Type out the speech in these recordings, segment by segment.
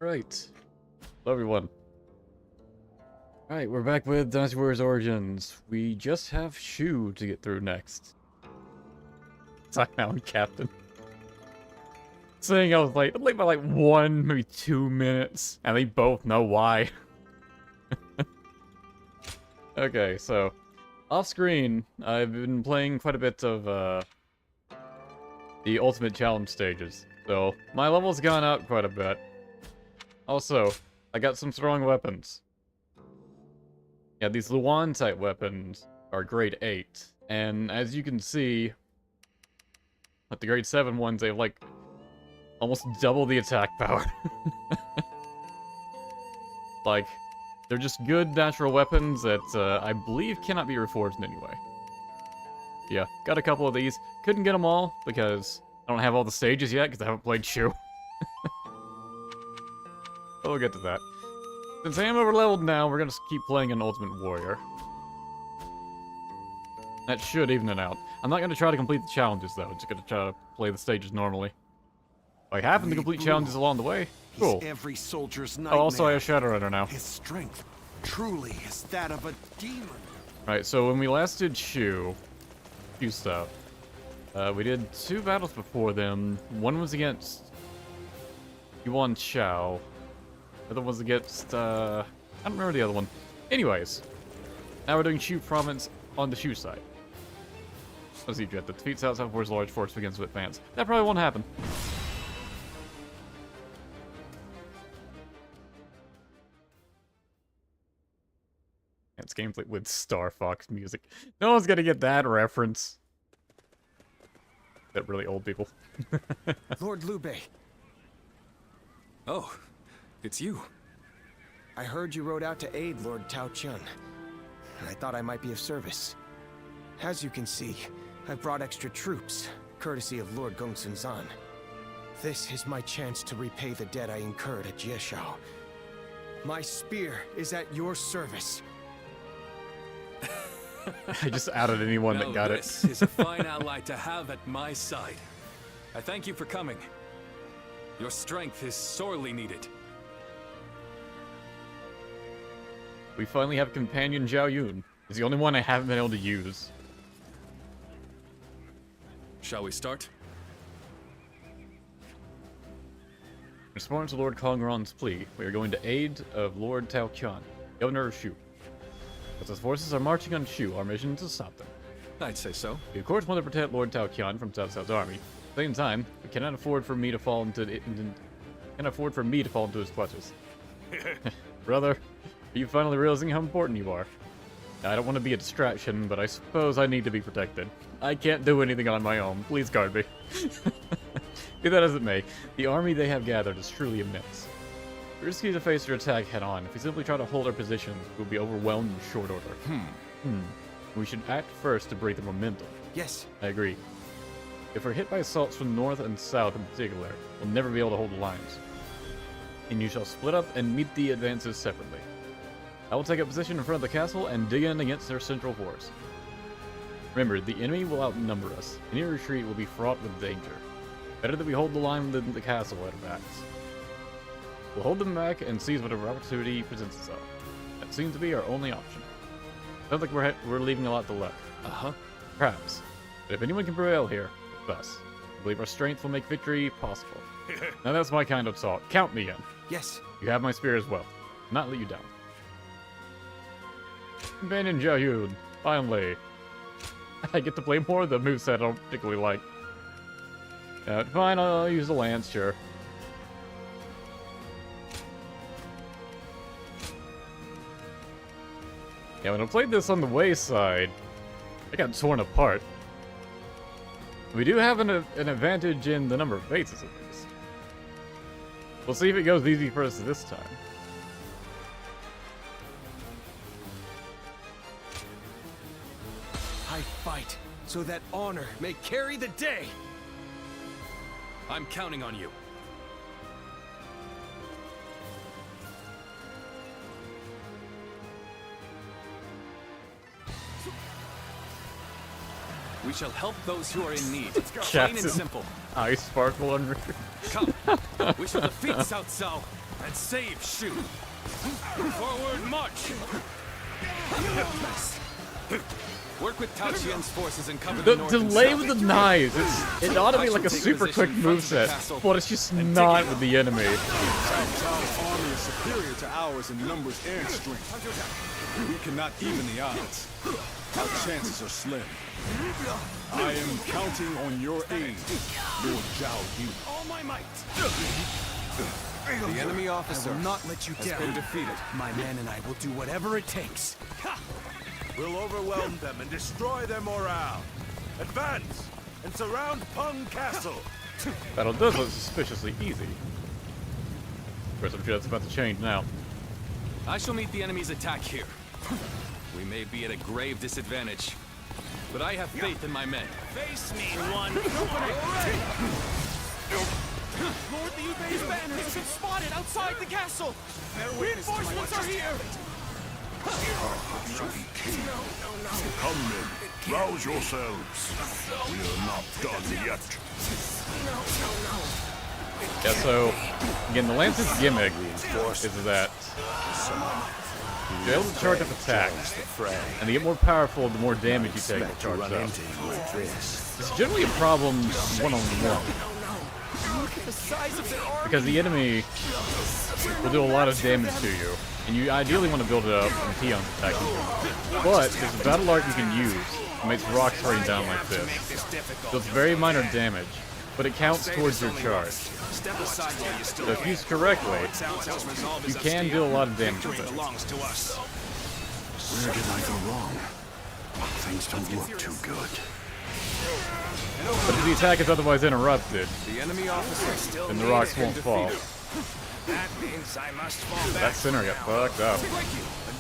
Right. Hello, everyone. Alright, we're back with Dynasty Warriors Origins. We just have Shu to get through next. Sorry, now I'm captain. Saying I was late by like 1, maybe 2 minutes, and they both know why. Okay, so off screen, I've been playing quite a bit of the Ultimate Challenge stages, so my level's gone up quite a bit. Also, I got some strong weapons. Yeah, these Yuan type weapons are grade 8, and as you can see, with the grade 7 ones, they have like almost double the attack power. Like, they're just good natural weapons that I believe cannot be reforged in any way. Yeah, got a couple of these. Couldn't get them all because I don't have all the stages yet because I haven't played Shu. But we'll get to that. Since I am overleveled now, we're gonna keep playing an Ultimate Warrior. That should even it out. I'm not gonna try to complete the challenges though, just gonna try to play the stages normally. If I happen to complete challenges along the way, cool. Every soldier's nightmare. Oh, also I have Shadowrunner now. His strength truly is that of a demon. Right, so when we last did Shu stuff, we did 2 battles before them. One was against Yuan Shao. The other was against, I don't remember the other one. Anyways, now we're doing Shu province on the Shu side. Let's see, Jet. The defeat South Force large force begins with advance. That probably won't happen. It's gameplay with Star Fox music. No one's gonna get that reference. That really old people. Lord Liu Bei, Oh, it's you. I heard you rode out to aid Lord Tao Chun, and I thought I might be of service. As you can see, I've brought extra troops, courtesy of Lord Gongsun Zan. This is my chance to repay the debt I incurred at Jieshao. My spear is at your service. I just added anyone that got this it. is a fine ally to have at my side. I thank you for coming. Your strength is sorely needed. We finally have companion Zhao Yun. He's the only one I haven't been able to use. Shall we start? In response to Lord Kongron's plea, we are going to aid of Lord Tao Qian, governor of Shu. As his forces are marching on Shu, our mission is to stop them. I'd say so. We of course want to protect Lord Tao Qian from Cao Cao's army. At the same time, we cannot afford for me to fall into his clutches. Brother, are you finally realizing how important you are? Now, I don't want to be a distraction, but I suppose I need to be protected. I can't do anything on my own. Please guard me. Be that as it may, the army they have gathered is truly immense. We're risky to face their attack head-on. If we simply try to hold our positions, we'll be overwhelmed in short order. We should act first to break the momentum. Yes. I agree. If we're hit by assaults from north and south in particular, we'll never be able to hold the lines. And you shall split up and meet the advances separately. I will take a position in front of the castle and dig in against their central force. Remember, the enemy will outnumber us. Any retreat will be fraught with danger. Better that we hold the line within the castle at our backs. We'll hold them back and seize whatever opportunity presents itself. That seems to be our only option. Sounds like we're leaving a lot to luck. Perhaps. But if anyone can prevail here, it's us. I believe our strength will make victory possible. Now that's my kind of talk. Count me in. Yes. You have my spear as well. I'll not let you down. Companion Zhao Yun, finally. I get to play more of the moveset I don't particularly like. Fine, I'll use the lance, sure. Yeah, when I played this on the wayside, I got torn apart. We do have an advantage in the number of bases at least. We'll see if it goes easy for us this time. I fight so that honor may carry the day. I'm counting on you. We shall help those who are in need. Plain and simple. Eyes sparkle under. Come, we shall defeat Cao Cao and save Shu. Forward march! Work with Tao Qian's forces and cover the The north and delay south. with the knives, it ought to be like a super quick moveset, but it's just not with the enemy. Chao's army is superior to ours in numbers and strength. We cannot even the odds. Our chances are slim. I am counting on your aid, Lord Zhao Yu. All my might! The enemy officer I will not let you has down. been defeated. My men and I will do whatever it takes. We'll overwhelm them and destroy their morale. Advance and surround Peng Castle. Battle does look suspiciously easy. Of course, I'm sure that's about to change now. I shall meet the enemy's attack here. We may be at a grave disadvantage, but I have faith in my men. Face me, one. Lord, the Yu's banners have been spotted outside the castle. Reinforcements are here. Come men, rouse yourselves. We are not done yet. Yeah, so, again, the Lance's gimmick is that you're able to charge up attacks, and they get more powerful the more damage you take to charge up. It's generally a problem one-on-one, because the enemy will do a lot of damage to you, and you ideally want to build it up and Tion's attacking you. But there's a battle art you can use that makes rocks rain down like this. So it's very minor damage, but it counts towards your charge. So if used correctly, you can do a lot of damage with it. Where did I go wrong? Things don't look too good. But if the attack is otherwise interrupted, The enemy officer still then the rocks won't fall. That means I must fall That center got fucked up.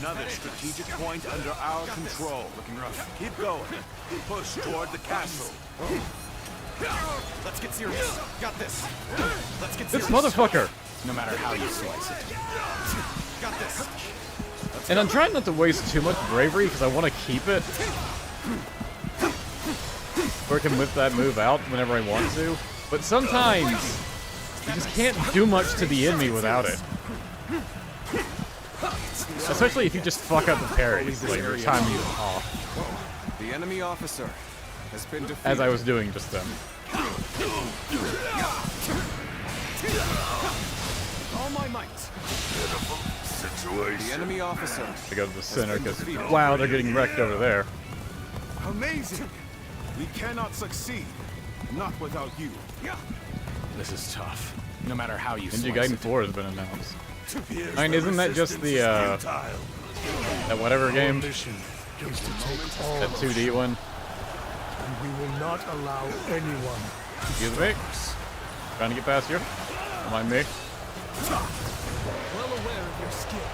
Another strategic point under our control. Looking rough. Keep going. Push toward the castle. Let's get serious. Got this. Let's get This serious. motherfucker! No matter how you slice it. Got this. And I'm trying not to waste too much bravery because I want to keep it. Or I can whip that move out whenever I want to. But sometimes, you just can't do much to the enemy without it. Especially if you just fuck up the parries, like your timing is off. The enemy officer has been defeated. As I was doing just then. All my might. The enemy officer. I go to the center because, wow, they're getting wrecked over there. Amazing! We cannot succeed. Not without you. This is tough. No matter how you Ninja slice Gaiden it. 4 has been announced. I mean, isn't that just the, that whatever game? Mission is to take all That 2D one? and we will not allow anyone. Excuse me? Trying to get past you? Don't mind me. Well aware of your skill.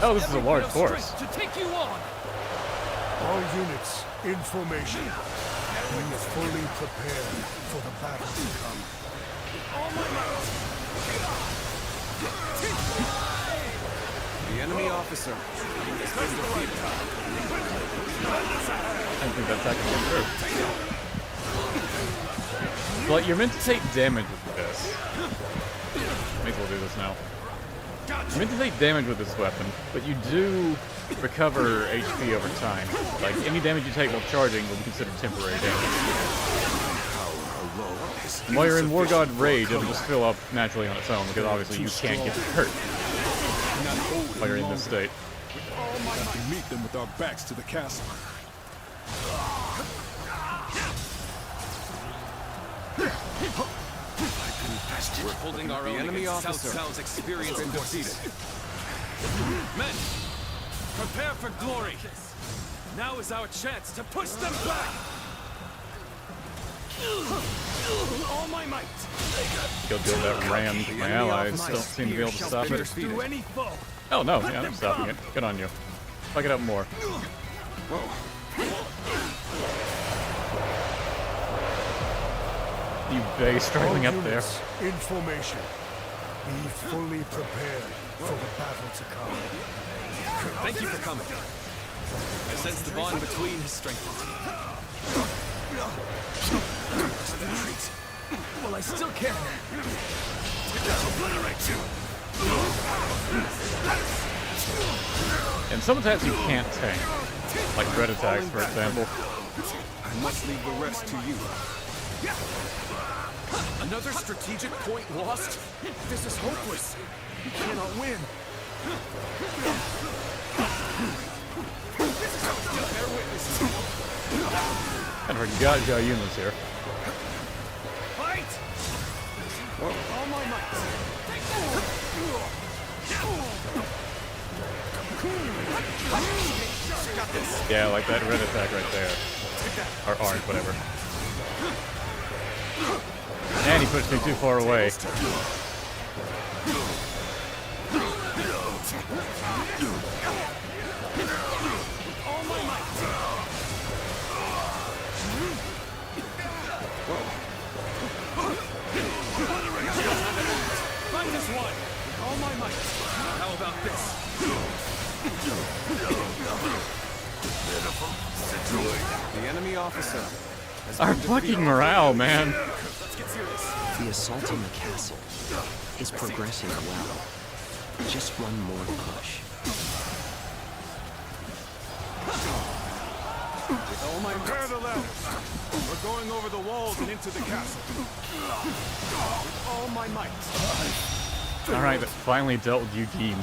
Oh, this is a large Every bit of force. strength to take you on. All units in formation. Be fully prepared for the battle to come. The enemy officer has been defeated. I don't think that's actually true. But you're meant to take damage with this. May as well do this now. You're meant to take damage with this weapon, but you do recover HP over time. Like, any damage you take while charging will be considered temporary damage. And while you're in War God Rage, it'll just fill up naturally on its own, because obviously you can't get hurt while you're in this state. We meet them with our backs to the castle. We're holding our The own enemy against officer Cao Cao's experienced been forces. Men, prepare for glory. Now is our chance to push them back. All my might. Go deal that ram. My allies don't seem to be able to stop it. Through any foe. Oh no, yeah, I'm stopping it. Good on you. Fuck it up more. You bay struggling All up there. units in formation. Be fully prepared for the battle to come. Thank you for coming. I sense the bond between has strengthened. Well, I still can. Obliterate you. And some attacks you can't tank, like red attacks, for example. I must leave the rest to you. Another strategic point lost? This is hopeless. We cannot win. Bear witness. And forgot Yunus here. Fight! All my might. Got this. Yeah, like that red attack right there. Or orange, whatever. And he pushed me too far away. All my might. Fight this one. All my might. How about this? The enemy officer has Our been fucking defeated. morale, man. Let's get serious. The assault on the castle is progressing well. Just one more push. With all my Prepare the ladders. We're going over the walls and into the castle. with all my might. Alright, that finally dealt with you, team.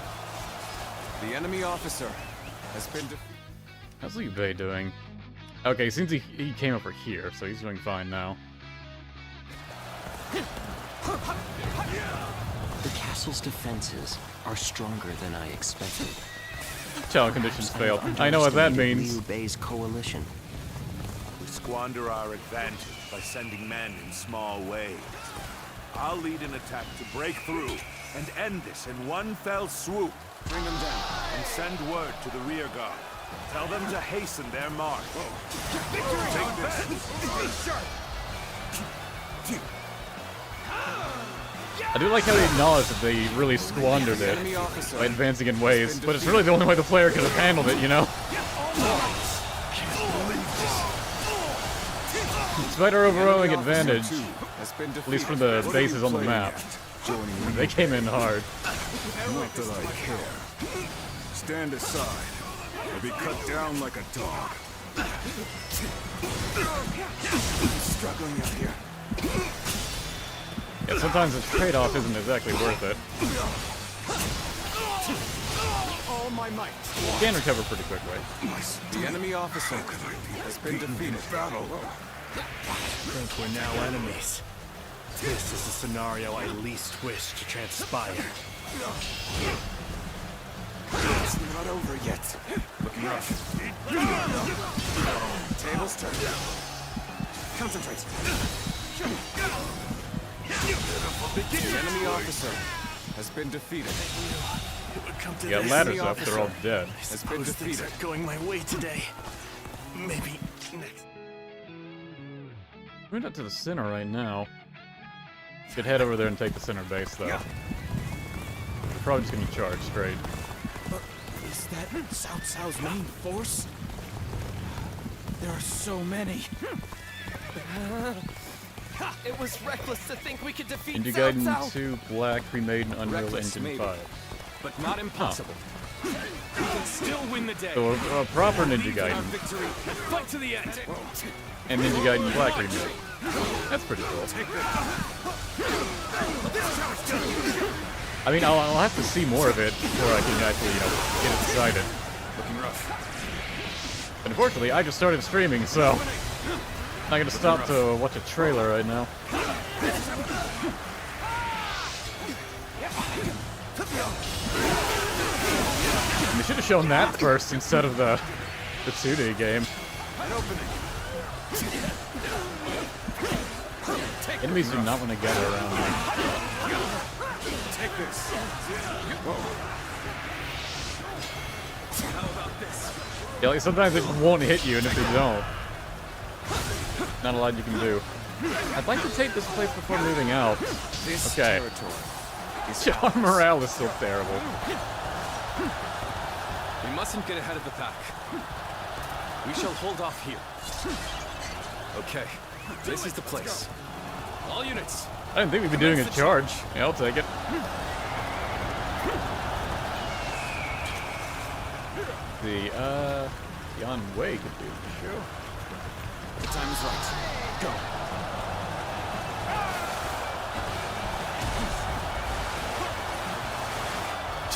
The enemy officer has been defeated. How's Liu Bei doing? Okay, seems he came over here, so he's doing fine now. The castle's defenses are stronger than I expected. Challenge conditions I failed. I know what that underestimated means. Liu Bei's coalition. We squander our advantage by sending men in small waves. I'll lead an attack to break through and end this in one fell swoop. Bring them down. And send word to the rear guard. Tell them to hasten their march. Take this. I do like how they acknowledge that they really squandered The it enemy officer by advancing in waves, but it's really the only way the player could have handled it, you know? Despite our overwhelming advantage, has been at least for defeated. the bases on the map, they came in hard. Not that I care. Stand aside, or be cut down like a dog. Struggling out here. Yeah, sometimes the trade-off isn't exactly worth it. All my might. You can recover pretty quickly. The enemy officer has been defeated. Battle. Think we're now enemies. This is the scenario I least wish to transpire. It's not over yet. Looking rough. Tables turn. Concentrate. The enemy officer has been defeated. It would come to You got this. ladders up, they're all dead. I Has been suppose things defeated. aren't going my way today. Maybe next. We're not to the center right now. Could head over there and take the center base, though. We're probably just gonna charge straight. Is that Cao Cao's main force? There are so many. It was reckless to think we could defeat Ninja Cao Gaiden Cao. 2, Black, Remade, and Unreal Reckless, Engine maybe. 5. But not impossible. We can still win the day. So a proper Ninja Believe in our Gaiden victory and fight to the end. and Ninja Gaiden Black Remake. That's pretty cool. I mean, I'll have to see more of it before I can actually, get it decided. Looking rough. But unfortunately, I just started streaming, so I'm not gonna stop to watch a trailer right now. We should have shown that first instead of the 2D game. Enemies do not want to gather around me. Take this. Yeah, like sometimes it won't hit you, and if they don't, not a lot you can do. I'd like to take this place before moving out. This Okay. territory is Our morale is still terrible. We mustn't get ahead of the pack. We shall hold off here. Okay, this is the place. All units, I didn't think we'd be doing a charge. Yeah, I'll take it. The Yuan Wei could do. Sure. The time is right. Go.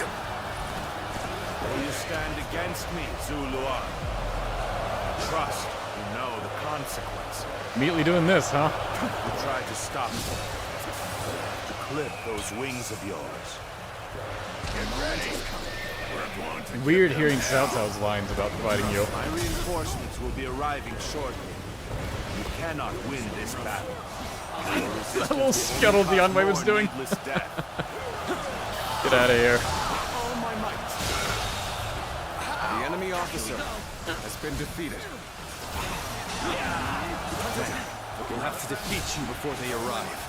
Will you stand against me, Zuluan? Trust you know the consequence. Immediately doing this, huh? You try to stop me. To clip those wings of yours. Get ready. Weird hearing Cao Cao's lines about fighting you. My reinforcements will be arriving shortly. You cannot win this battle. That little scuttle the Yuan Wei was doing. Get out of here. All my might. The enemy officer has been defeated. We'll have to defeat you before they arrive.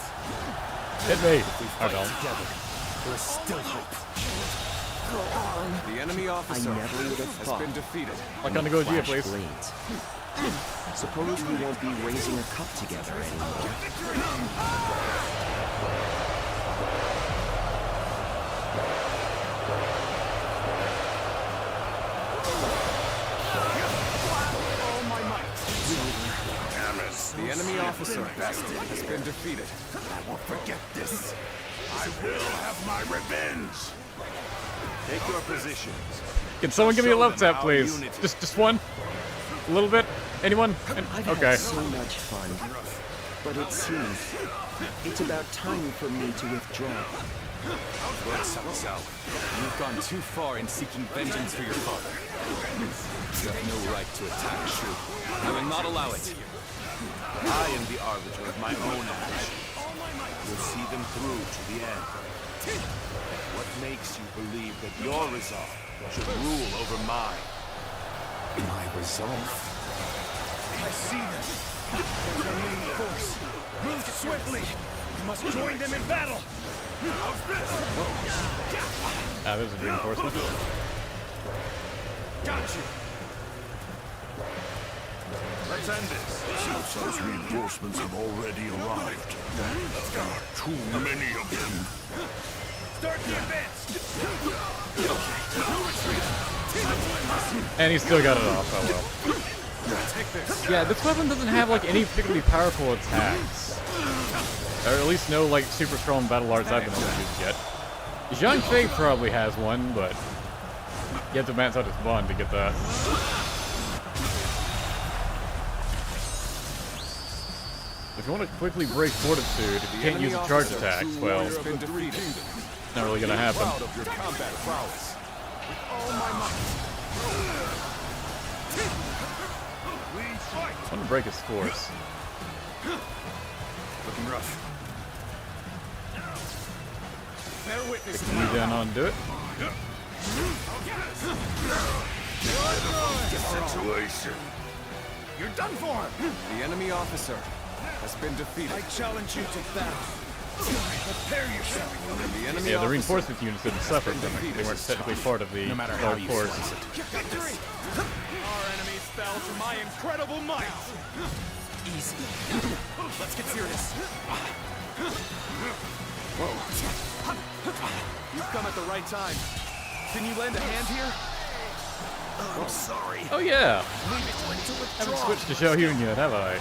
Hit me. Fight Okay. together. There is still hope. The enemy officer never would have has thought. been defeated. I'll kind of go with you, Flash please. blades. Suppose we won't be raising a cup together anymore. The enemy officer has been defeated. I won't forget this. I will have my revenge. Take your positions. Can someone give me a love Show them tap, our please? unity. Just one? A little bit? Anyone? I've Okay. had so much fun, but it seems it's about time for me to withdraw. Lord Cao, you've gone too far in seeking vengeance for your father. You have no right to attack Shu. I will not allow it. I am the arbiter of my own actions. You'll see them through to the end. What makes you believe that your resolve should rule over mine? My resolve. I see them. There's our main force. Move swiftly. We must join them in battle. Ah, there's a reinforcement. Got you. Let's end this. Those reinforcements have already arrived. There are too many of them. Start the advance. And he still got it off, oh well. Yeah, this weapon doesn't have like any particularly powerful attacks. Or at least no like super strong battle arts I've been able to use yet. Xiaopei probably has one, but you have to max out his bond to get that. If you want to quickly break fortitude, if you can't use the charge attacks, well, Has been defeated. it's not really gonna happen. Proud of your combat prowess. With all my might. I want to break his force. Looking rough. Bear witness to You down on do it. Situation. You're done for! The enemy officer has been defeated. I challenge you to battle. Prepare yourself. The enemy Yeah, the officer reinforcement units didn't suffer from it. They weren't technically part of the dark force. Victory! Our enemies fell to my incredible might! Easy. Let's get serious. You've come at the right time. Can you lend a hand here? I'm sorry. Oh yeah! Leave it to I withdraw. haven't switched to Xiaohyun yet, have I?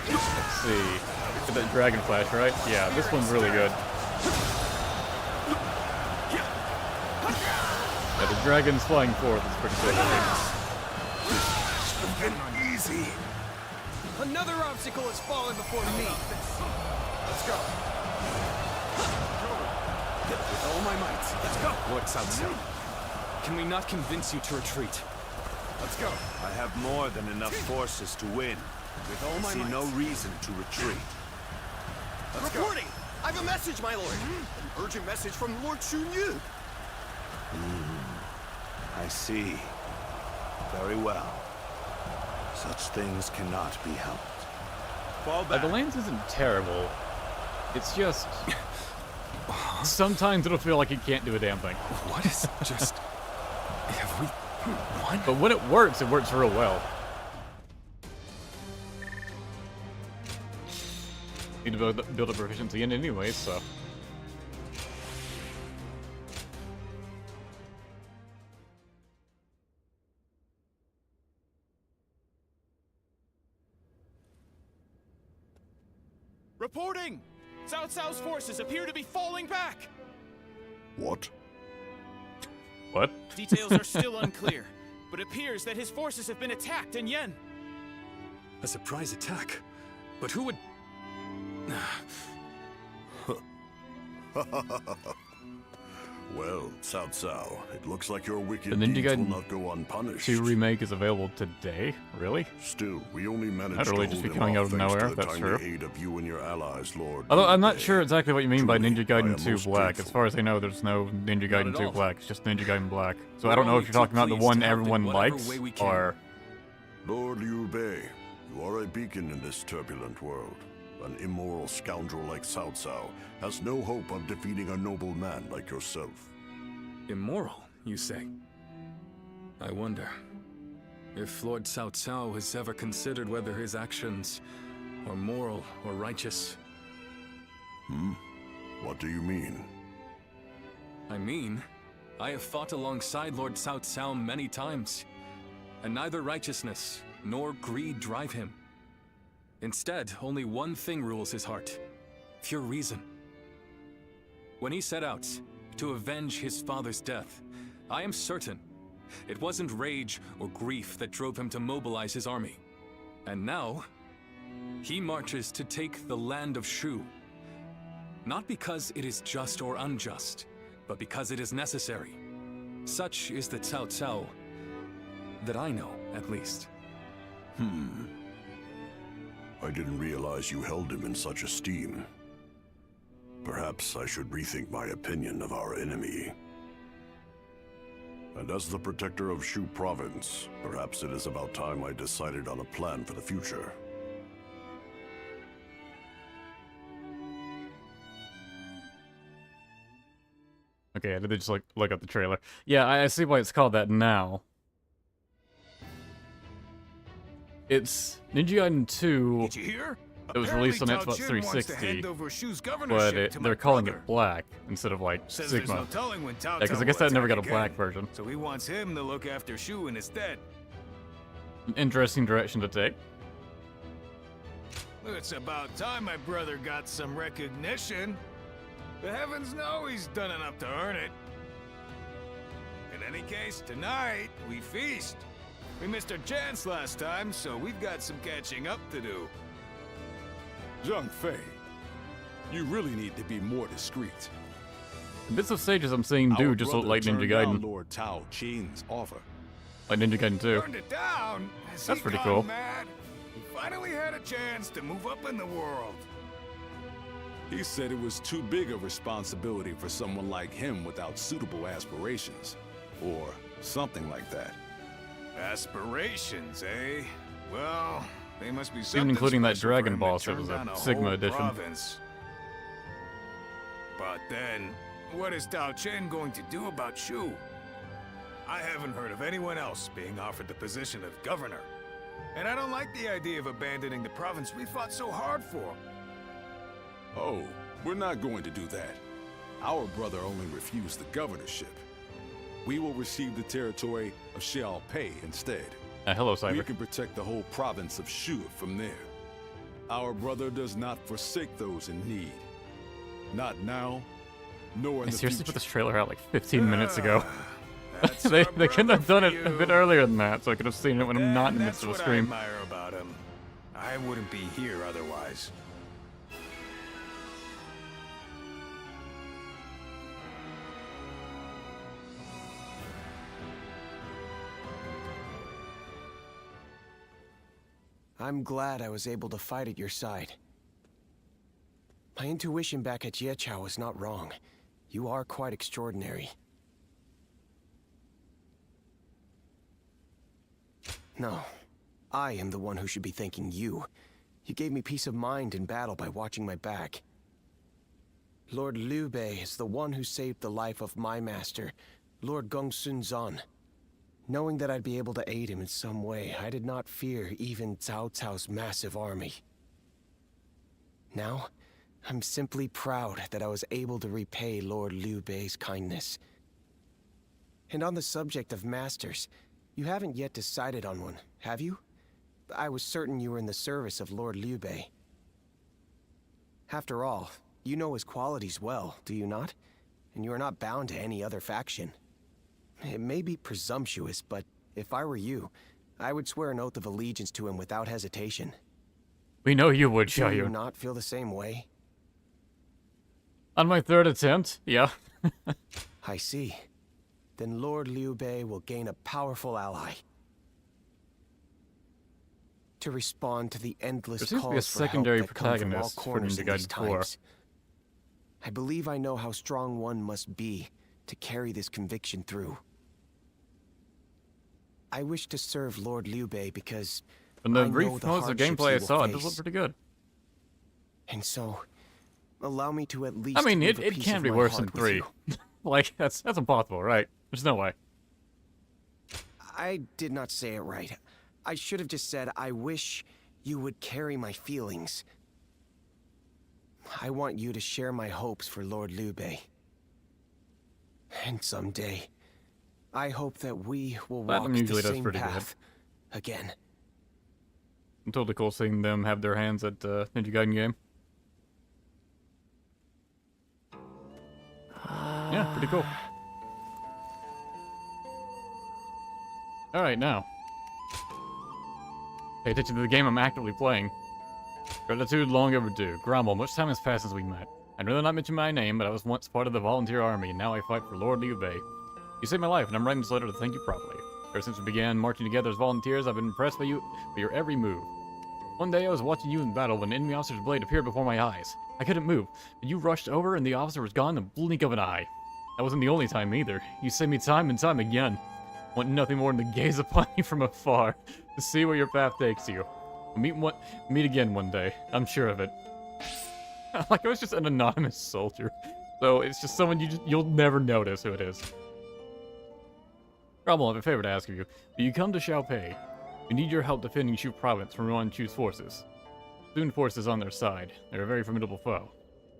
Let's see. Get that Dragon Flash, right? Yeah, this one's really good. Yeah, the dragon's flying forth is pretty sick. Easy. Another obstacle has fallen before me. Let's go. With all my might. Let's go. Lord Cao, can we not convince you to retreat? Let's go. I have more than enough forces to win. With all my See might. no reason to retreat. Reporting! I have a message, my lord! An urgent message from Lord Xunyu! I see. Very well. Such things cannot be helped. Fall back. The lance isn't terrible. It's just... sometimes it'll feel like it can't do a damn thing. What is just... Have we won? But when it works real well. Need to build a proficiency in anyway, so. Reporting! Cao Cao's forces appear to be falling back! What? What? Details are still unclear, but it appears that his forces have been attacked in Yen. A surprise attack? But who would... Well, Cao Cao, it looks like your wicked The Ninja deeds will Gaiden not go unpunished. 2 remake is available today? Really? Still, we only managed That'd really to just hold be him coming off out of thanks nowhere, to the that's tiny true. aid of you and your allies, Lord. Although I'm not Liu sure Bei. exactly what you mean by Truly, Ninja I Gaiden am 2 most Black. As grateful. far as I know, there's no Ninja Not Gaiden at 2 all. Black. It's just Ninja Gaiden Black. So We're I don't know if only you're too talking about the pleased one to help in everyone whatever likes, way we can. or... Lord Liu Bei, you are a beacon in this turbulent world. An immoral scoundrel like Cao Cao has no hope of defeating a noble man like yourself. Immoral, you say? I wonder if Lord Cao Cao has ever considered whether his actions are moral or righteous. What do you mean? I mean, I have fought alongside Lord Cao Cao many times, and neither righteousness nor greed drive him. Instead, only one thing rules his heart: pure reason. When he set out to avenge his father's death, I am certain it wasn't rage or grief that drove him to mobilize his army. And now, he marches to take the land of Shu. Not because it is just or unjust, but because it is necessary. Such is the Cao Cao that I know, at least. I didn't realize you held him in such esteem. Perhaps I should rethink my opinion of our enemy. And as the protector of Shu province, perhaps it is about time I decided on a plan for the future. Okay, I did just look up the trailer. Yeah, I see why it's called that now. It's Ninja Gaiden 2. Did you hear? It was released on Xbox 360, but they're calling it Black instead of like Says Sigma. there's no telling when Cao Because I Cao guess will that never got a attack Black again. version. So he wants him to look after Shu in his stead. An interesting direction to take. It's about time my brother got some recognition. The heavens know he's done enough to earn it. In any case, tonight, we feast. We missed our chance last time, so we've got some catching up to do. Zhang Fei, you really need to be more discreet. The bits of stages I'm seeing do Our just look brother like Ninja turned down Gaiden. Lord Tao Qing's offer. Like Ninja Gaiden 2. Turned it down. Has That's he pretty gone cool. Mad? He finally had a chance to move up in the world. He said it was too big a responsibility for someone like him without suitable aspirations. Or something like that. Aspirations, eh? Well, they must be Even something including that special for Dragon him to Boss, it turn was a down Sigma whole edition. province. But then, what is Tao Chen going to do about Shu? I haven't heard of anyone else being offered the position of governor. And I don't like the idea of abandoning the province we fought so hard for. Oh, we're not going to do that. Our brother only refused the governorship. We will receive the territory of Xiaopei instead. Hello, We Cyber. can protect the whole province of Shu from there. Our brother does not forsake those in need. Not now, nor in I the seriously future. put this trailer out like 15 minutes ago. That's they our couldn't have done brother it for a bit you. earlier than that, so I could have seen it when I'm not in the midst That's of a what I stream. admire about him. I wouldn't be here otherwise. I'm glad I was able to fight at your side. My intuition back at Jieqiao was not wrong. You are quite extraordinary. No, I am the one who should be thanking you. You gave me peace of mind in battle by watching my back. Lord Liu Bei is the one who saved the life of my master, Lord Gongsun Zan. Knowing that I'd be able to aid him in some way, I did not fear even Cao Cao's massive army. Now, I'm simply proud that I was able to repay Lord Liu Bei's kindness. And on the subject of masters, you haven't yet decided on one, have you? I was certain you were in the service of Lord Liu Bei. After all, you know his qualities well, do you not? And you are not bound to any other faction. It may be presumptuous, but if I were you, I would swear an oath of allegiance to him without hesitation. We know you would, Do Xiao you Yun. not feel the same way? On my third attempt, yeah. I see. Then Lord Liu Bei will gain a powerful ally. To respond to the endless There seems to be a calls for help secondary that come from all protagonist for corners in Ninja these Gaiden 4. times. I believe I know how strong one must be to carry this conviction through. I wish to serve Lord Liu Bei because From the I brief know the moments of hardships gameplay I he will saw, it does look face. pretty good. And so, allow me to at least I mean, leave it a piece can't of be my worse than heart with 3. you. Like, that's impossible, right? There's no way. I did not say it right. I should have just said, I wish you would carry my feelings. I want you to share my hopes for Lord Liu Bei. And someday, I hope that we will walk Platinum the usually does same pretty good. path again. I'm totally cool seeing them have their hands at Ninja Gaiden game. Yeah, pretty cool. Alright, now. Pay attention to the game I'm actively playing. Gratitude long overdue. Grumble, much time has passed since we met. I'd rather not mention my name, but I was once part of the volunteer army, and now I fight for Lord Liu Bei. You saved my life, and I'm writing this letter to thank you properly. Ever since we began marching together as volunteers, I've been impressed by you, by your every move. One day I was watching you in battle when an enemy officer's blade appeared before my eyes. I couldn't move, but you rushed over and the officer was gone in the blink of an eye. That wasn't the only time either. You saved me time and time again. Want nothing more than to gaze upon you from afar, to see where your path takes you. We'll meet again one day, I'm sure of it. Like I was just an anonymous soldier, so it's just someone you'll never notice who it is. Grumble, I have a favor to ask of you. Will you come to Xiaopei? We need your help defending Shu province from Yuan Shu's forces. Sun forces on their side. They're a very formidable foe.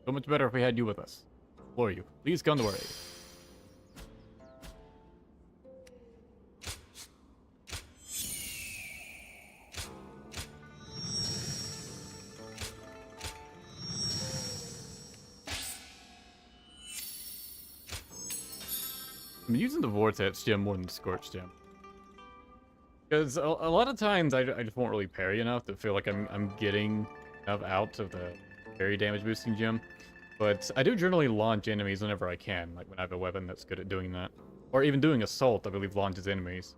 So much better if we had you with us. Implore you, please come to our aid. I'm using the Vortex gem more than the Scorch gem. Because a lot of times I just won't really parry enough to feel like I'm getting enough out of the parry damage boosting gem. But I do generally launch enemies whenever I can, like when I have a weapon that's good at doing that. Or even doing Assault, I believe, launches enemies.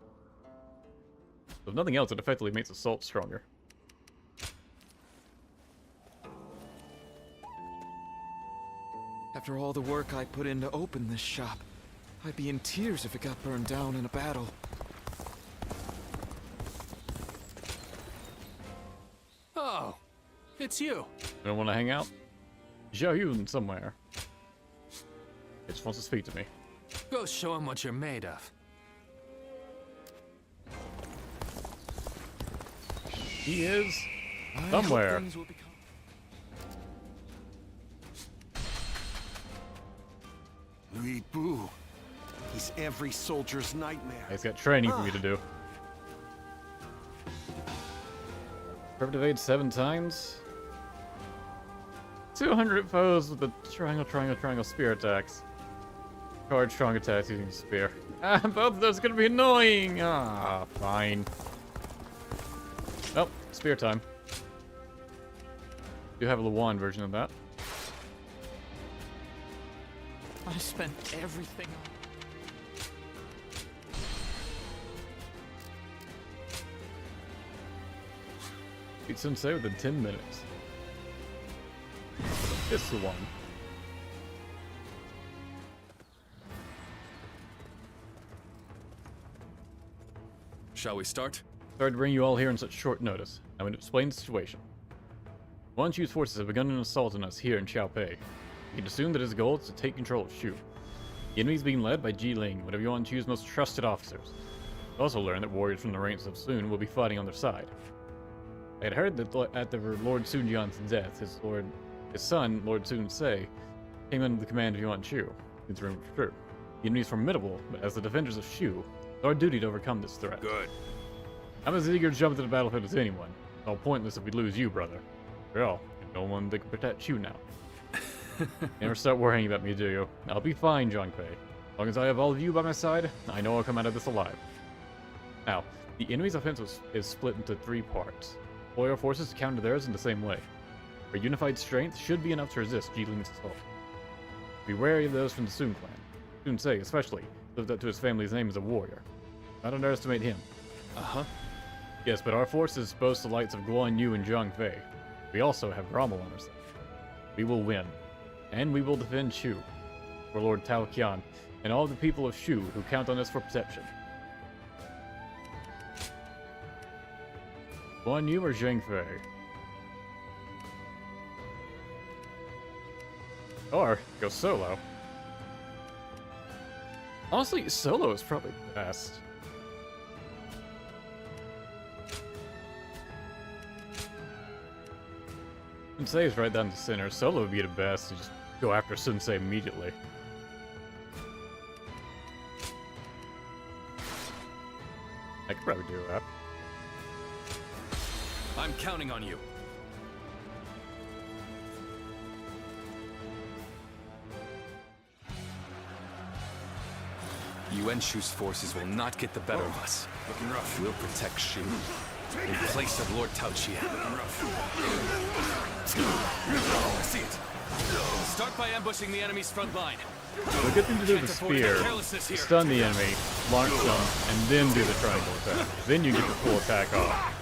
So if nothing else, it effectively makes Assault stronger. After all the work I put in to open this shop, I'd be in tears if it got burned down in a battle. Oh, it's you. You don't want to hang out? Xiao Yun somewhere. He just wants to speak to me. Go show him what you're made of. He is I hope somewhere. things will become- Lui Bu. He's every soldier's nightmare. He's got training for me to do. Prep evade 7 times. 200 foes with the triangle spear attacks. Charge strong attacks using spear. Ah, both of those are gonna be annoying. Ah, fine. Oh, spear time. Do have a Luan version of that. I spent everything on... Beat Sensei within 10 minutes. This one. Shall we start? Sorry to bring you all here on such short notice. I'm going to explain the situation. Yuan Shu's forces have begun an assault on us here in Xiaopei. You can assume that his goal is to take control of Shu. The enemy is being led by Ling, one of Yuan Shu's most trusted officers. I also learned that warriors from the ranks of Sun will be fighting on their side. I had heard that after Lord Sun Jian's death, his lord His son, Lord Sun Se, came under the command of Yuan Shu. It's true. The enemy is formidable, but as the defenders of Shu, it's our duty to overcome this threat. Good. I'm as eager to jump into the battlefield as anyone. It's all pointless if we lose you, brother. After all, no one that can protect Shu now. Never start worrying about me, do you? I'll be fine, Zhang Fei. As long as I have all of you by my side, I know I'll come out of this alive. Now, the enemy's offense is split into 3 parts. Deploy our forces to counter theirs in the same way. Our unified strength should be enough to resist Jiling's assault. Be wary of those from the Sun clan. Sun Se, especially, lived up to his family's name as a warrior. Not underestimate him. Uh-huh. Yes, but our forces boast the lights of Guan Yu and Zhang Fei. We also have Rommel on our side. We will win. And we will defend Shu. For Lord Tao Qian, and all the people of Shu who count on us for protection. Guan Yu or Zhang Fei? Or go solo. Honestly, solo is probably the best. Sun-Se is right down the center. Solo would be the best. You just go after Sun-Se immediately. I could probably do that. I'm counting on you. Yuan Shu's forces will not get the better of us. Looking rough. We'll protect Shu in place of Lord Tao Qian. I see it. Start by ambushing the enemy's front line. The good thing to do with the spear is stun the enemy, launch them, and then do the triangle attack. Then you get the full attack off.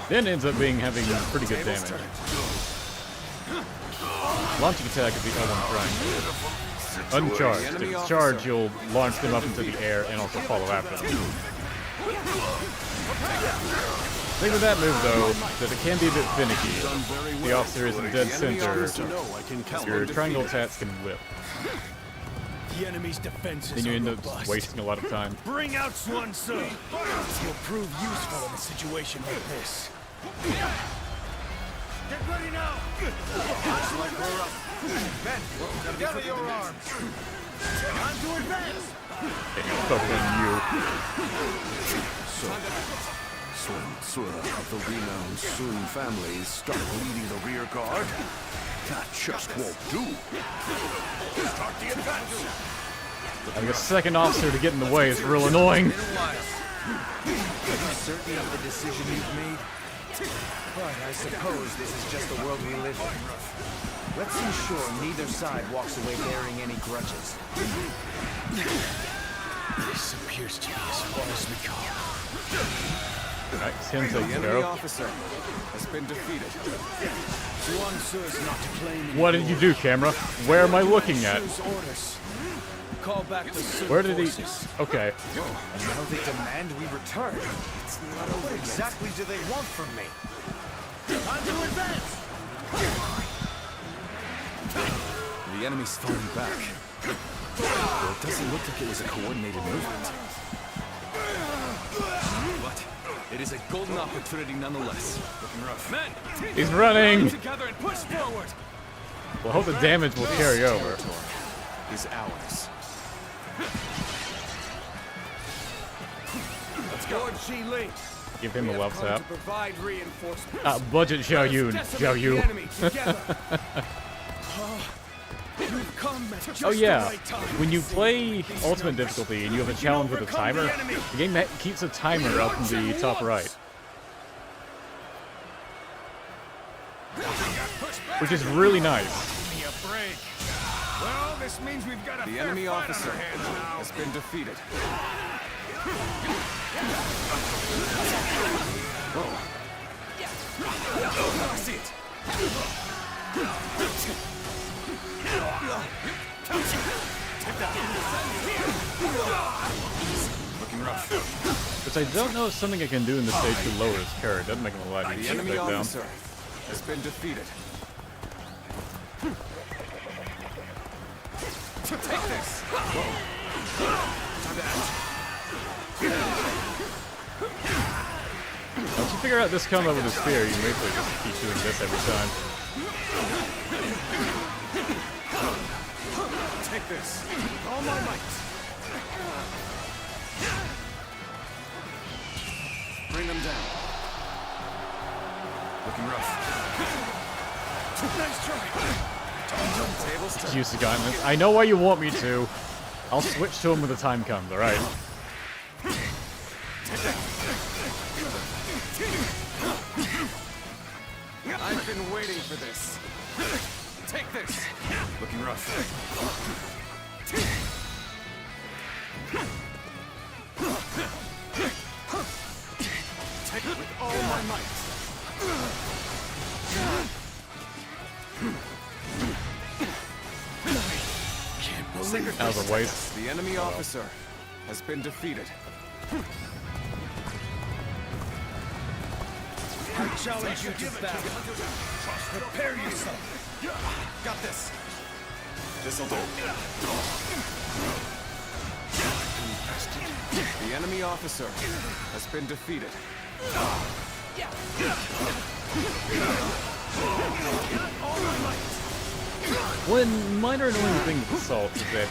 Then it ends up having pretty good damage. Launching attack is the other triangle. Uncharged. If it's charged, you'll launch them up into the air and also follow after them. The thing with that move, though, is that it can be a bit finicky. The officer is in dead center. Your triangle attacks can whip. The enemy's defenses Then you end are up robust. wasting a lot of time. Bring out Yuan Shu. He'll prove useful in a situation like this. Get ready now. Looks like we're up. Men, gather your arms. Time to advance. Fucking you. Sun of the renowned Sun family start leading the rear guard? That just won't do. Start the advance. Having a second officer to get in the way is real annoying. Are you certain of the decision you've made? But I suppose this is just the world we live in. Let's ensure neither side walks away bearing any grudges. This appears to be as far as we go. Alright, him The takes enemy go. officer has been defeated. Yuan Shu is not to claim. What did you do, camera? Where am I looking at? Shu's orders. Call back the Sun Where did he... forces. Okay. And now they demand we return. It's not over. What exactly do they want from me? Time to advance. The enemy's falling back. Well, it doesn't look like it was a coordinated movement. But it is a golden opportunity nonetheless. Looking rough. Men! He's running! Together and push forward! Well, I hope the damage will carry over. Is ours. Let's go. Lord Xi Li. Give him a love tap. Provide reinforcements. Budget Xiao Yun. Xiao Yu. You've come at just Oh yeah, the right time. when you play Ultimate Difficulty and you have a challenge with a timer, the game keeps a timer up in the top right. Which is really nice. Give me a break. Well, this means we've got a The fair enemy fight on officer our hands now. has been defeated. I see it. Looking rough. Which I don't know if something I can do in the stage to lower his carry. Doesn't make him a lot The easier to enemy take down. officer has been defeated. Take this. Once you figure out this combo with the spear, you can basically just keep doing this every time. Take this. All my might. Bring them down. Looking rough. Nice try. Tables turn. Use the gauntlets. I know why you want me to. I'll switch to him when the time comes, alright? I've been waiting for this. Take this. Looking rough. Take it with all my might. That was a waste. The enemy officer has been defeated. I challenge you to battle. Prepare yourself. Got this. This'll do. The enemy officer has been defeated. One minor annoying thing with assault is that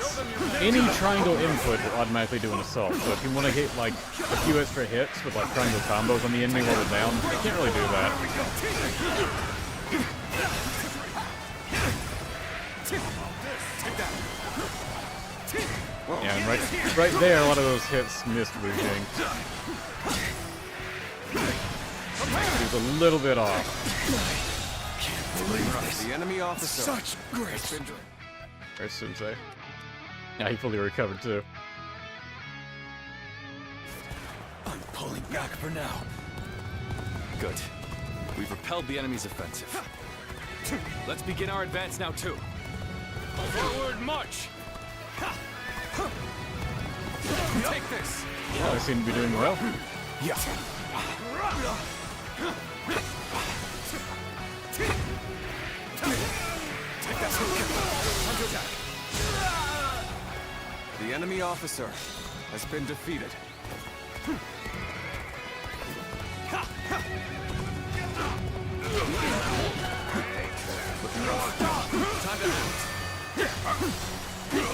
any triangle input will automatically do an assault. So if you want to hit like a few extra hits with like triangle combos on the enemy while they're down, you can't really do that. Yeah, and right there, a lot of those hits missed Wu Jing. He was a little bit off. The enemy officer. Such grace. There's Sensei. Yeah, he fully recovered too. I'm pulling back for now. Good. We've repelled the enemy's offensive. Let's begin our advance now, too. Forward march! Take this. Well, they seem to be doing well. Yeah. Take that. Under attack. The enemy officer has been defeated.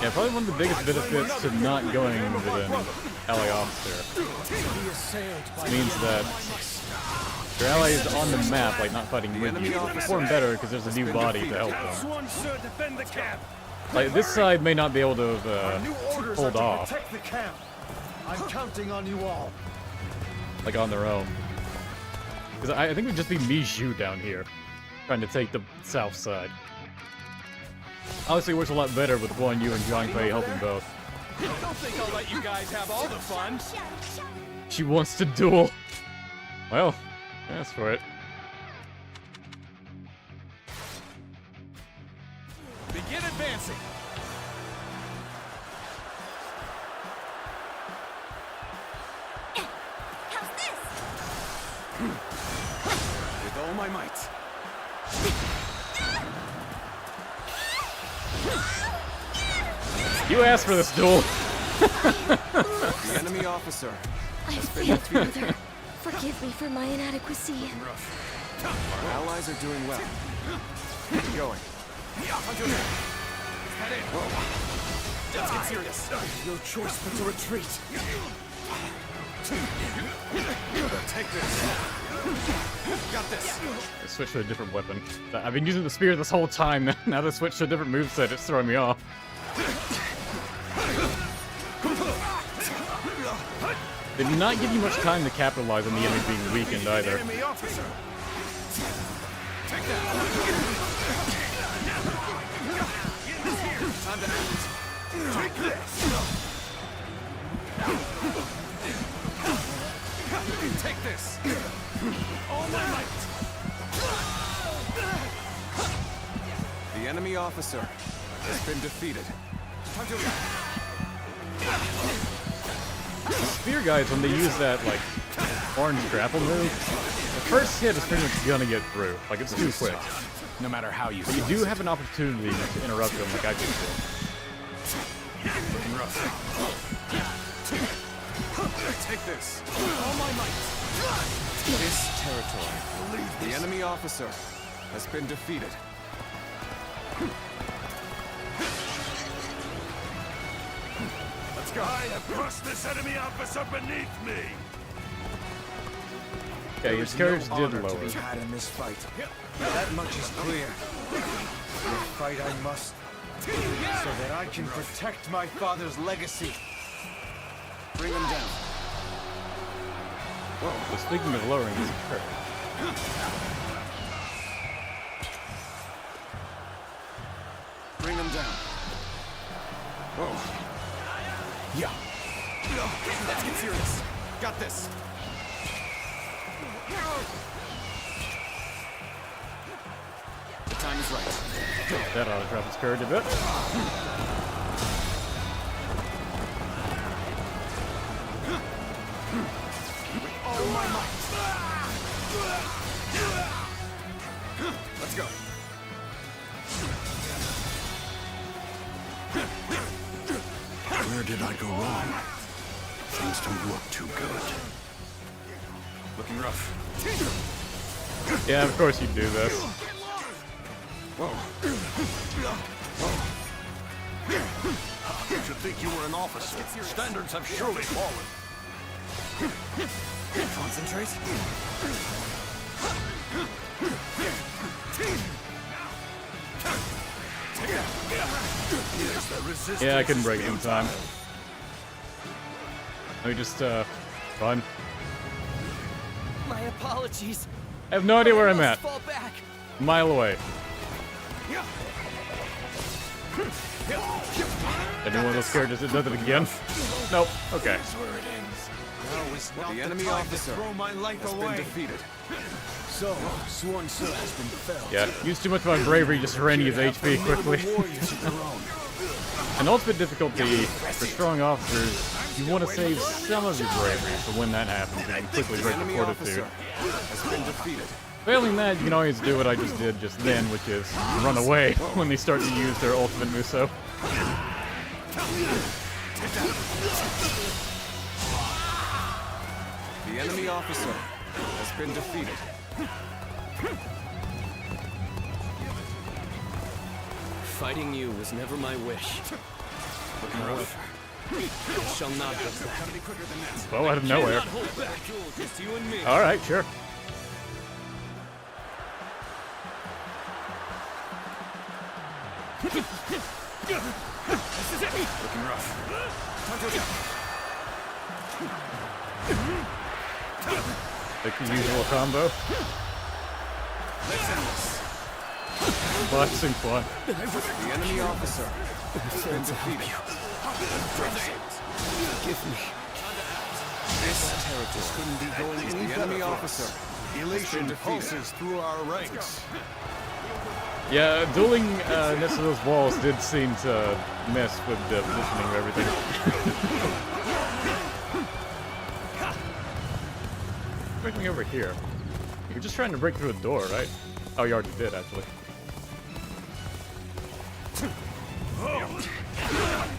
Yeah, probably one of the biggest benefits to not going with an ally officer means that your ally is on the map, like not fighting with you, will perform better because there's a new body to help them. Like this side may not be able to hold off, I'm counting on you all. like on their own. Because I think it would just be me Zhu down here, trying to take the south side. Obviously, it works a lot better with Guan Yu and Xiaopei helping both. I don't think I'll let you guys have all the fun. She wants to duel. Well, that's for it. Begin advancing. How's this? With all my might. You asked for this duel. The enemy officer. I failed, brother. Forgive me for my inadequacy. Our allies are doing well. Keep going. Let's get serious. No choice but to retreat. Take this. Got this. I switched to a different weapon. I've been using the spear this whole time. Now they switched to a different moveset. It's throwing me off. They do not give you much time to capitalize on the enemy being weakened either. Enemy officer. Take that. Time to act. Take this. Take this. All my might. The enemy officer has been defeated. Time to attack. Spear guys, when they use that like orange grapple move, the first hit is pretty much gonna get through. Like it's too quick. No matter how you But you do have an opportunity to interrupt them, like I just did. Take this. All my might. This territory. The enemy officer has been defeated. Let's go. I have crushed this enemy officer beneath me. Okay, his courage did To lower. be had in this fight. That much is clear. The fight I must, so that I can protect my father's legacy. Bring him down. So speaking of lowering his courage, Bring him down. Whoa. Yeah. Let's get serious. Got this. The time is right. that ought to drop his courage a bit. All my might. Let's go. Where did I go wrong? Things don't look too good. Looking rough. Yeah, of course you'd do this. You should think you were an officer. Standards have surely fallen. Concentrate. Here's the resistance. Yeah, I couldn't break it in time. Let me just, run. My apologies. I have no idea where I I'm must at. fall back. A mile away. Any one of those characters that does it again? Nope. Okay. Now is not The enemy time officer to throw my life has been away. defeated. So, Sworn Sir has been felled. Yeah, used too much of my bravery just to drain his HP quickly. Warriors of their own. An ultimate difficulty for strong officers, you want to save some of your bravery for when that happens and you quickly break the Enemy fortitude. officer has been defeated. Failing that, you can always do what I just did just then, which is run away when they start to use their ultimate Muso. The enemy officer has been defeated. Fighting you was never my wish. Looking rough. I shall not look back. Well, out of nowhere. Cannot hold back. Just you and me. Alright, sure. Looking rough. Like the usual combo. Boxing fun. The enemy officer has been defeated. Give me. This territory couldn't be going any The better enemy for officer us. Elation pulses through our ranks. Yeah, dueling next to those walls did seem to mess with the positioning of everything. Breaking over here. You're just trying to break through a door, right? Oh, you already did, actually.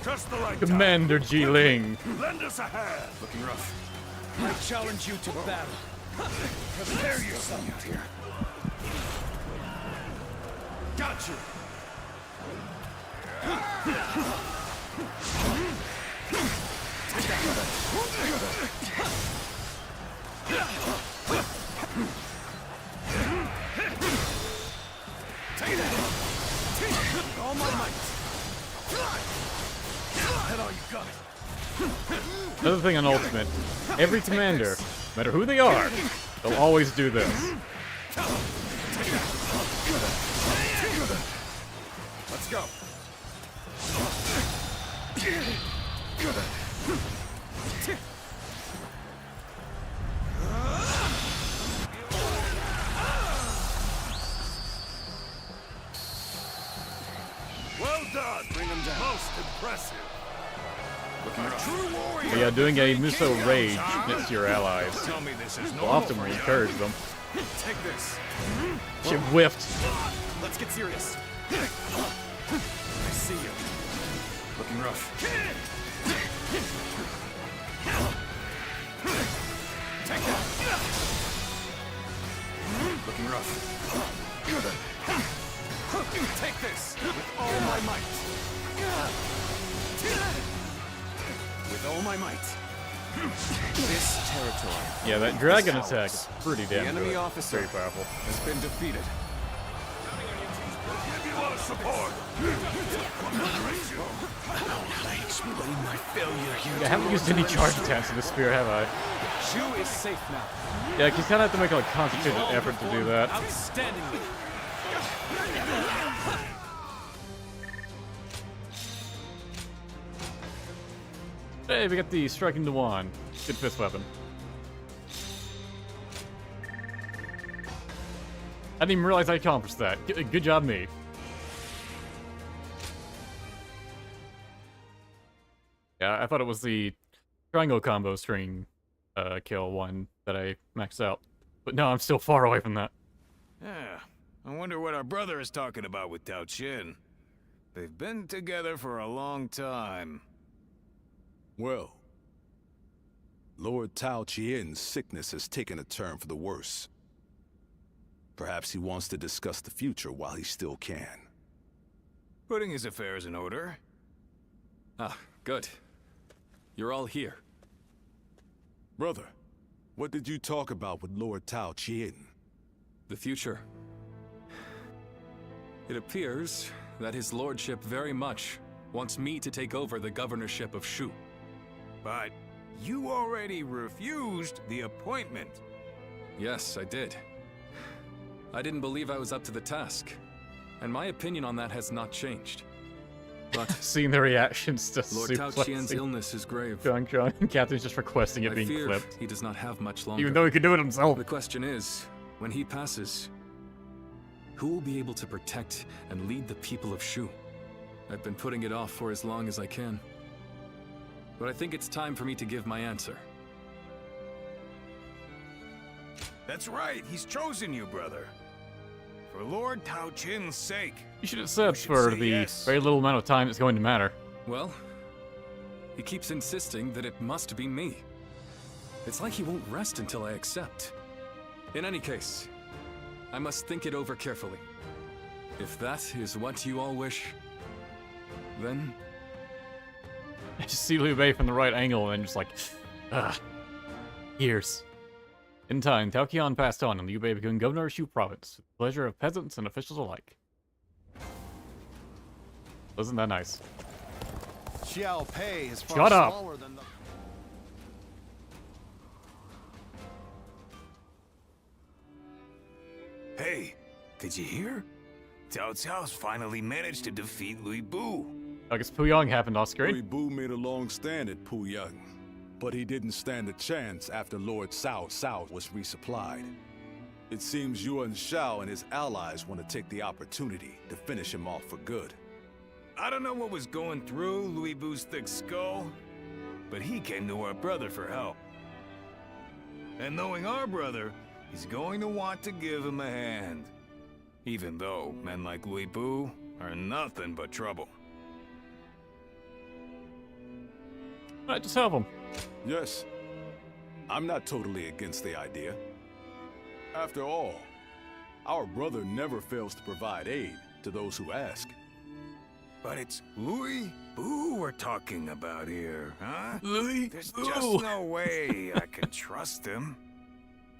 Just the right Commander Jiling. time. Lend us a hand. Looking rough. I challenge you to battle. Prepare yourself out here. Got you. All my might. That all you got. Another thing on Ultimate, every commander, no matter who they are, they'll always do this. Let's go. Well done. Bring him down. Most impressive. Looking rough. True warrior. But yeah, doing a Muso Rage next to your allies Tell me this is will normal often for you. encourage them. Take this. She whiffed. Let's get serious. I see you. Looking rough. Take that. Looking rough. Take this. my might. With all my might. This territory. Yeah, that dragon This attack house. is pretty The damn enemy good. officer Very powerful. has been defeated. Give you our support. I explain my failure here. I haven't used any charge attacks in this spear, have I? Shu is safe now. Yeah, you kind of have to make a concentrated effort to do that. Outstandingly. Hey, we got the striking Yuan. Good fist weapon. I didn't even realize I accomplished that. Good job, me. Yeah, I thought it was the triangle combo string kill one that I maxed out. But no, I'm still far away from that. Yeah, I wonder what our brother is talking about with Tao Qin. They've been together for a long time. Well, Lord Tao Qian's sickness has taken a turn for the worse. Perhaps he wants to discuss the future while he still can. Putting his affairs in order. Ah, good. You're all here. Brother, what did you talk about with Lord Tao Qian? The future. It appears that his lordship very much wants me to take over the governorship of Shu. But you already refused the appointment. Yes, I did. I didn't believe I was up to the task, and my opinion on that has not changed. But Seeing the reactions to Lord Tao Qian's suplexing illness is grave. Zhang and Catherine's just requesting it I being fear clipped. he does not have much longer. Even though he could do it himself. The question is, when he passes, who will be able to protect and lead the people of Shu? I've been putting it off for as long as I can. But I think it's time for me to give my answer. That's right, he's chosen you, brother. For Lord Tao Qin's sake. You should have said should for say the yes. very little amount of time it's going to matter. Well, he keeps insisting that it must be me. It's like he won't rest until I accept. In any case, I must think it over carefully. If that is what you all wish, then I just see Liu Bei from the right angle and just like, years. In time, Tao Qian passed on and Liu Bei became governor of Shu province, to the pleasure of peasants and officials alike. Wasn't that nice? Xiaopei is far Shut up. smaller than the... Hey, did you hear? Cao Cao's finally managed to defeat Lui Bu. I guess Puyang happened off Louis screen. Bu made a long stand at Puyang, but he didn't stand a chance after Lord Cao Cao was resupplied. It seems Yuan Shao and his allies want to take the opportunity to finish him off for good. I don't know what was going through Louis Bu's thick skull, but he came to our brother for help. And knowing our brother, he's going to want to give him a hand. Even though men like Louis Bu are nothing but trouble. Alright, just help him. Yes, I'm not totally against the idea. After all, our brother never fails to provide aid to those who ask. But it's Louis Bu we're talking about here, huh? Louis There's Bu. just no way I can trust him.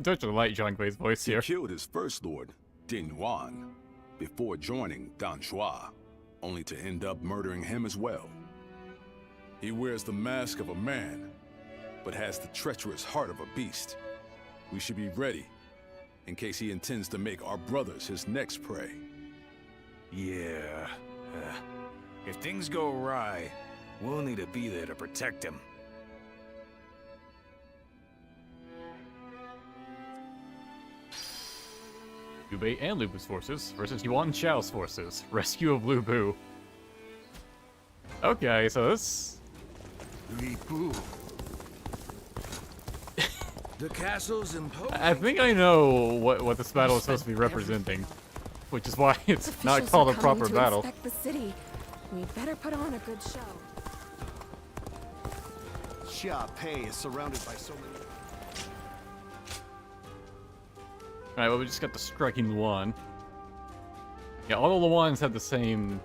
Don't you like Zhang Wei's voice He here? killed his first lord, Din Yuan, before joining Dan Shua, only to end up murdering him as well. He wears the mask of a man, but has the treacherous heart of a beast. We should be ready, in case he intends to make our brothers his next prey. Yeah. If things go awry, we'll need to be there to protect him. Liu Bei and Lu Bu's forces versus Yuan Shao's forces. Rescue of Lu Bu. Okay, so this... Lui Bu. The castle's imposing. I think I know what this battle is supposed to be representing. Which is why it's not Officials called are a coming proper to battle. Inspect the city. We better put on a good show. Xiaopei is surrounded by so many... Alright, well we just got the striking Yuan. Yeah, all the Luans have the same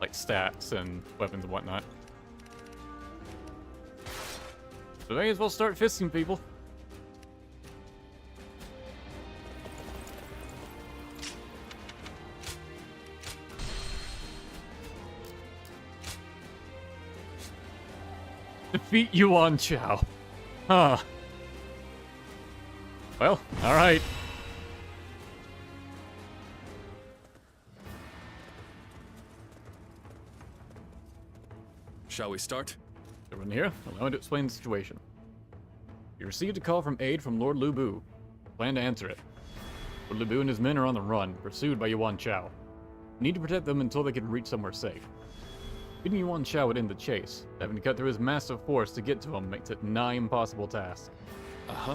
like stats and weapons and whatnot. So may as well start fisting people. Defeat Yuan Chao. Huh. Well, alright. Shall we start? Everyone here, allow me to explain the situation. You received a call from aid from Lord Lu Bu. Plan to answer it. Lord Lu Bu and his men are on the run, pursued by Yuan Chao. You need to protect them until they can reach somewhere safe. Beating Yuan Chao would end the chase. Having to cut through his massive force to get to him makes it nigh impossible task. Uh-huh.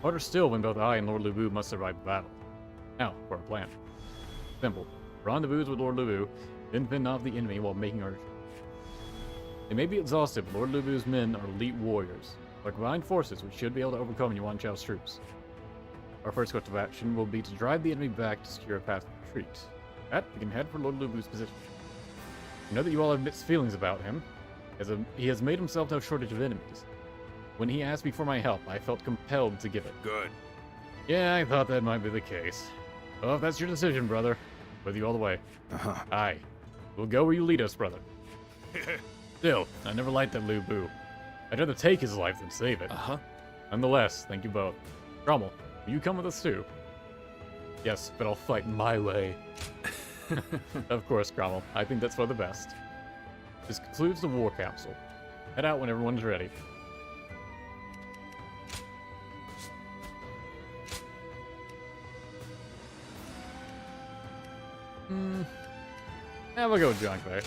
Harder still when both I and Lord Lu Bu must survive the battle. Now, for our plan. Simple. Rendezvous with Lord Lu Bu, then fend off the enemy while making our... They may be exhausted, but Lord Lu Bu's men are elite warriors. By combined forces, we should be able to overcome Yuan Chao's troops. Our first course of action will be to drive the enemy back to secure a path of retreat. That, we can head for Lord Lu Bu's position. I know that you all have mixed feelings about him, as he has made himself no shortage of enemies. When he asked me for my help, I felt compelled to give it. Good. Yeah, I thought that might be the case. Well, if that's your decision, brother, with you all the way. Aye. We'll go where you lead us, brother. Still, I never liked that Lu Bu. I'd rather take his life than save it. Uh-huh. Nonetheless, thank you both. Rommel, will you come with us too? Yes, but I'll fight my way. Of course, Grommel. I think that's for the best. This concludes the War Council. Head out when everyone's ready. Yeah, we'll go with Xiaopei.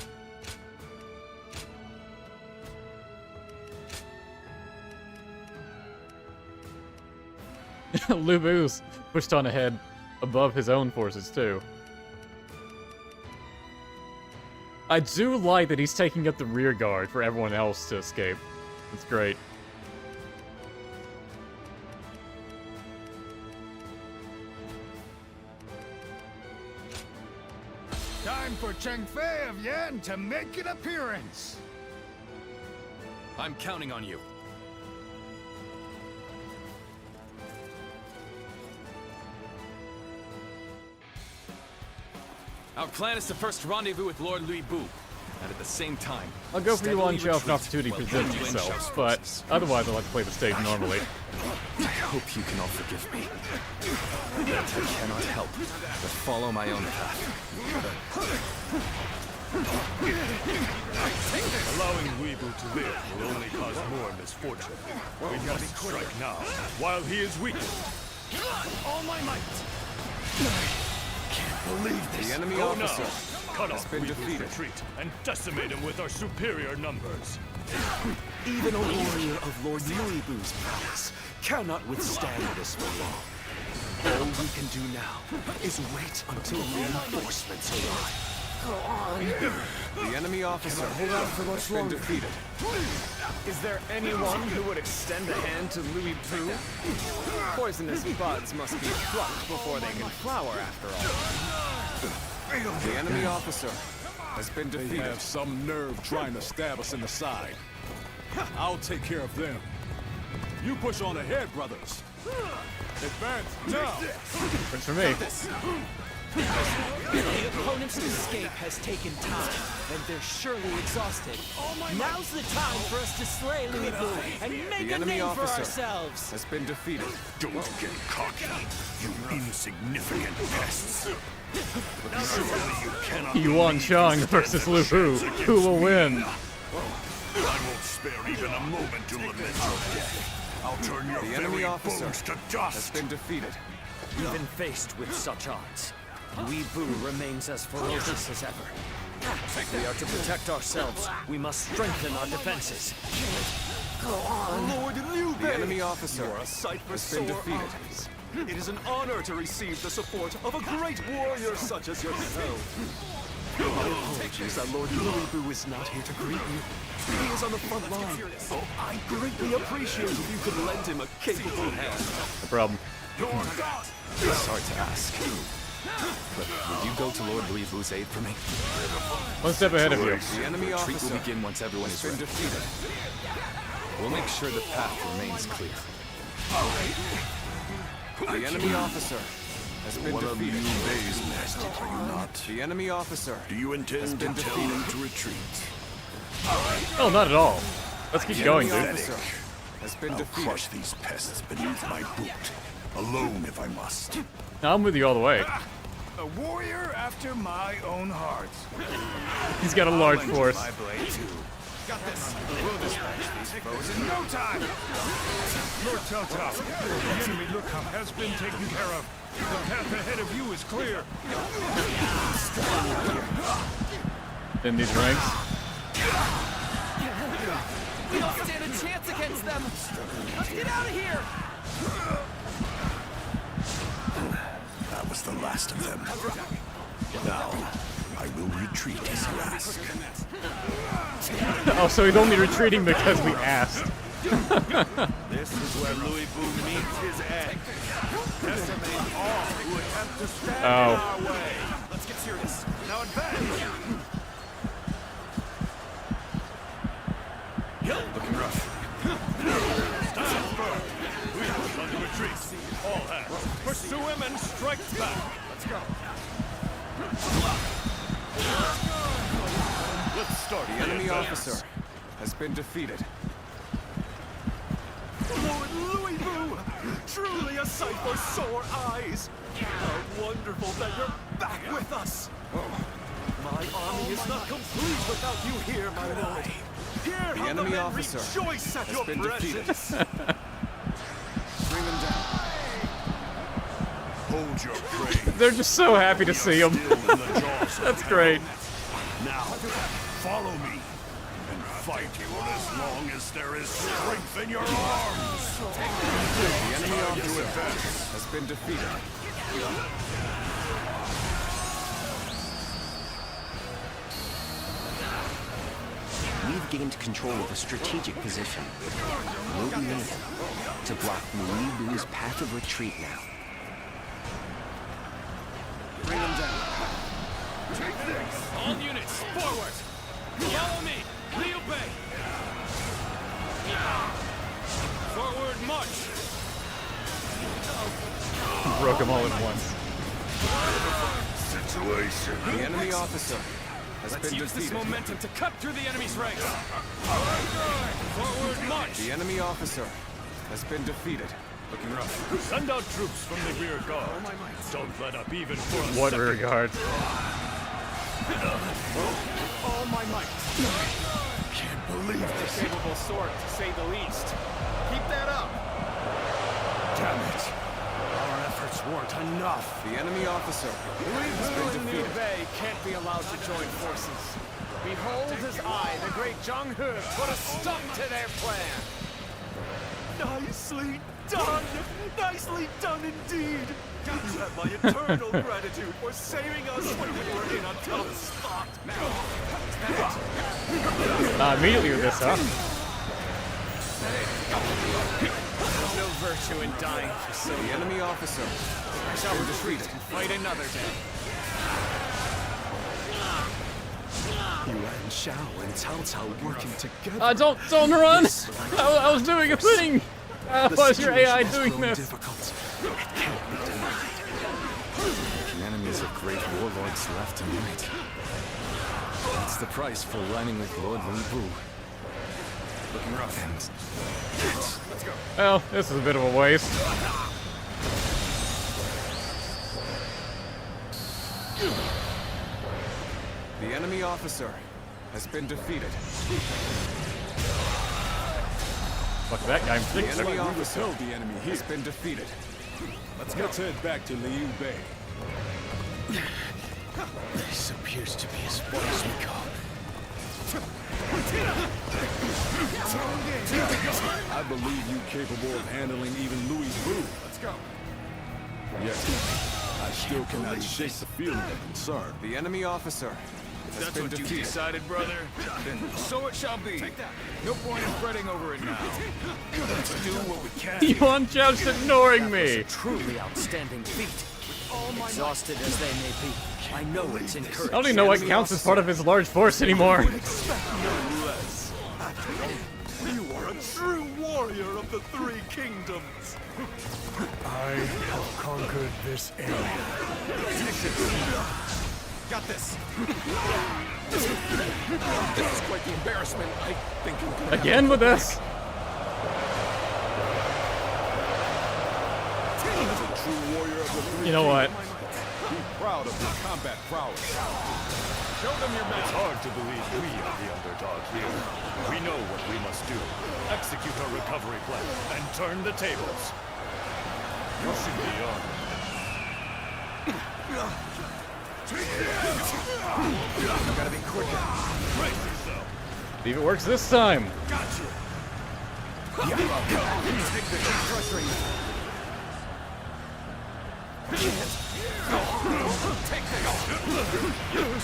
Lu Bu's pushed on ahead above his own forces, too. I do like that he's taking up the rear guard for everyone else to escape. It's great. Time for Cheng Fei of Yan to make an appearance. I'm counting on you. Our plan is to first rendezvous with Lord Lu Bu, and at the same time, I'll go for Yuan Chao if an retreat opportunity while presents Yuan itself, Shao's but forces. otherwise I like to play the stage normally. I hope you can all forgive me. But I cannot help but follow my own path. Allowing Weebu to live will only cause more misfortune. We must strike now, while he is weakened. All my might. Believe this. The enemy Go officer now. Cut has off been Weebu's defeated. retreat and decimate him with our superior numbers. Even a warrior of Lord Luibu's prowess cannot withstand this for long. All we can do now is wait until reinforcements arrive. The enemy officer has been defeated. Is there anyone who would extend a hand to Louis Bu? Poisonous buds must be plucked before they can flower, after all. The enemy officer has been They defeated. have some nerve trying to stab us in the side. I'll take care of them. You push on ahead, brothers. Advance now. Works for me. The opponent's escape has taken time, and they're surely exhausted. Now's the time for us to slay Louis Bu and make The a enemy name for officer ourselves. has been defeated. Don't get cocky, you insignificant pests. Surely you cannot Yuan Chang versus Lu Bu. Who will win? I won't spare even a moment to lament your death. I'll turn your The enemy very officer bones to has dust. been defeated. Even faced with such odds, Louis Bu remains as ferocious as ever. If we are to protect ourselves, we must strengthen our defenses. Lord Liu The enemy officer You are a sight for has been sore defeated. eyes. It is an honor to receive the support of a great warrior such as yourself. My apologies that Lord Louis Bu is not here to greet you. He is on the front line. Oh, I greatly appreciate if you could lend him a capable hand. No problem. Sorry to ask, But will you go to Lord Louis Vu's aid for me? One step ahead of you. The enemy retreat will begin once everyone is ready. We'll make sure the path remains clear. The enemy officer has been One of Liu defeated. Bei's nest, are you not? The enemy officer. Do you intend to tell them to retreat? Oh, not at all. Let's keep going, dude. Officer has been I'll defeated. crush these pests beneath my boot. Alone if I must. I'm with you all the way. A warrior after my own heart. He's got a large Lend you force. my blade too. Got this. We'll dispatch these foes in no time. Lord Cao Cao, the enemy lookout has been taken care of. The path ahead of you is clear. In these ranks. We don't stand a chance against them. Let's get out of here. That was the last of them. Now, I will retreat as you ask. Oh, so he's only retreating because we asked. This is where Louis Vu meets his end. Decimate all who attempt to stand in our way. Let's get serious. Now advance! Looking rough. Stand firm. We are under retreat. All hands, pursue him and strike back. Let's go. Let's start The enemy officer has been defeated. Lord Louis Vu! Truly a sight for sore eyes! How wonderful that you're back with us! My army is not complete without you here, my lord. Here, The how enemy men officer rejoice at has your been defeated. presence. Bring them down. Hold your prey. They're just so happy to see him. Still in the jaws of That's hell. great. Now, follow me and fight for as long as there is strength in your arms. The enemy Time to officer advance. has been defeated. We've gained control of a strategic position. We'll be needed to block Louis Vu's path of retreat now. Bring them down. All units, forward! Follow me! Xiaopei! Forward march! Broke them all at once. Situation. The enemy officer has Let's been use this defeated. momentum to cut through the enemy's ranks! Forward march! The enemy officer has been defeated. Looking rough. Send out troops from the rear guard. Don't let up even for a What second. regard? All my might. Can't believe this. Capable sword, to say the least. Keep that up. Damn it! Our efforts weren't enough. The enemy officer has been defeated. Bei can't be allowed to join forces. Behold as I, the great Zhang He, put a stop to their plan. Nicely done! Nicely done indeed! You have my eternal gratitude for saving us when we were in a tough spot. Immediately with this, huh? There's no virtue in dying for so The enemy officer shall retreat and fight another day. Yuan Shu and Cao Cao working together. Don't run! I was doing a thing! Why is your AI situation has doing grown this? difficult. It can't be denied. The enemies of great warlords left and right. That's the price for aligning with Lord Louis Vu. Looking rough. And let's go. Well, this is a bit of a waste. The enemy officer has been defeated. Fuck that guy. I'm The sick. enemy We officer repelled the enemy here. has been defeated. Let's head back to Liu Bei. This appears to be as far as we go. I believe you capable of handling even Louis Vu. Let's go. Yet, I still cannot shake the feeling of concern. The enemy officer has That's been what you defeated. decided, brother? Then so it shall be. No point in fretting over it now. Let's do what we can. Yuan Zhao's ignoring me. Truly outstanding feat. Exhausted as they may be, I know it's encouraged. I don't even know what counts as part of his large force anymore. You are a true warrior of the Three Kingdoms. I have conquered this area. Got this. This is quite the embarrassment. I think I'm gonna Again with this? As a true warrior of the Three You know what? Kingdoms, be proud of your combat prowess. Show them your match. It's hard to believe we are the underdog here. We know what we must do. Execute our recovery plan and turn the tables. You should be honored. You gotta be quicker. Brace yourself. See if it works this time. Got you. Take the frustrating.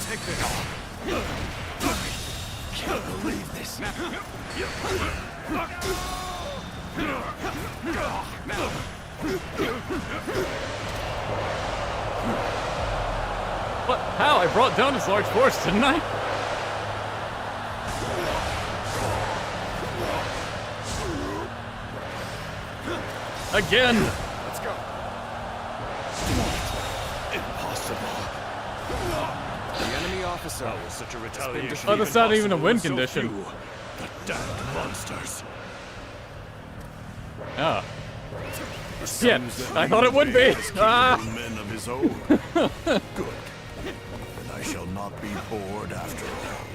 Take this. Can't believe this. What? How? I brought down his large force, didn't I? Again! Let's go. Impossible. The enemy officer. How is such a retaliation? Oh, that's not even a possible win with so condition. few? The damned monsters. Ah. Shit! I thought it would be! Ah! Men of his own. Good. Then I shall not be bored after all.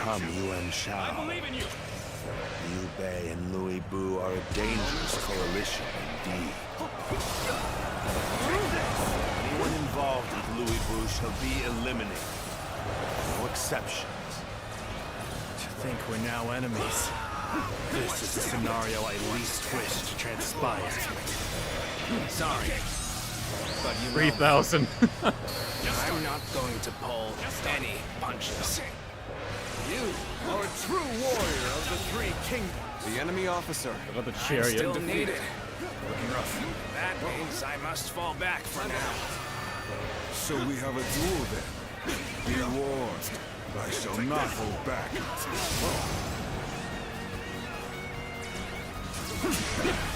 Come, Yuan Shu. I believe in you. Liu Bei and Louis Bu are a dangerous coalition indeed. Anyone involved with Louis Bu shall be eliminated. No exceptions. To think we're now enemies. This is the scenario I least wish to transpire. Sorry, but you know, 3,000. I'm not going to pull any punches. You are a true warrior of the Three Kingdoms. The enemy officer. About the chariot. Still needed. Looking rough. That means I must fall back for now. So we have a duel then. Be warned. I shall not hold back.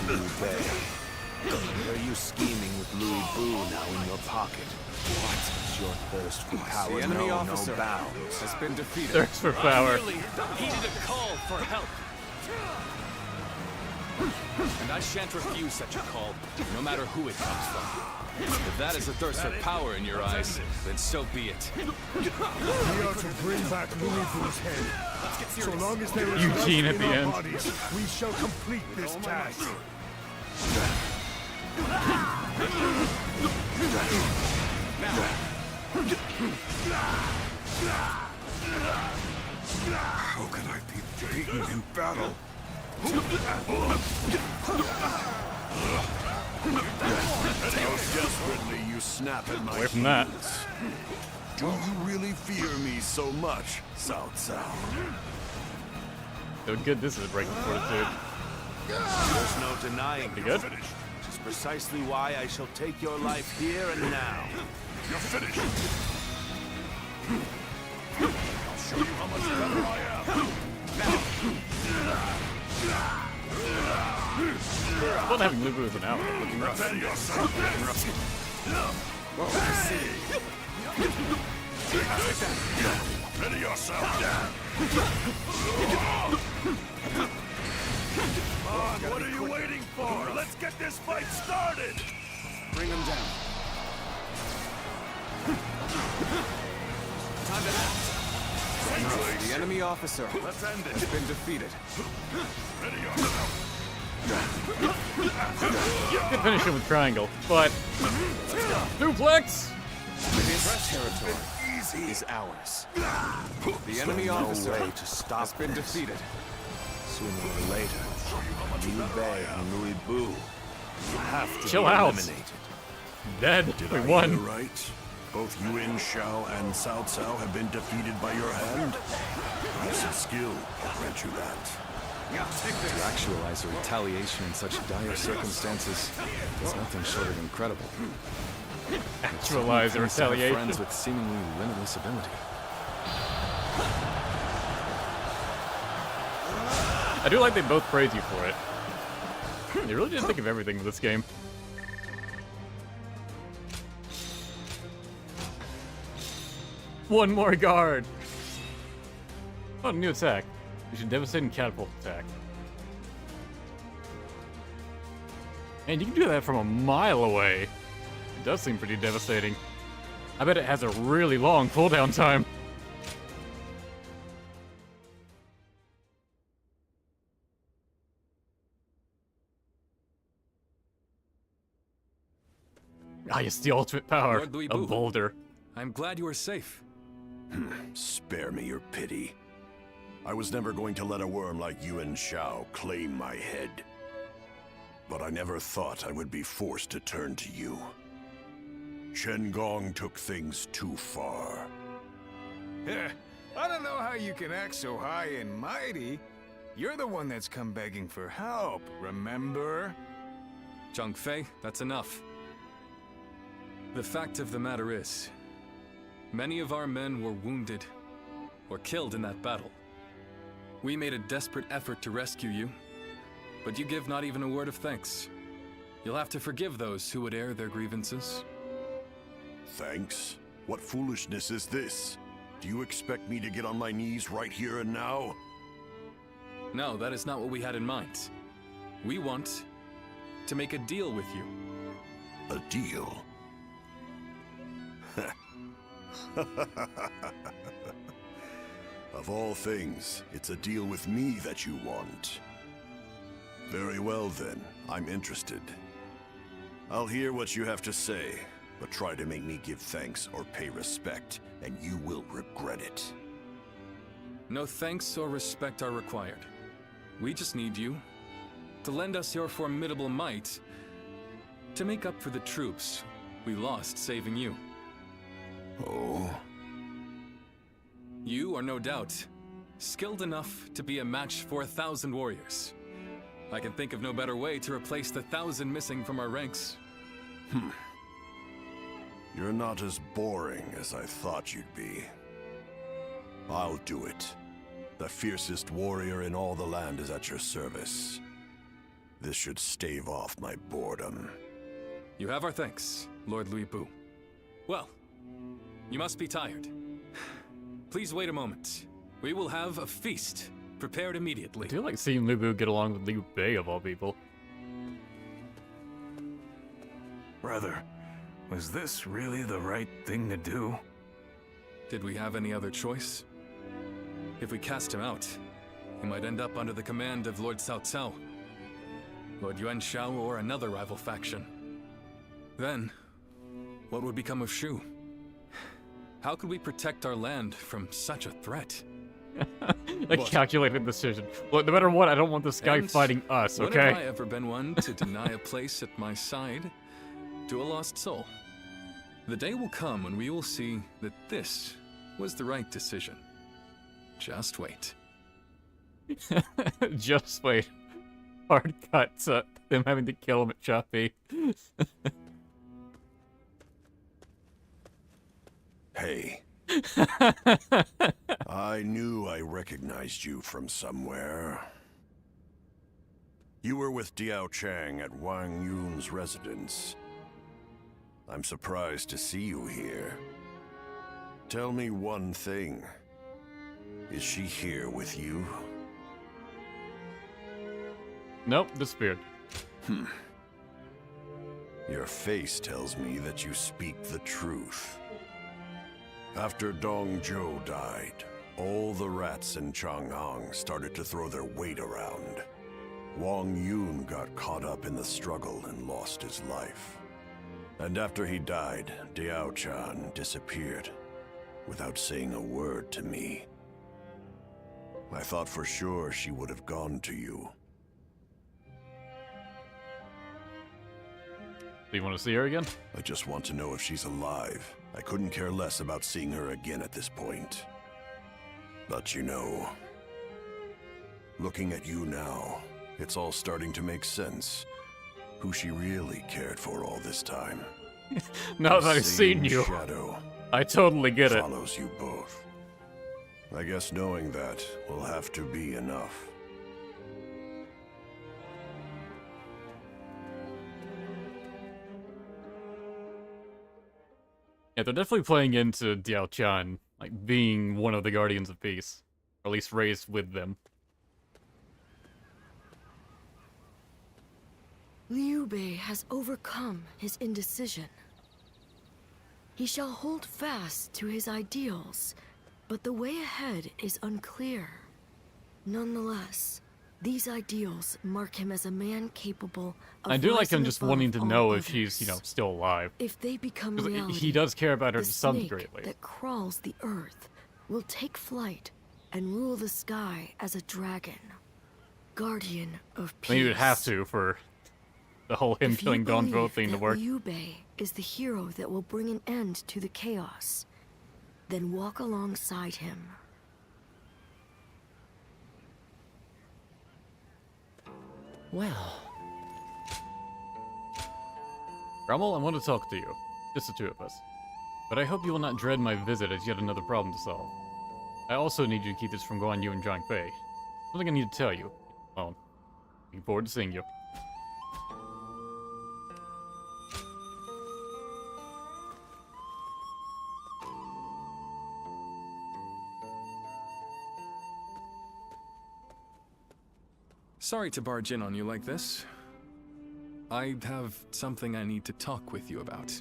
Liu Bei, why are you scheming with Louis Bu now in your pocket? What is your thirst for power? The enemy No officer bounds. has been defeated. Thirst for power. Heeded a call for help. And I shan't refuse such a call, no matter who it comes from. If that is a thirst for power in your eyes, then so be it. We are to bring back Louis Vu's head. So long as there is Eugene life at the in our end. bodies, we shall complete this task. How can I be beaten in battle? How desperately you snap at my Away from that. heels. Do you really fear me so much, Cao Cao? So good this is breaking fortitude. There's no denying You it. good? Which is precisely why I shall take your life here and now. You're finished. I'll show you how much better I am. Fun having Lubu as an ally. Defend yourself. Ready yourself. Come on, what are you waiting for? Let's get this fight started. Bring him down. Time to act. The enemy officer Let's end has it. been defeated. Ready yourself. Could finish him with triangle, but duplex. This territory is ours. The enemy No officer way to stop has been this. defeated. Sooner or later, Liu Bei and Louis Bu will have to Chill be out. eliminated. Dead. Did We I won. hear right? Both Yuan Shu and Cao Cao have been defeated by your hand? Perhaps some skill will grant you that. To actualize a retaliation in such dire circumstances is nothing short of incredible. Actualize a retaliation. Friends with seemingly limitless ability. I do like they both praise you for it. They really did think of everything with this game. One more guard. Oh, new attack. We should devastate and catapult attack. And you can do that from a mile away. It does seem pretty devastating. I bet it has a really long cooldown time. Ah, it's the ultimate power Lord Louis of Boo. Boulder. I'm glad you are safe. Spare me your pity. I was never going to let a worm like Yuan Shu claim my head. But I never thought I would be forced to turn to you. Shen Gong took things too far. I don't know how you can act so high and mighty. You're the one that's come begging for help, remember? Zhang Fei, that's enough. The fact of the matter is, many of our men were wounded or killed in that battle. We made a desperate effort to rescue you, but you give not even a word of thanks. You'll have to forgive those who would air their grievances. Thanks? What foolishness is this? Do you expect me to get on my knees right here and now? No, that is not what we had in mind. We want to make a deal with you. A deal? Of all things, it's a deal with me that you want. Very well then, I'm interested. I'll hear what you have to say, but try to make me give thanks or pay respect, and you will regret it. No thanks or respect are required. We just need you to lend us your formidable might to make up for the troops we lost saving you. Oh? You are no doubt skilled enough to be a match for 1,000 warriors. I can think of no better way to replace the 1,000 missing from our ranks. You're not as boring as I thought you'd be. I'll do it. The fiercest warrior in all the land is at your service. This should stave off my boredom. You have our thanks, Lord Louis Boo. Well, you must be tired. Please wait a moment. We will have a feast prepared immediately. I do like seeing Lu Bu get along with Liu Bei of all people. Brother, was this really the right thing to do? Did we have any other choice? If we cast him out, he might end up under the command of Lord Cao Cao, Lord Yuan Shu, or another rival faction. Then, what would become of Shu? How could we protect our land from such a threat? A calculated decision. Look, no matter what, I don't want this guy fighting us, okay? When have I ever been one to deny a place at my side to a lost soul? The day will come when we will see that this was the right decision. Just wait. Just wait. Hard cut to them having to kill him at Xiapi. Hey. I knew I recognized you from somewhere. You were with Diao Chang at Wang Yun's residence. I'm surprised to see you here. Tell me one thing. Is she here with you? Nope, disappeared. Your face tells me that you speak the truth. After Dong Zhou died, all the rats in Changhang started to throw their weight around. Wang Yun got caught up in the struggle and lost his life. And after he died, Diao Chan disappeared, without saying a word to me. I thought for sure she would have gone to you. Do you want to see her again? I just want to know if she's alive. I couldn't care less about seeing her again at this point. But you know, Looking at you now, it's all starting to make sense. Who she really cared for all this time. Now that I've seen you, shadow I totally get it. follows you both. I guess knowing that will have to be enough. Yeah, they're definitely playing into Diao Chan, like being one of the Guardians of Peace, or at least raised with them. Liu Bei has overcome his indecision. He shall hold fast to his ideals, but the way ahead is unclear. Nonetheless, these ideals mark him as a man capable of I do like him rising just above wanting to all know if others. she's, still alive. If they become 'Cause reality, he does care about her the to some snake degree, at least. that crawls the earth will take flight and rule the sky as a dragon, guardian of peace. I mean, you would have to for the whole him If you killing Don Zhou believe thing to that work. Liu Bei is the hero that will bring an end to the chaos, then walk alongside him. Well. Rommel, I want to talk to you. Just the two of us. But I hope you will not dread my visit as yet another problem to solve. I also need you to keep this from Guan Yu and Zhang Fei. Something I need to tell you. Well, looking forward to seeing you. Sorry to barge in on you like this. I have something I need to talk with you about.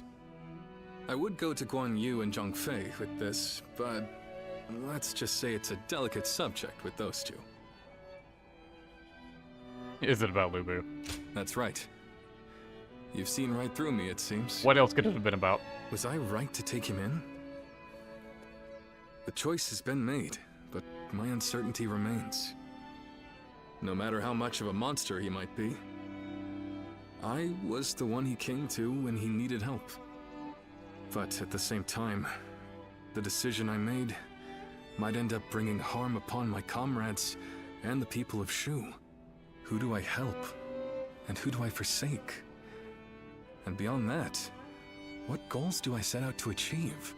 I would go to Guan Yu and Zhang Fei with this, but let's just say it's a delicate subject with those two. Is it about Lu Bu? That's right. You've seen right through me, it seems. What else could it have been about? Was I right to take him in? The choice has been made, but my uncertainty remains. No matter how much of a monster he might be, I was the one he came to when he needed help. But at the same time, the decision I made might end up bringing harm upon my comrades and the people of Shu. Who do I help? And who do I forsake? And beyond that, what goals do I set out to achieve?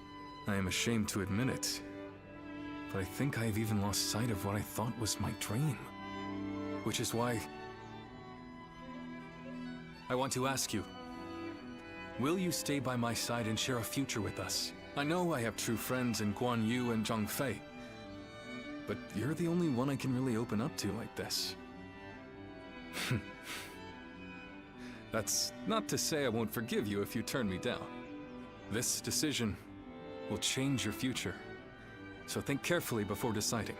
I am ashamed to admit it, but I think I have even lost sight of what I thought was my dream. Which is why I want to ask you, will you stay by my side and share a future with us? I know I have true friends in Guan Yu and Zhang Fei, but you're the only one I can really open up to like this. That's not to say I won't forgive you if you turn me down. This decision will change your future, so think carefully before deciding.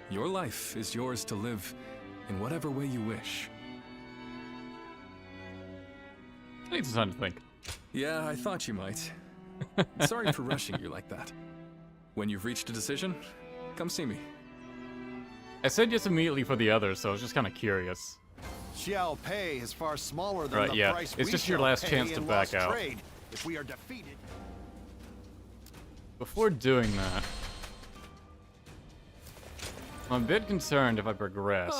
Your life is yours to live in whatever way you wish. I need some time to think. Yeah, I thought you might. Sorry for rushing you like that. When you've reached a decision, come see me. I said yes immediately for the others, so I was just kind of curious. Xiaopei is far smaller than Right, the yeah. price It's we just your shall last pay chance to in back lost out. trade if we are defeated. Before doing that, I'm a bit concerned if I progress,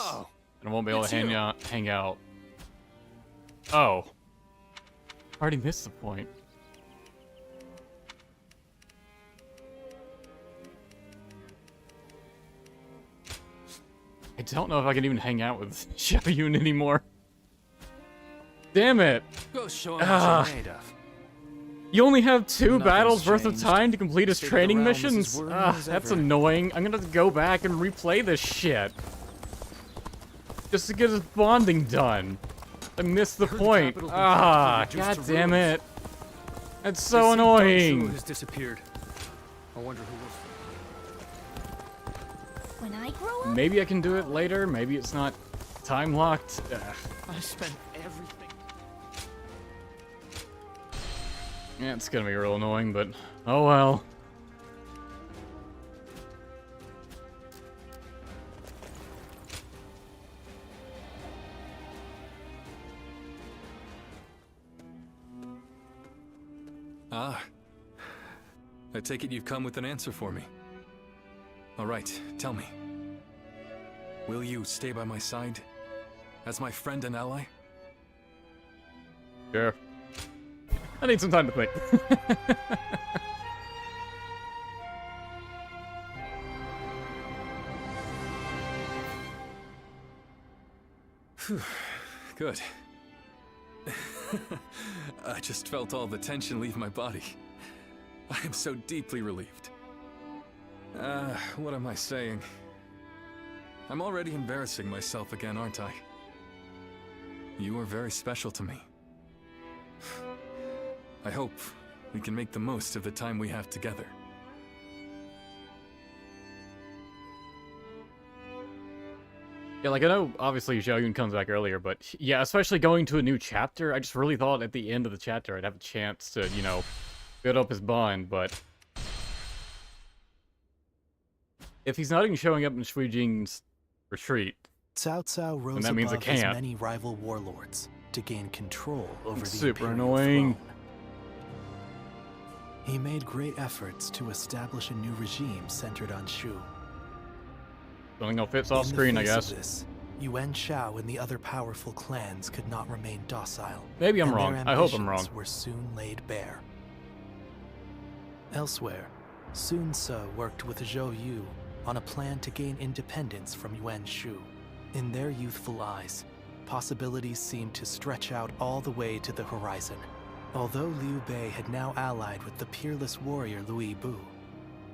and I won't be able to hang out. Oh. Already missed the point. I don't know if I can even hang out with Xiapi anymore. Damn it! Go show him what you're made of. You only have 2 Nothing's battles worth of changed. time to complete his State of the training realm is as missions? worrying as That's ever. annoying. I'm gonna have to go back and replay this shit. Just to get his bonding done. I missed the point. God damn it. That's so annoying. has disappeared. I wonder who was. When I grow up, Maybe I can do it later. Maybe it's not time locked. I spent everything. Yeah, it's gonna be real annoying, but oh well. Ah. I take it you've come with an answer for me. All right, tell me. Will you stay by my side? As my friend and ally? Sure. I need some time to think. Good. I just felt all the tension leave my body. I am so deeply relieved. What am I saying? I'm already embarrassing myself again, aren't I? You are very special to me. I hope we can make the most of the time we have together. Yeah, like I know obviously Xiao Yun comes back earlier, but yeah, especially going to a new chapter, I just really thought at the end of the chapter I'd have a chance to, you know, build up his bond, but if he's not even showing up in Shui Jing's retreat, Cao Cao rose that means I above his can't. many rival warlords to gain control over the Super Imperial annoying. throne. He made great efforts to establish a new regime centered on Shu. Something else fits off In the screen, I face of guess. this, Yuan Shao and the other powerful clans could not remain docile. Maybe I'm and wrong. their I hope I'm ambitions wrong. were soon laid bare. Elsewhere, Sun Ce worked with Zhou Yu on a plan to gain independence from Yuan Shu. In their youthful eyes, possibilities seemed to stretch out all the way to the horizon. Although Liu Bei had now allied with the peerless warrior Louis Bu,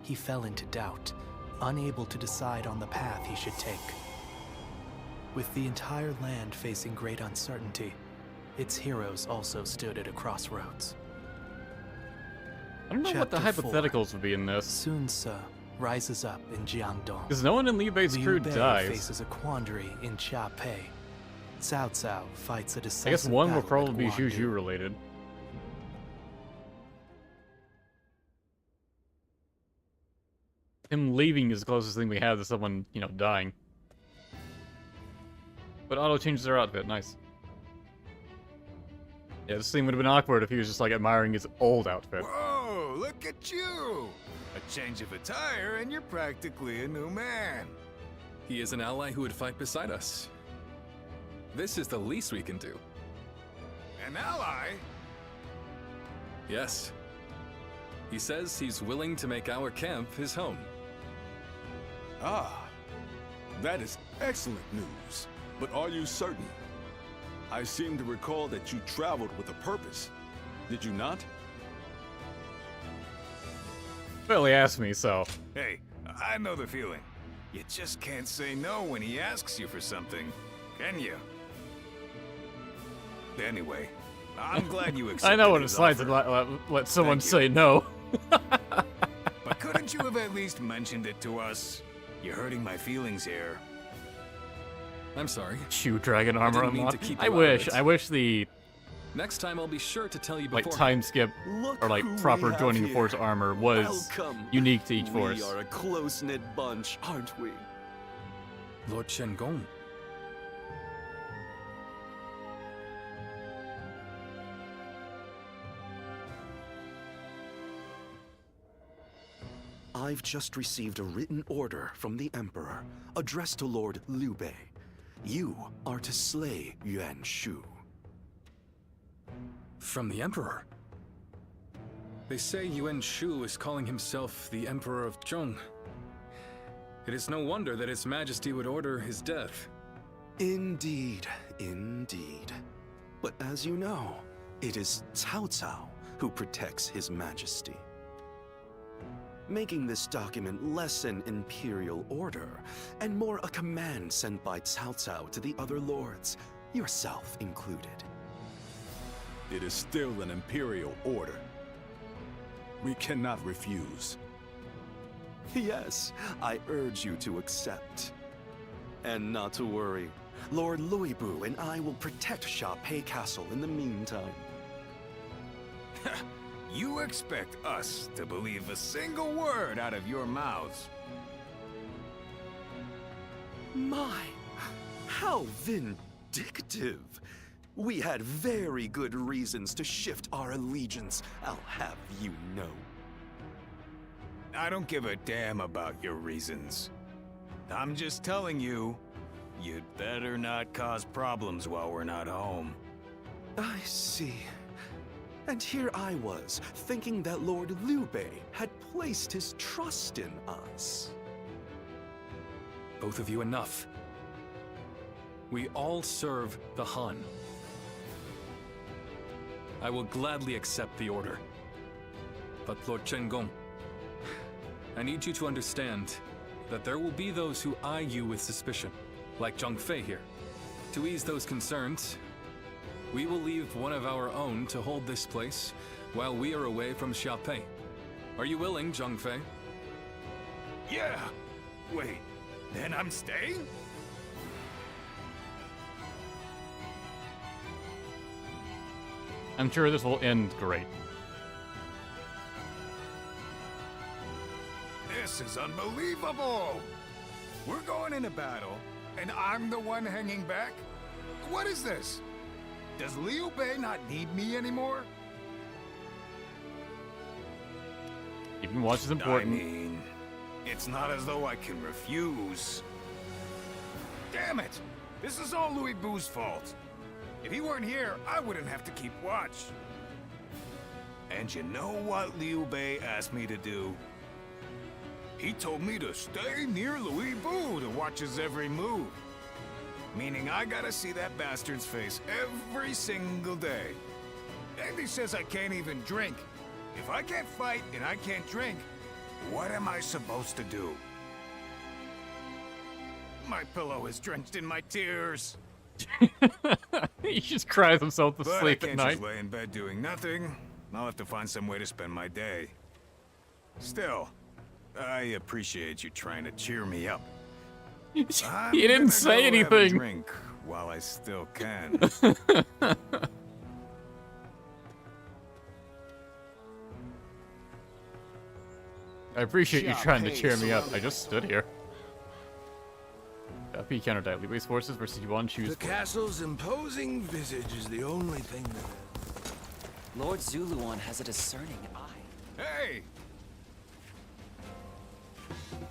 he fell into doubt, unable to decide on the path he should take. With the entire land facing great uncertainty, its heroes also stood at a crossroads. I don't know what the Chapter 4. hypotheticals would be in this. Sun Ce rises up in Jiangdong. Because no one in Liu Bei's crew Bei dies. faces a quandary in Xiaopei. Cao Cao fights a decisive I guess one will battle probably be at Zhu Guanyu. Zhu related. Him leaving is the closest thing we have to someone, you know, dying. But auto changes their outfit, nice. Yeah, this scene would have been awkward if he was just like admiring his old outfit. Whoa, look at you! A change of attire and you're practically a new man. He is an ally who would fight beside us. This is the least we can do. An ally? Yes. He says he's willing to make our camp his home. Ah, that is excellent news. But are you certain? I seem to recall that you traveled with a purpose. Did you not? Well, he asked me, so. Hey, I know the feeling. You just can't say no when he asks you for something, can you? Anyway, I'm glad you accepted I know what his it's like offer. to let someone Thank you. say no. But couldn't you have at least mentioned it to us? You're hurting my feelings here. I'm sorry. Shoe dragon armor didn't mean to unlocked. keep I you out of wish. it. I wish the Next time I'll be sure to tell you like before. time skip Look or like who we proper have joining the here. force armor was Welcome. unique to each force. We are a close-knit bunch, aren't we? Lord Shen Gong. I've just received a written order from the Emperor, addressed to Lord Liu Bei. You are to slay Yuan Shu. From the Emperor. They say Yuan Shu is calling himself the Emperor of Zhong. It is no wonder that His Majesty would order his death. Indeed, indeed. But as you know, it is Cao Cao who protects His Majesty. Making this document less an imperial order, and more a command sent by Cao Cao to the other lords, yourself included. It is still an imperial order. We cannot refuse. Yes, I urge you to accept. And not to worry, Lord Louis Bu and I will protect Xiaopei Castle in the meantime. You expect us to believe a single word out of your mouths? My, how vindictive! We had very good reasons to shift our allegiance, I'll have you know. I don't give a damn about your reasons. I'm just telling you, You'd better not cause problems while we're not home. I see. And here I was, thinking that Lord Liu Bei had placed his trust in us. Both of you enough. We all serve the Han. I will gladly accept the order. But Lord Chenggong, I need you to understand that there will be those who eye you with suspicion, like Zhang Fei here. To ease those concerns, we will leave one of our own to hold this place while we are away from Xiaopei. Are you willing, Zhang Fei? Yeah. Wait, then I'm staying? I'm sure this will end great. This is unbelievable! We're going into battle, and I'm the one hanging back? What is this? Does Liu Bei not need me anymore? Keeping watch is important. I mean, it's not as though I can refuse. Damn it! This is all Louis Bu's fault. If he weren't here, I wouldn't have to keep watch. And you know what Liu Bei asked me to do? He told me to stay near Louis Bu to watch his every move. Meaning I gotta see that bastard's face every single day. And he says I can't even drink. If I can't fight and I can't drink, what am I supposed to do? My pillow is drenched in my tears. He just cries himself to But sleep I at can't night. just lay in bed doing nothing. I'll have to find some way to spend my day. Still, I appreciate you trying to cheer me up. He didn't say Have a anything. drink while I still can. I appreciate you trying to cheer me up. I just stood here. Xiapi counterattack. Liu Bei's forces versus Yuan Shu's The forces. castle's imposing visage is the only thing that... Lord Zuluan has a discerning eye. Hey!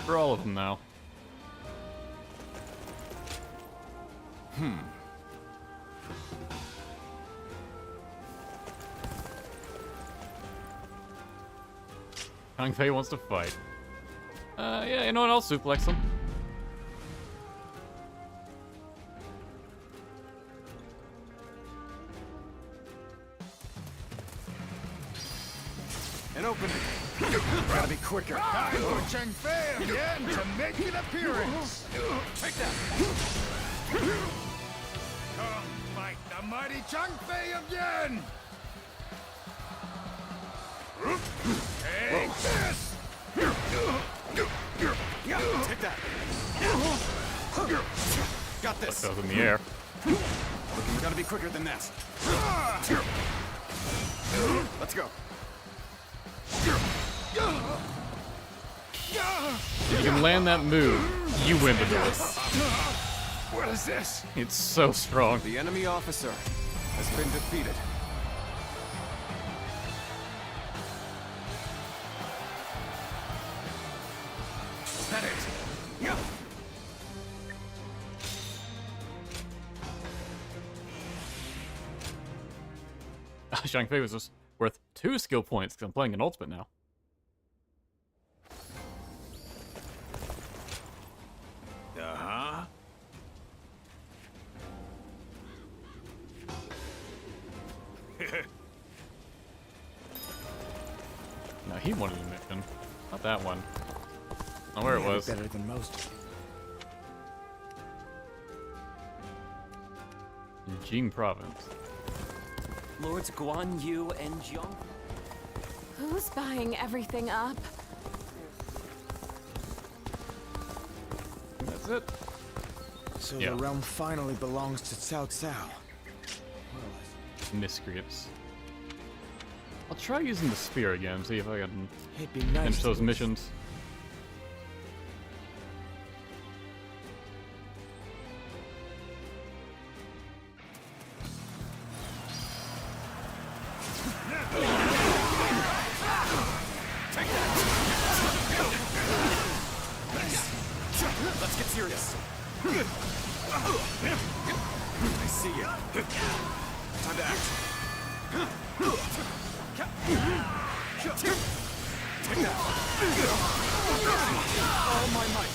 For all of them now. Zhang Fei wants to fight. Yeah, you know what? I'll suplex him. An opening. Gotta be quicker. Time for Cheng Fei again to make an appearance. Take that. Come fight the mighty Cheng Fei again. Take this. Take that. Got this. That was in the air. We gotta be quicker than that. Let's go. If you can land that move, you win the duel. What is this? It's so strong. The enemy officer has been defeated. Is that it? Yeah. Zhang Fei was just worth 2 skill points because I'm playing an ultimate now. Uh-huh. No, he wanted a mission. Not that one. Not where it was. Better than most. In Jing province. Lords Guan Yu and Jiang. Who's buying everything up? That's it. So Yeah. the realm finally belongs to Cao Cao. Miscreants. I'll try using the spear again, see if I can It'd be nice finish to those missions. Let's get serious. I see you. Time to act. Take that. All my might.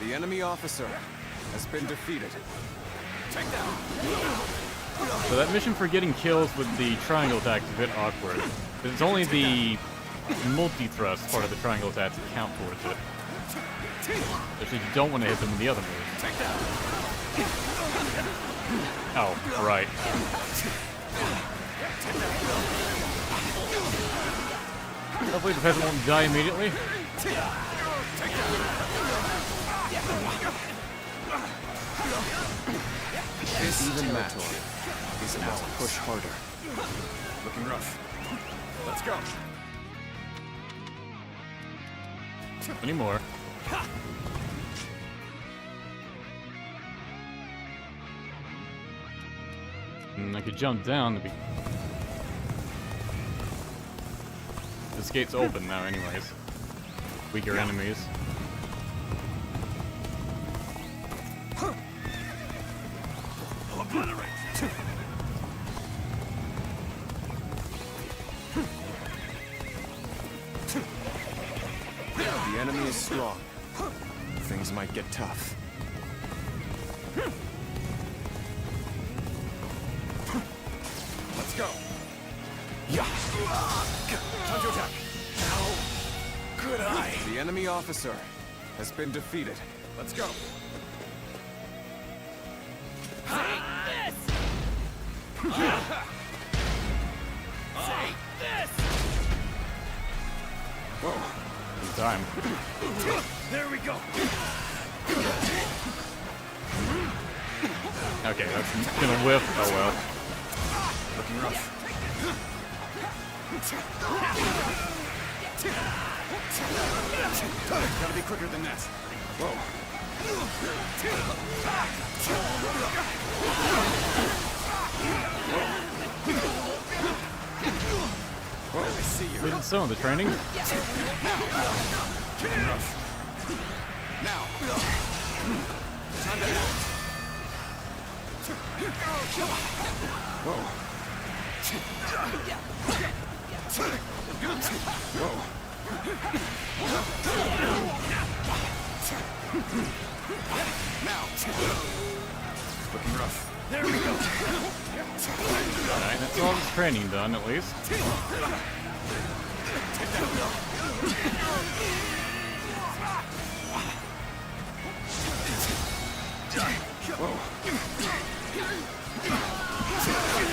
The enemy officer has been defeated. Take down. So that mission for getting kills with the triangle attack is a bit awkward. It's only the multi-thrust part of the triangle attack that count towards it. Especially if you don't want to hit them with the other moves. Oh, right. Hopefully the peasant won't die immediately. This territory is ours. Push harder. Looking rough. Let's go. Any more? I could jump down to be. This gate's open now, anyways. Weaker enemies. The enemy is strong. Things might get tough. Let's go. Yeah. Time to attack. How could I? The enemy officer has been defeated. Let's go. Take this! Whoa. In time. There we go. Okay, that's gonna whiff. Oh well. Looking rough. Gotta be quicker than that. Whoa. Whoa, I see you. We did some of the training. Now. Time to act. Whoa. Whoa. Now. Looking rough. There we go. Alright, that's all the training done, at least. Whoa.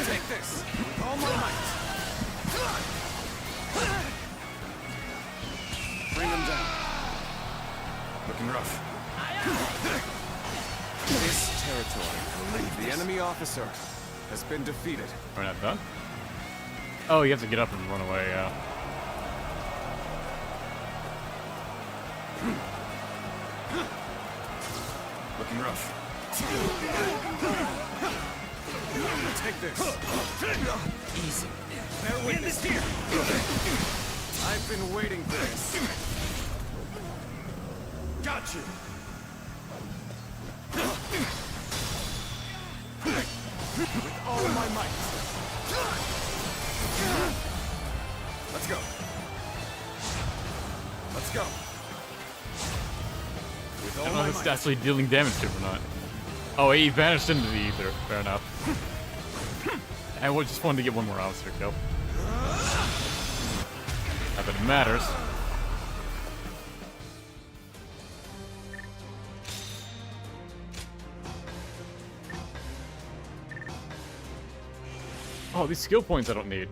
Take this. All my might. Bring them down. Looking rough. This territory, the enemy officer has been defeated. We're not done? Oh, you have to get up and run away, yeah. Looking rough. Take this. Easy. Bear witness here. I've been waiting for this. Got you. With all my might. Let's go. Let's go. With I all don't know my if it's might. actually dealing damage to him or not. Oh, he vanished into the ether. Fair enough. I just wanted to get one more officer kill. Not that it matters. Oh, these skill points I don't need.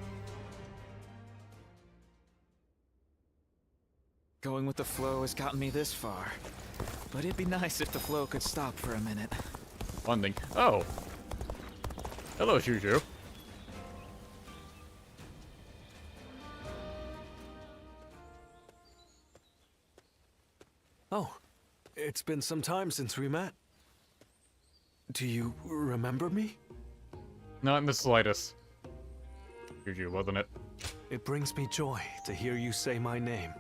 Going with the flow has gotten me this far. But it'd be nice if the flow could stop for a minute. Funding. Oh. Hello, Shuju. Oh, it's been some time since we met. Do you remember me? Not in the slightest. Shuju, wasn't it? It brings me joy to hear you say my name.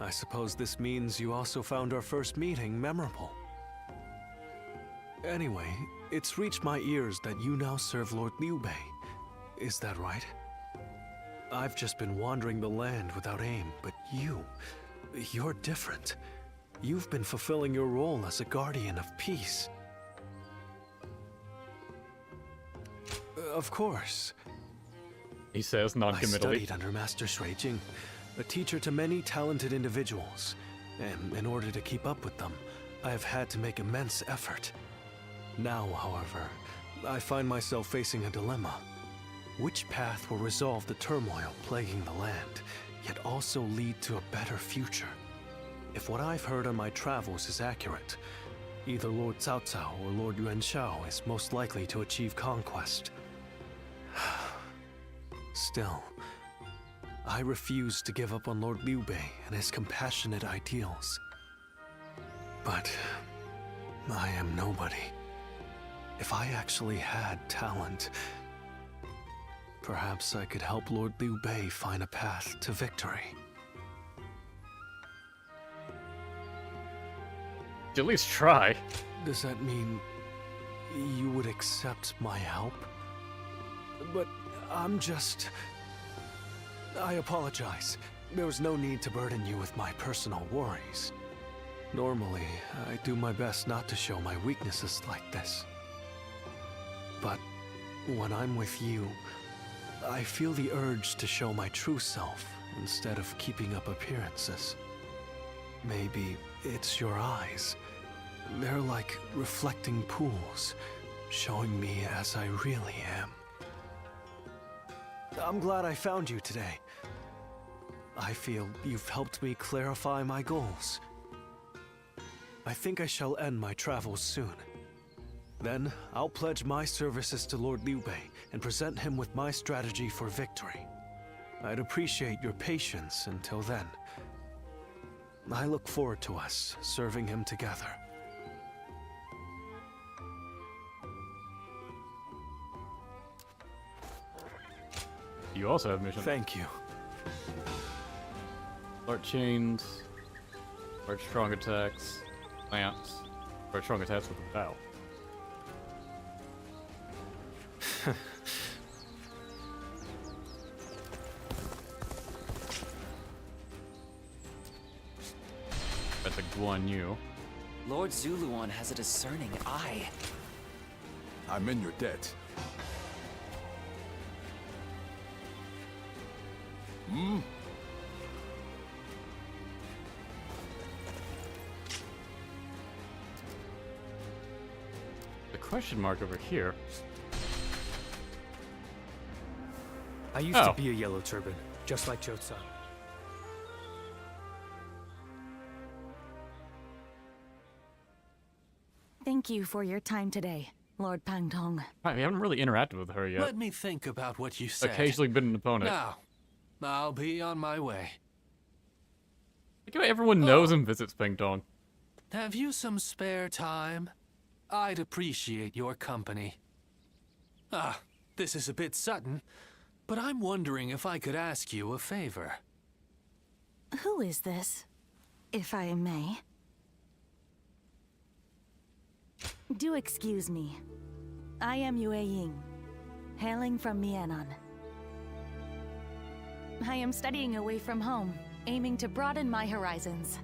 I suppose this means you also found our first meeting memorable. Anyway, it's reached my ears that you now serve Lord Liu Bei. Is that right? I've just been wandering the land without aim, but you're different. You've been fulfilling your role as a guardian of peace. Of course. He says non-committally. I studied under Master Shui Jing, a teacher to many talented individuals, and in order to keep up with them, I have had to make immense effort. Now, however, I find myself facing a dilemma. Which path will resolve the turmoil plaguing the land, yet also lead to a better future? If what I've heard on my travels is accurate, either Lord Cao Cao or Lord Yuan Shao is most likely to achieve conquest. Still, I refuse to give up on Lord Liu Bei and his compassionate ideals. But I am nobody. If I actually had talent, perhaps I could help Lord Liu Bei find a path to victory. At least try. Does that mean you would accept my help? But I apologize. There was no need to burden you with my personal worries. Normally, I do my best not to show my weaknesses like this. But when I'm with you, I feel the urge to show my true self instead of keeping up appearances. Maybe it's your eyes. They're like reflecting pools, showing me as I really am. I'm glad I found you today. I feel you've helped me clarify my goals. I think I shall end my travels soon. Then, I'll pledge my services to Lord Liu Bei and present him with my strategy for victory. I'd appreciate your patience until then. I look forward to us serving him together. You also have mission. Thank you. Large chains, large strong attacks, lamps, large strong attacks with a bow. That's a Guan Yu. Lord Zuluan has a discerning eye. I'm in your debt. The question mark over here. I used to be a yellow turban, just like Cho-san. Thank you for your time today, Lord Pangtong. Right, we haven't really interacted with her yet. Let me think about what you said. Occasionally been an opponent. Now, I'll be on my way. Look at how everyone knows and visits Pangtong. Have you some spare time? I'd appreciate your company. This is a bit sudden, but I'm wondering if I could ask you a favor. Who is this, if I may? Do excuse me. I am Yue Ying, hailing from Mianon. I am studying away from home, aiming to broaden my horizons.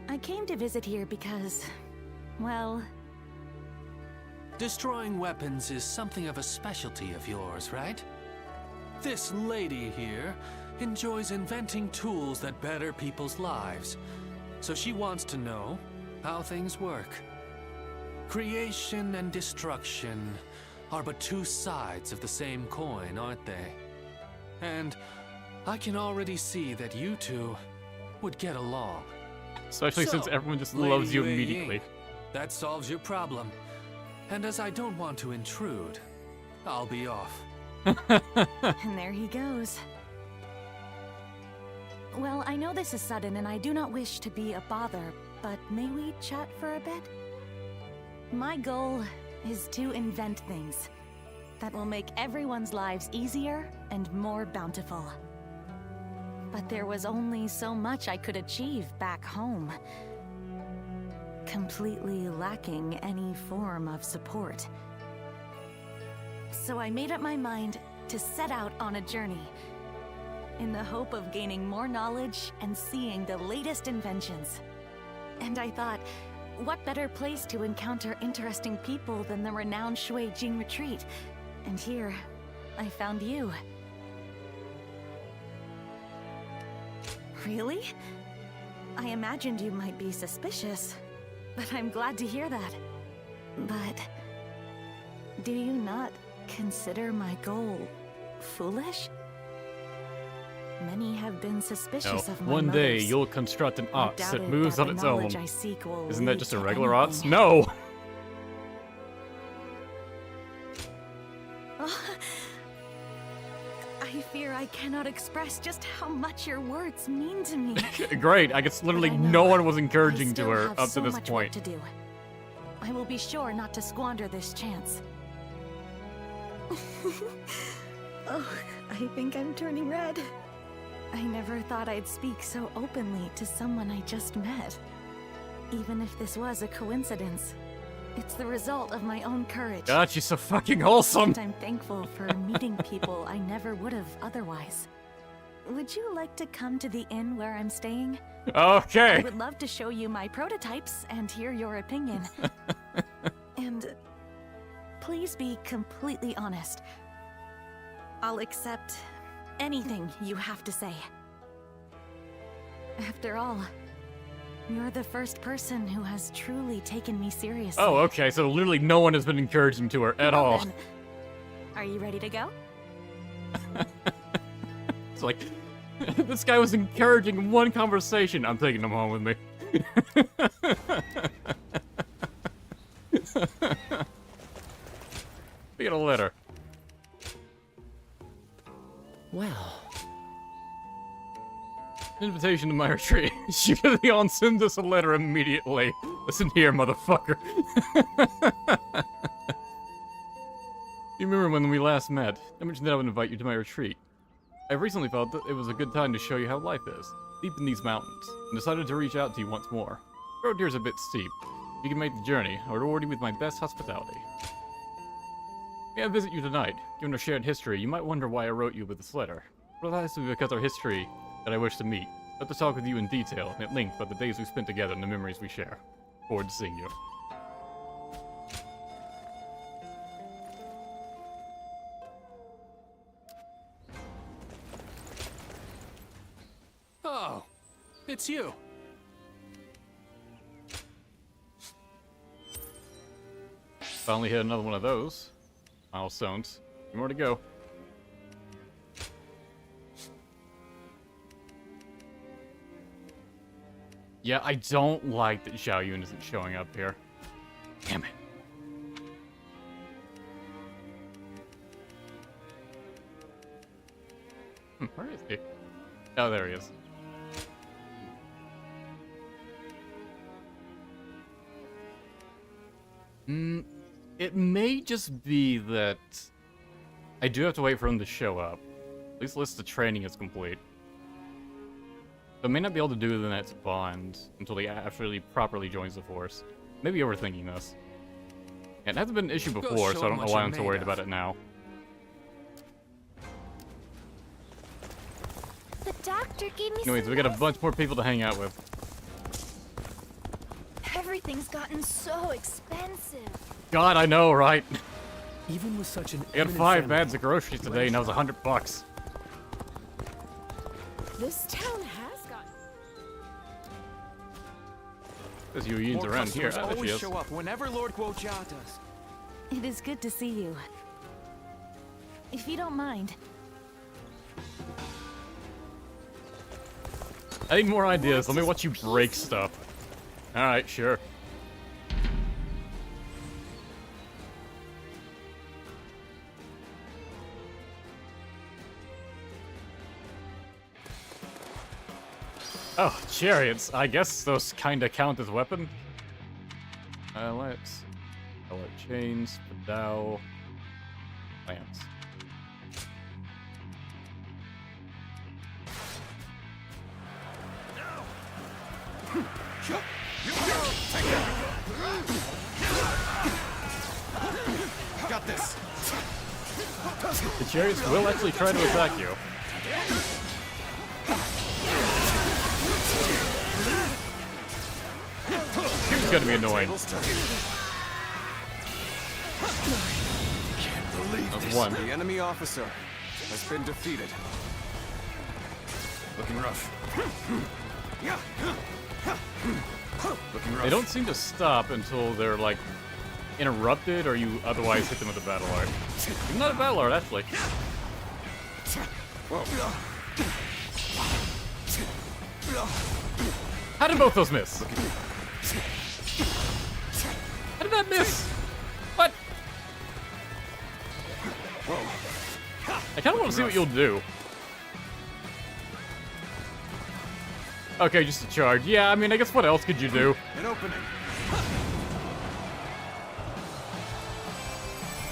I came to visit here because, well... Destroying weapons is something of a specialty of yours, right? This lady here enjoys inventing tools that better people's lives, so she wants to know how things work. Creation and destruction are but two sides of the same coin, aren't they? And I can already see that you two would get along. Especially since everyone just loves you Lady Yue immediately. Ying, that solves your problem. And as I don't want to intrude, I'll be off. And there he goes. Well, I know this is sudden and I do not wish to be a bother, but may we chat for a bit? My goal is to invent things that will make everyone's lives easier and more bountiful. but there was only so much I could achieve back home. Completely lacking any form of support. So I made up my mind to set out on a journey, in the hope of gaining more knowledge and seeing the latest inventions. And I thought, what better place to encounter interesting people than the renowned Jing retreat? And here, I found you. Really? I imagined you might be suspicious, but I'm glad to hear that. But do you not consider my goal foolish? Many have been suspicious of my one day motives. you'll construct an I ox that doubted moves that on the its own. knowledge I seek will Isn't that lead just a to regular ox? anything. No! Oh, I fear I cannot express just how much your words mean to me. Great, I guess literally no one was encouraging to still her have up so to this much point. work to do. I will be sure not to squander this chance. Oh, I think I'm turning red. I never thought I'd speak so openly to someone I just met. Even if this was a coincidence, it's the result of my own courage. God, she's so fucking wholesome! And I'm thankful for meeting people I never would have otherwise. Would you like to come to the inn where I'm staying? Okay. I would love to show you my prototypes and hear your opinion. And please be completely honest. I'll accept anything you have to say. After all, you're the first person who has truly taken me seriously. Oh, okay, so literally no one has been encouraging to her at all. Then, are you ready to go? It's like, this guy was encouraging one conversation. I'm taking him home with me. We get a letter. Well. Invitation to my retreat. Xiapi sends us a letter immediately. Listen here, motherfucker. You remember when we last met? I mentioned that I would invite you to my retreat. I recently felt that it was a good time to show you how life is, deep in these mountains, and decided to reach out to you once more. The road here is a bit steep. If you can make the journey, I will reward you with my best hospitality. May I visit you tonight? Given our shared history, you might wonder why I wrote you with this letter. Precisely because our history that I wish to meet. I'd to talk with you in detail and at length about the days we spent together and the memories we share. Forward to seeing you. Oh, it's you. Finally hit another one of those milestones. More to go. Yeah, I don't like that Xiao Yun isn't showing up here. Damn it. Where is he? Oh, there he is. It may just be that I do have to wait for him to show up. At least list the training is complete. So I may not be able to do the next bond until he actually properly joins the force. Maybe overthinking this. Yeah, it hasn't been an issue before, so I don't know why I'm so worried about it now. The doctor gave me Anyways, we got a bunch more people to hang out with. Everything's gotten so expensive. God, I know, right? Even with such an I got 5 bags of groceries today, and that was $100. This town has gotten. There's Yu Yin's around here. Customers Ah, there she always is. show up whenever Lord Guojia does. It is good to see you. If you don't mind. I need more ideas. Let me watch you break stuff. Alright, sure. Oh, chariots. I guess those kinda count as weapon. Let's... chains, Padao, lance. Got this. The chariots will actually try to attack you. It's gonna be annoying. That's one. The enemy officer has been defeated. Looking rough. Looking rough. They don't seem to stop until they're like interrupted or you otherwise hit them with a battle art. Even not a battle art, actually. Whoa. How did both those miss? How did that miss? What? Whoa. I kind of want to see what you'll do. Okay, just a charge. Yeah, I mean, I guess what else could you do? An opening.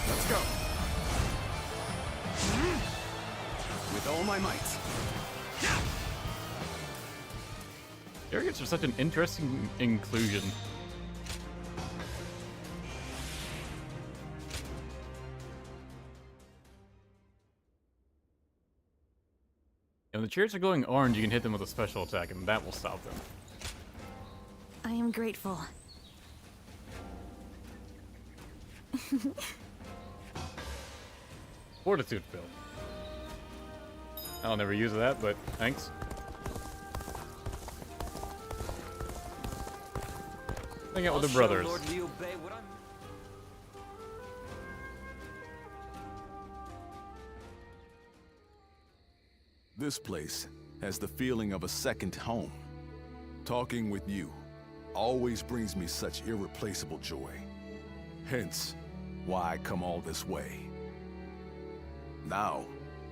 Let's go. With all my might. Arrogants are such an interesting inclusion. And when the chariots are glowing orange, you can hit them with a special attack, and that will stop them. I am grateful. Fortitude Bill. I'll never use that, but thanks. Hang out with the brothers. This place has the feeling of a second home. Talking with you always brings me such irreplaceable joy. Hence, why I come all this way. Now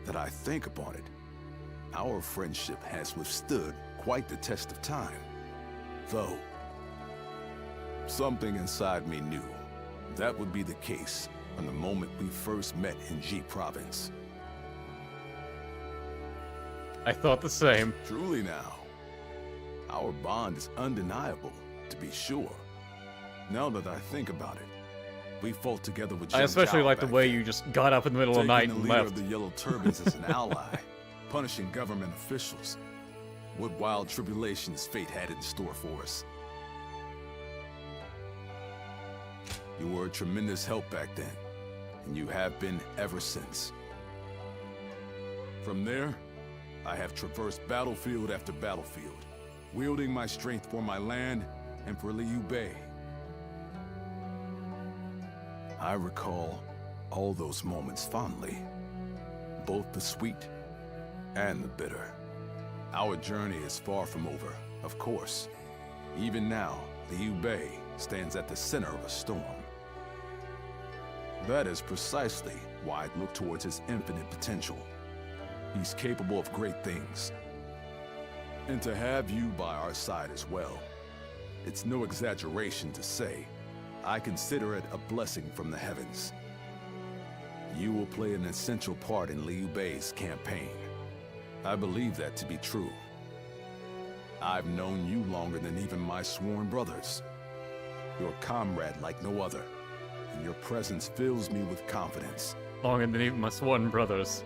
that I think upon it, our friendship has withstood quite the test of time. Though, something inside me knew that would be the case from the moment we first met in Ji province. I thought the same. Truly now. Our bond is undeniable, to be sure. Now that I think about it, we fought together with Jing I especially like the way you just got up in the middle of the night and left. Taking the leader of the Yellow Turbans as an ally, punishing government officials. What wild tribulations fate had in store for us. You were a tremendous help back then, and you have been ever since. From there, I have traversed battlefield after battlefield, wielding my strength for my land and for Liu Bei. I recall all those moments fondly, both the sweet and the bitter. Our journey is far from over, of course. Even now, Liu Bei stands at the center of a storm. That is precisely why I look towards his infinite potential. He's capable of great things. And to have you by our side as well, it's no exaggeration to say, I consider it a blessing from the heavens. You will play an essential part in Liu Bei's campaign. I believe that to be true. I've known you longer than even my sworn brothers. You're a comrade like no other, and your presence fills me with confidence. Longer than even my sworn brothers.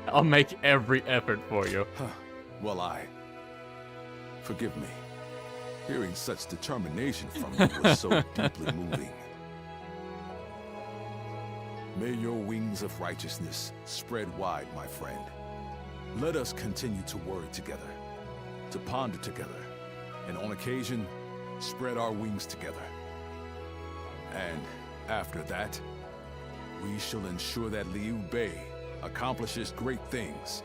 I'll make every effort for you. Well, forgive me. Hearing such determination from you was so deeply moving. May your wings of righteousness spread wide, my friend. Let us continue to worry together, to ponder together, and on occasion, spread our wings together. And after that, we shall ensure that Liu Bei accomplishes great things.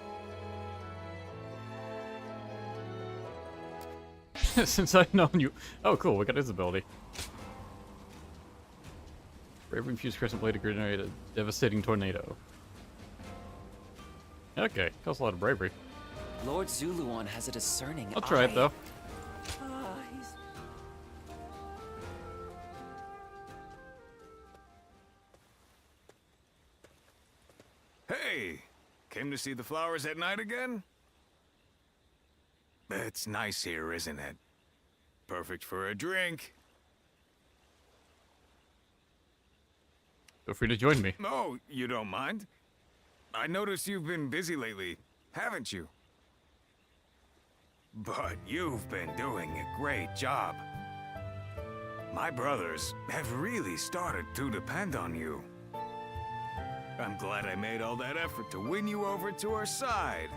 Since I've known you... Oh, cool, we got his ability. Bravery infused crescent blade to generate a devastating tornado. Okay, costs a lot of bravery. Lord Zuluan has a discerning I'll try it, though. Hey! Came to see the flowers at night again? It's nice here, isn't it? Perfect for a drink. Feel free to join me. Oh, you don't mind? I noticed you've been busy lately, haven't you? But you've been doing a great job. My brothers have really started to depend on you. I'm glad I made all that effort to win you over to our side.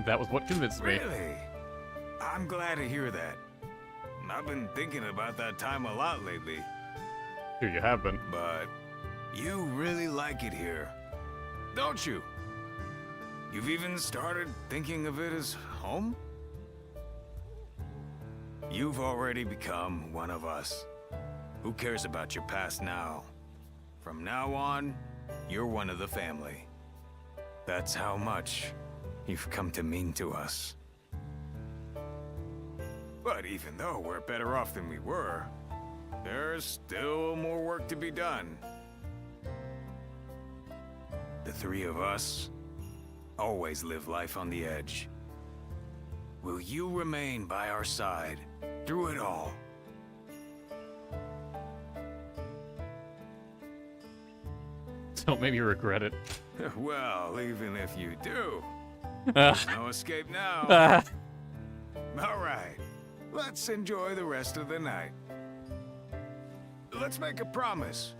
That was what convinced me. Really? I'm glad to hear that. I've been thinking about that time a lot lately. Here you have been. But you really like it here, don't you? You've even started thinking of it as home? You've already become one of us. Who cares about your past now? From now on, you're one of the family. That's how much you've come to mean to us. But even though we're better off than we were, there's still more work to be done. The three of us always live life on the edge. Will you remain by our side through it all? Don't make me regret it. Well, even if you do, there's no escape now. All right, let's enjoy the rest of the night. Let's make a promise.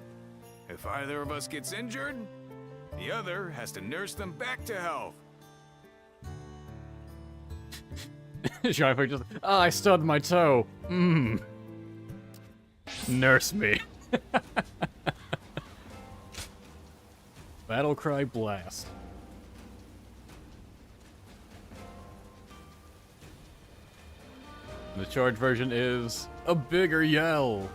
If either of us gets injured, the other has to nurse them back to health. Xiaopei just, I stubbed my toe. Nurse me. Battle cry blast. The charge version is a bigger yell.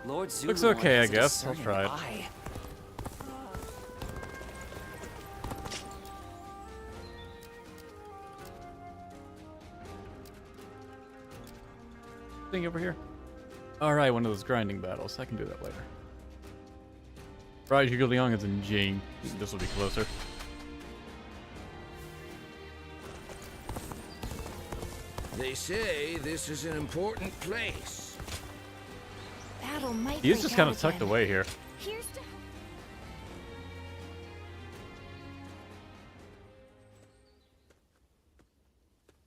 Lord Zulu Looks okay, I has a guess. I'll discerning try it. eye. Thing over here. Alright, one of those grinding battles. I can do that later. Right, Zhuge Liang is in Jing. This will be closer. They say this is an important place. Battle might He's break just kind out of tucked again. away here. Here's to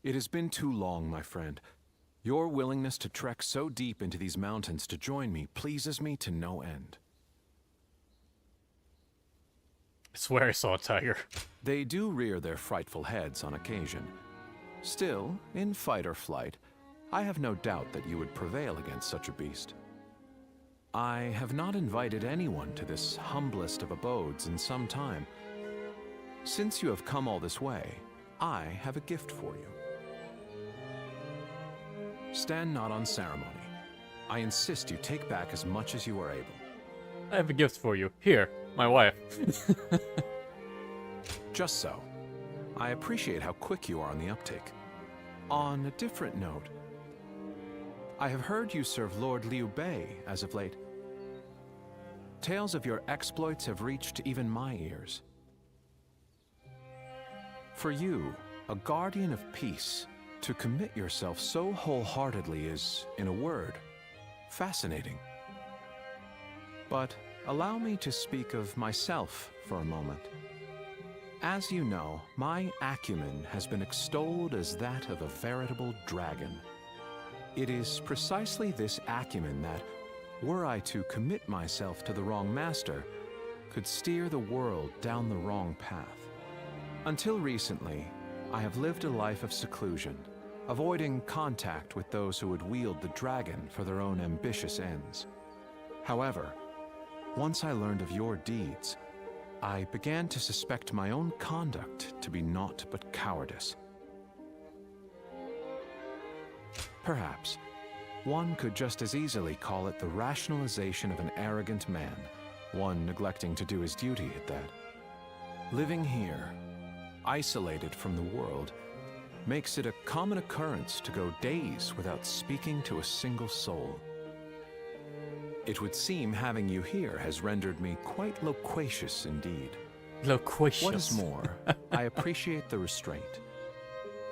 It has been too long, my friend. Your willingness to trek so deep into these mountains to join me pleases me to no end. I swear I saw a tiger. They do rear their frightful heads on occasion. Still, in fight or flight, I have no doubt that you would prevail against such a beast. I have not invited anyone to this humblest of abodes in some time. Since you have come all this way, I have a gift for you. Stand not on ceremony. I insist you take back as much as you are able. I have a gift for you. Here, my wife. Just so. I appreciate how quick you are on the uptake. On a different note, I have heard you serve Lord Liu Bei as of late. Tales of your exploits have reached even my ears. For you, a guardian of peace, to commit yourself so wholeheartedly is, in a word, fascinating. But allow me to speak of myself for a moment. As you know, my acumen has been extolled as that of a veritable dragon. It is precisely this acumen that, were I to commit myself to the wrong master, could steer the world down the wrong path. Until recently, I have lived a life of seclusion, avoiding contact with those who would wield the dragon for their own ambitious ends. However, once I learned of your deeds, I began to suspect my own conduct to be naught but cowardice. Perhaps one could just as easily call it the rationalization of an arrogant man, one neglecting to do his duty at that. Living here, isolated from the world, makes it a common occurrence to go days without speaking to a single soul. It would seem having you here has rendered me quite loquacious indeed. Loquacious. What is more, I appreciate the restraint.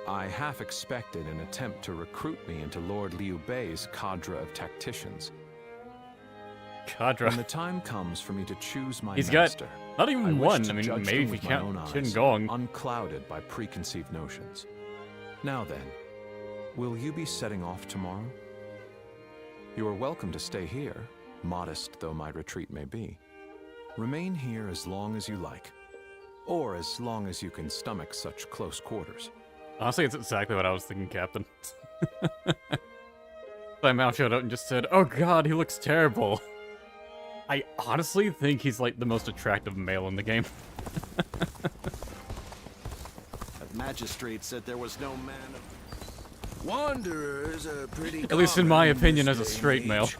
I half expected an attempt to recruit me into Lord Liu Bei's cadre of tacticians. Cadre. When the time comes for me to choose my He's master, got not even I wish one. to I mean, judge maybe them if you with my own count eyes, Qin Gong. unclouded by preconceived notions. Now then, will you be setting off tomorrow? You are welcome to stay here, modest though my retreat may be. Remain here as long as you like, or as long as you can stomach such close quarters. Honestly, it's exactly what I was thinking, Captain. My mouth showed up and just said, "Oh God, he looks terrible." I honestly think he's like the most attractive male in the game. The magistrate said there was no man of... Wanderers are pretty At least in my common opinion this as a day and straight male. age.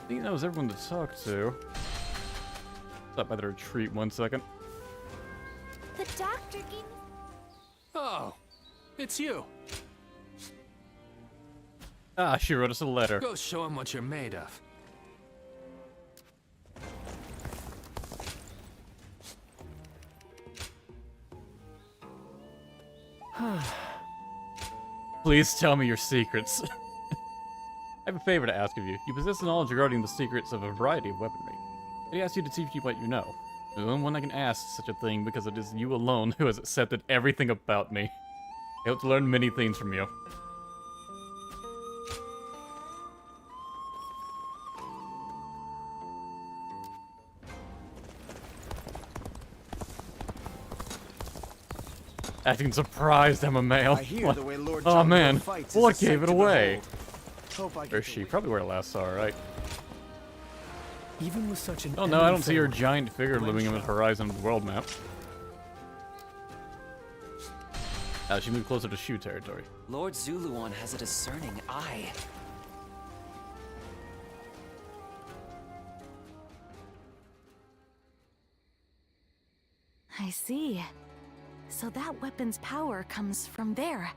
I think that was everyone to talk to. Stop by the retreat 1 second. The doctor gave... Oh, it's you. Ah, she wrote us a letter. Go show him what you're made of. Please tell me your secrets. I have a favor to ask of you. You possess knowledge regarding the secrets of a variety of weaponry. I ask you to teach me what you know. There's only one I can ask such a thing because it is you alone who has accepted everything about me. I hope to learn many things from you. Acting surprised I'm a male. I hear the way Lord Oh John man, fights is what a sight gave it to away? behold. Hope I Or get is to she? witness- Probably where I last saw her, right? Even with such an Oh no, I don't enemy see her foe, giant figure Yuan looming on the Shu- horizon of the world map. She moved closer to Shu territory. Lord Zuluan has a discerning eye. I see. So that weapon's power comes from there.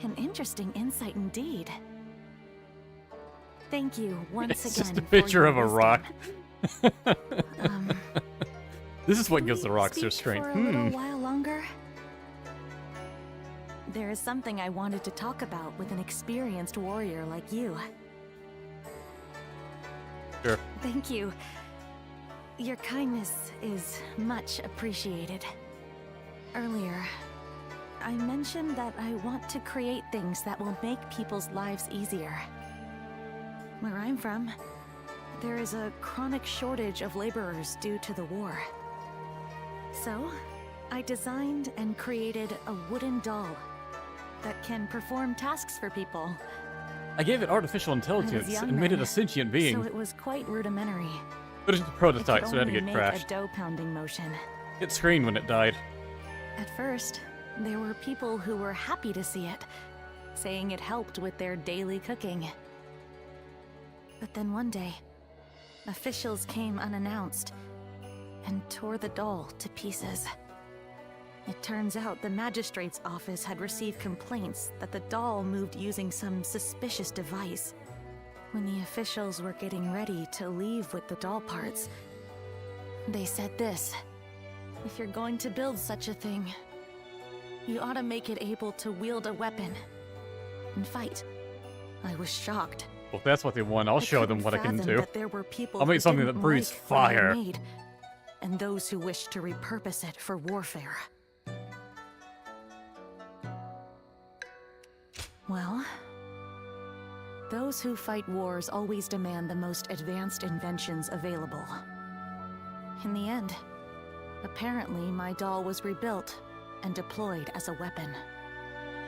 An interesting insight indeed. Thank you once It's again. just a picture for of your a rock. wisdom. This is what gives the rocks their Speak strength. for a little while longer. There is something I wanted to talk about with an experienced warrior like you. Sure. Thank you. Your kindness is much appreciated. Earlier, I mentioned that I want to create things that will make people's lives easier. Where I'm from, there is a chronic shortage of laborers due to the war. So, I designed and created a wooden doll that can perform tasks for people. I gave it artificial I was intelligence young and made it then, a sentient being. So it was quite rudimentary. But it's a prototype, so it had to only get make crashed. a dough pounding motion. It screamed when it died. At first, there were people who were happy to see it, saying it helped with their daily cooking. But then one day, officials came unannounced and tore the doll to pieces. It turns out the magistrate's office had received complaints that the doll moved using some suspicious device. When the officials were getting ready to leave with the doll parts, they said this: if you're going to build such a thing, you ought to make it able to wield a weapon and fight. I was shocked. Well, if that's what they want, I'll show them what I can Fathom do. that there were people I'll make who something didn't that breathes like what I fire. made, and those who wished to repurpose it for warfare. Well, those who fight wars always demand the most advanced inventions available. In the end, apparently my doll was rebuilt and deployed as a weapon.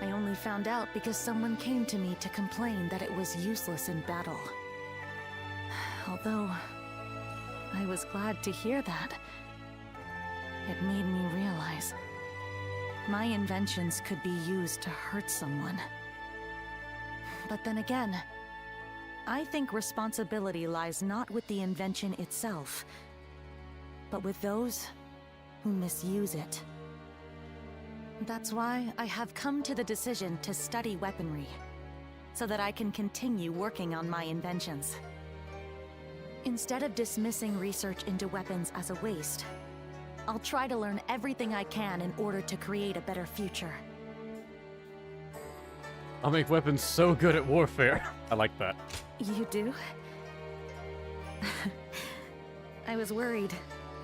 I only found out because someone came to me to complain that it was useless in battle. Although, I was glad to hear that. It made me realize my inventions could be used to hurt someone. But then again, I think responsibility lies not with the invention itself, but with those who misuse it. That's why I have come to the decision to study weaponry, so that I can continue working on my inventions. Instead of dismissing research into weapons as a waste, I'll try to learn everything I can in order to create a better future. I'll make weapons so good at warfare. I like that. You do? I was worried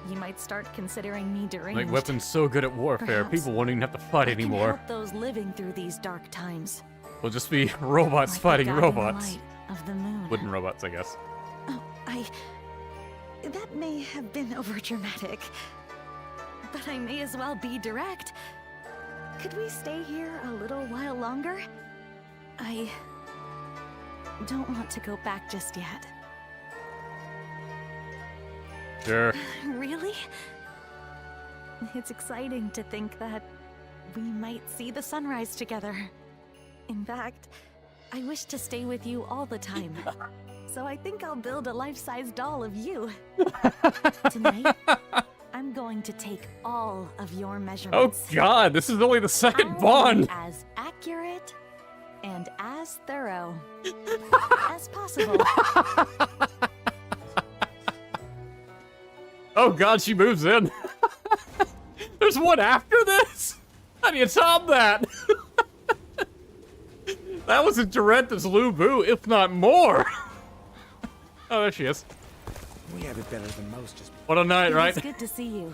you might start considering me deranged. Make weapons so good at warfare, Perhaps people won't even have to fight I can anymore. help those living through these dark times. We'll just be robots Like the fighting guiding robots. light of the moon. Wooden robots, I guess. That may have been overdramatic, but I may as well be direct. Could we stay here a little while longer? I don't want to go back just yet. Sure. Really? It's exciting to think that we might see the sunrise together. In fact, I wish to stay with you all the time. So I think I'll build a life-size doll of you. Tonight, I'm going to take all of your Oh measurements. god, this is only the second I'll bond! be as accurate and as thorough as possible. Oh god, she moves in. There's one after this? How do you top that? That was as direct as Lu Bu, if not more. Oh, there she is. We have it better than most. Just what a night, right? It's good to see you.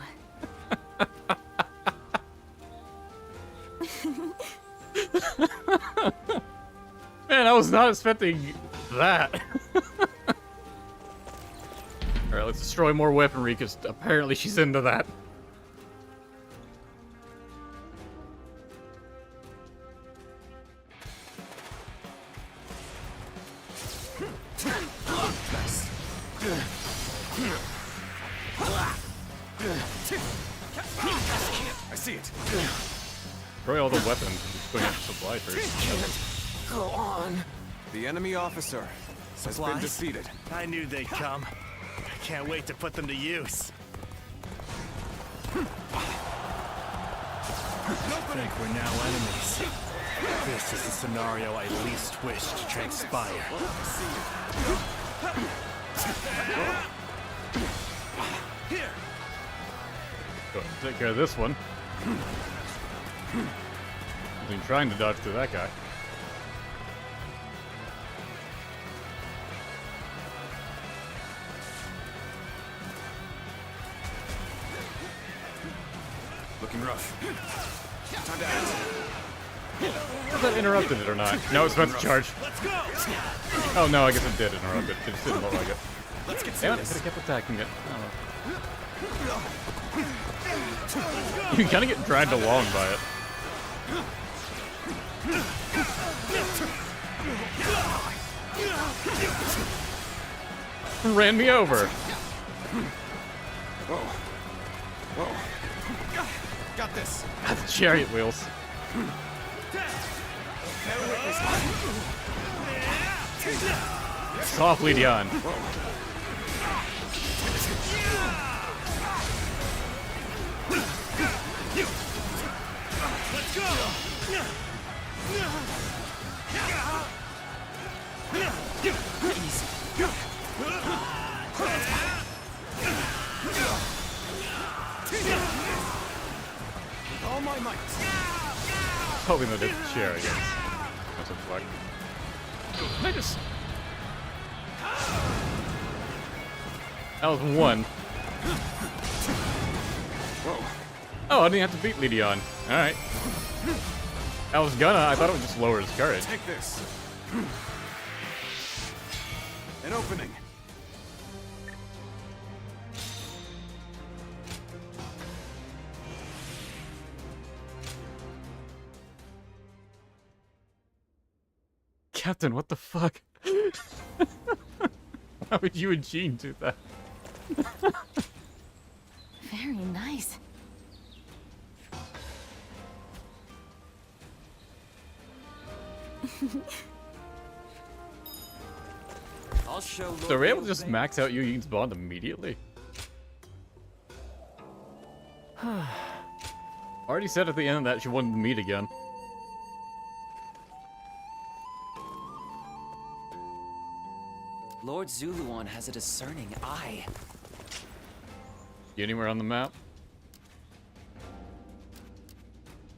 Man, I was not expecting that. Alright, let's destroy more weaponry, because apparently she's into that. I see it. Destroy all the weapons. Just going after supply first. go on. The enemy officer has been defeated. I knew they'd come. I can't wait to put them to use. I think we're now enemies. This is the scenario I least wish to transpire. Here. Go ahead and take care of this one. I've been trying to dodge through that guy. Looking rough. Time to act. If that interrupted it or not. No, it's about to charge. Oh no, I guess it did interrupt it. It just didn't look like it. Damn it, I could have kept attacking it. I don't know. You kind of get dragged along by it. Ran me over. Whoa. Whoa. Got this. That's chariot wheels. Softly, Dion. Let's go! All my might. Hoping that it's chair, I guess. That's a flag. Can I just... That was one. Oh, I didn't have to beat Lydion. Alright. I was gonna, I thought it would just lower his courage. Take this. An opening. Captain, what the fuck? Why would you and Jean do that? Very nice. I'll show. So we're able to just max out Yu Ying's bond immediately? Already said at the end that she wanted to meet again. Lord Zuluan has a discerning eye. You anywhere on the map?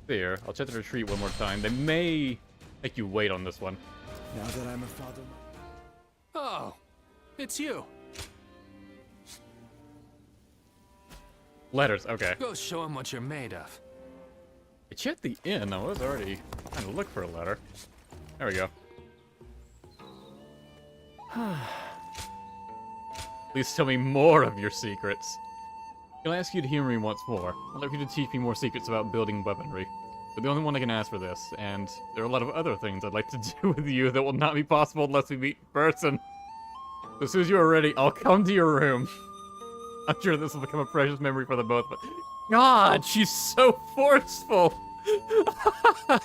There. I'll check the retreat one more time. They may make you wait on this one. Now that I'm a father... Oh, it's you. Letters, okay. Go show him what you're made of. I checked the inn. I was already trying to look for a letter. There we go. Please tell me more of your secrets. Can I ask you to hear me once more? I'd like you to teach me more secrets about building weaponry. You're the only one I can ask for this, and there are a lot of other things I'd like to do with you that will not be possible unless we meet in person. So as soon as you are ready, I'll come to your room. I'm sure this will become a precious memory for the both of us. God, she's so forceful! I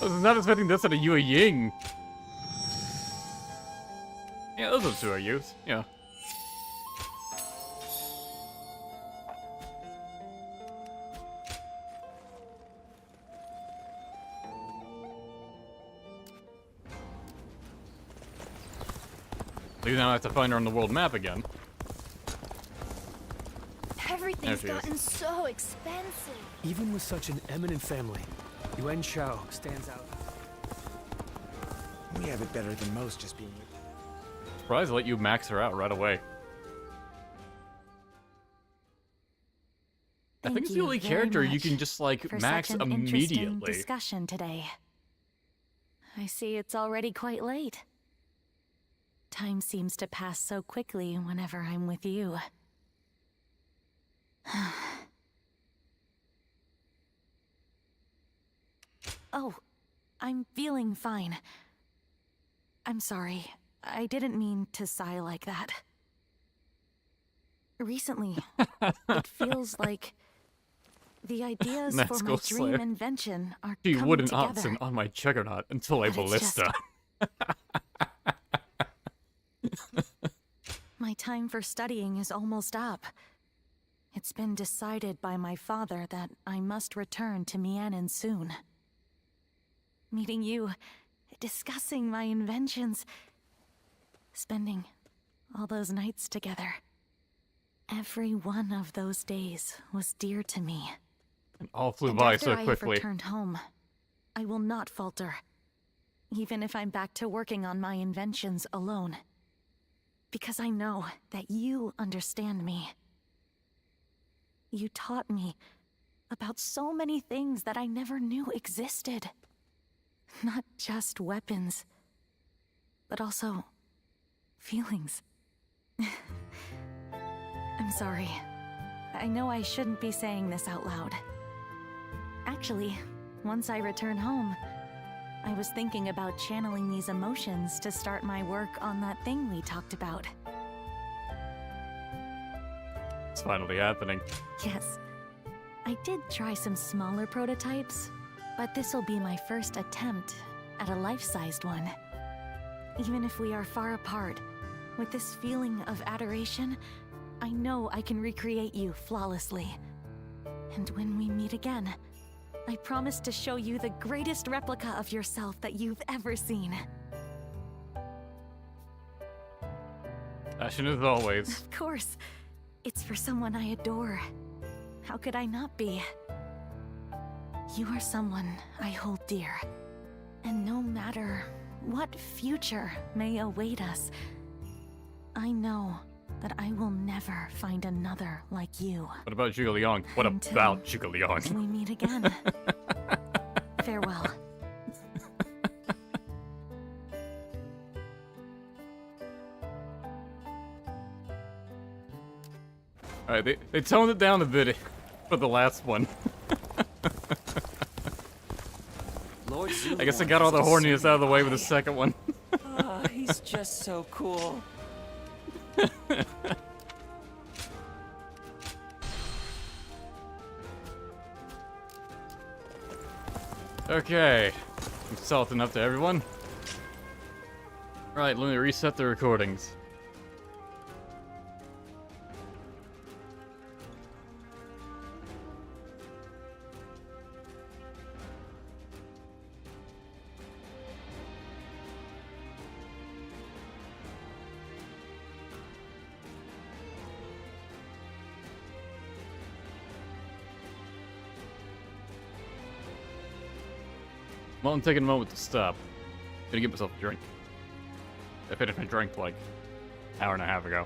was not expecting this out of Yue Ying. Yeah, those are two I use. Yeah. So now I have to find her on the world map again. Everything's There she is. gotten so expensive. Even with such an eminent family, Yuan Shu stands out. We have it better than most just being... Surprised to let you max her out right away. I think it's the only character you can just like for max such an interesting immediately. discussion today. I see it's already quite late. Time seems to pass so quickly whenever I'm with you. Oh, I'm feeling fine. I'm sorry. I didn't mean to sigh like that. Recently, it feels like the ideas for my Nazgul Slayer. dream invention are She coming wouldn't together. option on my juggernaut until I But it's just- ballista. My time for studying is almost up. It's been decided by my father that I must return to Mianin soon. Meeting you, discussing my inventions, spending all those nights together. Every one of those days was dear to me. And all flew And by after so I have quickly. returned home, I will not falter, even if I'm back to working on my inventions alone. Because I know that you understand me. You taught me about so many things that I never knew existed. Not just weapons, but also feelings. I'm sorry. I know I shouldn't be saying this out loud. Actually, once I return home, I was thinking about channeling these emotions to start my work on that thing we talked about. It's finally happening. Yes. I did try some smaller prototypes, but this will be my first attempt at a life-sized one. Even if we are far apart, with this feeling of adoration, I know I can recreate you flawlessly. And when we meet again, I promise to show you the greatest replica of yourself that you've ever seen. Passion as always. Of course. It's for someone I adore. How could I not be? You are someone I hold dear. And no matter what future may await us, I know that I will never find another like you. What about Zhuge Liang? What about Zhuge Liang? We meet again. Farewell. Alright, they toned it down a bit for the last one. Lord I guess I got all the horniness out of the way with the second one. Ah, he's just so cool. Okay. I'm salting up to everyone. Right, let me reset the recordings. Well, I'm taking a moment to stop. Gonna get myself a drink. I finished my drink like an hour and a half ago.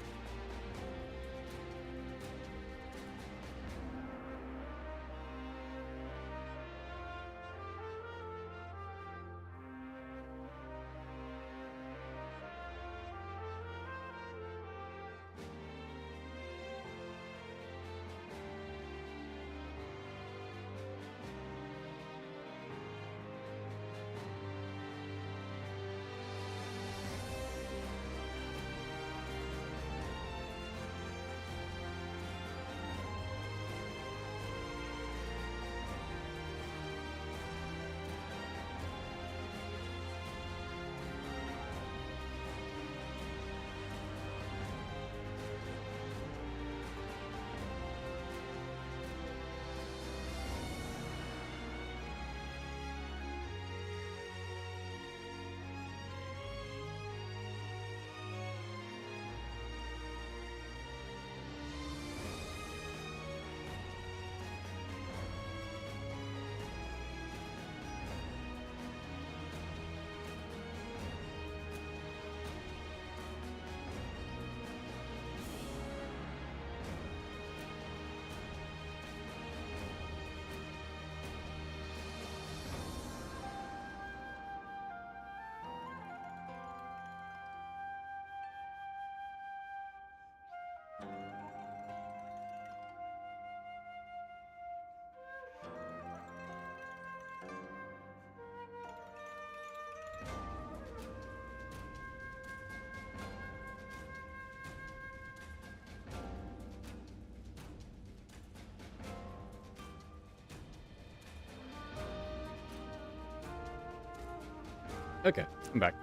Okay, I'm back.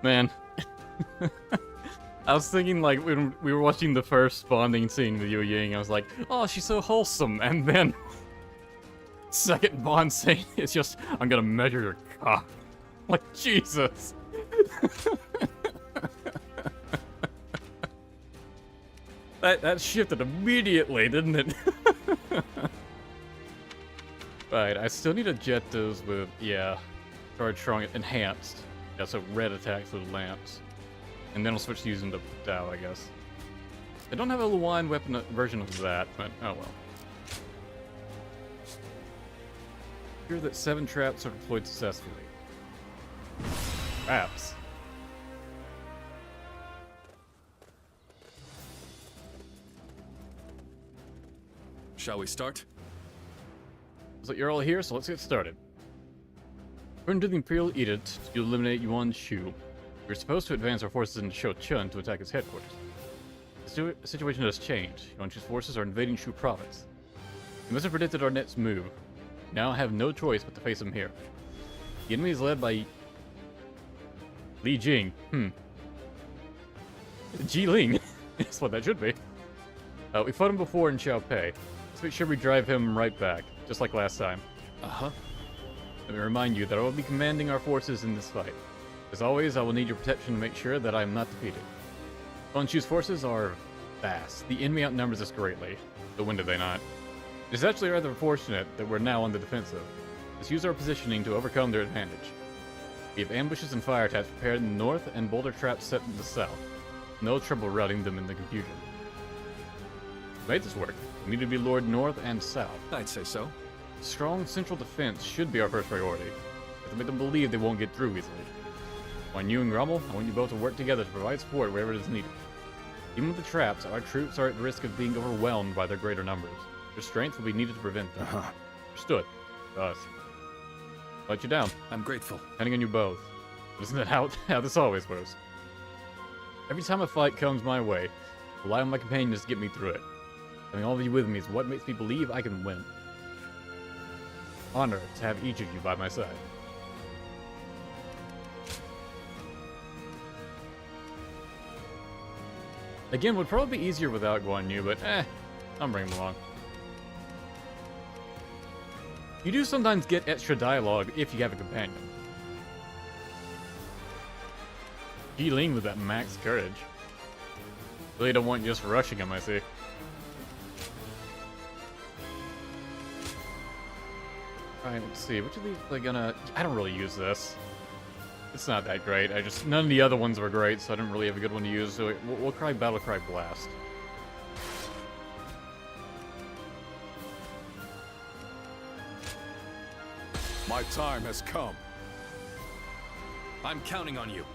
Man. I was thinking, like, when we were watching the first bonding scene with Yu Ying, I was like, oh, she's so wholesome. And then, second bond scene, it's just, I'm gonna measure your cock. Like, Jesus. That shifted immediately, didn't it? Right, I still need to jet those with, yeah, charge strong enhanced. Yeah, so red attacks with lamps. And then I'll switch to using the Dao, I guess. I don't have a Luan weapon version of that, but oh well. Here that 7 traps are deployed successfully. Traps. Shall we start? So you're all here, so let's get started. According to the Imperial Edict to eliminate Yuan Shu, we're supposed to advance our forces into Shouchun to attack his headquarters. The situation has changed. Yuan Shu's forces are invading Shu province. You must have predicted our next move. Now I have no choice but to face him here. The enemy is led by Li Jing. Ji Ling. That's what that should be. We fought him before in Xiaopei. Let's make sure we drive him right back, just like last time. Uh-huh. Let me remind you that I will be commanding our forces in this fight. As always, I will need your protection to make sure that I am not defeated. Yuan Shu's forces are vast. The enemy outnumbers us greatly. But when do they not? It is actually rather fortunate that we're now on the defensive. Let's use our positioning to overcome their advantage. We have ambushes and fire attacks prepared in the north and boulder traps set in the south. No trouble routing them in the confusion. To make this work, we need to be lured north and south. I'd say so. Strong central defense should be our first priority. We have to make them believe they won't get through easily. On you and Grummel, I want you both to work together to provide support wherever it is needed. Even with the traps, our troops are at risk of being overwhelmed by their greater numbers. Your strength will be needed to prevent them. Understood. Us. Let you down. I'm grateful. Depending on you both. But isn't that how this always goes? Every time a fight comes my way, I rely on my companions to get me through it. Having all of you with me is what makes me believe I can win. Honor to have each of you by my side. Again, would probably be easier without Guan Yu, but I'll bring him along. You do sometimes get extra dialogue if you have a companion. Ji Ling with that max courage. Really don't want you just rushing him, I see. Alright, let's see. Which of these are gonna... I don't really use this. It's not that great. None of the other ones were great, so I didn't really have a good one to use. So we'll try Battle Cry Blast. My time has come. I'm counting on you.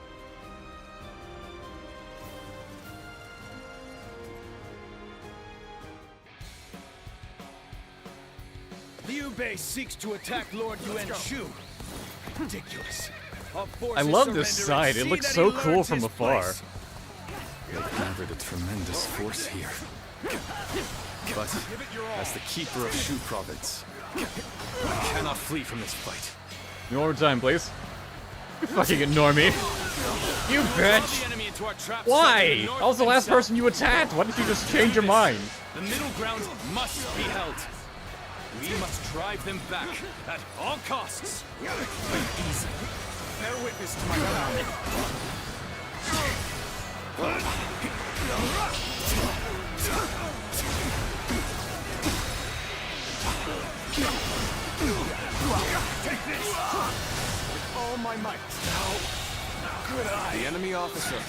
Liu Bei seeks to attack Lord Yuan Shu. Ridiculous. I love this side. It looks so cool from afar. They've gathered a tremendous force here. But as the keeper of Shu province, I cannot flee from this fight. One more time, please. You fucking ignore me. You bitch! Why? I was the last person you attacked. Why didn't you just change your mind? The middle ground must be held. We must drive them back at all costs. Easy. Bear witness to my power. Take this! With all my might. Good eye. The enemy officer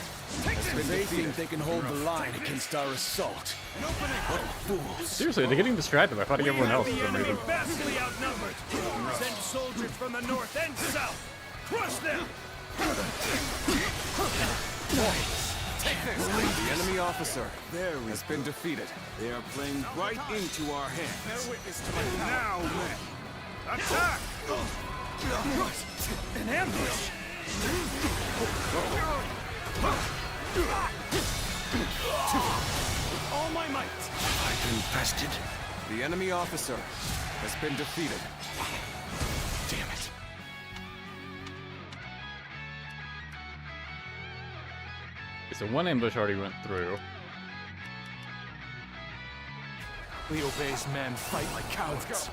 has been defeated. They can hold the line against our assault. What fools! Seriously, they're getting distracted by fighting everyone else for some reason. Vastly outnumbered. Send soldiers from the north and south. Crush them. Take this. The enemy officer has been defeated. They are playing right into our hands. Bear witness to my power. Now, men. Attack! An ambush! With all my might. I've been bested. The enemy officer has been defeated. Damn it. Okay, so one ambush already went through. Liu Bei's men fight like cowards.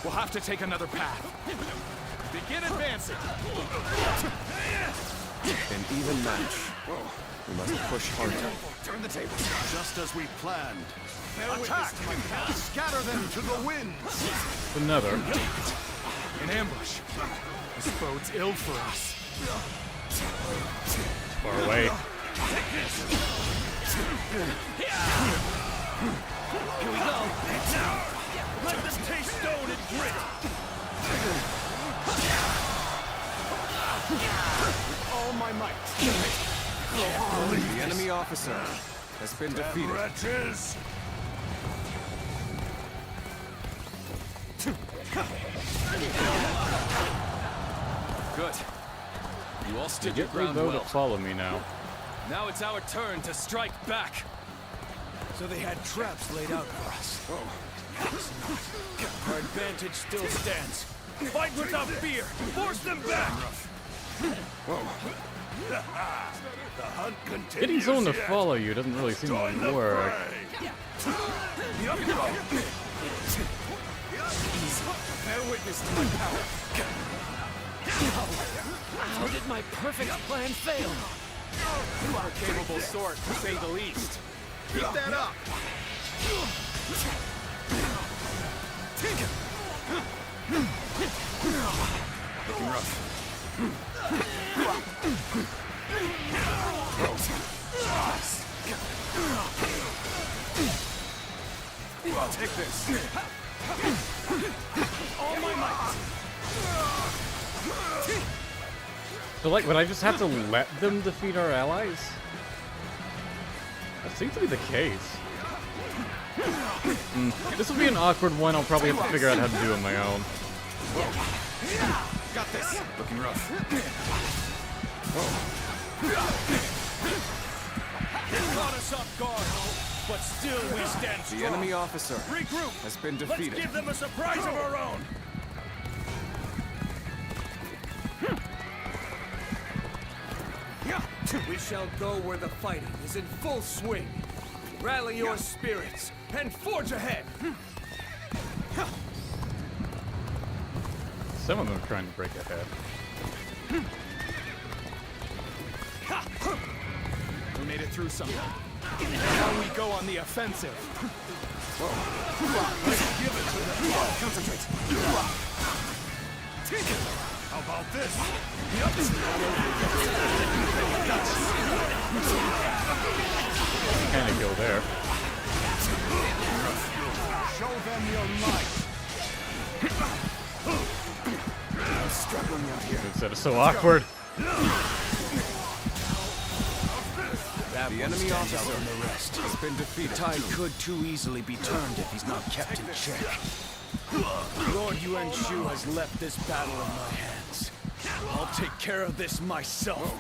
We'll have to take another path. Begin advancing. An even match. We must push harder. Turn the tables. Just as we planned. Attack! Scatter them to the winds. Another. An ambush. This bodes ill for us. Far away. Here we go. Now, let them taste stone and grit. With all my might. The enemy officer has been defeated. Wretches! Good. You all stood your Get ground Lubo well. to follow me now. Now it's our turn to strike back. So they had traps laid out for us. Our advantage still stands. Fight without fear. Force them back. The hunt continues. Getting someone to follow you doesn't really seem to work. Bear witness to my power. How did my perfect plan fail? You are a capable sort, to say the least. Keep that up. Looking rough. Take this. All my might. So, like, would I just have to let them defeat our allies? That seems to be the case. This will be an awkward one. I'll probably have to figure out how to do on my own. Got this. Looking rough. Caught us off guard, but still we stand strong. The enemy officer Regroup. has been defeated. Let's give them a surprise of our own. We shall go where the fighting is in full swing. Rally your spirits and forge ahead. Some of them are trying to break ahead. We made it through somehow. Now we go on the offensive. Concentrate. How about this? Kind of go there. Show them your might. I'm struggling out here. Instead of so awkward. The enemy officer and the rest has been defeated. The tide could too easily be turned if he's not kept in check. Lord Yuan Shu has left this battle in my hands. I'll take care of this myself.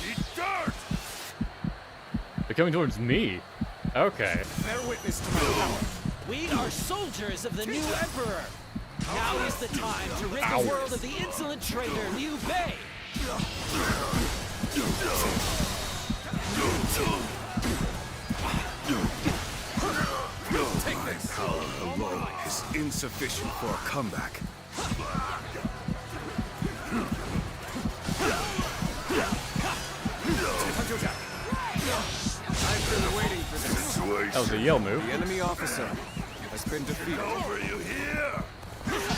Eat dirt! They're coming towards me. Okay. Bear witness to my power. We are soldiers of the new emperor. Now is the time to rid the world of the insolent traitor Liu Bei. Take this. Power alone is insufficient for a comeback. I've been waiting for this. That was a yell move. The enemy officer has been defeated. Over you here!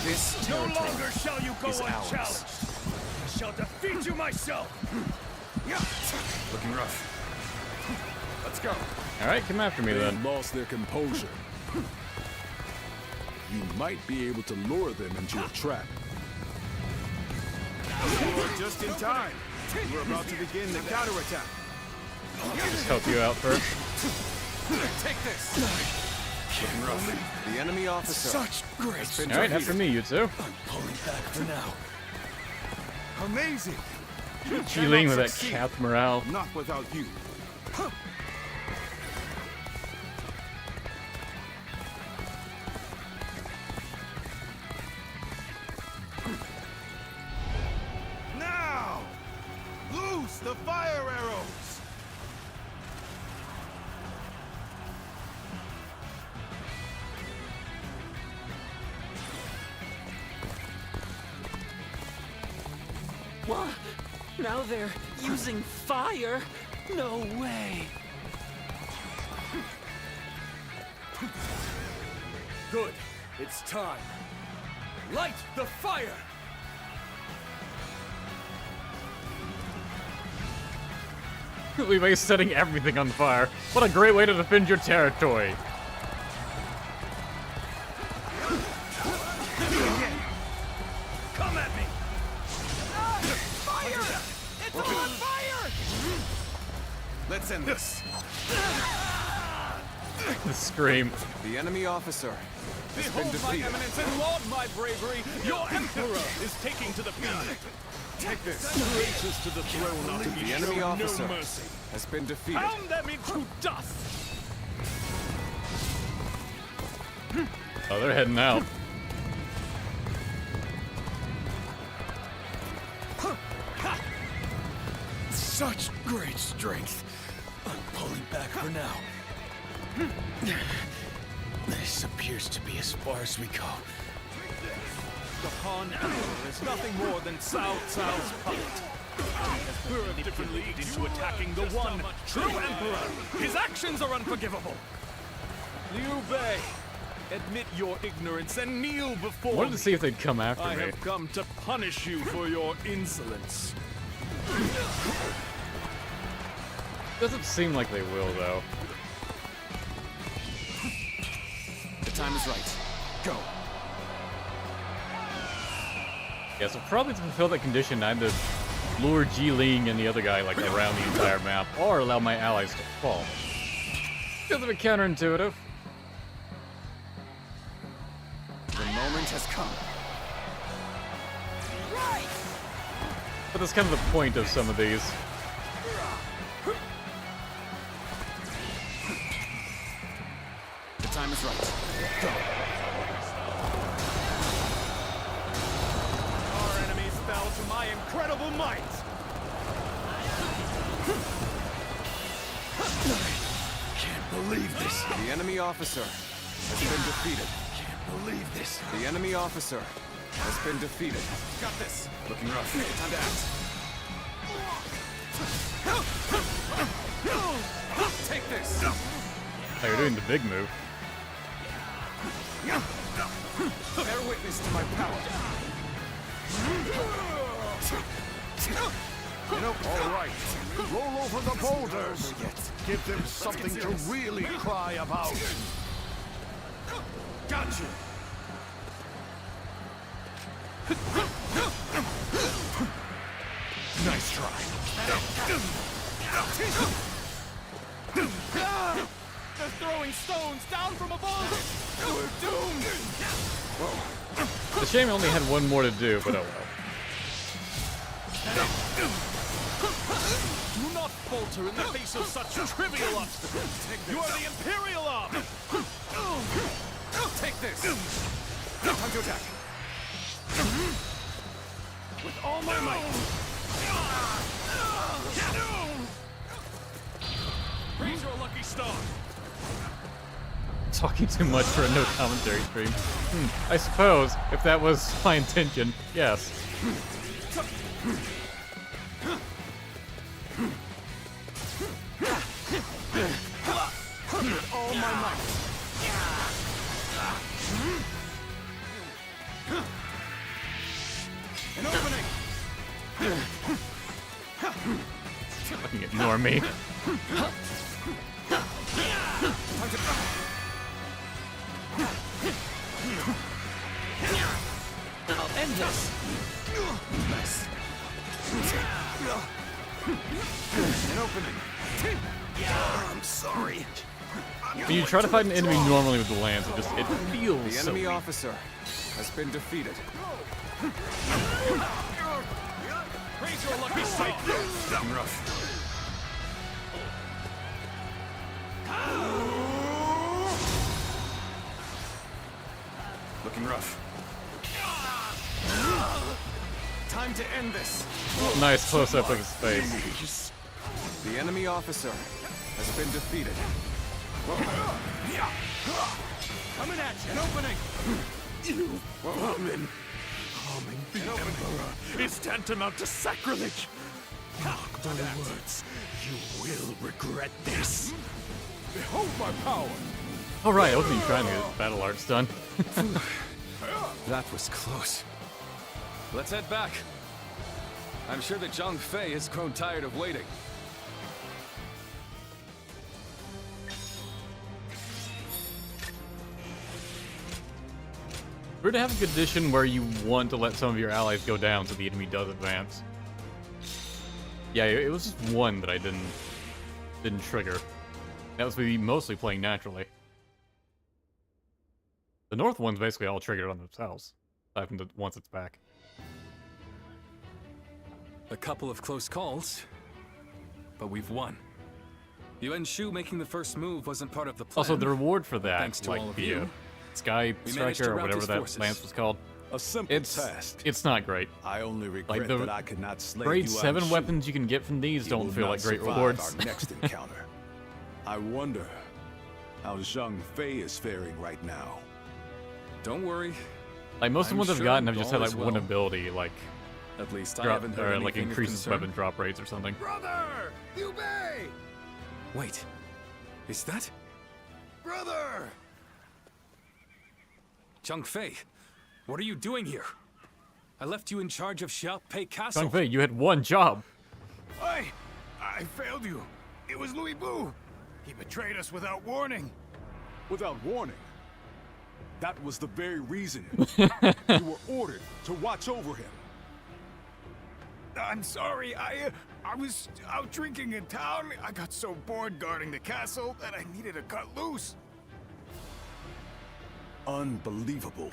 This No territory longer shall you go is ours. unchallenged! I shall defeat you myself! Looking rough. Let's go. Alright, come after me then. They've lost their composure. You might be able to lure them into a trap. You're just in time. We're about to begin the counterattack. Just help you out first. Take this. Looking rough. The enemy officer. Such great. Alright, after me, you two. I'm pulling back for now. Amazing. Xiling with that capped morale. Not without you. Now! Loose the fire arrows! What? Now they're using fire? No way. Good. It's time. Light the fire! Liu Bei is setting everything on fire. What a great way to defend your territory. Come at me! Fire! It's on fire! Let's end this. The scream. The enemy officer has been Behold my defeated. eminence and laud my bravery! Your emperor is taking to the field! Take this. Gracious to the throne not to be The enemy shown officer no mercy. has been defeated. Pound them into dust! Oh, they're heading out. Such great strength. I'm pulling back for now. This appears to be as far as we go. The Han Emperor is nothing more than Cao Cao's puppet. He has lured different leagues into attacking the one true Emperor. His actions are unforgivable. Liu Bei, admit your ignorance and kneel before I wanted me. to see if they'd come after I me. have come to punish you for your insolence. Doesn't seem like they will, though. The time is right. Go. Yeah, so probably to fulfill that condition, I had to lure Xiling and the other guy like around the entire map, or allow my allies to fall. Feels a bit counterintuitive. The moment has come. But that's kind of the point of some of these. The time is right. Go. Our enemies fell to my incredible might. Can't believe this. The enemy officer has been defeated. Can't believe this. The enemy officer has been defeated. Got this. Looking rough. Time to act. Take this. Oh, you're doing the big move. Bear witness to my power. You know, all right. Roll over the boulders. Give them something to really cry about. Gotcha. Nice try. They're throwing stones down from above. We're doomed. It's a shame I only had one more to do, but oh well. Do not falter in the face of such trivial obstacles. You are the Imperial arm. Take this. Time to attack. With all my might. Raise your lucky star. Talking too much for a no commentary stream. I suppose, if that was my intention, yes. With all my might. An opening. Fucking ignore me. I'll end this. Nice. An opening. I'm sorry. When you try to fight an enemy normally with the lance, it feels The so enemy weak. officer has been defeated. Raise your lucky star. Looking rough. Looking rough. Time to end this. Nice close-up of his face. The enemy officer has been defeated. Coming at you. An opening. You vermin! Harming the Emperor is tantamount to sacrilege! Mark my words, you will regret this. Behold my power! Alright, I wasn't even trying to get battle arts done. That was close. Let's head back. I'm sure that Xiaopei has grown tired of waiting. We're to have a condition where you want to let some of your allies go down so the enemy does advance. Yeah, it was just one that I didn't trigger. That was me mostly playing naturally. The north one's basically all triggered on themselves, aside from once it's back. A couple of close calls, but we've won. Yuan Shu making the first move wasn't part of the plan. Also, the reward for that, Thanks to all of you. Sky We managed to Striker or rout whatever his that forces. lance was called. A simple task. It's not great. I only regret Like the that I could not slay grade Yuan 7 Shu. weapons you can get from these He don't will feel not like great survive rewards. Our next encounter. I wonder how Zhang Fei is faring right now. Don't worry. Like most of the I'm ones I've sure gotten have just had all like is one well. ability, like At least I drop haven't heard or like anything of increases concern. weapon drop rates or something. Brother! Xiaopei! Wait, is that Brother! Xiaopei? What are you doing here? I left you in charge of Xiaopei Castle. Xiaopei, you had one job. I failed you. It was Louis Bu. He betrayed us without warning. Without warning? That was the very reason you were ordered to watch over him. I'm sorry. I was out drinking in town. I got so bored guarding the castle that I needed to cut loose. Unbelievable.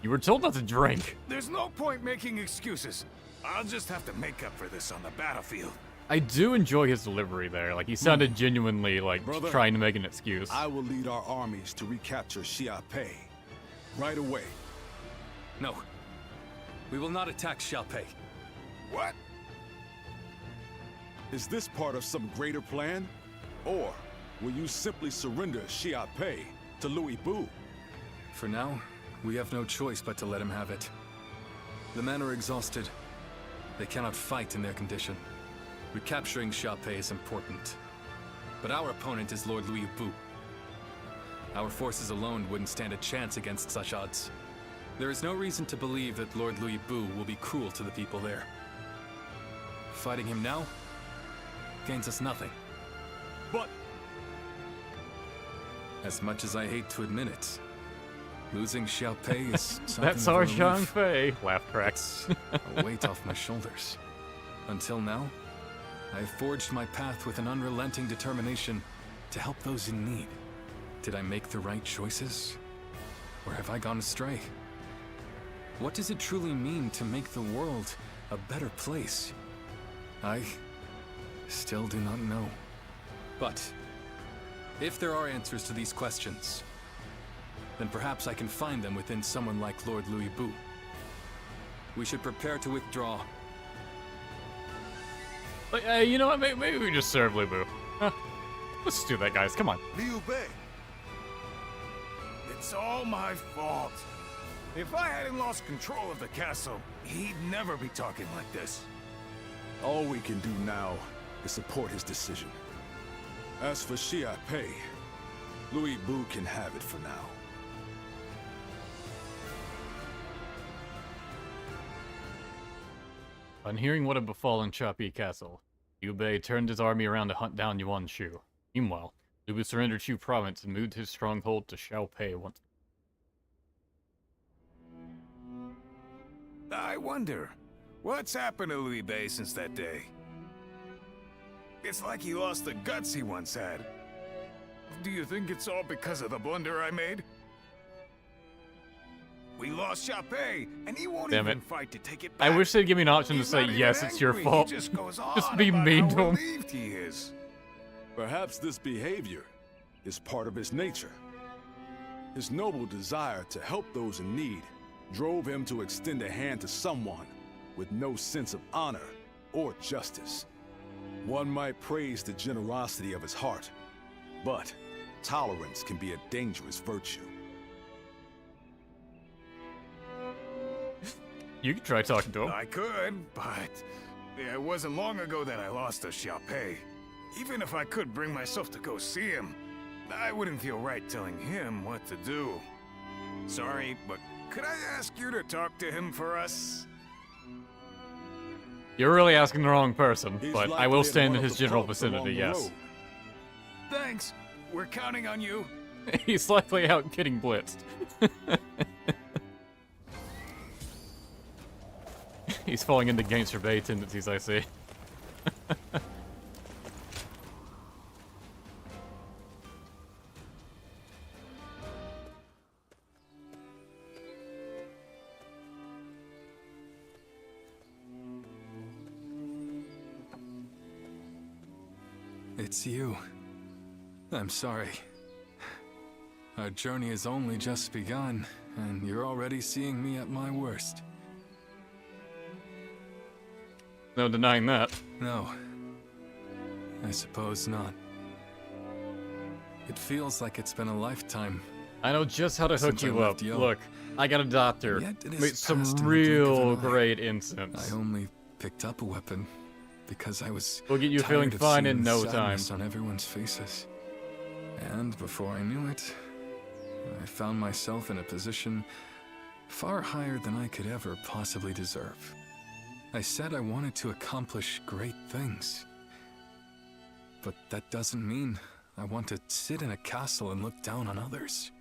You were told not to drink. There's no point making excuses. I'll just have to make up for this on the battlefield. I do enjoy his delivery there. Like he sounded genuinely like Brother, trying to make an excuse. I will lead our armies to recapture Xiaopei right away. No. We will not attack Xiaopei. What? Is this part of some greater plan? Or will you simply surrender Xiaopei to Louis Bu? For now, we have no choice but to let him have it. The men are exhausted. They cannot fight in their condition. Recapturing Xiaopei is important, but our opponent is Lord Liu Bu. Our forces alone wouldn't stand a chance against such odds. There is no reason to believe that Lord Liu Bu will be cruel to the people there. Fighting him now gains us nothing. But as much as I hate to admit it, losing Xiaopei is something That's of a our relief. Xiaopei. Laugh tracks. A weight off my shoulders. Until now, I have forged my path with an unrelenting determination to help those in need. Did I make the right choices? Or have I gone astray? What does it truly mean to make the world a better place? I still do not know. But if there are answers to these questions, then perhaps I can find them within someone like Lord Liu Bu. We should prepare to withdraw. Like, you know what? Maybe we just serve Liu Bu. Let's do that, guys. Come on. Liu Bei. It's all my fault. If I hadn't lost control of the castle, he'd never be talking like this. all we can do now is support his decision. As for Xiapi, Louis Bu can have it for now. On hearing what had befallen Xiapi Castle, Liu Bei turned his army around to hunt down Yuan Shu. Meanwhile, Liu Bu surrendered Shu province and moved his stronghold to Xiaopei once. I wonder, what's happened to Liu Bei since that day? It's like he lost the guts he once had. Do you think it's all because of the blunder I made? We lost Xiaopei, and he won't Damn even it. fight to take it back. I wish they'd give me an option He's to say, not even yes, it's your angry. fault. He just goes Just on be about mean how to him. relieved he is. Perhaps this behavior is part of his nature. His noble desire to help those in need drove him to extend a hand to someone with no sense of honor or justice. One might praise the generosity of his heart, but tolerance can be a dangerous virtue. You can try talking to him. I could, but it wasn't long ago that I lost to Xiaopei. Even if I could bring myself to go see him, I wouldn't feel right telling him what to do. Sorry, but could I ask you to talk to him for us? You're really asking the wrong person, He's but I likely will in stand one in of his the general pubs vicinity, along the yes. road. Thanks. We're counting on you. He's likely out getting blitzed. He's falling into gangster bay tendencies, I see. It's you. I'm sorry. Our journey has only just begun, and you're already seeing me at my worst. No denying that. No. I suppose not. It feels like it's been a lifetime. I know just how to hook since I you up. left Yo. Look, I got a doctor. Yet it is Made some past in the blink of real an eye. great incense. I only picked up a weapon because I was We'll get you tired feeling of fine in seeing no sadness time. on everyone's faces. And before I knew it, I found myself in a position far higher than I could ever possibly deserve. I said I wanted to accomplish great things. But that doesn't mean I want to sit in a castle and look down on others.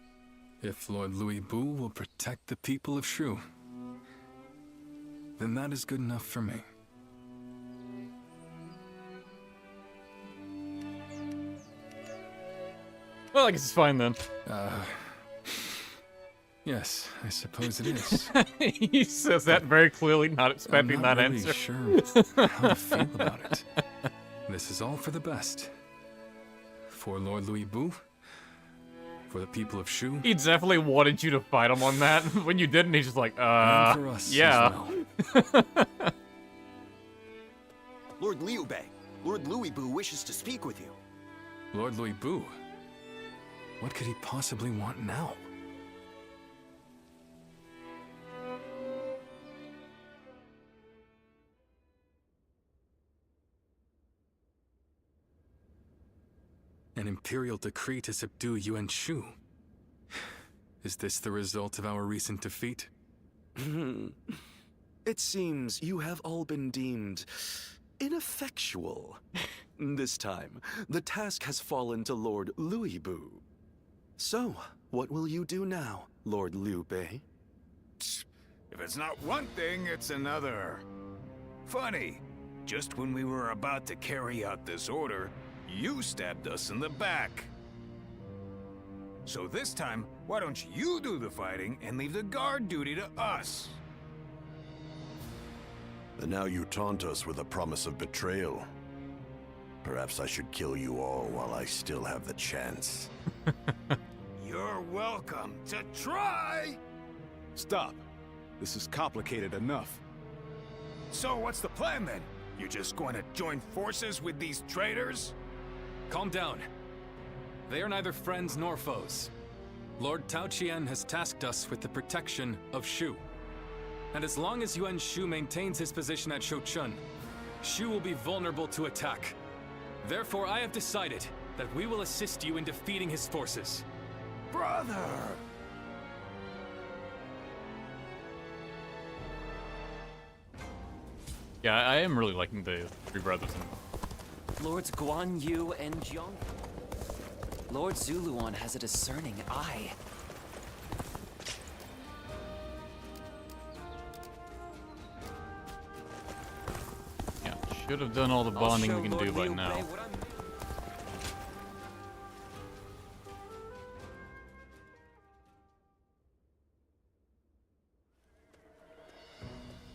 If Lord Louis Bu will protect the people of Shu, then that is good enough for me. Well, I guess it's fine then. Yes, I suppose it is. He says that very clearly, not expecting I'm that not really answer. sure how to feel about it. This is all for the best. For Lord Louis Bu, for the people of Shu, He definitely wanted you to fight him on that. When you didn't, he's just like, and for us yeah. as well. Lord Liu Bei, Lord Louis Bu wishes to speak with you. Lord Louis Bu? What could he possibly want now? An imperial decree to subdue Yuan Shu. Is this the result of our recent defeat? It seems you have all been deemed ineffectual. This time, the task has fallen to Lord Liu Bu. So, what will you do now, Lord Liu Bei? If it's not one thing, it's another. Funny, just when we were about to carry out this order, you stabbed us in the back. So this time, why don't you do the fighting and leave the guard duty to us? And now you taunt us with a promise of betrayal. Perhaps I should kill you all while I still have the chance. You're welcome to try! Stop. This is complicated enough. So what's the plan then? You're just going to join forces with these traitors? Calm down. They are neither friends nor foes. Lord Tao Qian has tasked us with the protection of Shu. And as long as Yuan Shu maintains his position at Shouchun, Shu will be vulnerable to attack. Therefore, I have decided that we will assist you in defeating his forces. Brother! Yeah, I am really liking the three brothers. Lords Guan Yu and Jiang. Lord Zuluan has a discerning eye. Yeah, should have done all the bonding we can do by now.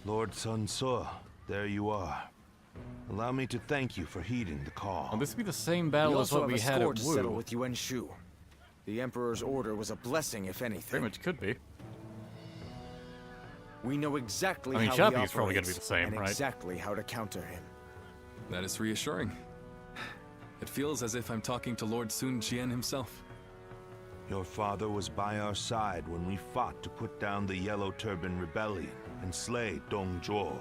Lord Sun Ce, there you are. Allow me to thank you for heeding the call. Will this be the same battle as what we had at to settle Wu? with Yuan Shu. The Emperor's order was a blessing, if anything. Very much could be. We know exactly I mean, how Xiapi he is probably going to be operates the same, and right? exactly how to counter him. That is reassuring. It feels as if I'm talking to Lord Sun Jian himself. Your father was by our side when we fought to put down the Yellow Turban Rebellion and slay Dong Zhuo.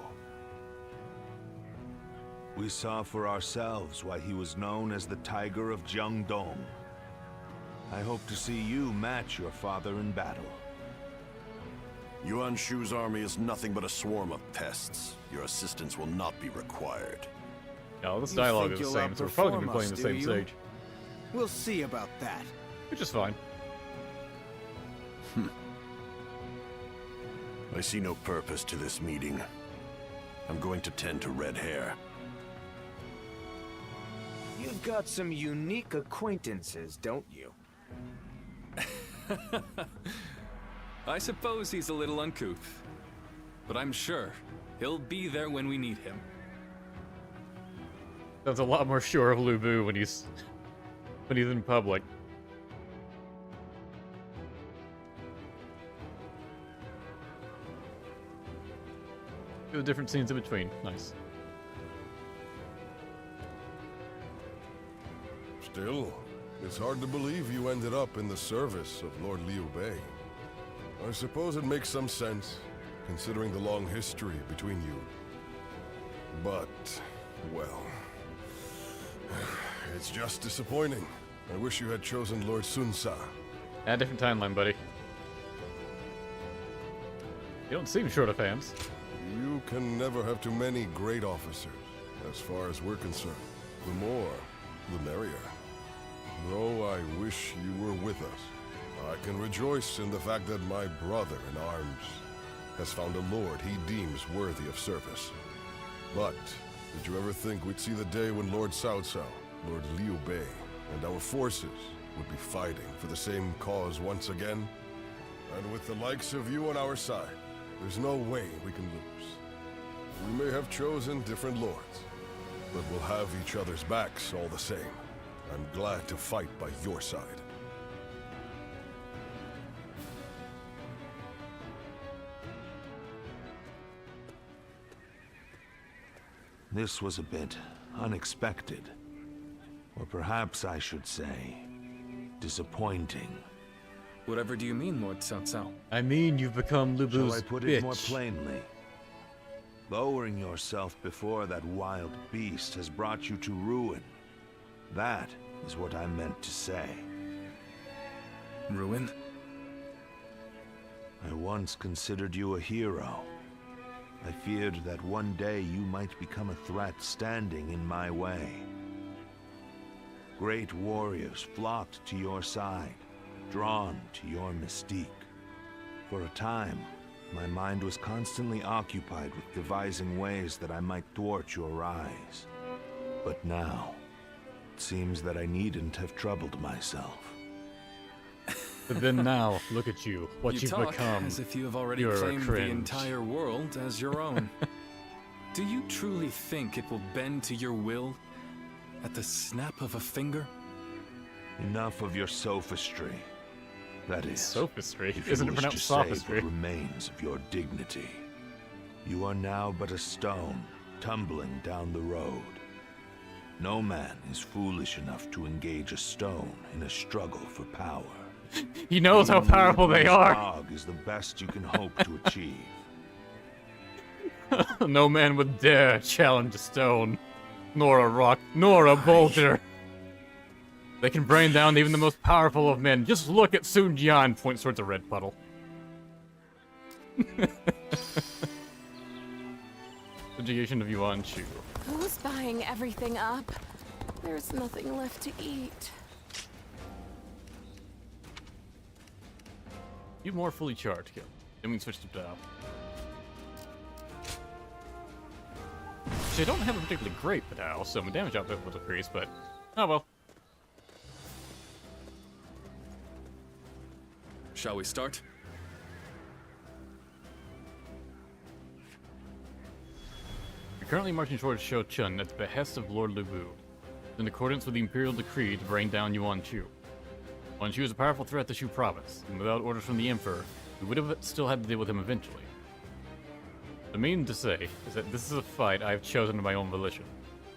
We saw for ourselves why he was known as the Tiger of Jiangdong. I hope to see you match your father in battle. Yuan Shu's army is nothing but a swarm of pests. Your assistance will not be required. Yeah, all this dialogue is the same, so we're probably going to be playing the same stage. We'll see about that. Which is fine. I see no purpose to this meeting. I'm going to tend to red hair. You've got some unique acquaintances, don't you? I suppose he's a little uncouth, but I'm sure he'll be there when we need him. That's a lot more sure of Lu Bu when he's in public. The different scenes in between. Nice. Still, it's hard to believe you ended up in the service of Lord Liu Bei. I suppose it makes some sense, considering the long history between you. But, well, it's just disappointing. I wish you had chosen Lord Sun Ce. Yeah, different timeline, buddy. You don't seem short of hands. You can never have too many great officers, as far as we're concerned. The more, the merrier. Though I wish you were with us. I can rejoice in the fact that my brother in arms has found a lord he deems worthy of service. But, did you ever think we'd see the day when Lord Cao Cao, Lord Liu Bei, and our forces would be fighting for the same cause once again? And with the likes of you on our side, there's no way we can lose. We may have chosen different lords, but we'll have each other's backs all the same. I'm glad to fight by your side. This was a bit unexpected. Or perhaps I should say, disappointing. Whatever do you mean, Lord Cao Cao? I mean, you've become Lu Bu's Shall I put it more plainly? Lowering yourself before that wild beast has brought you to ruin. That is what I meant to say. Ruin? I once considered you a hero. I feared that one day you might become a threat standing in my way. Great warriors flocked to your side, drawn to your mystique. For a time, my mind was constantly occupied with devising ways that I might thwart your rise. But now, it seems that I needn't have troubled myself. But then now, look at you, what You you've talk become. as if you have already You're claimed the cringe. entire world as your own. Do you truly think it will bend to your will at the snap of a finger? Enough of your sophistry. That is, sophistry? if Isn't you it wish pronounced to save sophistry? what remains of your dignity. You are now but a stone tumbling down the road. No man is foolish enough to engage a stone in a struggle for power. He knows how powerful they are. Dog is the best you can hope to achieve. No man would dare challenge a stone, nor a rock, nor a boulder. They can bring down even the most powerful of men. Just look at Sun Jian, points towards a red puddle. Subjugation of Yuan Shu. Who's buying everything up? There's nothing left to eat. You more fully charged, kill. Then we can switch to Betrayal. Actually, I don't have a particularly great Betrayal, so my damage output will decrease, but oh well. Shall we start? We're currently marching towards Shouchun at the behest of Lord Lu Bu, in accordance with the imperial decree to bring down Yuan Shu. Yuan Shu is a powerful threat to Shu province, and without orders from the Emperor, we would have still had to deal with him eventually. What I mean to say is that this is a fight I have chosen of my own volition.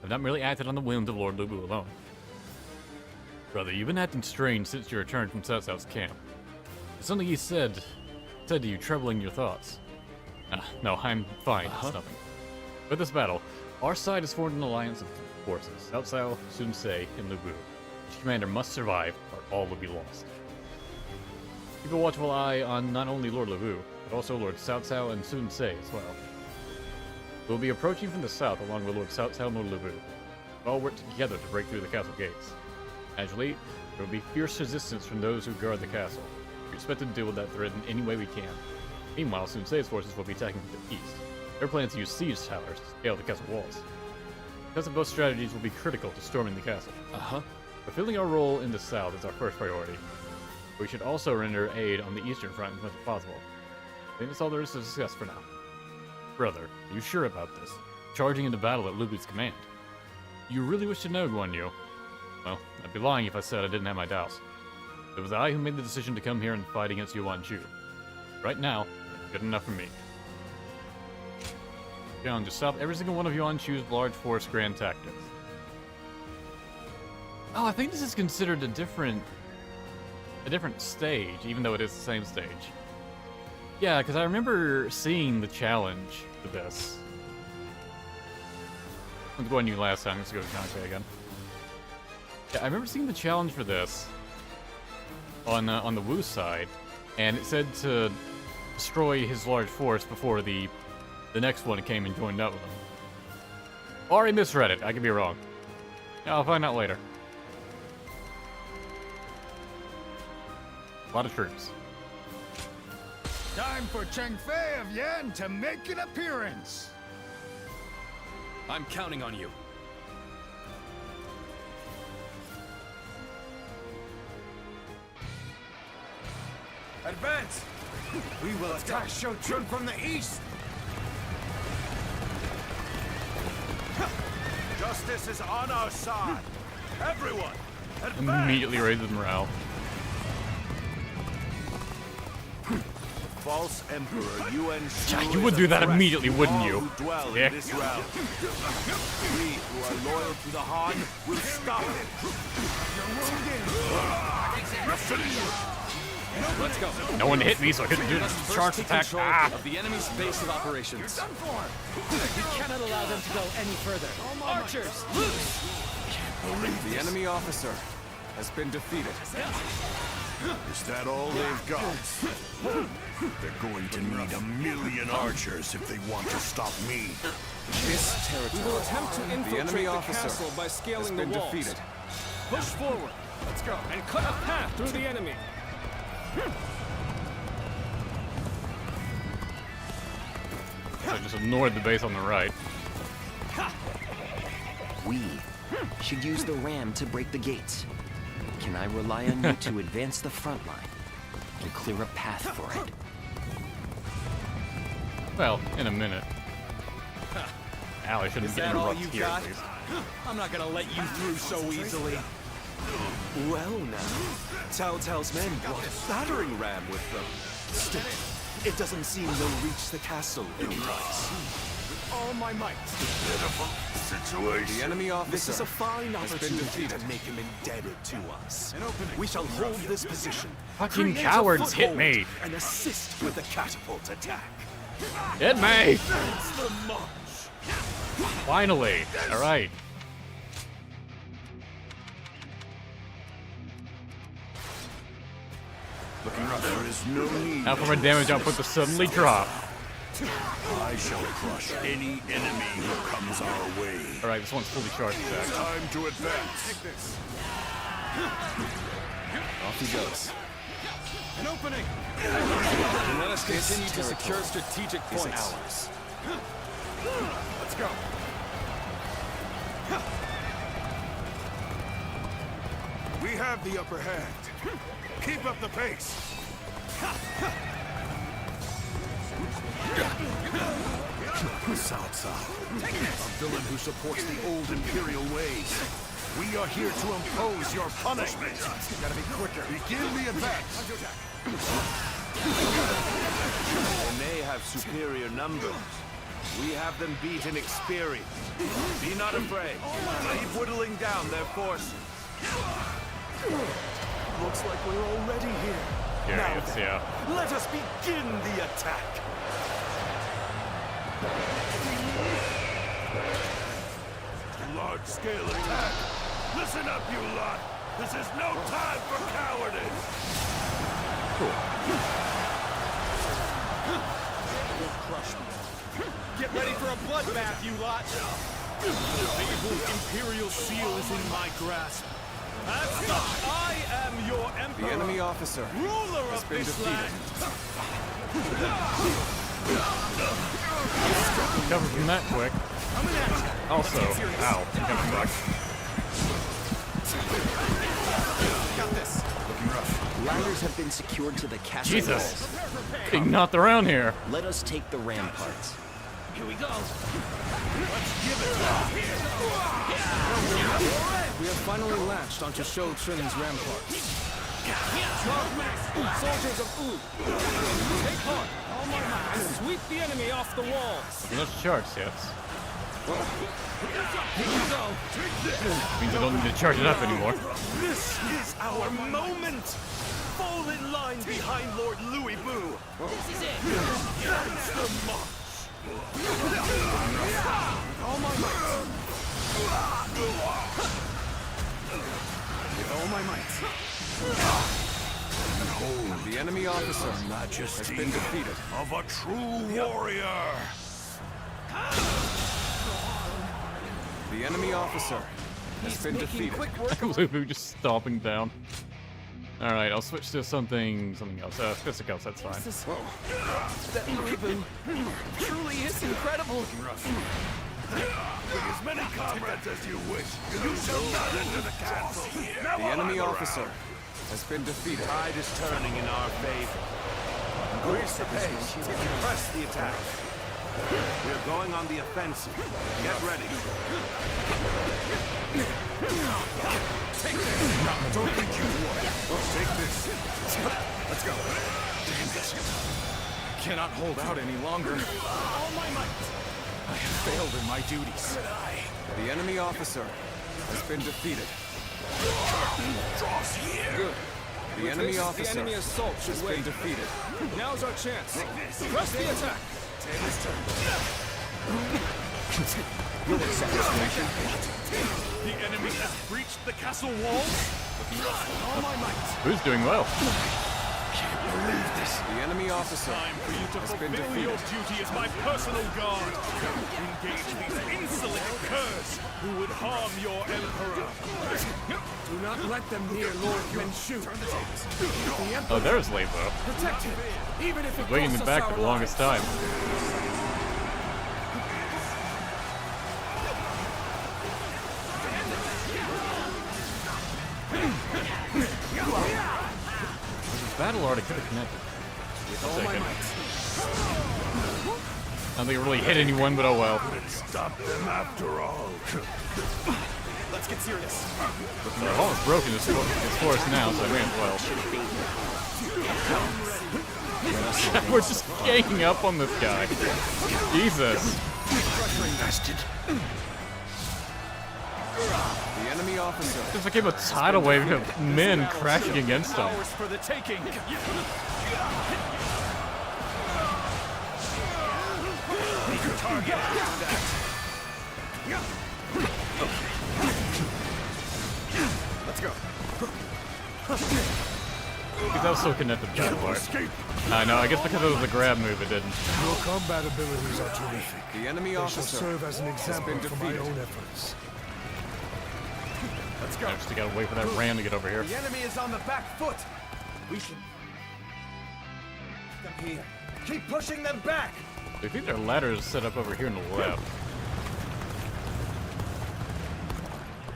I've not merely acted on the whims of Lord Lu Bu alone. Brother, you've been acting strange since your return from Cao Cao's camp. It's something he said to you, troubling your thoughts. No, I'm fine, it's nothing. With this battle, our side has formed an alliance of forces, Cao Cao, Sun Ce, and Lu Bu. Each commander must survive, or all will be lost. Keep a watchful eye on not only Lord Lu Bu, but also Lord Cao Cao and Sun Ce as well. We'll be approaching from the south along with Lord Cao Cao and Lord Lu Bu. We'll all work together to break through the castle gates. Naturally, there will be fierce resistance from those who guard the castle. We expect to deal with that threat in any way we can. Meanwhile, Sun Ce's forces will be attacking from the east. Their plan is to use siege towers to scale the castle walls. Because of both strategies will be critical to storming the castle. Fulfilling our role in the south is our first priority. We should also render aid on the eastern front as much as possible. I think that's all there is to discuss for now. Brother, are you sure about this? Charging into battle at Lu Bu's command. You really wish to know, Guan Yu? Well, I'd be lying if I said I didn't have my doubts. It was I who made the decision to come here and fight against Yuan Shu. Right now, that's good enough for me. Challenge to stop every single one of Yuan Shu's large force grand tactics. Oh, I think this is considered a different stage, even though it is the same stage. Yeah, because I remember seeing the challenge for this. Let's go on you last time. Let's go to Xiaopei again. Yeah, I remember seeing the challenge for this on the Wu side, and it said to destroy his large force before the next one came and joined up with him. Or I misread it. I could be wrong. Yeah, I'll find out later. A lot of troops. Time for Cheng Fei of Yan to make an appearance. I'm counting on you. Advance! We will attack Shouchun from the east! Justice is on our side! Everyone, Immediately raises morale. False Emperor Yuan Shu You would do that immediately, wouldn't you? Dwell Yeah. in this realm. We who are loyal to the Han will stop it. Let's go. No one hit me, so I couldn't do Let's this first charge take attack. control of the enemy's base of operations. We cannot allow them to go any further. Archers, loose! The enemy officer has been defeated. Is that all they've got? They're going to need 1,000,000 archers if they want to stop me. This territory. We will attempt to infiltrate the officer castle by scaling the has been walls. defeated. Push forward. Let's go. And cut a path through the enemy. I just ignored the base on the right. We should use the ram to break the gates. Can I rely on you to advance the front line and clear a path for it? Well, in a minute. Allie shouldn't get interrupted here, please. I'm not gonna let you through so easily. Well now, Cao Cao's men brought a battering ram with them. Still, it doesn't seem they'll reach the castle in time. With all my might. Pitiful situation. The enemy officer. This is a fine opportunity to make him indebted to us. We shall hold this position. Fucking create a cowards hit foothold, me. And assist with the catapult attack. Hit me! That's the march. Finally! Alright. Looking rough. There is no need. Now for my damage output to suddenly drop. I shall crush any enemy who comes our way. Alright, this one's fully charged attack. Time to advance. Take this. Off he goes. An opening. And let us continue to secure strategic points. Ours. Let's go. We have the upper hand. Keep up the pace. Cao Cao, a villain who supports the old imperial ways. We are here to impose your punishment. Gotta be quicker. Begin the advance. They may have superior numbers. We have them beat in experience. Be not afraid. Keep whittling down their forces. Looks like we're already here. Curious, yeah. Let us begin the attack. Large-scale attack. Listen up, you lot. This is no time for cowardice. You'll crush me. Get ready for a bloodbath, you lot. The fabled Imperial seal is in my grasp. As such, I am your emperor. The enemy officer ruler has of been this defeated. land. Cover from that quick. Also, ow, I'm gonna suck. Got this. Looking rough. Ladders have been secured to the castle Jesus! walls. Being knocked around here. Let us take the ramparts. Here we go. We have finally latched onto Shou Chun's ramparts. 12 men, soldiers of Wu. Take heart, all my might, and sweep the enemy off the walls. You're not charged yet. Here you go. Means I don't need to charge it up anymore. This is our moment. Fall in line behind Lord Louis Bu. This is it. That's the march. All my might. With all my might. Behold, The enemy officer the majesty has been defeated. of a true warrior. The enemy officer has been defeated. Lubu just stomping down. Alright, I'll switch to something else. Fisticuffs, that's fine. That Louis truly is incredible. Bring as many comrades as you wish. You shall not enter the castle. Now The enemy officer has been defeated. Tide is turning in our favor. Increase the pace. Press the attack. We're going on the offensive. Get ready. take this. Don't think you won. Take this. Let's go. Damn it. I cannot hold out any longer. All my might. I have failed in my duties. The enemy officer has been defeated. Good. The enemy officer The enemy assault should has wait. been defeated. Now's our chance. Press the attack. You'll accept this mission. The enemy has breached the castle walls. All my might. Who's doing well? Believe this. The enemy officer Time for you to has been fulfill defeated. your duty as my personal guard. Engage these insolent curs who would harm your emperor. Do not let them near Lord Yuan Shu. Oh, there's Labo. Protect him, even if it Waiting in the costs us back for our the longest lives. time. Battle already could have connected. I'll take it. I don't think it really hit anyone, but oh well. Stop them after all. Let's get serious. The hall is broken as force now, so I may as well. We're just ganging up on this guy. Jesus. The enemy officer. This became a tidal wave of men crashing against him. Ours for the taking. Target. Let's go. That was so connected to that part. I know, I guess because it was a grab move, it didn't. Your combat abilities are terrific. The enemy officer shall serve as an example for my own efforts. Let's go. I just gotta wait for that ram to get over here. The enemy is on the back foot. We should them here. Keep pushing them back. I think their ladder is set up over here on the left.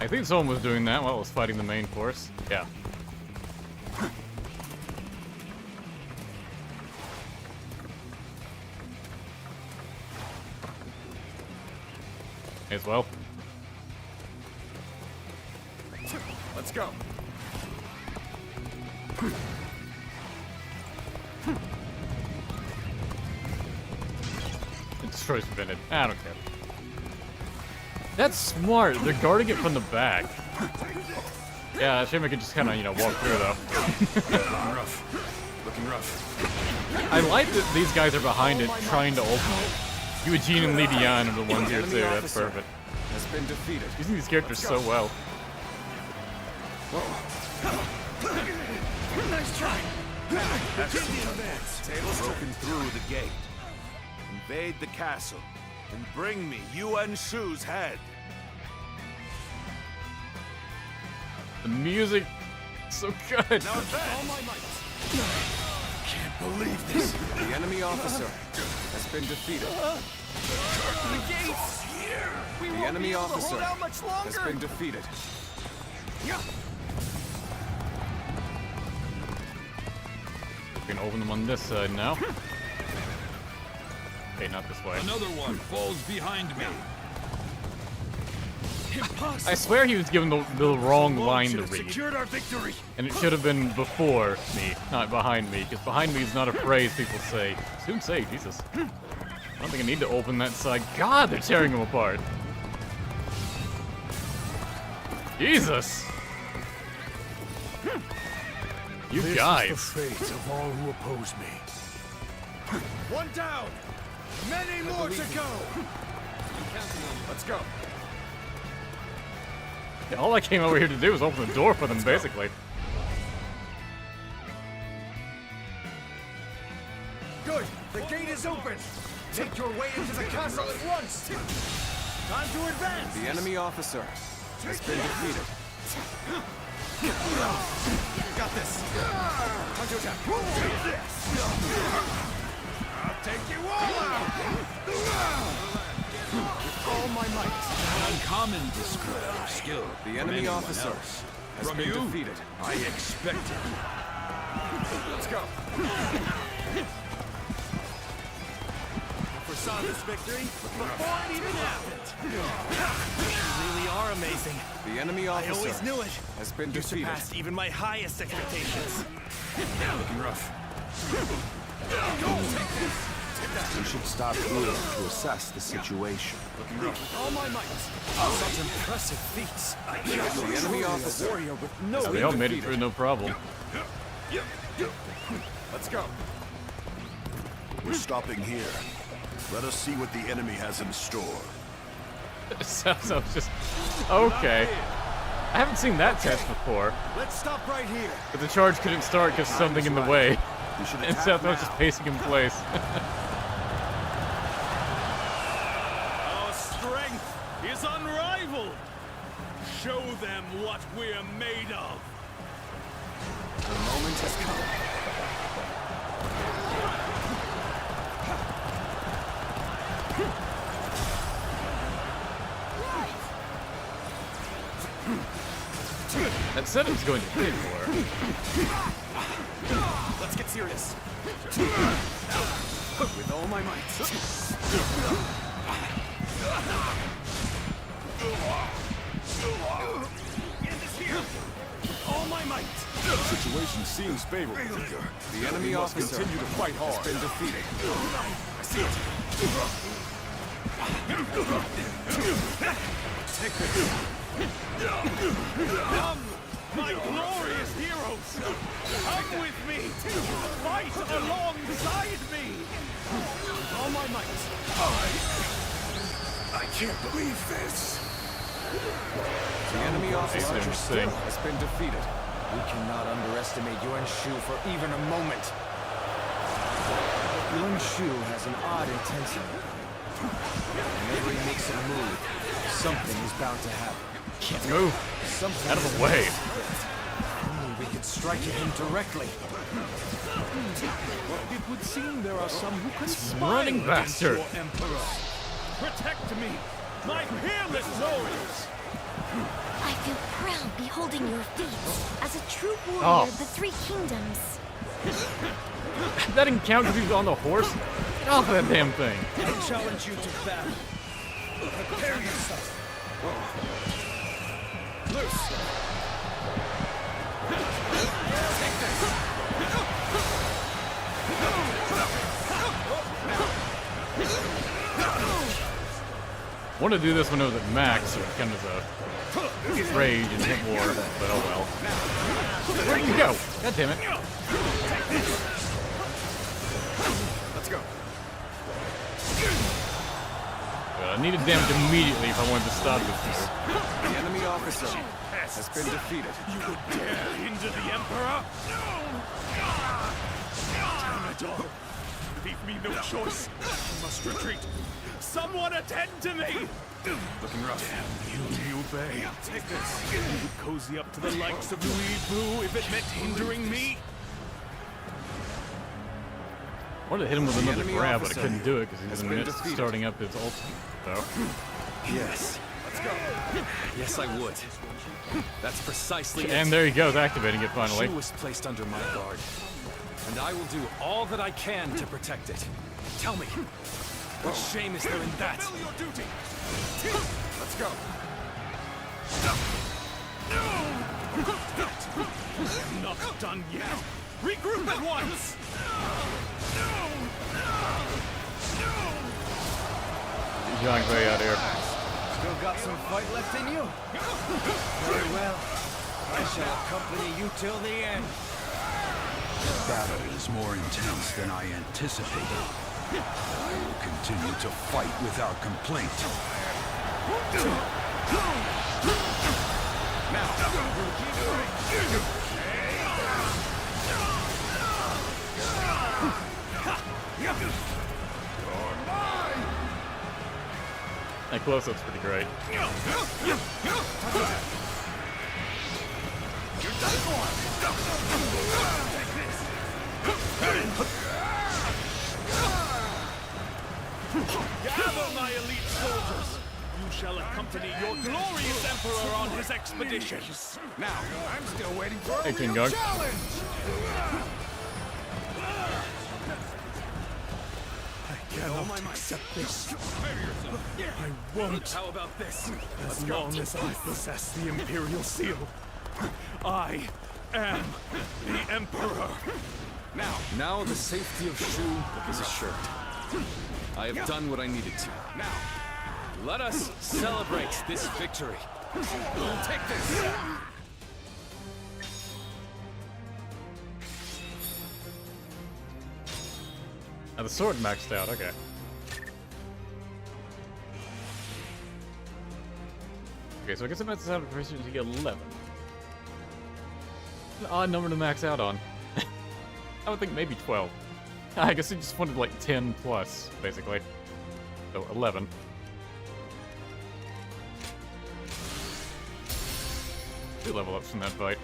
I think someone was doing that while it was fighting the main force. Yeah. As well. Let's go. It destroys prevented. I don't care. That's smart. They're guarding it from the back. Yeah, Xiapi could just kind of, walk through though. Looking rough. I like that these guys are behind it, trying to open it. Eugene and Li Dian are the ones here too. That's perfect. Has been defeated. Using these characters so well. Nice try. Tables broken through the gate. Invade the castle and bring me Yuan Shu's head. The music, so good. Now all my might. Can't believe this. The enemy officer has been defeated. The gates. The enemy officer has been defeated. We can open them on this side now. Okay, not this way. Another one falls behind me. I swear he was given the wrong line to read. Secured our victory. And it should have been before me, not behind me, because behind me is not a phrase people say. Soon say, Jesus. I don't think I need to open that side. God, they're tearing them apart. Jesus! You This guys. is the fate of all who oppose me. One down. Many more to go. Let's go. Yeah, all I came over here to do was open the door for them, basically. Good. The gate is open. Take your way into the castle at once. Time to advance. The enemy officer has been defeated. Got this. Counter attack. I'll take you all out. With all my might. Uncommon display of skill. The enemy officer has From been you, defeated. I expected. Let's go. Foresaw this victory before it even happened. You really are amazing. The enemy I officer always knew it. has been You defeated. surpassed even my highest expectations. Looking rough. We should stop here to assess the situation. Looking rough. All my might. Such impressive feats. The enemy officer warrior with no They all made it through, no problem. Let's go. We're stopping here. Let us see what the enemy has in store. So it's just okay. I haven't seen that test before. Let's stop right here. But the charge couldn't start because something in the way. And Seth was just pacing in place. Our strength is unrivaled. Show them what we're made of. The moment has come. That said it was going to hit more. Let's get serious. With all my might. All my might. The situation seems favorable. The enemy officer continue to fight hard. has been defeated. I see it. Take this. Come, my glorious heroes! Come with me! Fight alongside me! All my might! I can't believe this. The enemy officer Interesting. has been defeated. We cannot underestimate Yuan Shu for even a moment. Yuan Shu has an odd intensity. Whenever he makes a move, something is bound to happen. Can't move. Something Out of the way. Only we could strike at him directly. It would seem there are some who conspire Running against bastard. your emperor. Protect me, my peerless warriors! I feel proud beholding your feats as a true warrior Oh. of the Three Kingdoms. That encounter he was on the horse? Get off that damn thing. I challenge you to battle. Prepare yourself. Loose. Take this. I wanted to do this when it was at max, so it kind of rage and hit more, but oh well. Where'd you go? God damn it. Let's go. I needed damage immediately if I wanted to stop this. The enemy officer has been defeated. You would dare hinder the Emperor? Damn it all. Leave me no choice. I must retreat. Someone attend to me! Looking rough. Damn you, Liu Bei. Take this. You would cozy up to the likes of Louis Vu if it meant hindering me? I wanted to hit him with another enemy grab, but I officer couldn't do it because he has was been missed defeated. starting up his ultimate, so. Yes. Let's go. Yes, I would. That's precisely it. And there he goes, activating it finally. Shu was placed under my guard, and I will do all that I can to protect it. Tell me, what shame is there in that? Fulfill your duty. Let's go. I'm not done yet. Regroup at once. Xiaopei out here. Still got some fight left in you? Very well. I shall accompany you till the end. The battle is more intense than I anticipated. I will continue to fight without complaint. That close-up's pretty great. Gather my elite soldiers. You shall accompany your glorious emperor on his expedition. Now, I'm still waiting for Hey, a King real Gong. challenge! I cannot accept this. I won't. How about this? As long as I possess the Imperial Seal, I am the Emperor. Now the safety of Shu is assured. I have done what I needed to. Now, let us celebrate this victory. Take this. Now the sword maxed out, okay. Okay, so I guess it maxes out proficiency 11. An odd number to max out on. I would think maybe 12. I guess he just wanted like 10 plus, basically. So 11. Two level ups from that fight.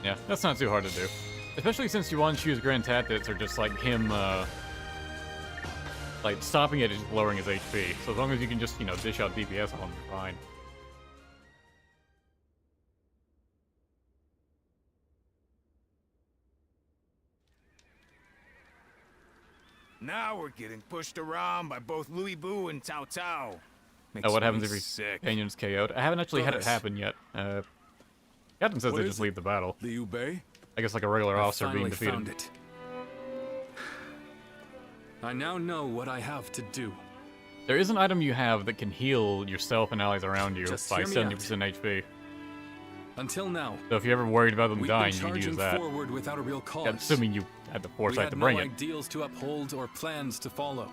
Yeah, that's not too hard to do. Especially since Yuan Shu's grand tactics are just like him, like stopping it is lowering his HP. So as long as you can just, you know, dish out DPS on him, you're fine. Now we're getting pushed around by both Louis Bu and Cao Cao. Oh, what happens if your companion's KO'd? I haven't actually had it happen yet. Captain says they just leave the battle. Liu Bei? I guess like a regular officer being defeated. Found it. I now know what I have to do. There is an item you have that can heal yourself and allies around you Just by hear me 70% HP. Until now, So if you're ever worried about them we've dying, been you can charging use that. forward without a real cause. Yeah, assuming you had the foresight to we bring had it. no ideals to uphold or plans to follow.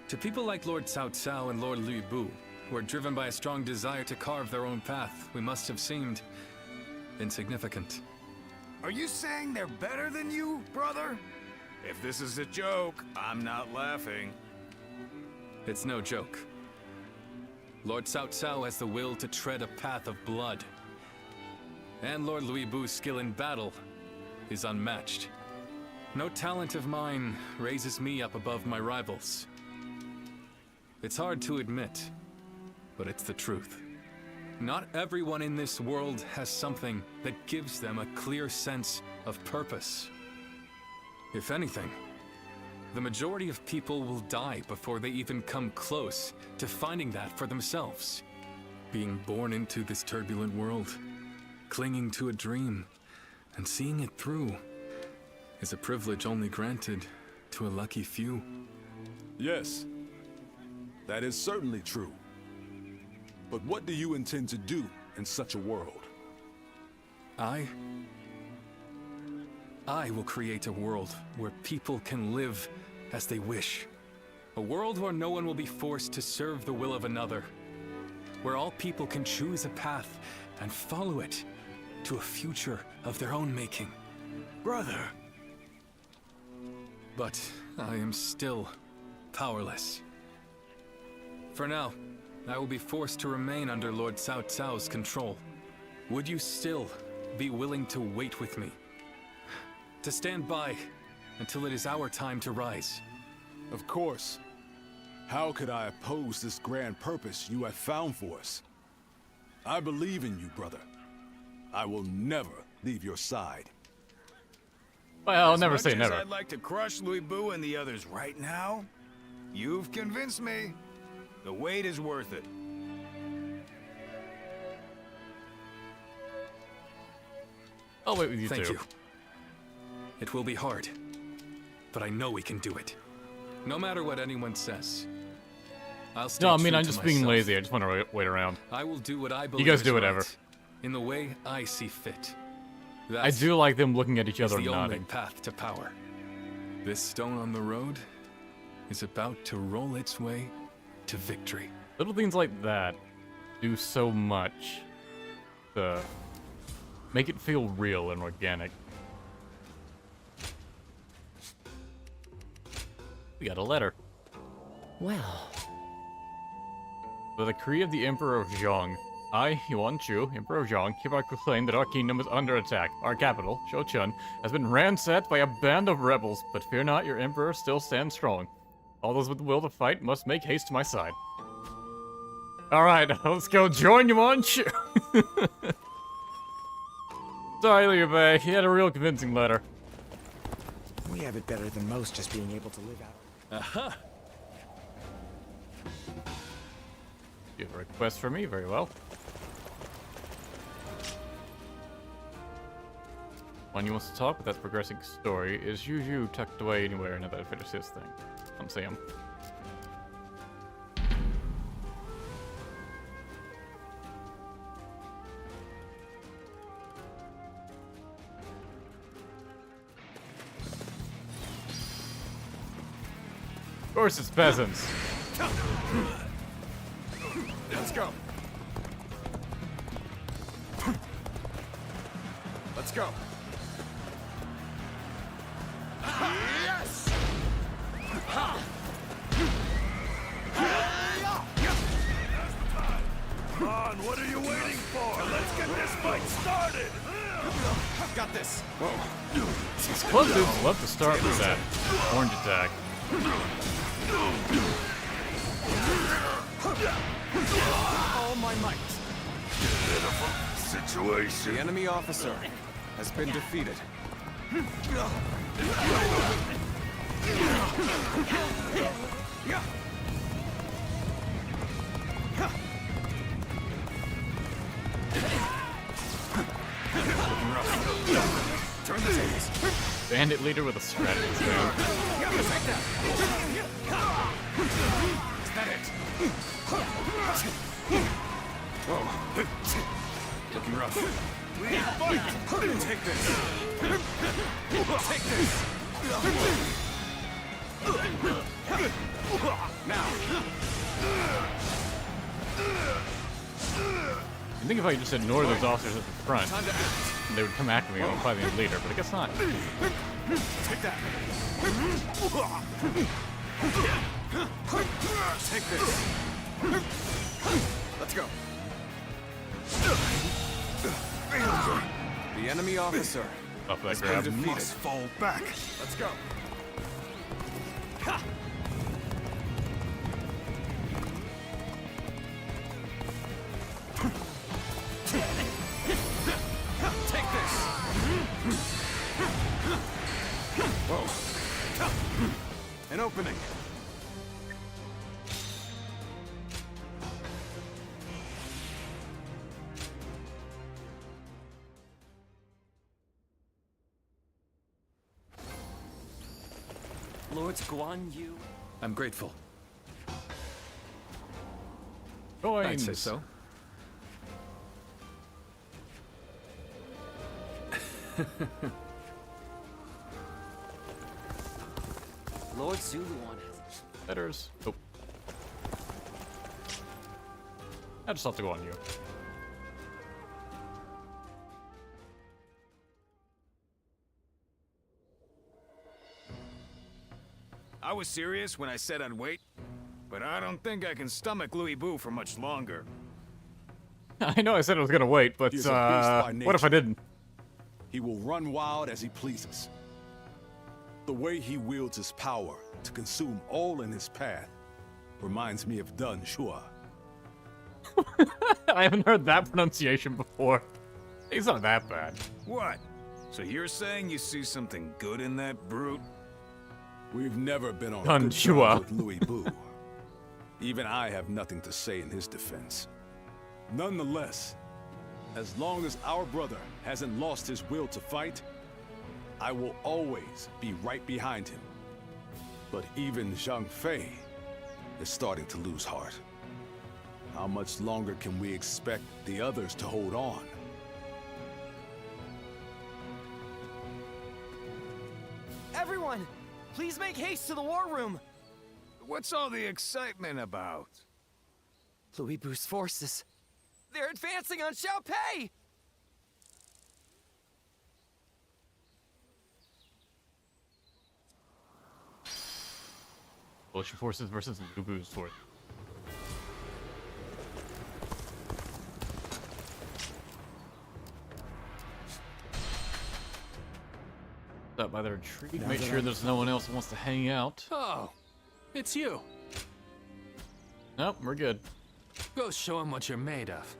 To people like Lord Cao Cao and Lord Liu Bu, who are driven by a strong desire to carve their own path, we must have seemed insignificant. Are you saying they're better than you, brother? If this is a joke, I'm not laughing. It's no joke. Lord Cao Cao has the will to tread a path of blood. And Lord Louis Bu's skill in battle is unmatched. No talent of mine raises me up above my rivals. It's hard to admit, but it's the truth. Not everyone in this world has something that gives them a clear sense of purpose. If anything, the majority of people will die before they even come close to finding that for themselves. Being born into this turbulent world, clinging to a dream, and seeing it through is a privilege only granted to a lucky few. Yes, that is certainly true. But what do you intend to do in such a world? I will create a world where people can live as they wish. A world where no one will be forced to serve the will of another. Where all people can choose a path and follow it to a future of their own making. Brother. But I am still powerless. For now, I will be forced to remain under Lord Cao Cao's control. Would you still be willing to wait with me? To stand by until it is our time to rise? Of course. How could I oppose this grand purpose you have found for us? I believe in you, brother. I will never leave your side. Well, I'll As never much say as never. I'd like to crush Louis Bu and the others right now, you've convinced me. The wait is worth it. I'll wait with you Thank too. you. It will be hard, but I know we can do it. No matter what anyone says. I'll stay No, I mean, true I'm to just being myself. lazy. I just want to wait around. I will do what I believe You guys is do whatever. right, in the way I see fit. I do like them looking at each Is other the and only nodding. path to power. This stone on the road is about to roll its way to victory. Little things like that do so much to make it feel real and organic. We got a letter. Well. The decree of the Emperor of Zhong. I, Yuan Shu, Emperor of Zhong, hereby proclaim that our kingdom is under attack. Our capital, Shouchun, has been ransacked by a band of rebels, but fear not, your emperor still stands strong. All those with the will to fight must make haste to my side. Alright, let's go join Yuan Shu! Sorry, Liu Bei, he had a real convincing letter. We have it better than most, just being able to live out. Aha! You have a request for me, very well. One you wants to talk, but that's progressing story. Is Juju tucked away anywhere now that I finish this thing? Don't see him. course it's peasants. Let's go. Let's go. Yes! Come on, what are you waiting for? Let's get this fight started! I've got this. These club dudes love to start with that orange attack. All my might. Situation. The enemy officer has been defeated. Turn the tables. Bandit leader with a strategy stand. Take that. Is that it? Whoa. Looking rough. Take this. Take this. Now. I think if I just ignore those officers at the front, they would come after me and I'll probably be leader, but I guess not. Take that. Take this. Let's go. The enemy officer Off that has been grab. defeated. Must fall back. Let's go. Take this. Whoa. An opening. Lords Guan Yu. I'm grateful. Coins. I'd say so. Lord Zuluan has... Letters. Oh. I just have to go on you. I was serious when I said I'd wait, but I don't think I can stomach Louis Boo for much longer. I know I said I was gonna wait, but He's a beast by what if I nature. didn't? He will run wild as he pleases. The way he wields his power to consume all in his path reminds me of Dun Shua. I haven't heard that pronunciation before. He's not that bad. What? So you're saying you see something good in that brute? We've never been on Dun good Shua. terms with Louis Boo. Even I have nothing to say in his defense. Nonetheless, as long as our brother hasn't lost his will to fight, I will always be right behind him. But even Xiaopei is starting to lose heart. How much longer can we expect the others to hold on? Everyone, please make haste to the war room. What's all the excitement about? Louis Boo's forces. They're advancing on Xiaopei! Coalition forces versus Lubu's force. Stop by their retreat. Now Make that sure there's no one else who wants to hang out. Oh, it's you. Nope, we're good. Go show him what you're made of.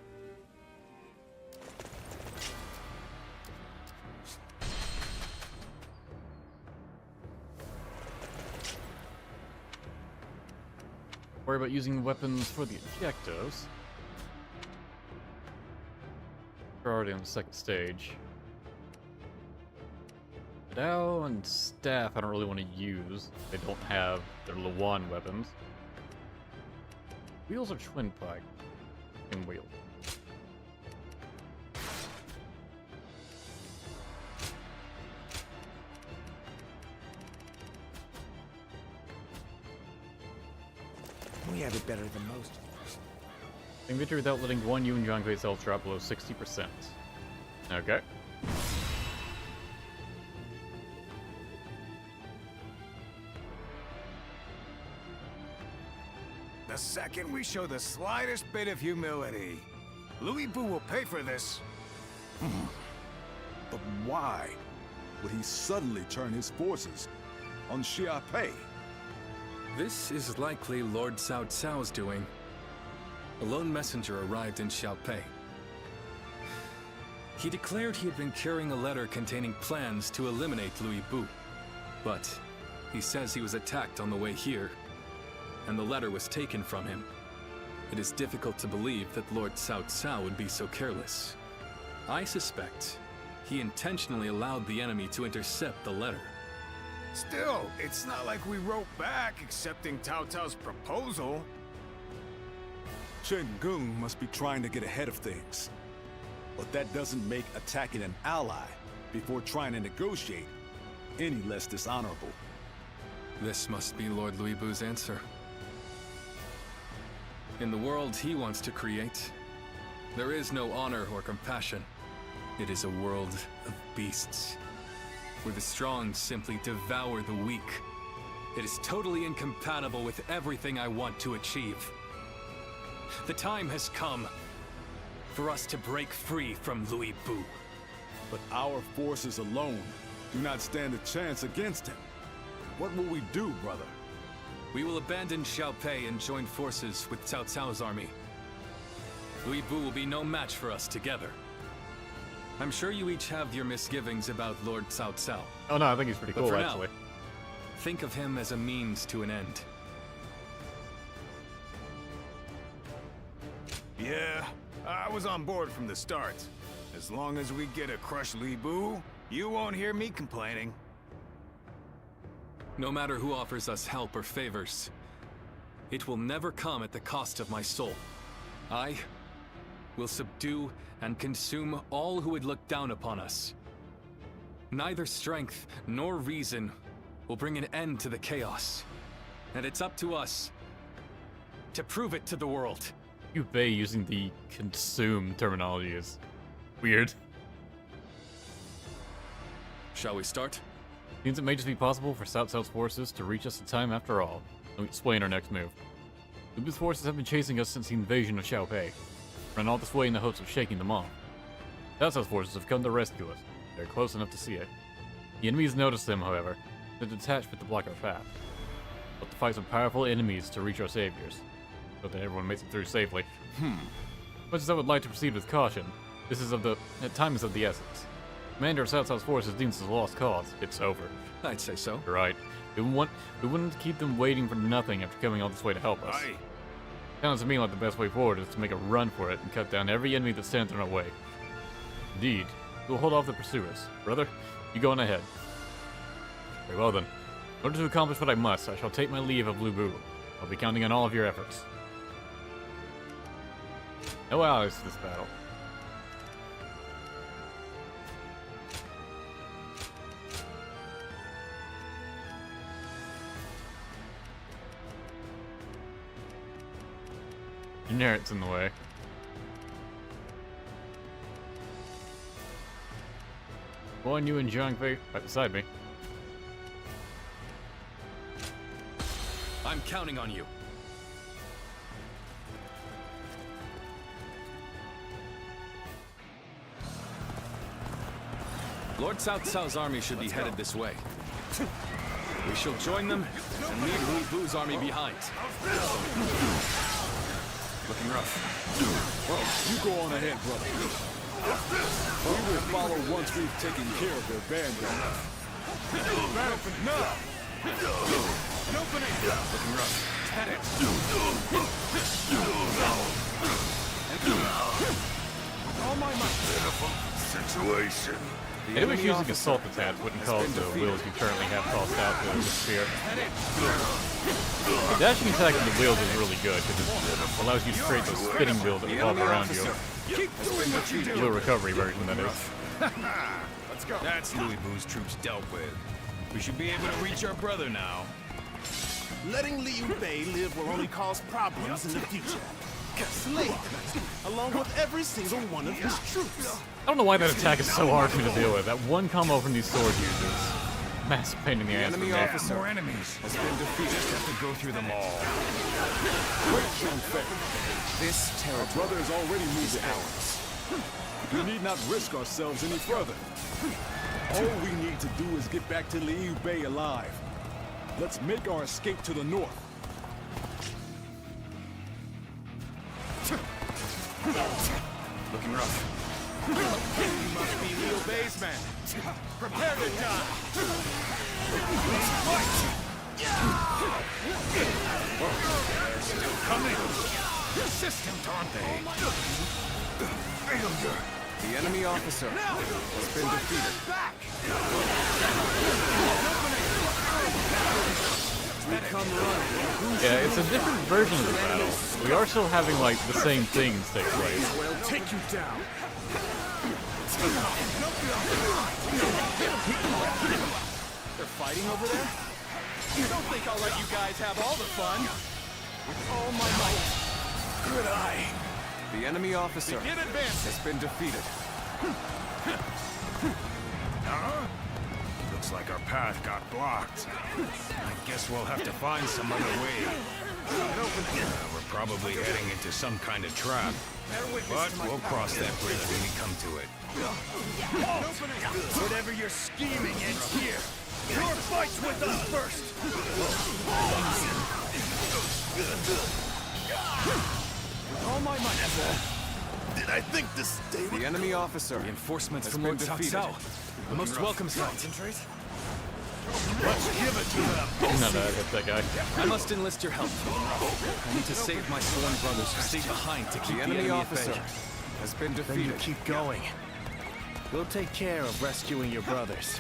Worry about using weapons for the objectives. We're already on the second stage. Dao and staff I don't really want to use. They don't have their Luan weapons. Wheels are twin pike in wheel. We have it better than most. Getting victory without letting Guan Yu and Zhang Fei's health drop below 60%. Okay. The second we show the slightest bit of humility, Louis Bu will pay for this. But why would he suddenly turn his forces on Xiaopei? This is likely Lord Cao Cao's doing. A lone messenger arrived in Xiaopei. He declared he had been carrying a letter containing plans to eliminate Louis Bu. But he says he was attacked on the way here, and the letter was taken from him. It is difficult to believe that Lord Cao Cao would be so careless. I suspect he intentionally allowed the enemy to intercept the letter. Still, it's not like we wrote back accepting Cao Cao's proposal. Chen Gong must be trying to get ahead of things. But that doesn't make attacking an ally before trying to negotiate any less dishonorable. This must be Lord Louis Bu's answer. In the world he wants to create, there is no honor or compassion. It is a world of beasts, where the strong simply devour the weak. It is totally incompatible with everything I want to achieve. The time has come for us to break free from Louis Bu. But our forces alone do not stand a chance against him. What will we do, brother? We will abandon Xiaopei and join forces with Cao Cao's army. Louis Bu will be no match for us together. I'm sure you each have your misgivings about Lord Cao Cao. Oh no, I think he's pretty cool, actually. Now, think of him as a means to an end. Yeah, I was on board from the start. As long as we get to crush Louis Bu, you won't hear me complaining. No matter who offers us help or favors, it will never come at the cost of my soul. I will subdue and consume all who would look down upon us. Neither strength nor reason will bring an end to the chaos. And it's up to us to prove it to the world. Xiaopei using the consume terminology is weird. Shall we start? Seems it may just be possible for Cao Cao's forces to reach us in time after all. Let me explain our next move. Lubu's forces have been chasing us since the invasion of Xiaopei. Run all this way in the hopes of shaking them off. Cao Cao's forces have come to rescue us. They're close enough to see it. The enemies notice them, however. They're detached to block our path. We'll have to fight some powerful enemies to reach our saviors. So that everyone makes it through safely. Much as I would like to proceed with caution, time is of the essence. Commander of Cao Cao's forces deems this a lost cause. It's over. I'd say so. Right. We wouldn't keep them waiting for nothing after coming all this way to help us. Sounds to me like the best way forward is to make a run for it and cut down every enemy that stands in our way. Indeed, we'll hold off the pursuers. Brother, you go on ahead. Very well then. In order to accomplish what I must, I shall take my leave of Louis Bu. I'll be counting on all of your efforts. No allies to this battle. Inherit's in the way. Guan Yu and Zhang Fei right beside me. I'm counting on you. Lord Cao Cao's army should be headed this way. We shall join them and leave Louis Bu's army behind. Looking rough. Well, you go on ahead, brother. We will follow once we've taken care of their vanguard. Looking rough. Had it. All my might. Pitiful situation. The enemies using assault attacks wouldn't cause the wheels you currently have tossed out to disappear. The dashing attack with the wheels is really good because it allows you to create those spinning wheels that revolve around you. The little recovery version, that is. Let's go. That's Louis Bu's troops dealt with. We should be able to reach our brother now. Letting Liu Bei live will only cause problems in the future. Slay him, along with every single one of his troops. I don't know why that attack is so hard for me to deal with. That one combo from these sword users. Massive pain in the ass. Enemy officer. More enemies has been defeated. Just have to go through them all. Wait, Xiaopei. This territory, Our brother has already moved ours. We need not risk ourselves any further. All we need to do is get back to Liu Bei alive. Let's make our escape to the north. Looking rough. You must be Liu Bei's men. Prepare to die. Still coming. Persistent, aren't they? Failure. the enemy officer has been defeated. Yeah, it's a different version of the battle. We are still having, like, the same things take place. We'll take you down. They're fighting over there? You don't think I'll let you guys have all the fun? With all my might. Good eye. The enemy officer Begin advancing. has been defeated. Huh? Looks like our path got blocked. I guess we'll have to find some other way. We're probably heading into some kind of trap. But we'll cross that bridge when we come to it. Whatever you're scheming ends here. Your fight's with us first. With all my might. Did I think this day would... The enemy officer. Reinforcements has from been Lord Cao defeated. Cao. A most welcome sight. Let's give it to them. No, that's that guy. I must enlist your help. I need to save my sworn brothers who stayed behind to keep The enemy officer at bay. has been Then defeated. you keep going. We'll take care of rescuing your brothers.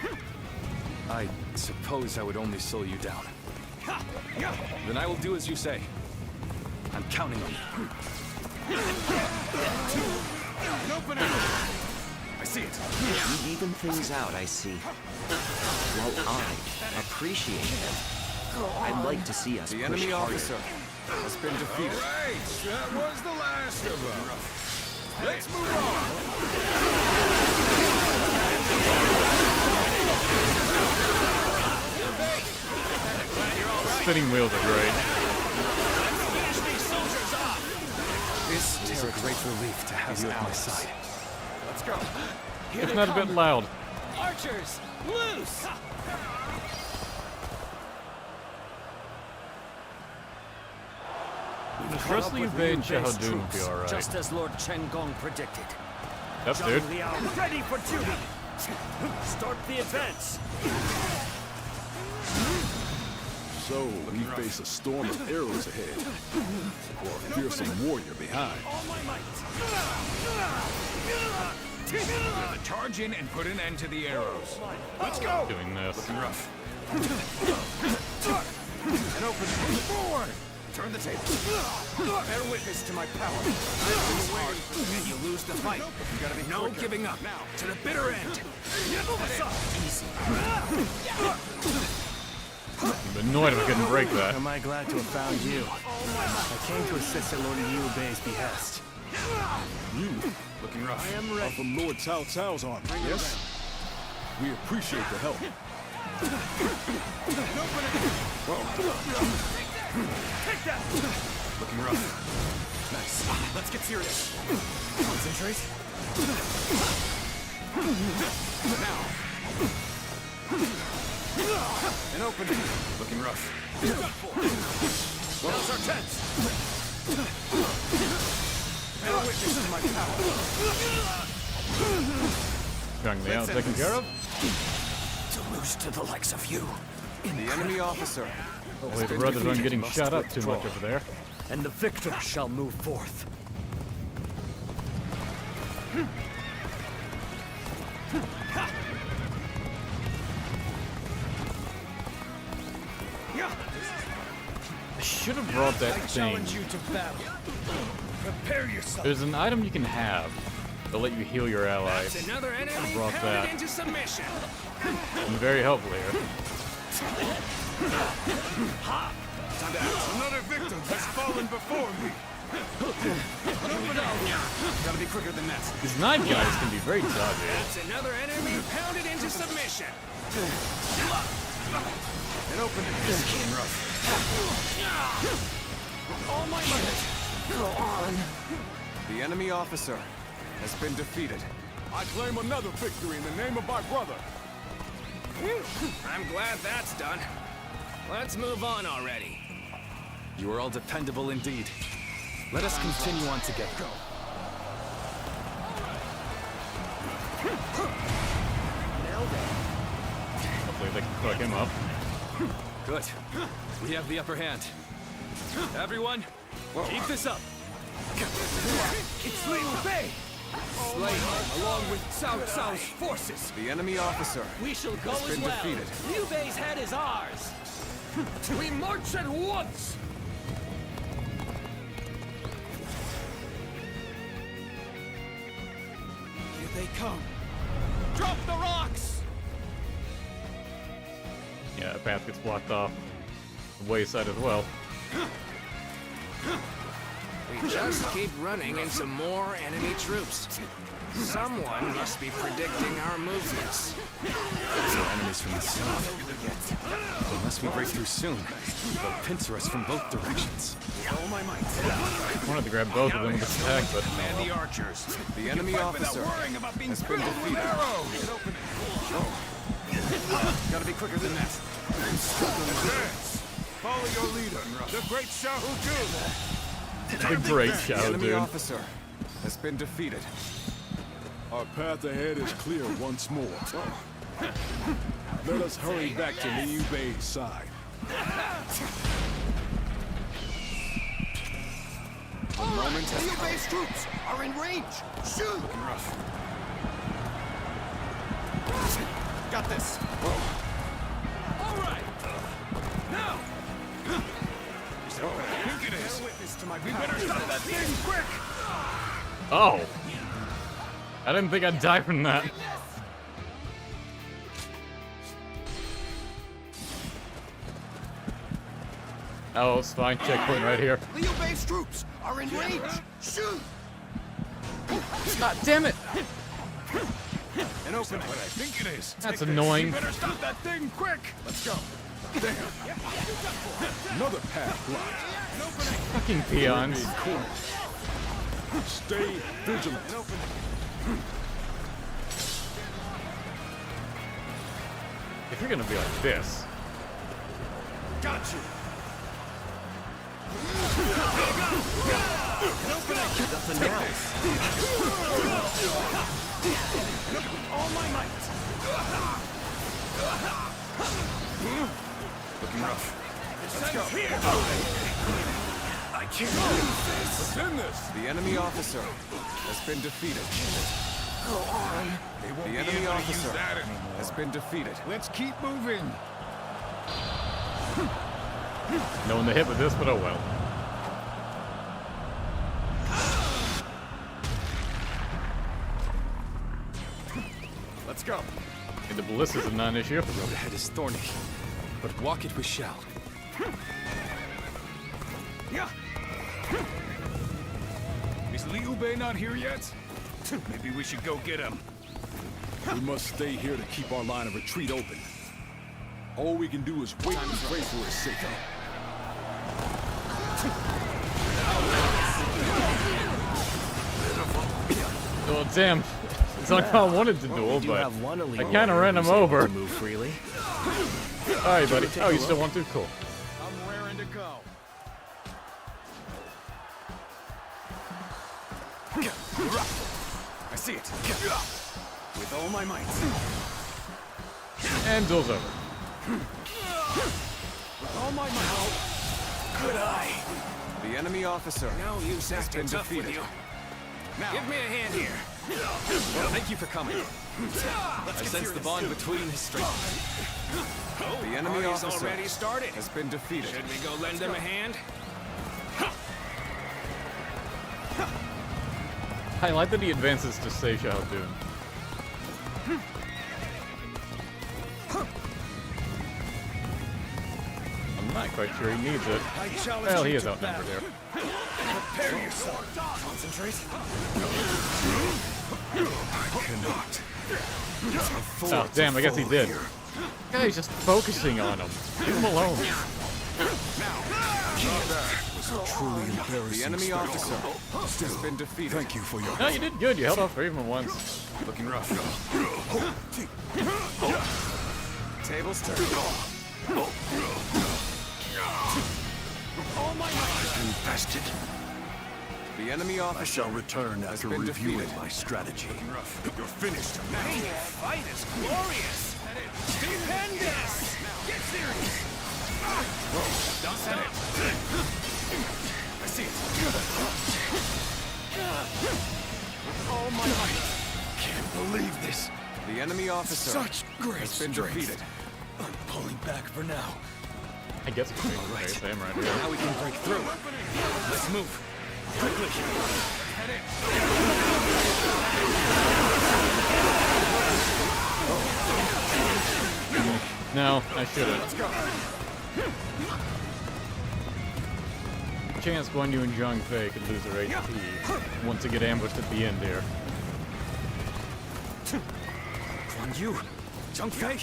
I suppose I would only slow you down. Then I will do as you say. I'm counting on you. I see it. You even things out, I see. While I appreciate them, I'd like to see us The push enemy harder. officer has been defeated. Right, that was the last of them. Let's move Spinning wheels are great. This is a great relief to have you at my side. Let's go. If not a bit loud. Archers, loose! Trust Liu Bei and Xiahou Dun will be alright. Just as Lord Chen Gong predicted. Yep, dude. Ready for duty! Start the advance! So, we face a storm of arrows ahead, or a fearsome warrior behind. Charge in and put an end to the arrows. Let's go! Doing this. Looking rough. And open it. Forward! Turn the table. Bear witness to my power. This is hard, and you lose the fight. You gotta be no giving up. Now, to the bitter end. Easy. I'm annoyed if I couldn't break that. Am I glad to have found you? I came to assist at Lord Liu Bei's behest. You Looking rough. I am are ready. from Lord Cao Cao's army, yes? We appreciate the help. Take that! Looking rough. Nice. Let's get serious. Concentrate. Now. An opening. Looking rough. Wells are tense. Bear witness to my power. Young Liao taken care of. To lose to the likes of you. The enemy officer. Hopefully the brothers aren't getting shot up too much over there. And the victor shall move forth. I should have brought that thing. You to battle. Prepare yourself. There's an item you can have that'll let you heal your allies. That's another enemy Brought pounded that. into submission. I'm very helpful here. Time to act. Another victim has fallen before me. Gotta be quicker than that. These knife guys can be very dodgy. That's another enemy pounded into submission. And open it. This keen rough. All my might. Go on. The enemy officer has been defeated. I claim another victory in the name of my brother. I'm glad that's done. Let's move on already. You are all dependable indeed. Let us continue on together. Hopefully they can fuck him up. Good. We have the upper hand. Everyone, keep this up. It's Liu Bei! Slain along with Cao Cao's forces. The enemy officer We shall go has as been well. defeated. Liu Bei's head is ours. We march at once! Here they come. Drop the rocks! Yeah, the path gets blocked off. The wayside as well. We just keep running into more enemy troops. Someone must be predicting our movements. These are enemies from the south. Unless we break through soon, they'll pincer us from both directions. All my might. I wanted to grab both of them with this attack, but Command the archers. The enemy officer has been defeated. Gotta be quicker than that. Follow your leader, the great Xiaopei. the great The Xiao, enemy dude. officer has been defeated. Our path ahead is clear once more. Let us hurry back to Liu Bei's side. The moment has Liu come. Bei's troops are in range. Shoot! Got this. All right. Now. We better stop that thing quick! Oh! I didn't think I'd die from that. Oh, it's fine. Checkpoint right here. Liu Bei's troops are in range. Shoot! God damn it! And open it. What I think it is. That's annoying. We better stop that thing quick! Let's go. There. Another path blocked. Fucking peons. Stay vigilant. If you're gonna be like this. Got you. The finale. All my might. Looking rough. Let's go. I can't believe this. What's in this? The enemy officer has been defeated. Go on. They won't The be enemy able to officer use that anymore. has been defeated. Let's keep moving. No one to hit with this, but oh well. Let's go. And the ballista's a non-issue. The road ahead is thorny, but walk it we shall. Yeah. Is Liu Bei not here yet? Maybe we should go get him. We must stay here to keep our line of retreat open. All we can do is wait and pray for his safety. Well, damn. It's like I wanted to duel, but I kind of ran him over. Move freely. Alright, buddy. Oh, you still want to? Cool. I'm raring to go. I see it. With all my might. And duel's over. With all my might. Good eye. The enemy officer No use has been acting tough with defeated. you. Give me a hand here. Well, thank you for coming. I sense the bond between his strength. The enemy Party's officer already started. has been defeated. Should we go lend them a hand? I like that he advances to say Xiao Dun. I'm Not quite sure he needs it. Well, he is outnumbered here. Prepare yourself. Concentrate. I cannot. Oh, damn, I guess he did. Guy's just focusing on him. Leave him alone. Truly embarrassing. The enemy officer has been defeated. Thank you for your No, you did good. You held off even once. Looking rough. Tables turn. All my might. Invested. The enemy officer I shall return after reviewing defeated. my strategy. You're finished. Hey, this fight is glorious! Stupendous! Get serious! Don't set it. I see it. All my might. Can't believe this. The enemy officer Such great has been strength. defeated. I'm pulling back for now. I guess it's pretty face him right here. Now we can break through. Let's move. Quickly. No, I shouldn't. Chance Guan Yu and Zhang Fei could lose their HP once they get ambushed at the end here. Guan Yu, Zhang Fei,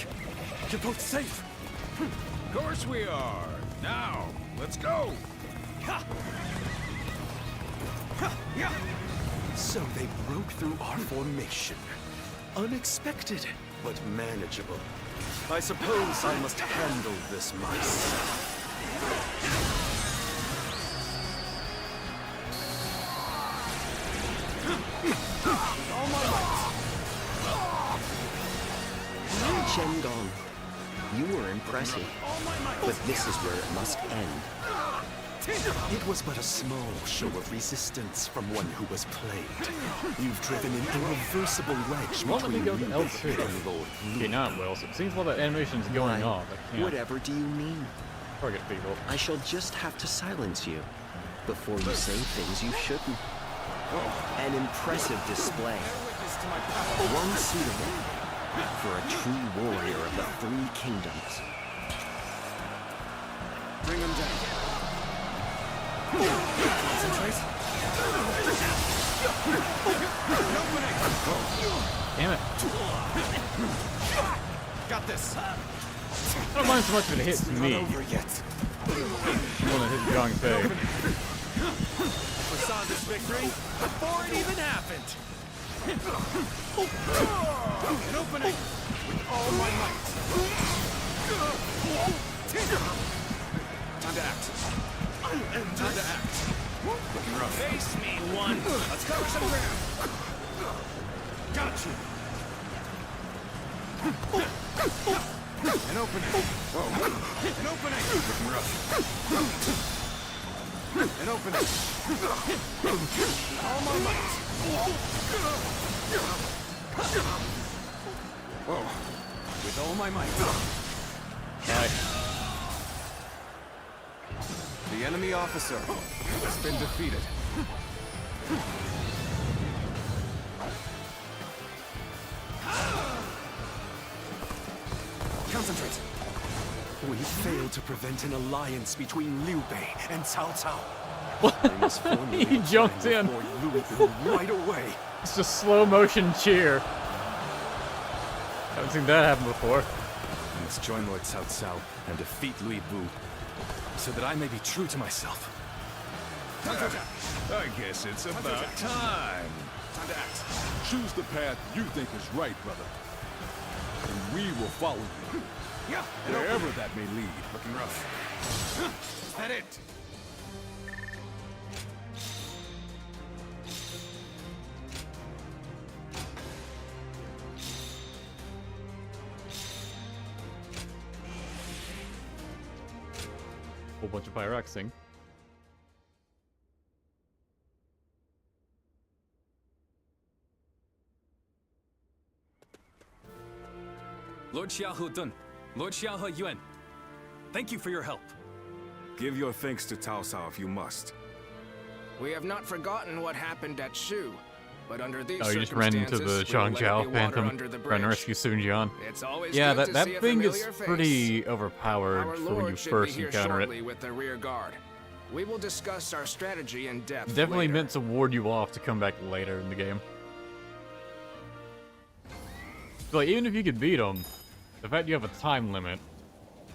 you're both safe. Of course we are. Now, let's go. So they broke through our formation. Unexpected, but manageable. I suppose I must handle this myself. All my might. Chen Gong, you were impressive, but this is where it must end. It was but a small show of resistance from one who was played. You've driven an irreversible wedge Won't let me between go to Liu L2. Bei and Lord Okay, now it will. So it seems while that animation's going Why? off, I can't Whatever do you mean? target people. I shall just have to silence you before you say things you shouldn't. An impressive display. One suitable for a true warrior of the Three Kingdoms. Bring him down. Concentrate. Damn it. Got this. I don't mind so much if it hits me. Not over yet. I want to hit Zhang Fei. We saw this victory before it even happened. An opening with all my might. Time to act. Time to act. Looking rough. Face me, one. Let's cover some ground. Got you. An opening. Whoa. An opening. Looking rough. An opening. All my might. Whoa. With all my might. Bye. The enemy officer has been defeated. Concentrate. We failed to prevent an alliance between Liu Bei and Cao Cao. He jumped in. Right away. It's a slow motion cheer. Haven't seen that happen before. I must join Lord Cao Cao and defeat Louis Bu, so that I may be true to myself. I guess it's about time. Time to act. Choose the path you think is right, brother. And we will follow you. Yeah. Wherever that may lead. Looking rough. Is that it? Whole bunch of pyroxing. Lord Xiaohu Dun, Lord Xiaohe Yuan, thank you for your help. Give your thanks to Cao Cao if you must. We have not forgotten what happened at Shu. but under these Oh, you just ran into the Zhangjiao Phantom trying to rescue Sun Jian. It's always Yeah, good to that see a thing is familiar face. pretty overpowered Our for when you Lord should first be here encounter shortly it. with the rear guard. We will discuss our strategy in depth Definitely later. meant to ward you off to come back later in the game. Like, even if you could beat him, the fact you have a time limit.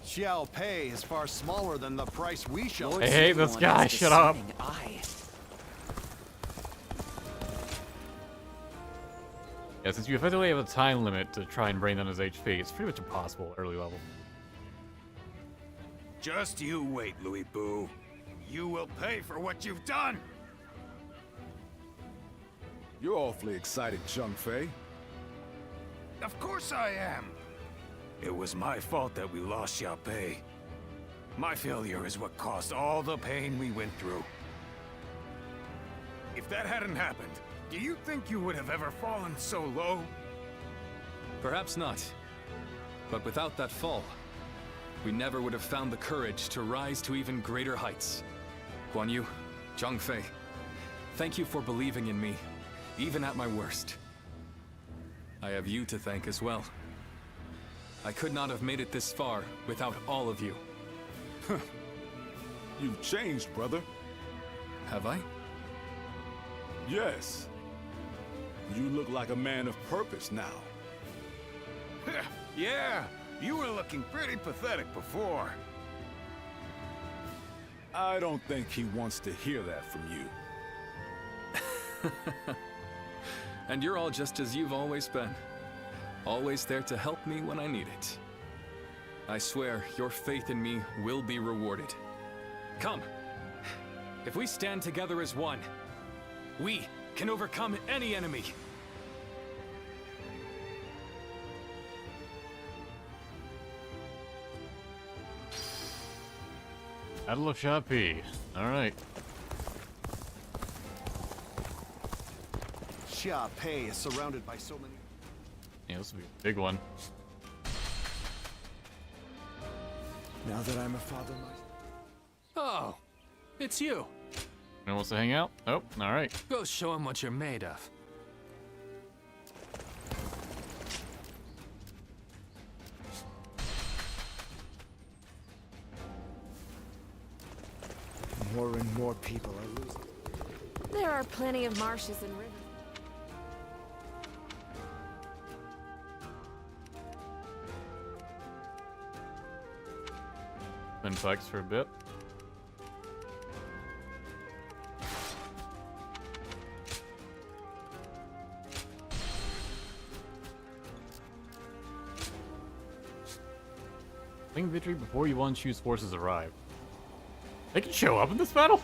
Xiaopei is far smaller than the price we shall. I hate this guy, shut up. Yeah, since you effectively have a time limit to try and bring down his HP, it's pretty much impossible at early level. Just you wait, Louis Boo. You will pay for what you've done! You're awfully excited, Zhang Fei. Of course I am! It was my fault that we lost Xiaopei. My failure is what caused all the pain we went through. If that hadn't happened, do you think you would have ever fallen so low? Perhaps not. But without that fall, we never would have found the courage to rise to even greater heights. Guan Yu, Zhang Fei, thank you for believing in me, even at my worst. I have you to thank as well. I could not have made it this far without all of you. You've changed, brother. Have I? Yes. You look like a man of purpose now. Yeah, you were looking pretty pathetic before. I don't think he wants to hear that from you. And you're all just as you've always been. Always there to help me when I need it. I swear, your faith in me will be rewarded. Come. If we stand together as one, we can overcome any enemy. Battle of Xiapi. Alright. Xiaopei is surrounded by so many. Yeah, this will be a big one. Now that I'm a father myself. Oh, it's you. Anyone wants to hang out? Oh, alright. Go show him what you're made of. More and more people are losing. There are plenty of marshes and rivers. Been flex for a bit. Claim victory before Yuan Shu's forces arrive. They can show up in this battle?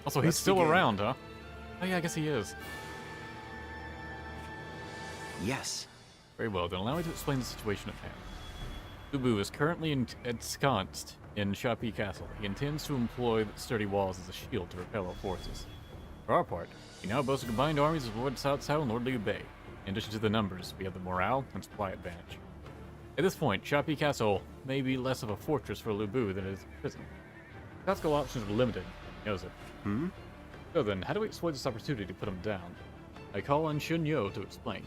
Also, he's still around, huh? Oh yeah, I guess he is. Yes. Very well, then allow me to explain the situation at hand. Ubu is currently ensconced in Xiapi Castle. He intends to employ the sturdy walls as a shield to repel our forces. For our part, we now boast combined armies of Lord Cao Cao and Lord Liu Bei. In addition to the numbers, we have the morale and supply advantage. At this point, Xiapi Castle may be less of a fortress for Lu Bu than it is a prison. Tactical options are limited, he knows it. So then, how do we exploit this opportunity to put him down? I call on Shun Yo to explain.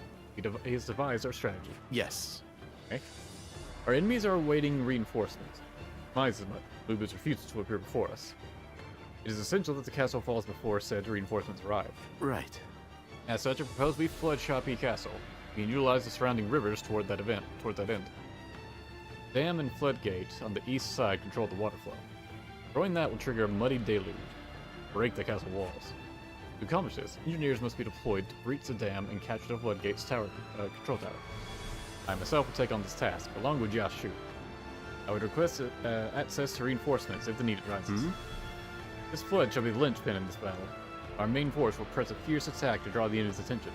He has devised our strategy. Yes. Okay. Our enemies are awaiting reinforcements. Surprise is much. Lu Bu's refusal to appear before us. It is essential that the castle falls before said reinforcements arrive. Right. As such, I propose we flood Xiapi Castle. We can utilize the surrounding rivers toward that end. Dam and floodgate on the east side control the water flow. Throwing that will trigger a muddy deluge, break the castle walls. To accomplish this, engineers must be deployed to breach the dam and capture the floodgate's control tower. I myself will take on this task, along with Jia Shu. I would request access to reinforcements if the need arises. This flood shall be the linchpin in this battle. Our main force will press a fierce attack to draw the enemy's attention.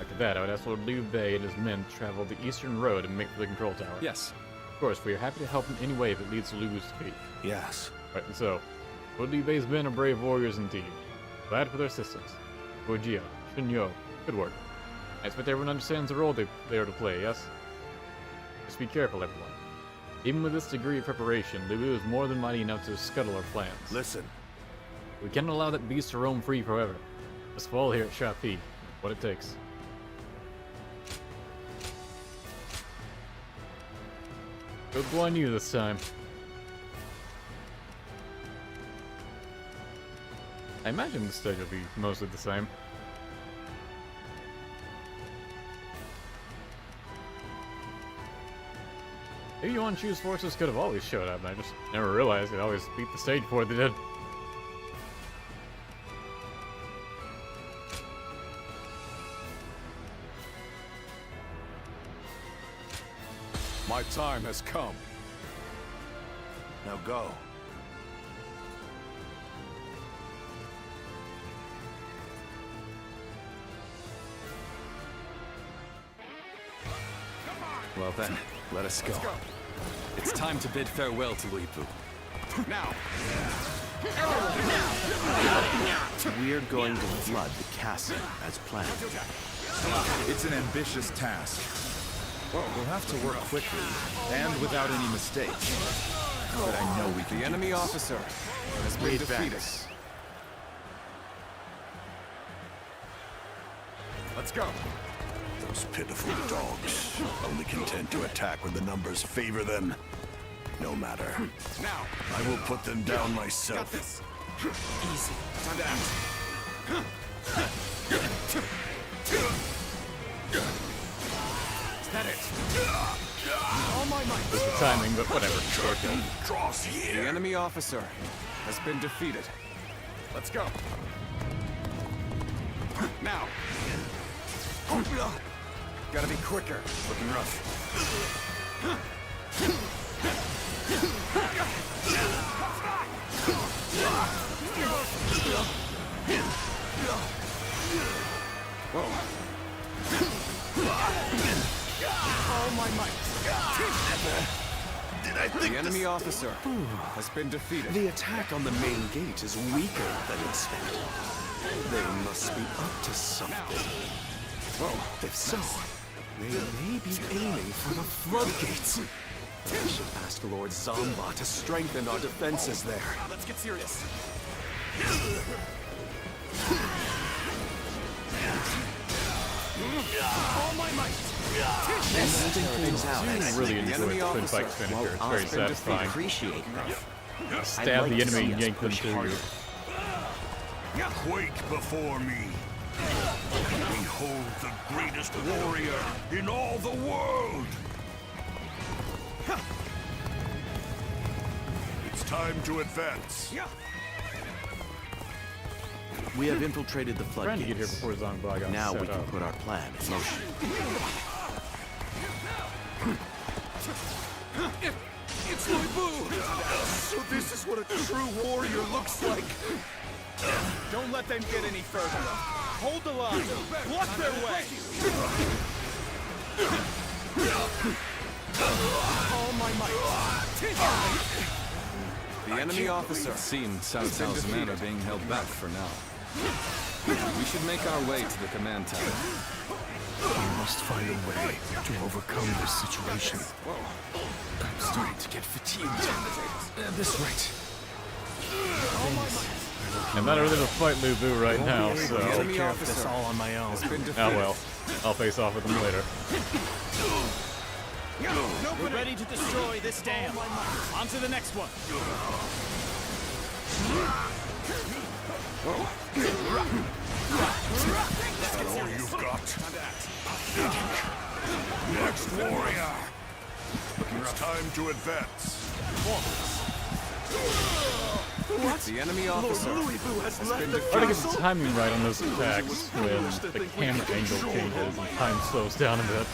After that, I would ask Lord Liu Bei and his men to travel the eastern road and make for the control tower. Yes. Of course, we are happy to help in any way if it leads to Liu Bu's defeat. Yes. Right, and so, Lord Liu Bei's men are brave warriors indeed. Glad for their assistance. Guojia, Shunyo, good work. I expect everyone understands the role they are to play, yes? Just be careful, everyone. Even with this degree of preparation, Lu Bu is more than mighty enough to scuttle our plans. Listen. We cannot allow that beast to roam free forever. Let's fall here at Xiapi. What it takes. Go Guan Yu this time. I imagine the stage will be mostly the same. Maybe Yuan Shu's forces could have always showed up, and I just never realized they'd always beat the stage before they did. My time has come. Now go. Well then, let us go. It's time to bid farewell to Lu Bu. Now! We're going to flood the castle as planned. It's an ambitious task. We'll have to work quickly, and without any mistakes. But I know we can. The enemy officer has been defeated. Let's go. Those pitiful dogs, only content to attack when the numbers favor them. No matter. Now, I will put them down myself. got this. Easy. Time to act. Is that it? All my might. Just the timing, but whatever. Draws here. The enemy officer has been defeated. Let's go. Now. Gotta be quicker. Looking rough. Whoa. All my might. Did I think the enemy officer has been defeated. The attack on the main gate is weaker than expected. They must be up to something. Whoa. If so, they may be aiming for the floodgates. I should ask Lord Zamba to strengthen our defenses there. Let's get serious. All my might. Testing things out. I really enjoy the twin fight finisher. It's very satisfying. Stab the enemy and yank them through you. Quake before me. Behold the greatest warrior in all the world. It's time to advance. We have infiltrated the Trying to get here floodgates. before Zangba got Now set we can up. put our plan in motion. It's Lu Bu! So this is what a true warrior looks like. Don't let them get any further. Hold the line. Block their way. All my might. The enemy officer. It seemed Cao Cao's men are being held back for now. We should make our way to the command tower. We must find a way to overcome this situation. I'm starting to get fatigued. This right. I'm not ready to fight Lu Bu right now, so... The enemy officer all on my own. has been defeated. Oh well. I'll face off with him later. We're ready to destroy this dam. On to the next one. All you've got. Next warrior. It's time to advance. The enemy officer has been Try to defeated. get the timing right on those attacks when the camera angle changes and time slows down a bit.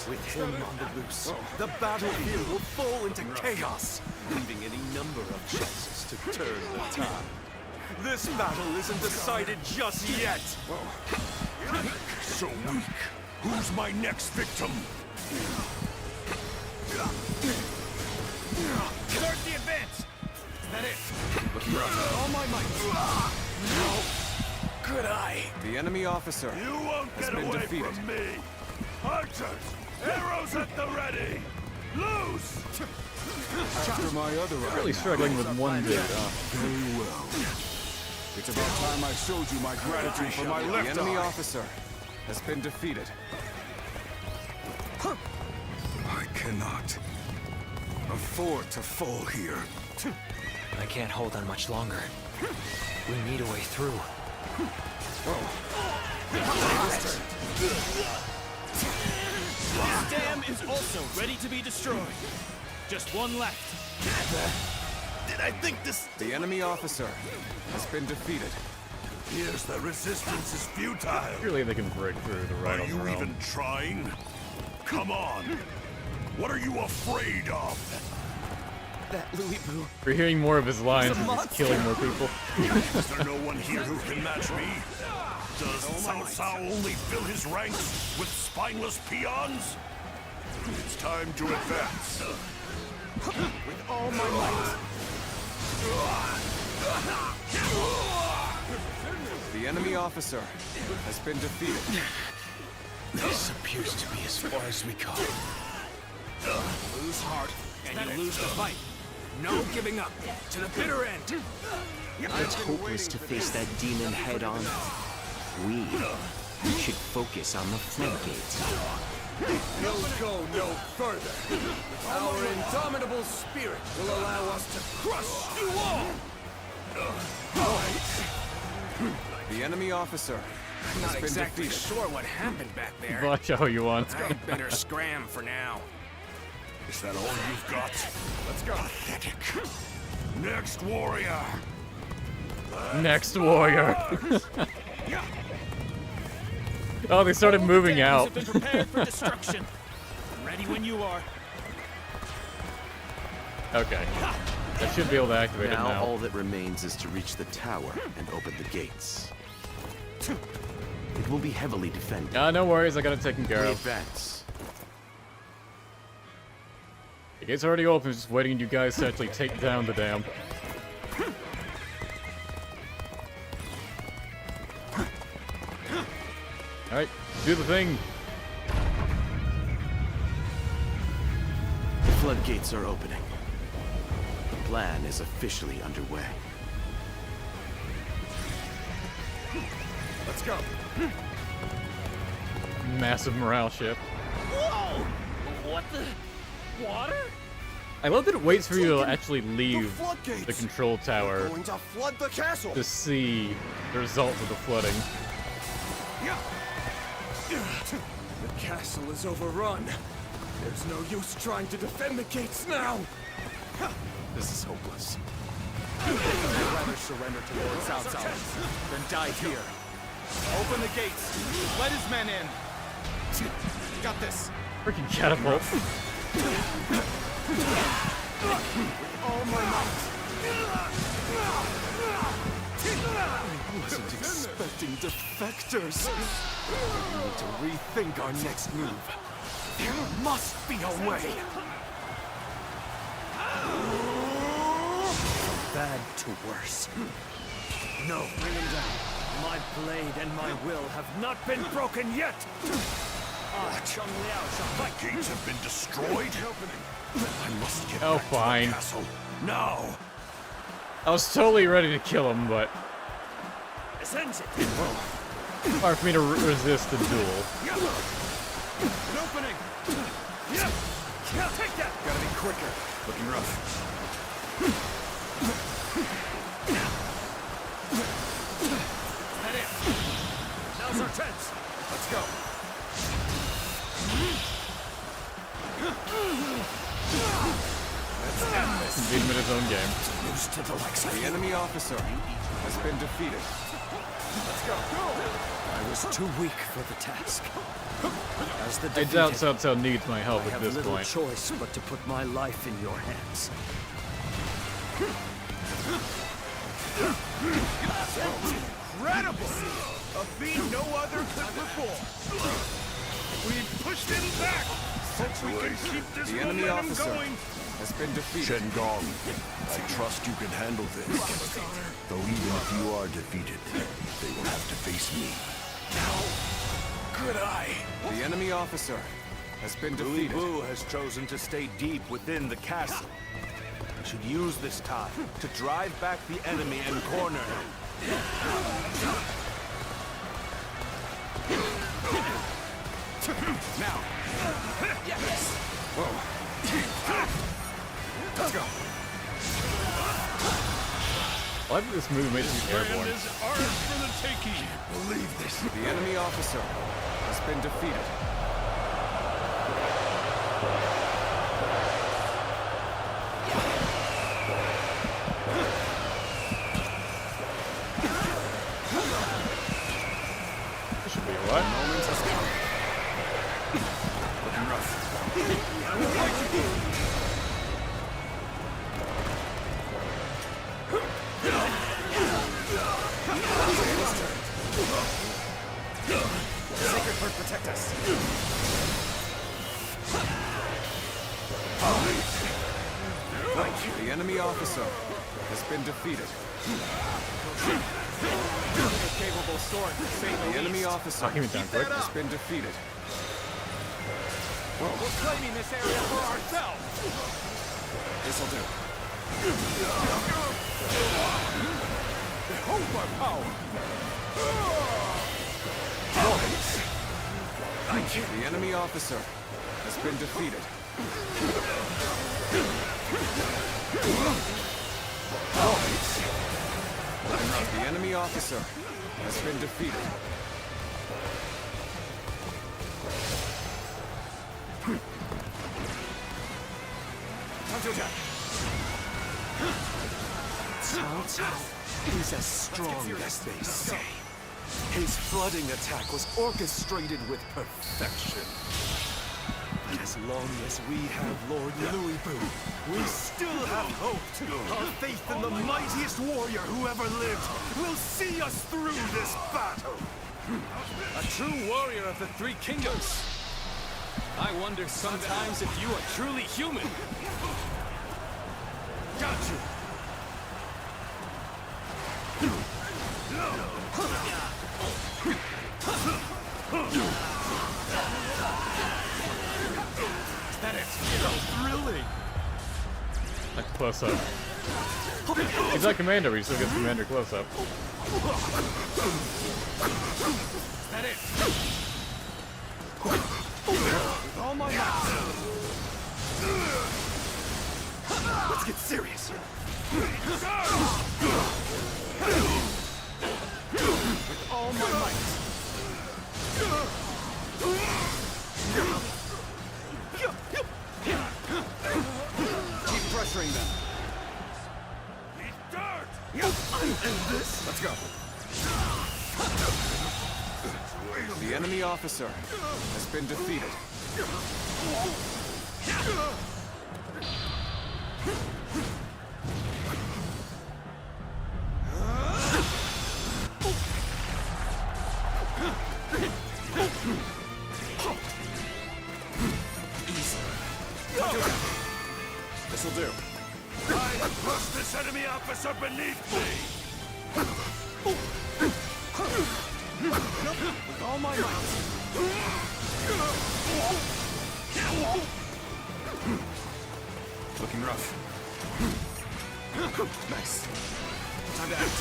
With him on the loose, the battlefield will fall into chaos, leaving any number of chances to turn the tide. This battle isn't decided just yet! So weak. Who's my next victim? Start the advance! Is that it? All my might. No. Could I? The enemy officer You won't has get been away defeated. from me. Archers, Arrows at the ready! Loose! After my other Really struggling with one dude. Very well. It's about time I showed you my gratitude for my left The enemy eye. officer has been defeated. I cannot afford to fall here. I can't hold on much longer. We need a way through. This dam is also ready to be destroyed. Just one left. Did I think this... The enemy officer has been defeated. Here's the resistance is futile. Surely they can break through the right Are on you their own. even trying? Come on. What are you afraid of? That Louis Boo. We're hearing more of his lines and he's killing more people. Is there no one here who can match me? Does Cao Cao only fill his ranks with spineless peons? It's time to advance. With all my might. The enemy officer has been defeated. This appears to be as far as we go. Lose heart, And you lose the fight. No giving up. To the bitter end. It's hopeless to face that demon head on. We should focus on the floodgates. We'll go no further. Our indomitable spirit will allow us to crush you all. The enemy officer has Not been exactly defeated. sure what happened back there. Watch how you want. I'd better scram for now. Is that all you've got? Let's go. Pathetic. Next warrior. Next warrior. Oh, they started moving out. Have been prepared for destruction. Ready when you are. Okay. That should be able to activate it Now now. all that remains is to reach the tower and open the gates. It will be heavily defended. No worries, I got it taken care We of. advance. The gate's already open, just waiting on you guys to actually take down the dam. Alright, do the thing. The floodgates are opening. The plan is officially underway. Let's go. Massive morale ship. Whoa! What the? Water? I love that it waits for you to actually leave floodgates. the control tower Going to flood the castle. to see the results of the flooding. The castle is overrun. There's no use trying to defend the gates now. This is hopeless. I'd rather surrender to Lord Cao Cao than die here. Open the gates. Let his men in. Got this. Freaking catapult. All my might. I wasn't expecting defectors. We need to rethink our next move. There must be a way. Bad to worse. No, bring him down. My blade and my will have not been broken yet. Chung Liao Xiaopei. Gates have been destroyed. I must get Oh, back fine. to the castle now. I was totally ready to kill him, but Ascension. hard for me to resist the duel. An opening. Take that. Gotta be quicker. Looking rough. That it. Now's our chance. Let's go. Beat him in his own game. Lose to the likes of the enemy officer has been defeated. Let's go. I was too weak for the task. As the I doubt defeated, Cao Cao needs my help I at have this little point. choice but to put my life in your hands. Incredible! A feat no other could perform. We pushed him back. Hope we can keep this The enemy momentum officer going. has been defeated. Shen Gong, I trust you can handle this. Though even if you are defeated, they will have to face me. Good eye. The enemy officer has been Louis defeated. Vu has chosen to stay deep within the castle. We should use this time to drive back the enemy and corner him. Now. Yes. Whoa. Let's go. I think this move makes me airborne. Is ours for the taking. Believe this. The enemy officer has been defeated. This should be alright. Moment has come. Looking rough. Sacred Bird, protect us. The enemy officer has been defeated. A capable sword to save the enemy officer Knock him down quick. has been defeated. We're claiming this area for ourselves. This'll do. Behold our power. The enemy officer has been defeated. The enemy officer has been defeated. Cao Cao is as strong as they say. His flooding attack was orchestrated with perfection. But as long as we have Lord Louis Bu, we still have hope. Our faith in the mightiest warrior who ever lived will see us through this battle. A true warrior of the Three Kingdoms. I wonder sometimes if you are truly human. Got you. Is that it? So thrilling. Like close up. He's not commander, but he still gets commander close up. Is that it? With all my might. Let's get serious. With all my might. Keep pressuring them. Let's go. The enemy officer has been defeated. This'll do. I crush this enemy officer beneath me! With all my might. Looking rough. Nice. Time to act.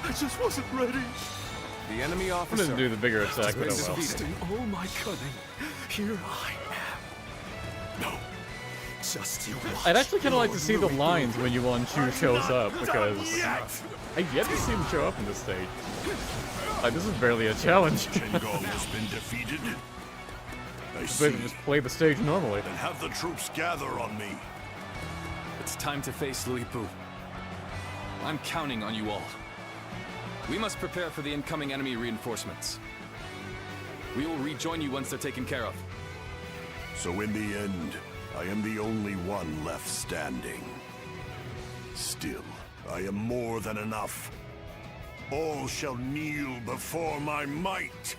I just wasn't ready. The enemy I officer didn't do the bigger attack, but has oh been well. defeated. In all my cunning, here I am. No. Just you watch. I'd actually kind of like to see the lines when Yuan Shu shows up, because I've yet to see him show up in this stage. Like, this is barely a challenge. Qingong has been defeated. I Just see. just play the stage normally. Then have the troops gather on me. It's time to face Louis Bu. I'm counting on you all. We must prepare for the incoming enemy reinforcements. We will rejoin you once they're taken care of. So in the end, I am the only one left standing. Still, I am more than enough. All shall kneel before my might.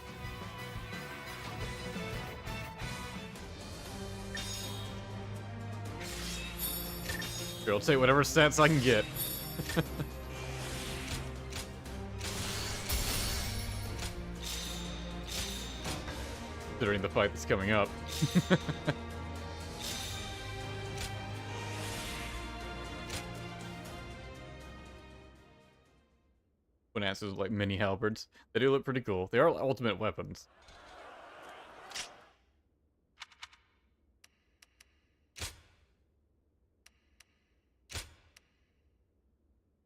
I'll take whatever stats I can get. considering the fight that's coming up. When answers like mini halberds, they do look pretty cool. They are ultimate weapons.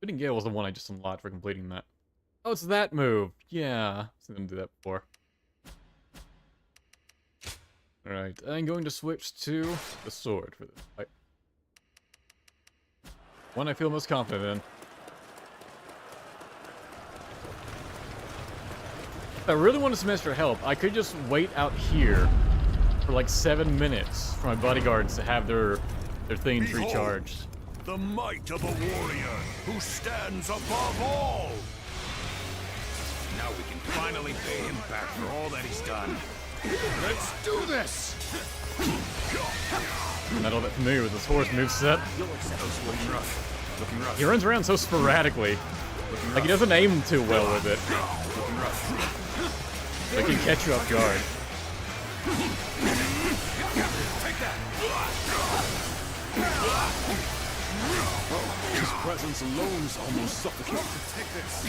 Fitting Gale was the one I just unlocked for completing that. Oh, it's that move. Yeah, I've seen them do that before. Alright, I'm going to switch to the sword for this fight. One I feel most confident in. If I really want to some extra help, I could just wait out here for like 7 minutes for my bodyguards to have their things Behold, recharged. The might of a warrior who stands above all! Now we can finally pay him back for all that he's done. Let's do this! I'm not all that familiar with this horse moveset. Looking rough. Looking rough. He runs around so sporadically. Like he doesn't aim too well with it. Looking rough. Like he can catch you off guard. Take that! His presence alone is almost suffocating. Take this.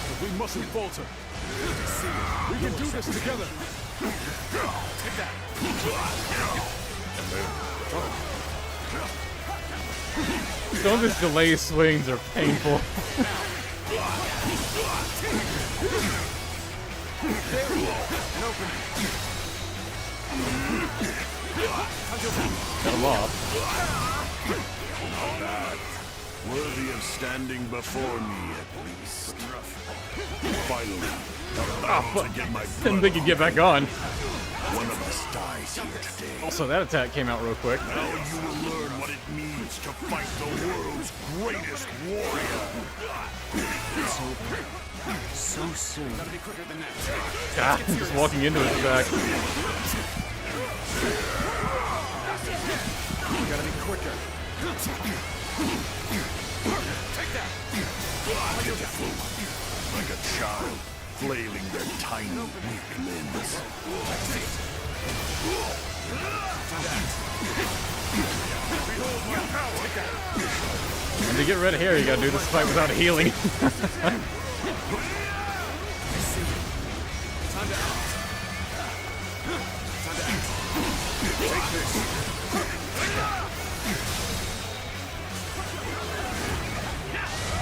But we mustn't falter. We can do this together. Take that. Some of his delay swings are painful. There we go. And open. Got him off. Not bad. Worthy of standing before me, at least. Finally, about to get my Didn't think he'd get back on. One of us dies here today. Also, that attack came out real quick. Now you will learn what it means to fight the world's greatest warrior. It's over. So soon. Gotta be quicker than that. Ah, just walking into his attack. Gotta be quicker. Take that. Pitiful, like a child flailing their tiny, weak limbs. And to get rid of hair, you gotta do this fight without healing. Time to act. Time to act. Take this.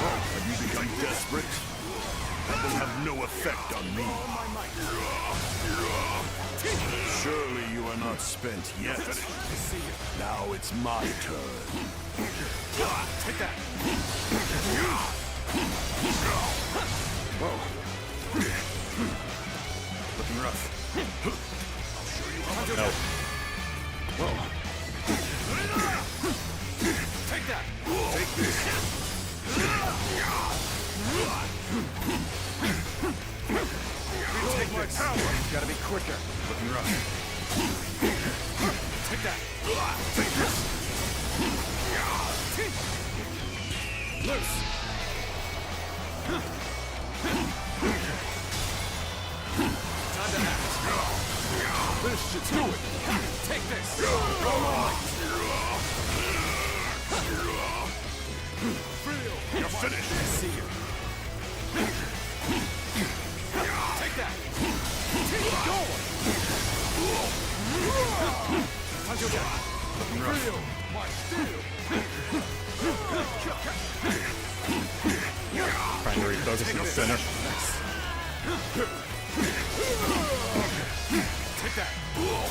Have you become desperate? That will have no effect on me. Surely you are not spent yet. Now it's my turn. Take that. Whoa. Looking rough. I'll show you how No. Whoa. Take that. Take this. Take my power. Gotta be quicker. Looking rough. Take that. Take this. Loose. Time to act. This should do it. Take this. You're finished. I see you. Take that. Keep going. How's your back? Feel my steel. Trying to refocus in the center. Take that. Whoa.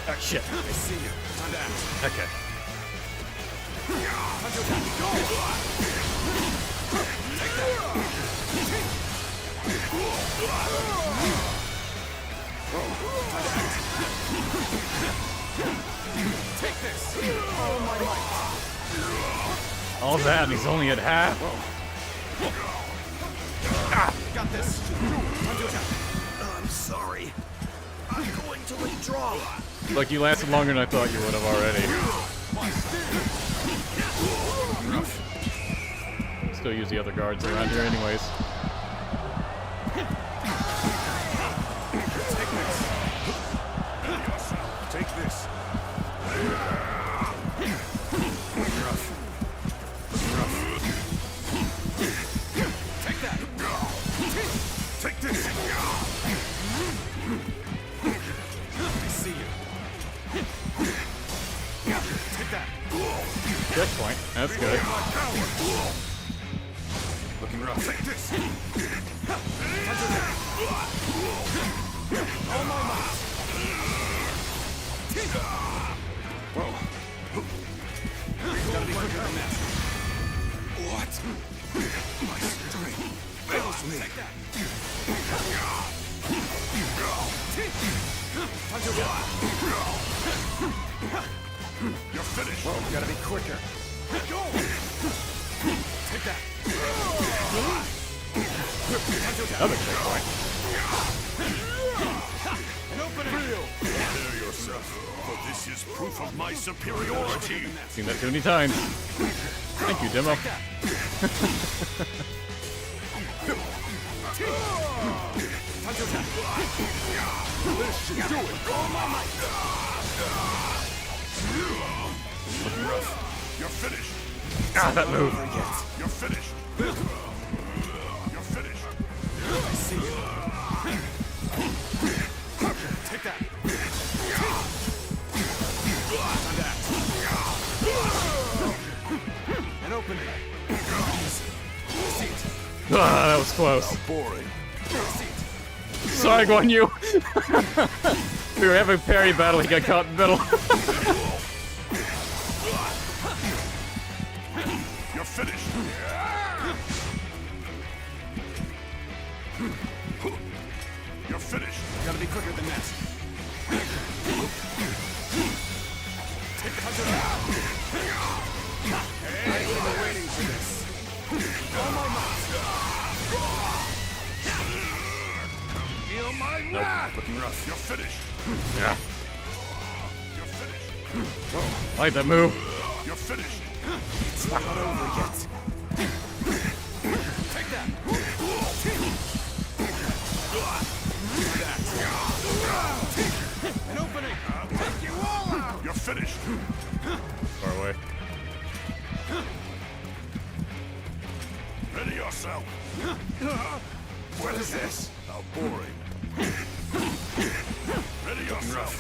Oh, shit. I see you. Time to act. Okay. How's your back? Go. Take that. Take this. Oh my might. All that, and he's only at half. Got this. Time to attack. I'm sorry. I'm going to withdraw. Look, you lasted longer than I thought you would have already. still use the other guards around here anyways. Take this. Take that. Take this. I see you. Take that. Checkpoint. That's good. Looking rough. Take this. All my might. Whoa. Gotta be quicker than that. What? My strength fails me. Take that. You're finished. Whoa, gotta be quicker. Go! Take that. Another checkpoint. An opening. Prepare yourself, for this is proof of my superiority. Seen that too many times. Thank you, demo. This should do it. All my might. You're finished. Ah, that move. You're finished. You're finished. I see you. Take that. An opening. Ah, that was close. How boring. Sorry, Guan Yu. We were having a parry battle, he got caught in the middle. You're finished. You're finished. Gotta be quicker than that. Take the hunter down. Hey, I've been waiting for this. All my might. Feel my wrath. Looking rough. You're finished. Yeah. You're finished. I like that move. You're finished. It's not over yet. Take that. An opening. Take you all out. You're finished. Far away. Ready yourself. What is this? How boring. Ready yourself.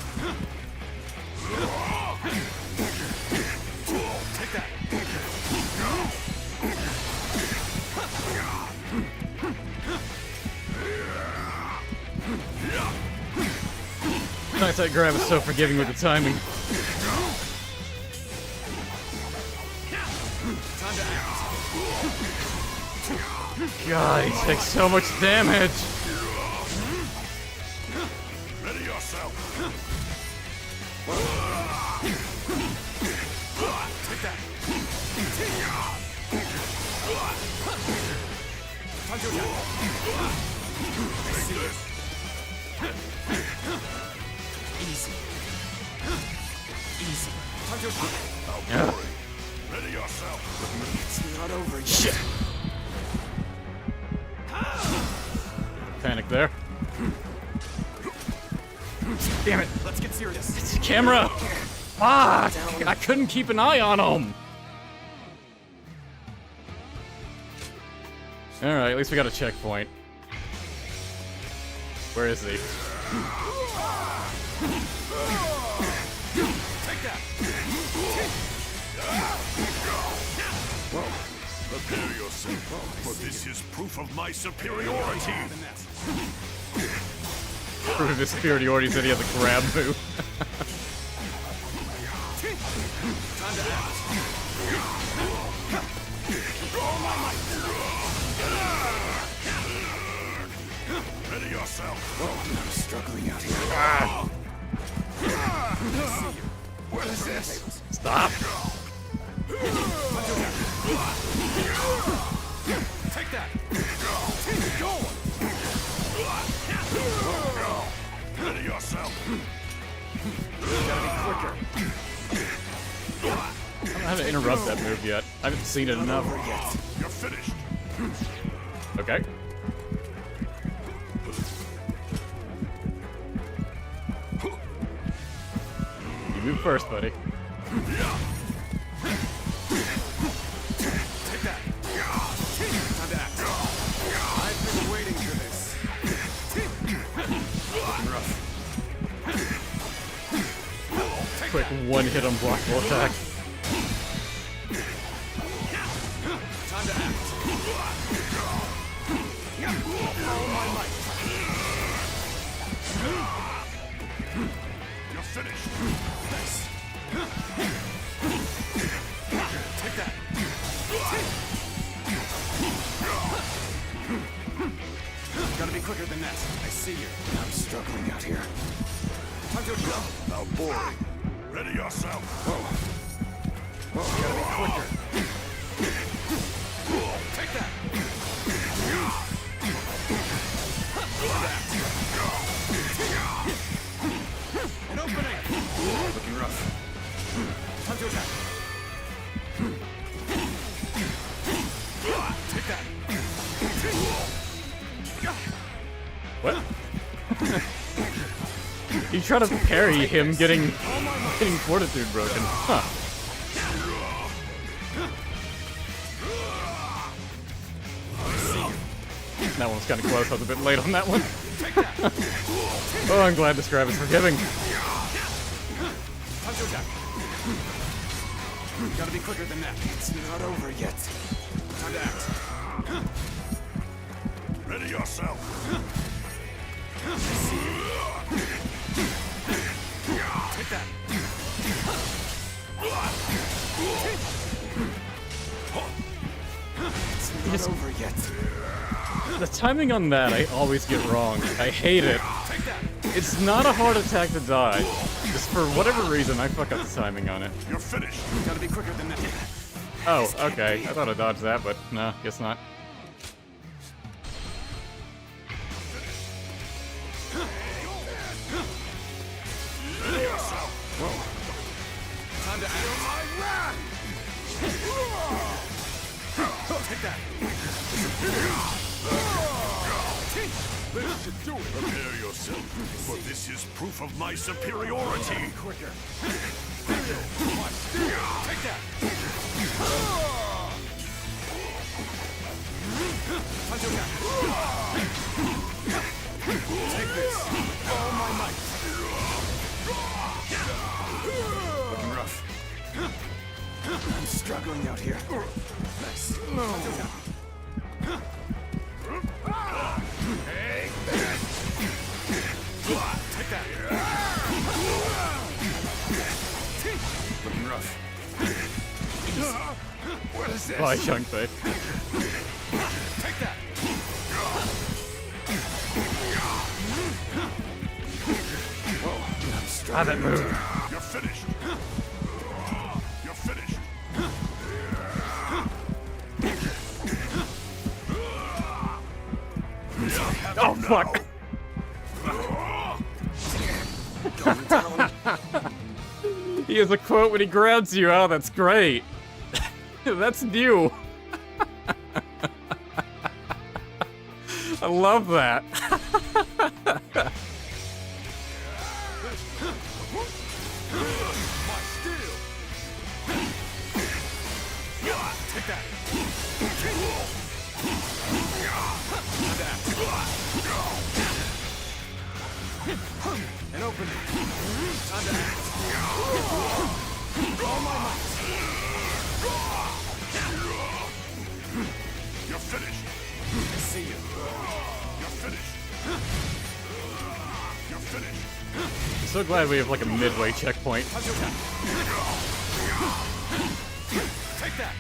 Take that. Nice, that grab is so forgiving with the timing. God, he takes so much damage. Ready yourself. Take that. Take this. Easy. Easy. How boring. Ready yourself. It's not over yet. Shit. Panic there. Damn it. Let's get serious. It's the camera. Ah, I couldn't keep an eye on him. Alright, at least we got a checkpoint. Where is he? Take that. Whoa. Prepare yourself, for this is proof of my superiority. Proof of his superiority said he had the grab move. Time to act. All my might. Ready yourself. I'm struggling out here. What is this? Stop. Take that. Go. Ready yourself. Gotta be quicker. I don't know how to interrupt that move yet. I haven't seen it enough. You're finished. Okay. You move first, buddy. Take that. Time to act. I've been waiting for this. Rough. Quick one-hit unblockable attack. Time to act. All my might. You're finished. Nice. Take that. Gotta be quicker than that. I see you. I'm struggling out here. Time to go. Now boring. Ready yourself. Whoa. Gotta be quicker. Take that. An opening. Looking rough. Time to attack. Take that. What? You try to parry him getting fortitude broken. Huh. That one's kind of close. I was a bit late on that one. Oh, I'm glad this grab is forgiving. Time to attack. Gotta be quicker than that. It's not over yet. Time to act. Ready yourself. Take that. It's not over yet. The timing on that, I always get wrong. I hate it. It's not a hard attack to die. Just for whatever reason, I fuck up the timing on it. You're finished. Gotta be quicker than that. Oh, okay. I thought I dodged that, but no, guess not. Time to act. Take that. This should do it. Prepare yourself, for this is proof of my superiority. Quicker. Take that. Time to attack. Take this. All my might. Looking rough. I'm struggling out here. Nice. Time to attack. Take that. Looking rough. What is this? Bye, Xiaopei. Take that. Whoa, I'm struggling. That move. You're finished. You're finished. Oh, fuck. He has a quote when he grabs you. Oh, that's great. That's new. I love that. Take that. An opening. Time to act. All my might. You're finished. I see you. You're finished. You're finished. I'm so glad we have like a midway checkpoint. Take that.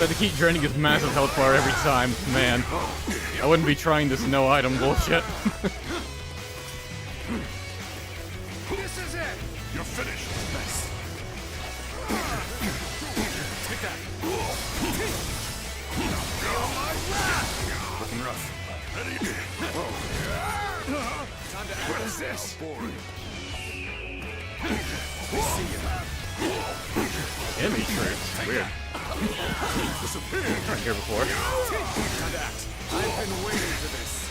But to keep draining his massive health bar every time, man. I wouldn't be trying this no item bullshit. This is it. You're finished. Nice. Take that. Looking rough. Whoa. Time to act. What is this? I see you. Enemy troops. Weird. Right here before. I've been waiting for this.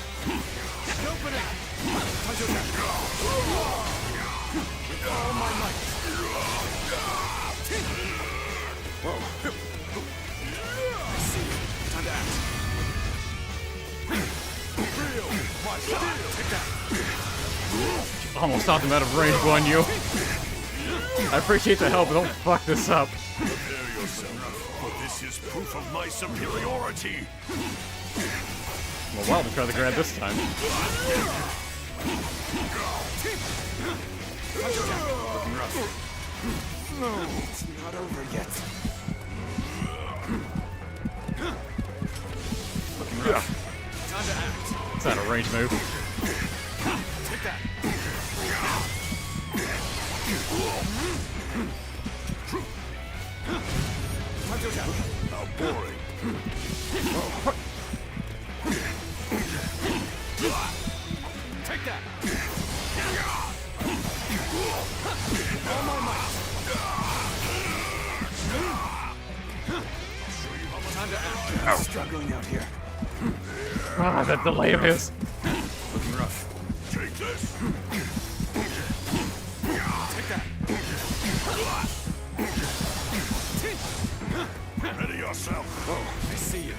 Opening! With all my might. Whoa. I see you. Time to act. Real, my steel. Take that. Almost stopped him out of range, Guan Yu. I appreciate the help, but don't fuck this up. Prepare yourself, for this is proof of my superiority. Well, wild to try to grab this time. No, it's not over yet. Looking rough. Time to act. It's not a range move. Take that. How boring. Take that. All my might. Time to act. I'm struggling out here. Ah, that delay of his. Looking rough. Take this. Take that. Ready yourself. Oh, I see you.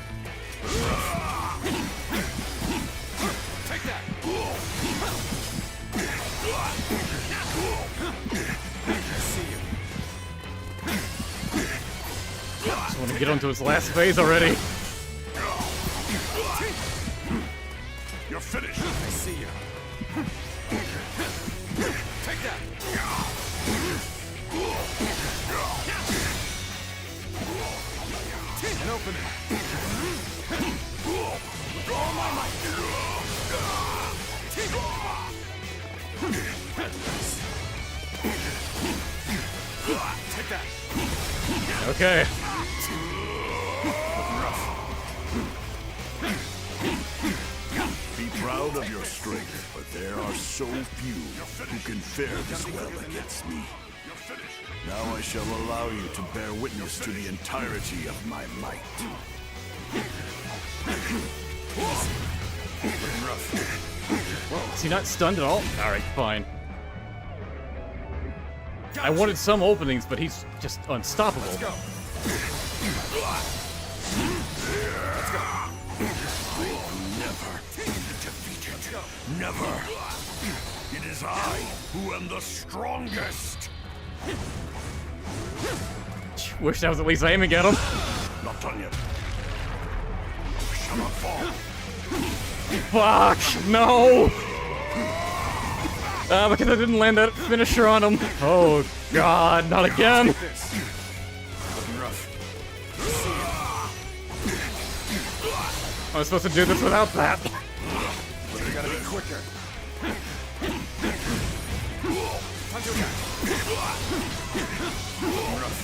Take that. I see you. Just want to get onto his last phase already. You're finished. I see you. Take that. And open it. With all my might. Take that. Okay. Be proud of your strength, but there are so few who can fare this well against me. Now I shall allow you to bear witness to the entirety of my might. Is he not stunned at all? Alright, fine. I wanted some openings, but he's just unstoppable. Let's go. Never be defeated. Never. It is I who am the strongest. Wish I was at least aiming at him. Not done yet. Shall not fall. Fuck! No! Because I didn't land that finisher on him. Oh god, not again! Looking rough. I was supposed to do this without that. We gotta be quicker. Time to attack. Looking rough.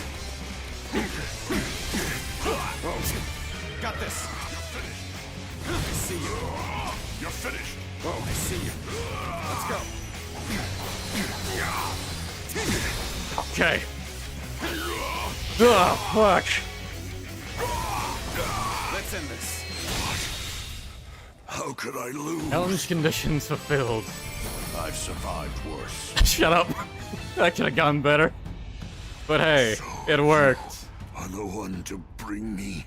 Whoa. Got this. I see you. You're finished. Whoa, I see you. Let's go. Okay. Ugh, fuck. Let's end this. How could I lose? Challenge conditions fulfilled. I've survived worse. Shut up. That could have gone better. But hey, it worked. Are the one to bring me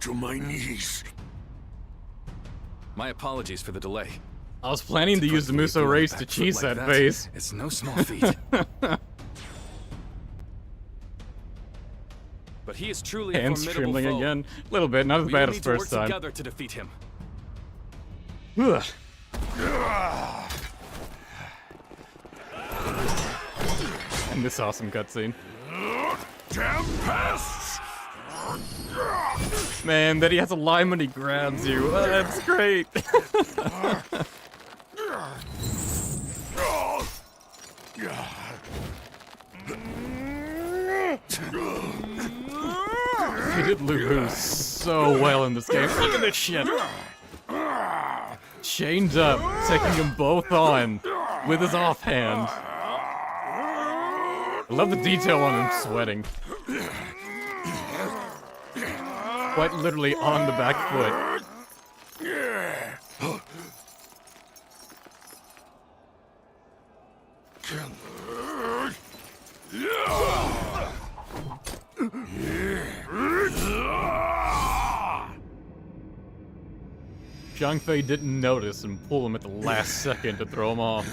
to my knees. My apologies for the delay. I was planning to use the Muso race to cheese that phase. It's no small feat. But he is truly a Hands formidable trembling foe. again. A little bit, not as bad as need to first work time. together to defeat him. Ugh. And this awesome cutscene. Damn pests! Man, that he has a line when he grabs you. That's great. He did Lu so well in this game. Look at this shit. Chained up, taking them both on with his offhand. I love the detail on him sweating. Quite literally on the back foot. Xiaopei didn't notice and pull him at the last second to throw him off.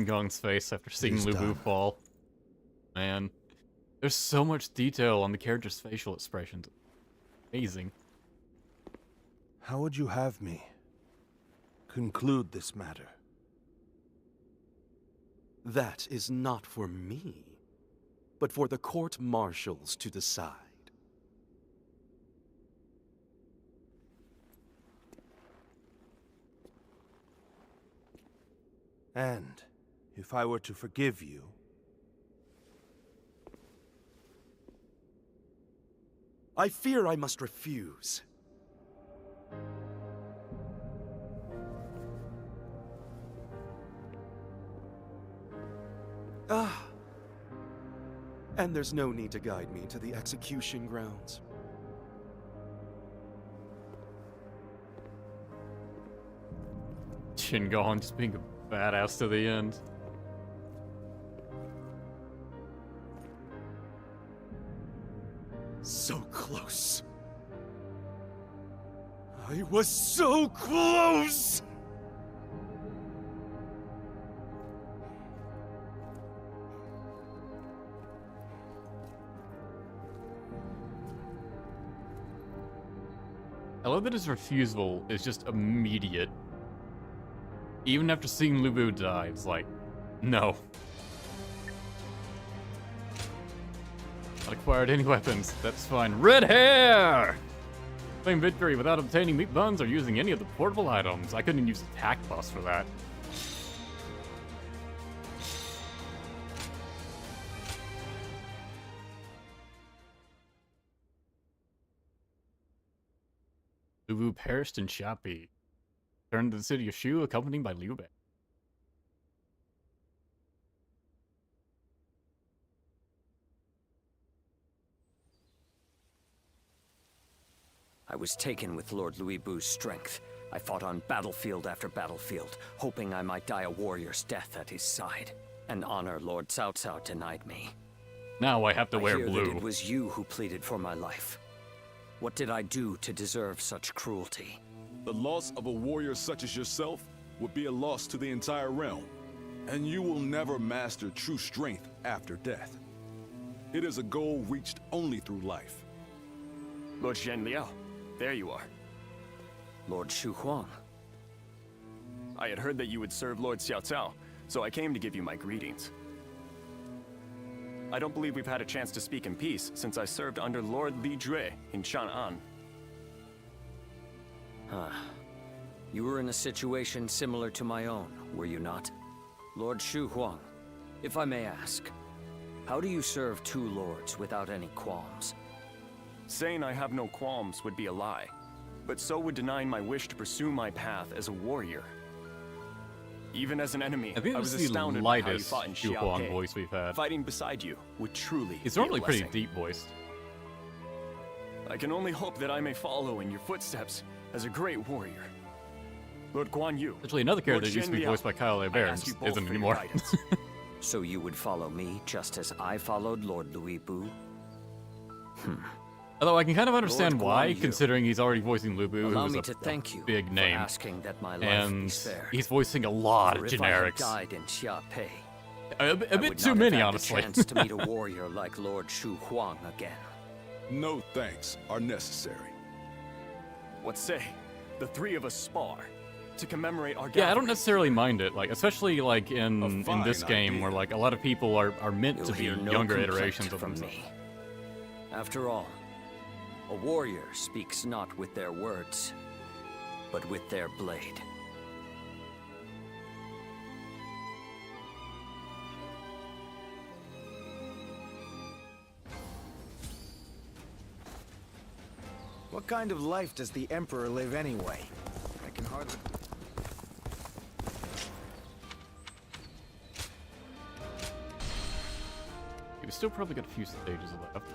Gong's face after seeing Lu Bu fall. Man, there's so much detail on the character's facial expressions. Amazing. How would you have me conclude this matter? That is not for me, but for the court-martials to decide. And if I were to forgive you, I fear I must refuse. And there's no need to guide me to the execution grounds. Gong just being a badass to the end. So close. I was so close! I love that his refusal is just immediate. Even after seeing Lu Bu die, it's like, no. Not acquired any weapons, that's fine. Red hair! Claim victory without obtaining meat buns or using any of the portable items. I couldn't use attack bus for that. Lu Bu perished in Xiapi. Returned to the city of Shu, accompanied by Liu Bei. I was taken with Lord Louis Bu's strength. I fought on battlefield after battlefield, hoping I might die a warrior's death at his side. An honor Lord Cao Cao denied me. Now I have to wear hear blue. That it was you who pleaded for my life. What did I do to deserve such cruelty? The loss of a warrior such as yourself would be a loss to the entire realm, and you will never master true strength after death. It is a goal reached only through life. Lord Zhenliao, there you are. Lord Shu Huang. I had heard that you would serve Lord Xiao Cao, so I came to give you my greetings. I don't believe we've had a chance to speak in peace since I served under Lord Li Jue in Chang'an. You were in a situation similar to my own, were you not? Lord Shu Huang, if I may ask, how do you serve two lords without any qualms? Saying I have no qualms would be a lie, but so would denying my wish to pursue my path as a warrior. Even as an enemy, I think I this was is the astounded by how you lightest fought in Xu Huang Xiaopei. voice we've had. Fighting beside you would truly He's be a normally pretty blessing. deep voiced. I can only hope that I may follow in your footsteps as a great warrior. Lord Guan Yu. Actually, another character Lord that used to be Zhenliao, voiced by Kyle I LeBaron ask you both isn't for your anymore. guidance. So you would follow me just as I followed Lord Louis Bu? Although I can kind of understand Lord why, Guan Yu. considering he's already voicing Lu Bu, Allow who's me a to thank you big for name, asking that my life and be spared. he's voicing a lot For of if I had generics. died in Xiaopei, A I bit would too not many, have had honestly. the chance to meet a warrior like Lord Shu Huang again. No thanks are necessary. What say? The three of us spar to commemorate our Yeah, I gathering. don't necessarily mind it. Like, especially like in this fine game, idea. where like a lot of people are meant You'll to be hear no younger complaint iterations of from themselves. me. After all, A warrior speaks not with their words, but with their blade. What kind of life does the Emperor live anyway? I can hardly... We still probably got a few stages left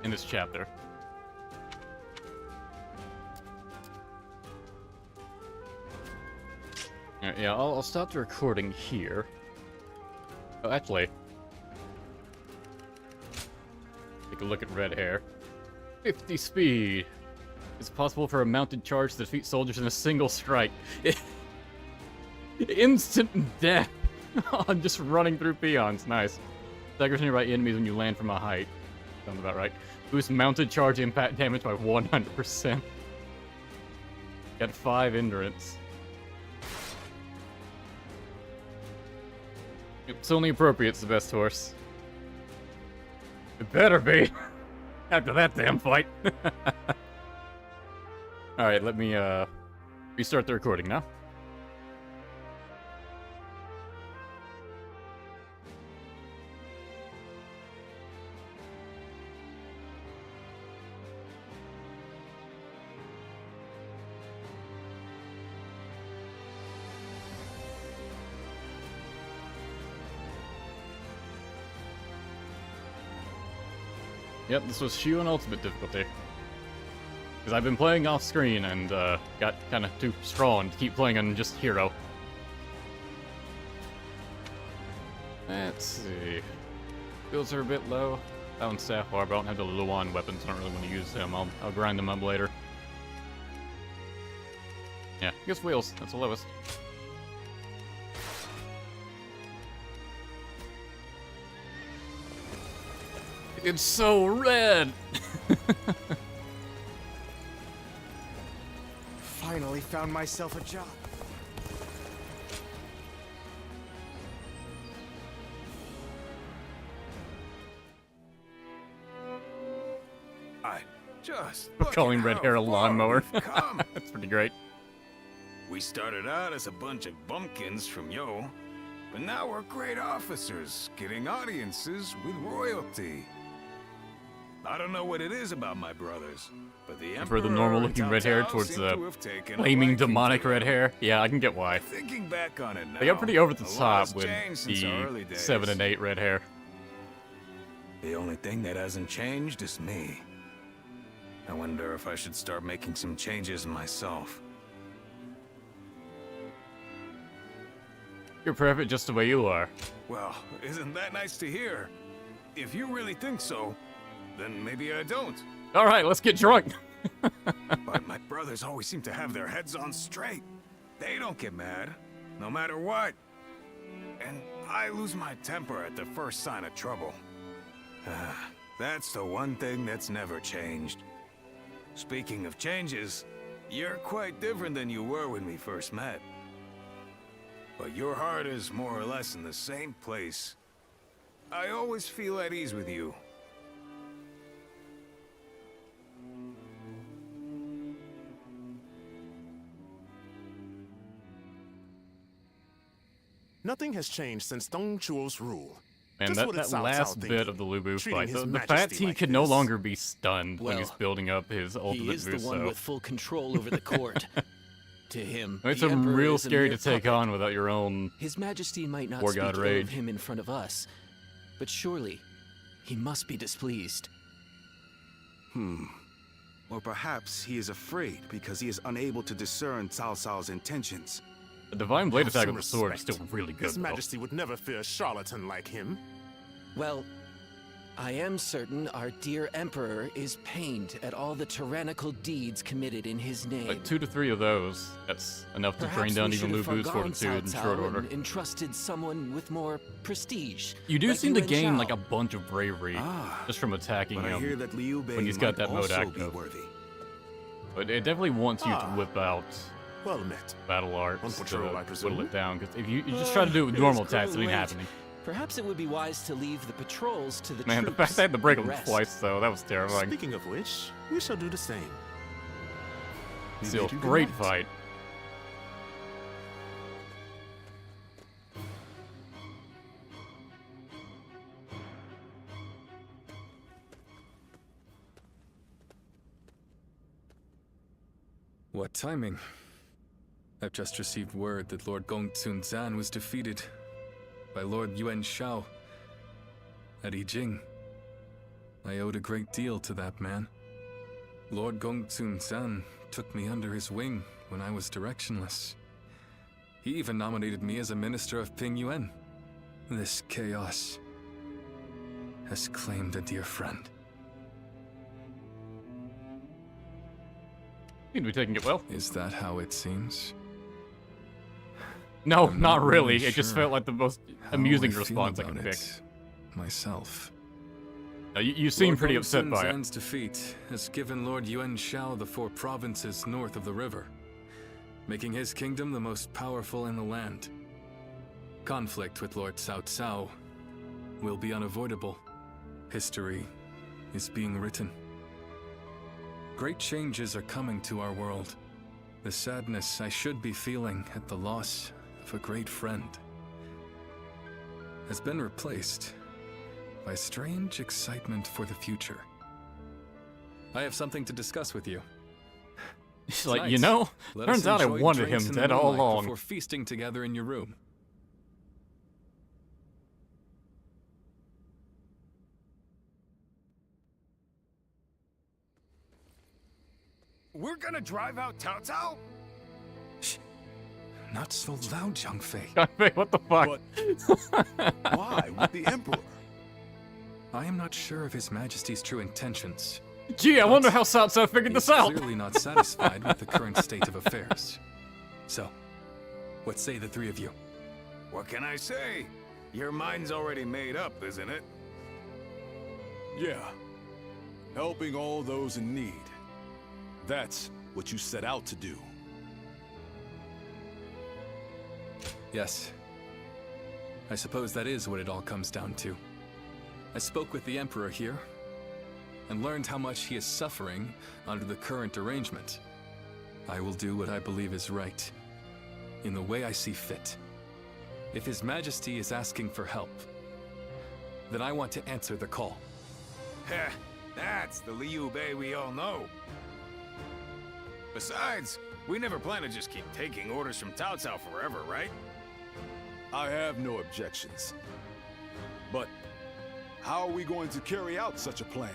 in this chapter. Alright, yeah, I'll stop the recording here. Oh, actually, take a look at red hair. 50 speed. It's possible for a mounted charge to defeat soldiers in a single strike. Instant death on just running through peons. Nice. Staggers nearby enemies when you land from a height. Sounds about right. Boost mounted charge impact damage by 100%. Got 5 endurance. It's only appropriate. It's the best horse. It better be. After that damn fight. Alright, let me restart the recording now. Yep, this was Shu on ultimate difficulty. Because I've been playing off screen and got kind of too strong to keep playing on just hero. Let's see. Builds are a bit low. That one's Sapphire, but I don't have the Luan weapons, so I don't really want to use them. I'll grind them up later. Yeah, I guess wheels, that's the lowest. It's so red! Finally found myself a job. We're calling red hair a lawnmower. That's pretty great. We started out as a bunch of bumpkins from Yo, but now we're great officers, getting audiences with royalty. I don't know what it is about my brothers, but the Emperor For the normal-looking red hair towards the flaming demonic red hair, yeah, I can get why. Thinking back on it now, They got pretty over the a lot top has with changed since our early the days. 7 and 8 red hair. The only thing that hasn't changed is me. I wonder if I should start making some changes myself. You're perfect just the way you are. Well, isn't that nice to hear? If you really think so, then maybe I don't. Alright, let's get drunk. But my brothers always seem to have their heads on straight. They don't get mad, no matter what. And I lose my temper at the first sign of trouble. That's the one thing that's never changed. Speaking of changes, you're quite different than you were when we first met. But your heart is more or less in the same place. I always feel at ease with you. Nothing has changed since Dong Chuo's rule. Man, Just that, what that did Cao Cao last think? bit of the Lu Bu Treating fight, His the fact Majesty he like could no this. longer be stunned when he's Well, building up his ultimate He is the one Buso. with full control over the court. To him, It's the some Emperor real is a scary mere to take puppet. on without your own His Majesty might not War speak God ill rage. of him in front of us, but surely he must be displeased. Or perhaps he is afraid because he is unable to discern Cao Cao's intentions. The Divine Blade Have attack some with the sword is respect. still really good, His though. Majesty would never fear a charlatan like him. Well, I am certain our dear Emperor is pained at all the tyrannical deeds committed in his name. Like 2 to 3 of those, that's enough to drain Perhaps down we even should Lu have Bu's forgone fortitude in Cao short Cao order. and entrusted someone with more prestige. You do like seem to Yuan gain Shao. like a bunch of bravery just from attacking But I him hear that Liu Bei when he's got might that mode also be active. worthy. But it definitely wants you to whip out Well met. battle arts On patrol, I to presume? whittle it down. Because if you just try to do it with normal attacks, it ain't happening. Perhaps it would be wise to leave the patrols to the Man, troops. the fact I had to break and them rest. twice, though, that was terrifying. Speaking of which, we shall do the same. We Still, bid you good great night. fight. What timing? I've just received word that Lord Gongsun Zan was defeated by Lord Yuan Shu at Jing. I owed a great deal to that man. Lord Gongsun Zan took me under his wing when I was directionless. He even nominated me as a minister of Ping Yuan. This chaos has claimed a dear friend. Seem to be taking it well. Is that how it seems? No, I'm not really. really It just sure felt like the most how amusing I feel response I can about pick. it myself. No, you seem Lord pretty upset Gongsun by it. Zan's defeat has given Lord Yuan Shu the 4 provinces north of the river, making his kingdom the most powerful in the land. Conflict with Lord Cao Cao will be unavoidable. History is being written. Great changes are coming to our world. The sadness I should be feeling at the loss of a great friend has been replaced by strange excitement for the future. I have something to discuss with you. He's like, Tonight, you know, let us turns out I enjoy wanted him drinks in the dead all moonlight along. before feasting together in your room. We're gonna drive out Cao Cao? Not so loud, Zhang Fei. What the fuck? Why? With the Emperor? I am not sure of His Majesty's true intentions. Gee, I wonder how Cao Cao figured He's this out. clearly not satisfied with the current state of affairs. So, what say the 3 of you? What can I say? Your mind's already made up, isn't it? Yeah. Helping all those in need. That's what you set out to do. Yes. I suppose that is what it all comes down to. I spoke with the Emperor here, and learned how much he is suffering under the current arrangement. I will do what I believe is right, in the way I see fit. If His Majesty is asking for help, then I want to answer the call. Heh, that's the Liu Bei we all know. Besides, we never plan to just keep taking orders from Cao Cao forever, right? I have no objections. But how are we going to carry out such a plan?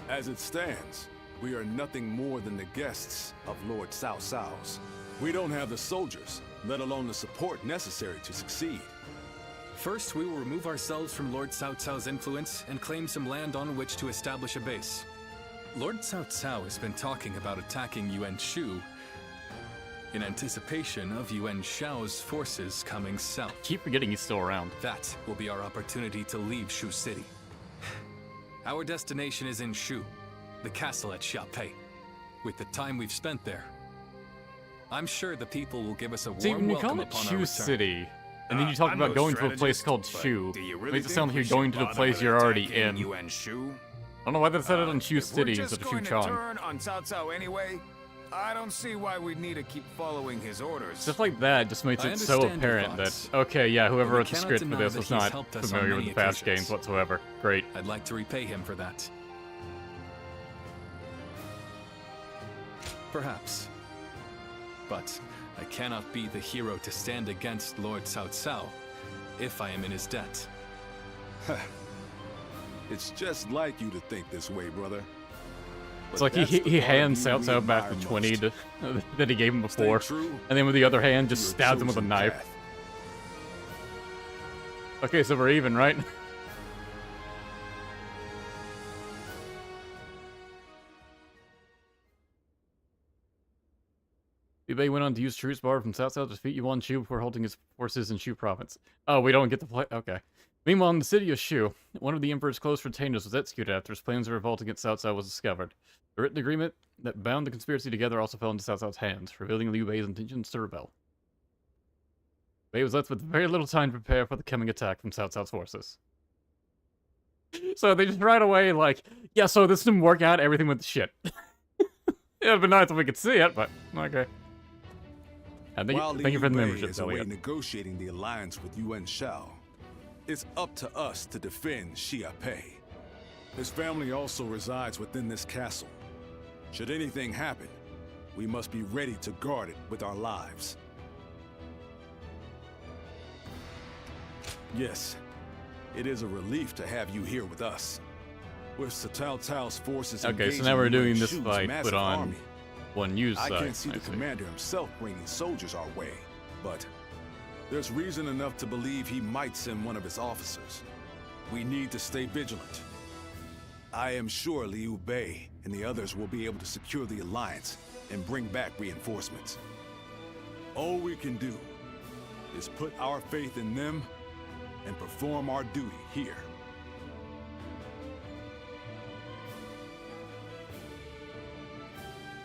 As it stands, we are nothing more than the guests of Lord Cao Cao's. We don't have the soldiers, let alone the support necessary to succeed. First, we will remove ourselves from Lord Cao Cao's influence and claim some land on which to establish a base. Lord Cao Cao has been talking about attacking Yuan Shu in anticipation of Yuan Shao's forces coming south. Keep forgetting he's still around. That will be our opportunity to leave Shu City. Our destination is in Shu, the castle at Xiaopei. With the time we've spent there, I'm sure the people will give us a See, warm when you welcome call it upon our Shu return. City, and then you talk I'm about no going to a place strategist, called but Shu, do you really makes it think sound like we you're going should to the bother place with you're already attacking in. Yuan Shu? I don't know why they said it on Shu If we're City just instead of going Shu to Chan. turn on Cao Cao anyway, I don't see why we'd need to keep following his orders. Stuff like that just makes I it so understand your apparent that, thoughts, okay, yeah, whoever but we wrote the cannot script for deny this that was he's not helped us on familiar with many the past occasions. games whatsoever. Great. I'd like to repay him for that. Perhaps. But I cannot be the hero to stand against Lord Cao Cao if I am in his debt. It's just like you to think this way, brother. It's But like that's he the part hands of you Cao we Cao back the admire 20 most. that he gave him Stay before, true and then with the other hand to just your stabs him with a chosen knife. path. Okay, so we're even, right? Liu Bei went on to use troops borrowed from Cao Cao to defeat Yuan Shu before halting his forces in Shu province. Oh, we don't get to play. Okay. Meanwhile, in the city of Shu, one of the Emperor's close retainers was executed after his plans of revolt against Cao Cao was discovered. The written agreement that bound the conspiracy together also fell into Cao Cao's hands, revealing Liu Bei's intentions to rebel. Wei was left with very little time to prepare for the coming attack from Cao Cao's forces. So they just right away like, yeah, so this didn't work out, everything went to shit. It'd be nice if we could see it, but okay. And thank you for the membership, is away negotiating the alliance with Yuan Shu, it's up to us to defend Xiaopei. His family also resides within this castle. Should anything happen, we must be ready to guard it with our lives. Yes, it is a relief to have you here with us. With Cao Cao's forces okay, so now we're doing this fight, but on one Yu's side. I can't see the commander himself bringing soldiers our way, but there's reason enough to believe he might send one of his officers. We need to stay vigilant. I am sure Liu Bei and the others will be able to secure the alliance and bring back reinforcements. All we can do is put our faith in them and perform our duty here.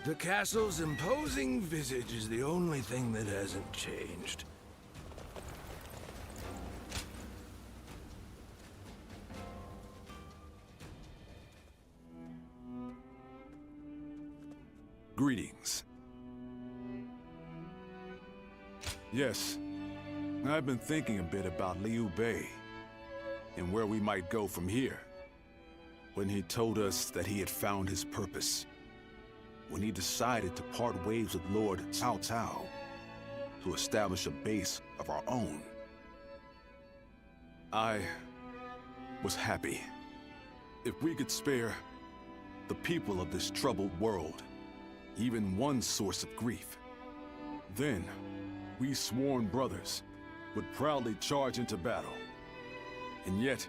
The castle's imposing visage is the only thing that hasn't changed. Greetings. Yes, I've been thinking a bit about Liu Bei and where we might go from here. When he told us that he had found his purpose, when he decided to part ways with Lord Cao Cao to establish a base of our own, I was happy. If we could spare the people of this troubled world even one source of grief, then we sworn brothers would proudly charge into battle. And yet,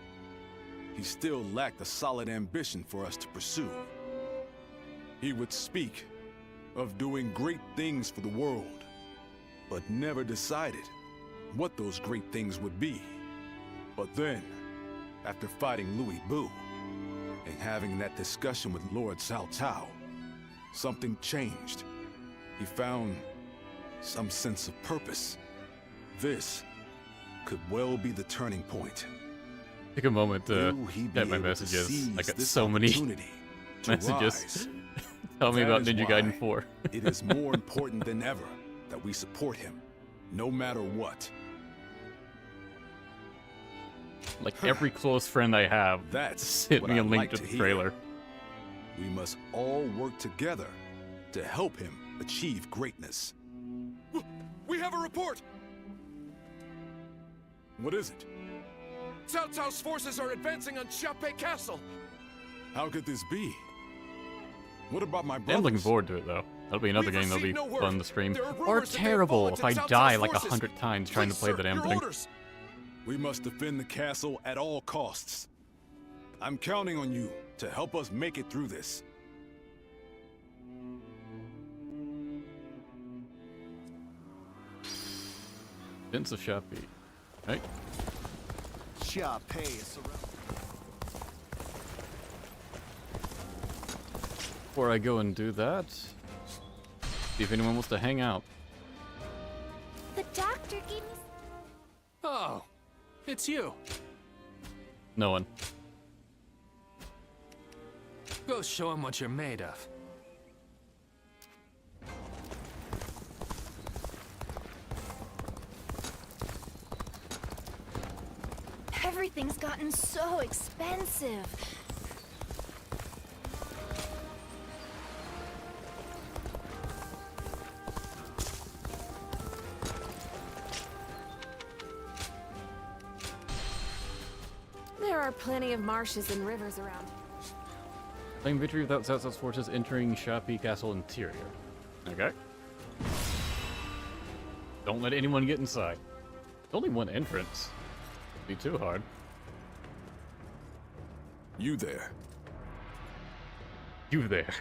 he still lacked a solid ambition for us to pursue. He would speak of doing great things for the world, but never decided what those great things would be. But then, after fighting Louis Bu and having that discussion with Lord Cao Cao, something changed. He found some sense of purpose. This could well be the turning point. Take a moment to get my messages. I got so many messages. Tell me about Ninja Gaiden 4. It is more important than ever that we support him, no matter what. Like every close friend I have, sent me a link to the trailer. We must all work together to help him achieve greatness. We have a report! What is it? Cao Cao's forces are advancing on Xiaopei Castle! How could this be? What about my brothers? I'm looking forward to it though. That'll be another game that'll be fun to stream. Or terrible if I die like 100 times trying to play the damn thing. We must defend the castle at all costs. I'm counting on you to help us make it through this. Prince of Xiapi. Right? Xiaopei is surrounded. Before I go and do that, see if anyone wants to hang out. The doctor gave me... Oh, it's you. No one. Go show him what you're made of. Everything's gotten so expensive. There are plenty of marshes and rivers around. Claim victory without Cao Cao's forces entering Xiapi Castle interior. Okay. Don't let anyone get inside. There's only one entrance. Be too hard. You there. You there.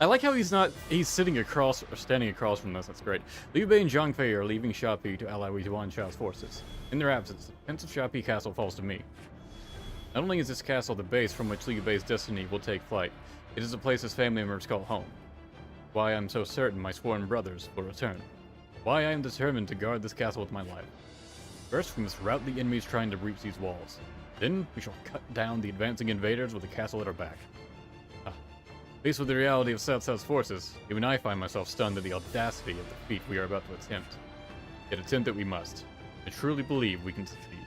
I like how he's sitting across or standing across from us. That's great. Liu Bei and Zhang Fei are leaving Xiapi to ally with Yuan Shu's forces. In their absence, the defense of Xiapi Castle falls to me. Not only is this castle the base from which Liu Bei's destiny will take flight, it is a place his family members call home. Why I'm so certain my sworn brothers will return. Why I am determined to guard this castle with my life. First, we must rout the enemies trying to breach these walls. Then, we shall cut down the advancing invaders with the castle at our back. Faced with the reality of South South's forces, even I find myself stunned at the audacity of the feat we are about to attempt. Yet attempt it we must. I truly believe we can succeed.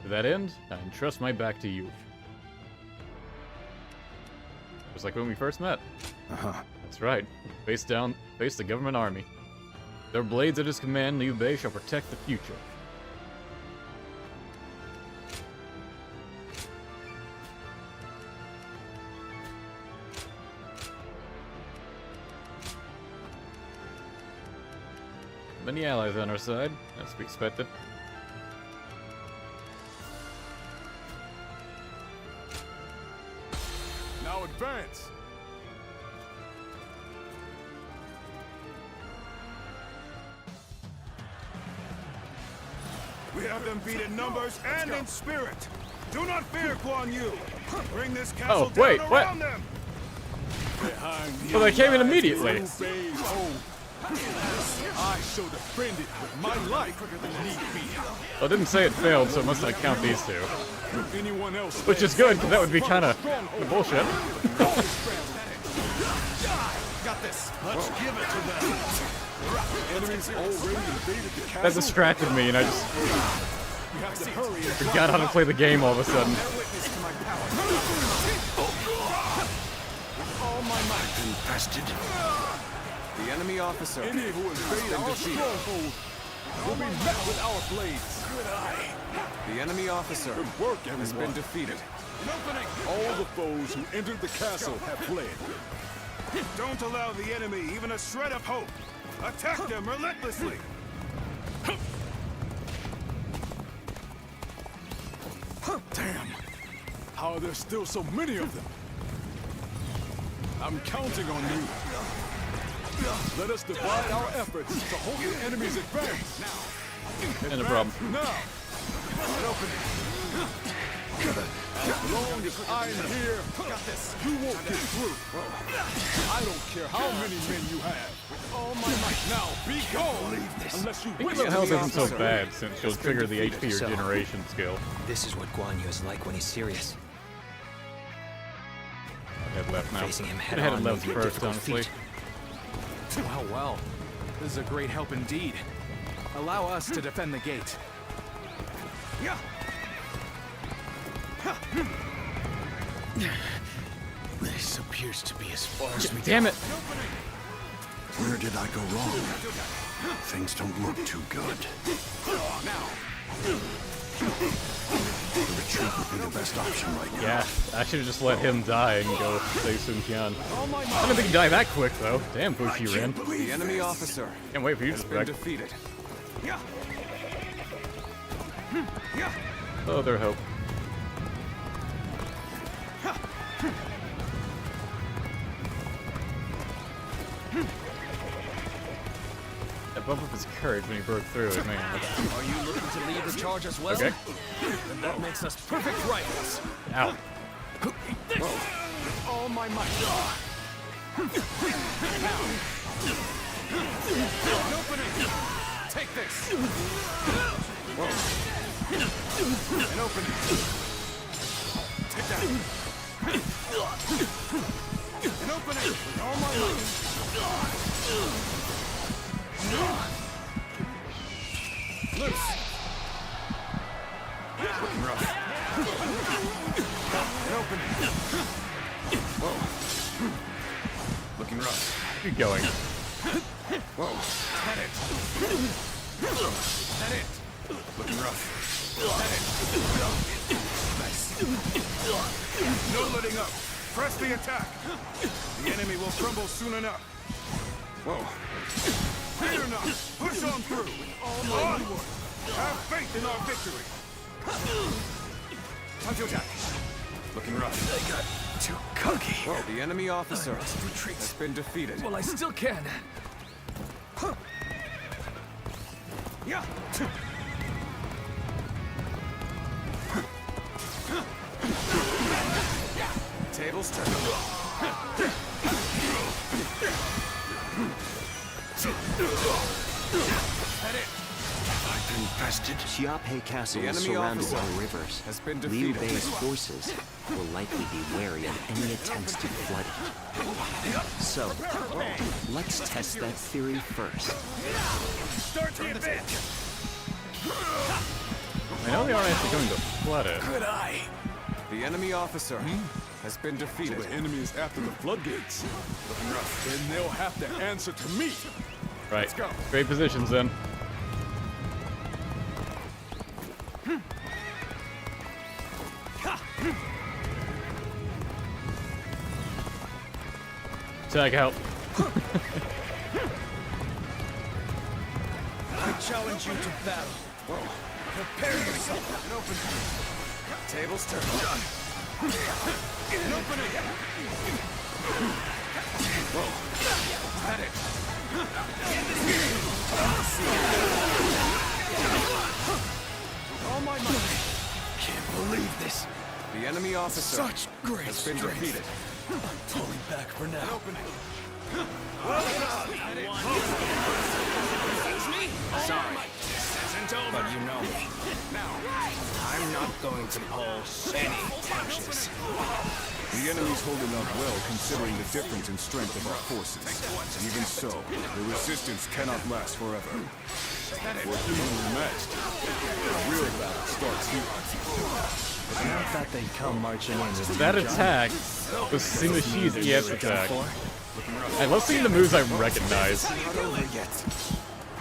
To that end, I entrust my back to you. Just like when we first met. That's right. Face the government army. Their blades at his command, Liu Bei shall protect the future. Many allies on our side, as to be expected. Now advance! We have them beat in numbers and in spirit. Do not fear, Guan Yu. Bring this castle wait, down what? around them. Well, they came in immediately. I shall defend it with my life if need be. Well, it didn't say it failed, so it must not count these two. If anyone else Which is good, because that would be kind of bullshit. Got this. Let's give it to them. Enemies already invaded the castle. That distracted me, and I just forgot how to play the game all of a sudden. All my might infested. The enemy officer Any who invade our stronghold will be met with our blades. Good eye. The enemy officer has been defeated. All the foes who entered the castle have fled. Don't allow the enemy even a shred of hope. Attack them relentlessly. Damn. How are there still so many of them? I'm counting on you. Let us divide our efforts to hold the enemy's advance. And a problem. Now. An opening. As long as I'm here, you won't get through. I don't care how many men you have. With all my might. Now, be gone. Unless you I think the health isn't so bad, since she'll trigger the HP regeneration skill. This is what Guan Yu is like when he's serious. I had left now. Facing him I had left first, honestly. Well, well. This is a great help indeed. Allow us to defend the gate. Yeah. This appears to be as far as we go. Damn it! Where did I go wrong? Things don't look too good. The retreat would be the best option right now. Yeah, I should have just let him die and go save Sun Qian. I didn't think he'd die that quick, though. Damn, Fushi ran. The enemy officer Can't wait for you to has been back. defeated. Oh, their hope. That bump up his courage when he broke through it, man. Are you looking to lead the charge as well? Okay. Then that makes us perfect rivals. Ow. All my might. An opening. Take this. An opening. Take that. An opening. With all my might. Loose. Looking rough. An opening. Whoa. Looking rough. Keep going. Whoa. That it. That it. Looking rough. That it. Nice. No letting up. Press the attack. The enemy will crumble soon enough. Whoa. Fear not. Push on through. All my onward. Have faith in our victory. Time to attack. Looking rough. They got too cocky. Whoa, the enemy officer has been defeated. Well, I still can. Yeah. Tables turned. infested. Xiapi Castle The is enemy surrounded officer by rivers. has been Liu defeated. Bei's forces will likely be wary of any attempts to flood it. So, let's test that theory first. Start the event. I know they aren't actually going to flood it. Good eye. The enemy officer has been defeated. So the enemy is after the floodgates. Then they'll have to answer to me. Right. Let's go. Great positions then. Tag out. I challenge you to battle. Prepare yourself. An opening. Tables turn. An opening. Whoa. Is that it? All my might. Can't believe this. The enemy officer Such great has been strength. defeated. I'm pulling back for now. An opening. Sorry, but you know me. I'm not going to pull any punches. The enemy's holding up well considering the difference in strength of our forces. Even so, the resistance cannot last forever. We're evenly matched. The real battle starts here. I thought they'd come marching in. That attack was Simushi's ES attack. I love seeing the moves I recognize. Not over yet.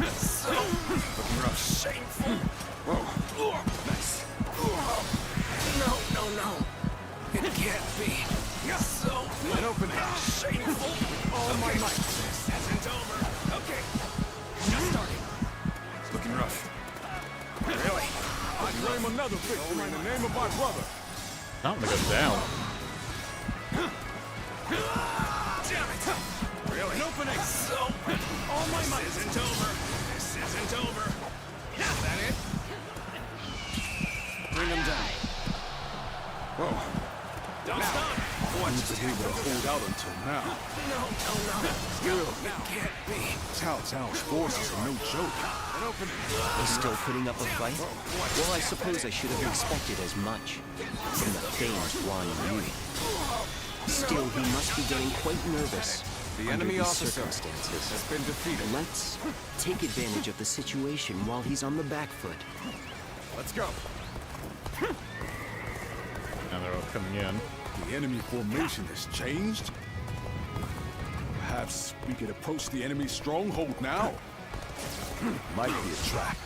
Looking rough. Shameful. Whoa. Nice. No. It can't be. So. An opening. Shameful. All my might. This isn't over. Okay. Just starting. It's looking rough. Really? I claim another victory in the name of my brother. I'm gonna go down. Damn it! Really? An opening! So, all my might! This isn't over! This isn't over! Is that it? Bring him down. Whoa. Don't stop! We've been able to hold out until now. No. Still, it can't be. Cao Cao's forces are no joke. An opening. He's still putting up a fight? Well, I suppose I should have expected as much from the famed Guan Yu. Still, he must be getting quite nervous. The under enemy these officer circumstances. has been defeated. Let's take advantage of the situation while he's on the back foot. Let's go. Now they're all coming in. The enemy formation has changed. Perhaps we could approach the enemy's stronghold now. Might be a trap.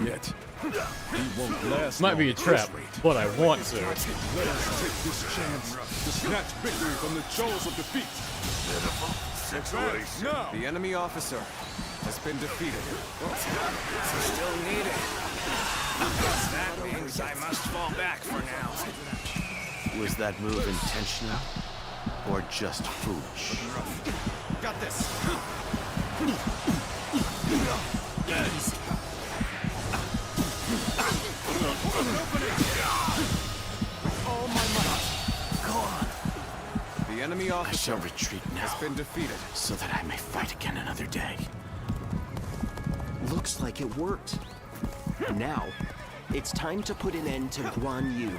Yet, he won't last. Might be a trap, but I want to. Let us take this chance to snatch victory from the jaws of defeat. Advance now. The enemy officer has been defeated. Still needed. That means I must fall back for now. Was that move intentional? Or just foolish? Got this. All my might. Go on. The enemy officer retreat has been defeated. so that I may fight again another day. Looks like it worked. Now, it's time to put an end to Guan Yu.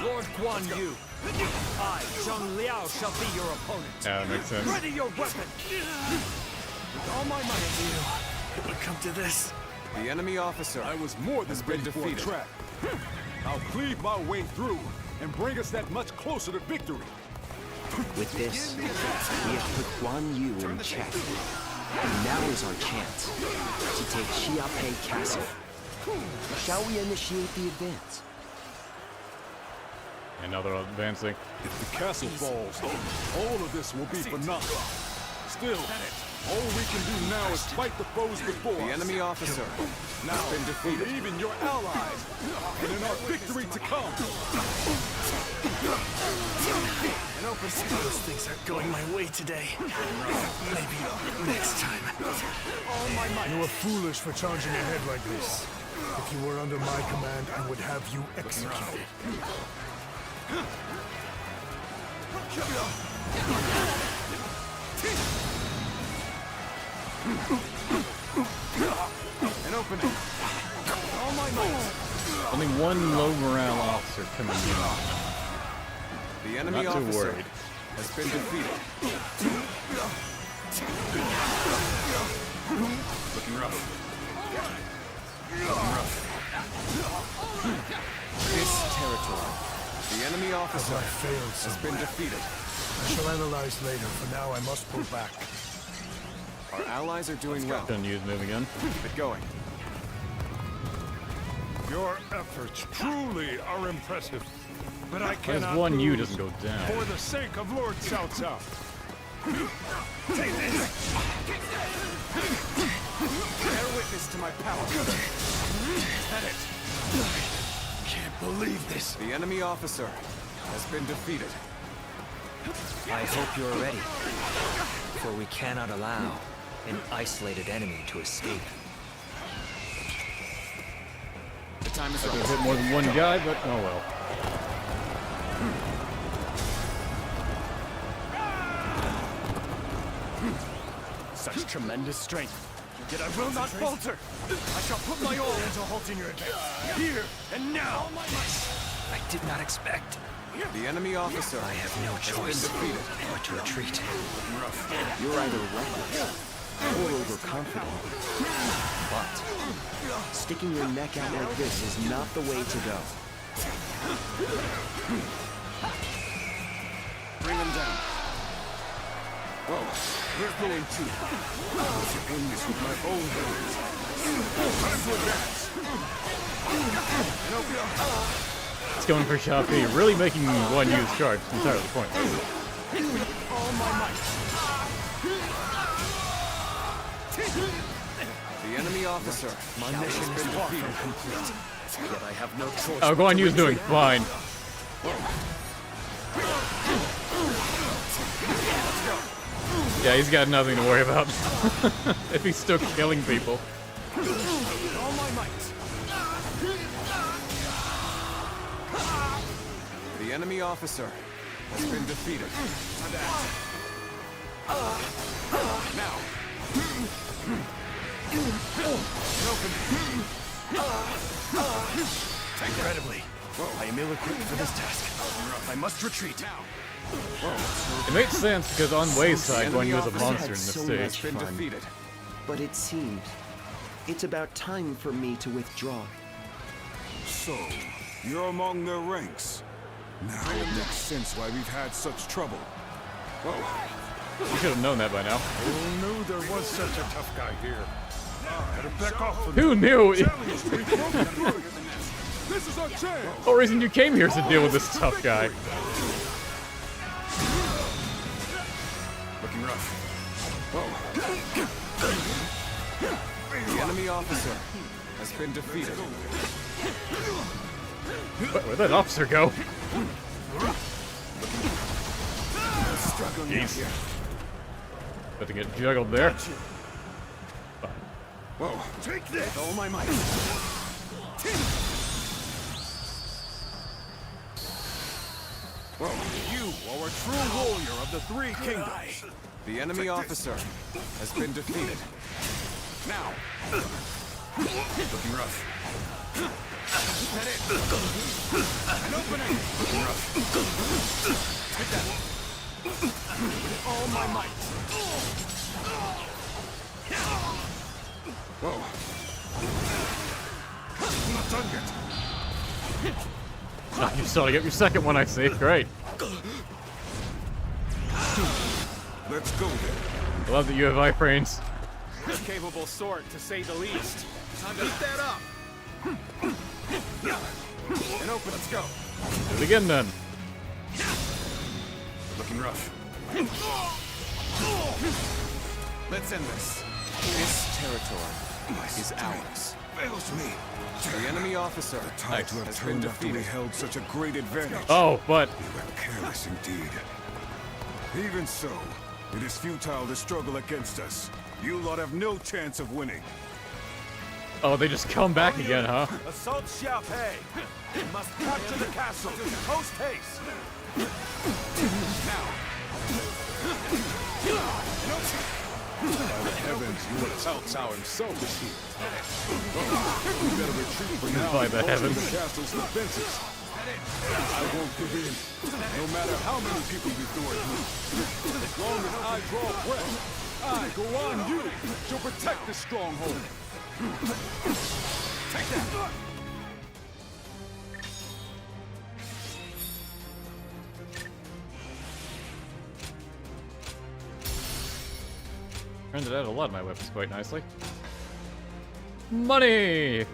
Lord Guan Yu, I, Zheng Liao, shall be your opponent. Yeah, that makes sense. Ready your weapon. With all my might of you, it would come to this. The enemy officer I was more than ready for a trap. I'll cleave my way through and bring us that much closer to victory. With this, we have put Guan Yu in check. And now is our chance to take Xiaopei Castle. Shall we initiate the advance? And now they're all advancing. If the castle falls, all of this will be for nothing. Still, all we can do now is fight the foes before The us. enemy officer Now, has been defeated. believe in your allies and in our victory to come. An open those things aren't going my way today. Maybe next time. All my might. You were foolish for charging ahead like this. If you were under my command, I would have you executed. An opening. All my might. Only one low morale officer coming in. The enemy Not too officer worried. has been defeated. Looking rough. This territory. The enemy officer I failed has been defeated. I shall analyze later. For now, I must pull back. Our allies are doing well. Gonna use move again. Keep it going. Your efforts truly are impressive, but I Why cannot does one U lose doesn't go down? for the sake of Lord Cao Cao. Take this! Bear witness to my power. Is that it? Can't believe this. The enemy officer has been defeated. I hope you're ready, for we cannot allow an isolated enemy to escape. The time is I right. could hit more than one guy, but oh well. Such tremendous strength. Yet I will not falter. I shall put my all into halting your advance. Here and now. I did not expect. The enemy officer I have no choice but to retreat. You're either reckless or overconfident. But sticking your neck out like this is not the way to go. bring him down. Whoa, we're going to end this with my own hands. Time to advance. It's going for Xiapi, really making one use charge entirely pointless. All my might. The enemy officer. My mission has been defeated. Complete. Yet I have no choice. Oh, Guan Yu's doing fine. Yeah, he's got nothing to worry about. If he's still killing people. All my might. The enemy officer has been defeated. Now. Incredibly, I am ill-equipped for this task. I must retreat. It makes sense because on Wei's side, Guan Yu is a monster in this so stage. much fun. But it seems it's about time for me to withdraw. So, you're among their ranks. Now it makes sense why we've had such trouble. You should have known that by now. Who knew there was such a tough guy here? Better back off from Who knew? This is our chance. The whole reason you came here is to deal with this tough guy. Looking rough. The enemy officer has been defeated. Where'd that officer go? Struggling Jeez. here. About to get juggled there. Whoa. Take this! With all my might. Whoa. You are a true warrior of the Three Kingdoms. The enemy officer has been defeated. Now. Looking rough. Is that it? An opening! Looking rough. Take that. With all my might. Whoa. Not done yet. Ah, you still get your second one, I see. Great. Let's go then. I love that you have iframes. A capable sword, to say the least. Time to keep that up. And open. Let's go. Do it again then. Looking rough. Let's end this. This territory is ours. Fails me. The enemy officer Time to have has been turned after we defeated. held such a great advantage. Oh, but We were careless indeed. Even so, it is futile to struggle against us. You lot have no chance of winning. oh, they just come back again, huh? Assault Xiaopei! We must capture the castle! Post haste! Now. By the heavens, Lord Cao Cao himself is here. We better retreat for now. By the heavens. The castle's defenses. I won't give in, no matter how many people you throw at me. As long as I draw breath, I go on you shall protect this stronghold. Take that! Turned out a lot of my weapons quite nicely. Money!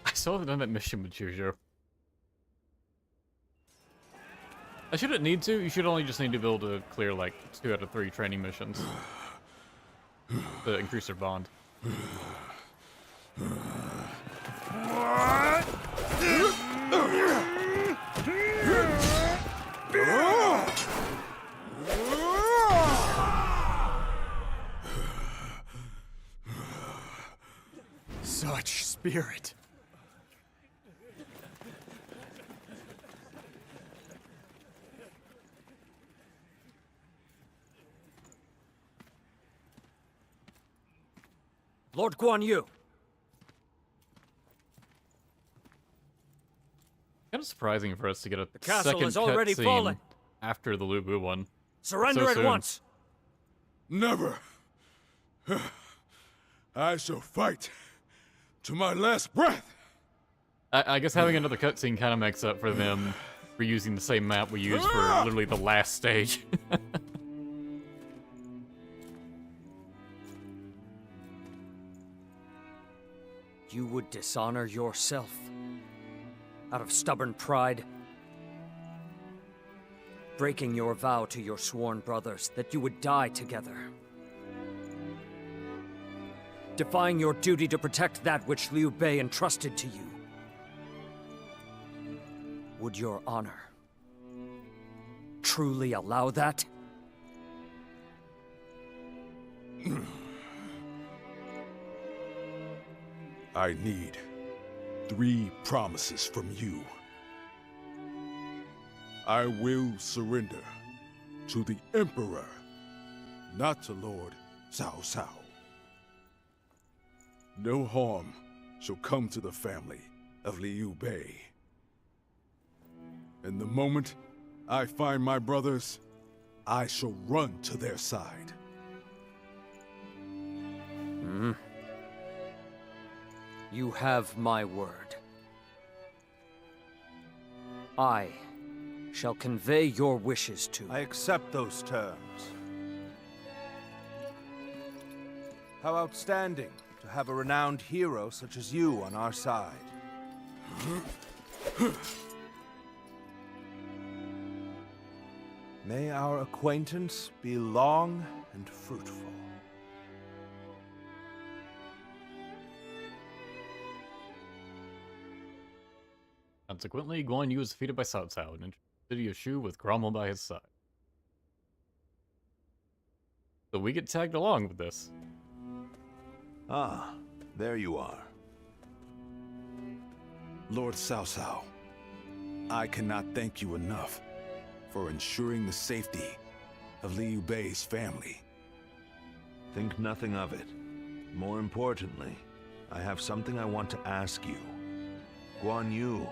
I still haven't done that mission with Chujo. I shouldn't need to. You should only just need to be able to clear like 2 out of 3 training missions to increase their bond. Such spirit. Lord Guan Yu. Kind of surprising for us to get a castle second is already cutscene falling. after the Lu Bu one. Surrender So at soon. once. Never. I shall fight to my last breath. I guess having another cutscene kind of makes up for them reusing the same map we used for literally the last stage. You would dishonor yourself out of stubborn pride, breaking your vow to your sworn brothers that you would die together, defying your duty to protect that which Liu Bei entrusted to you. Would your honor truly allow that? I need 3 promises from you. I will surrender to the Emperor, not to Lord Cao Cao. No harm shall come to the family of Liu Bei. And the moment I find my brothers, I shall run to their side. You have my word. I shall convey your wishes to... I accept those terms. How outstanding to have a renowned hero such as you on our side. May our acquaintance be long and fruitful. Consequently, Guan Yu was defeated by Cao Cao and entered the city of Shu with Cromwell by his side. So we get tagged along with this. Ah, there you are. Lord Cao Cao, I cannot thank you enough for ensuring the safety of Liu Bei's family. Think nothing of it. More importantly, I have something I want to ask you. Guan Yu,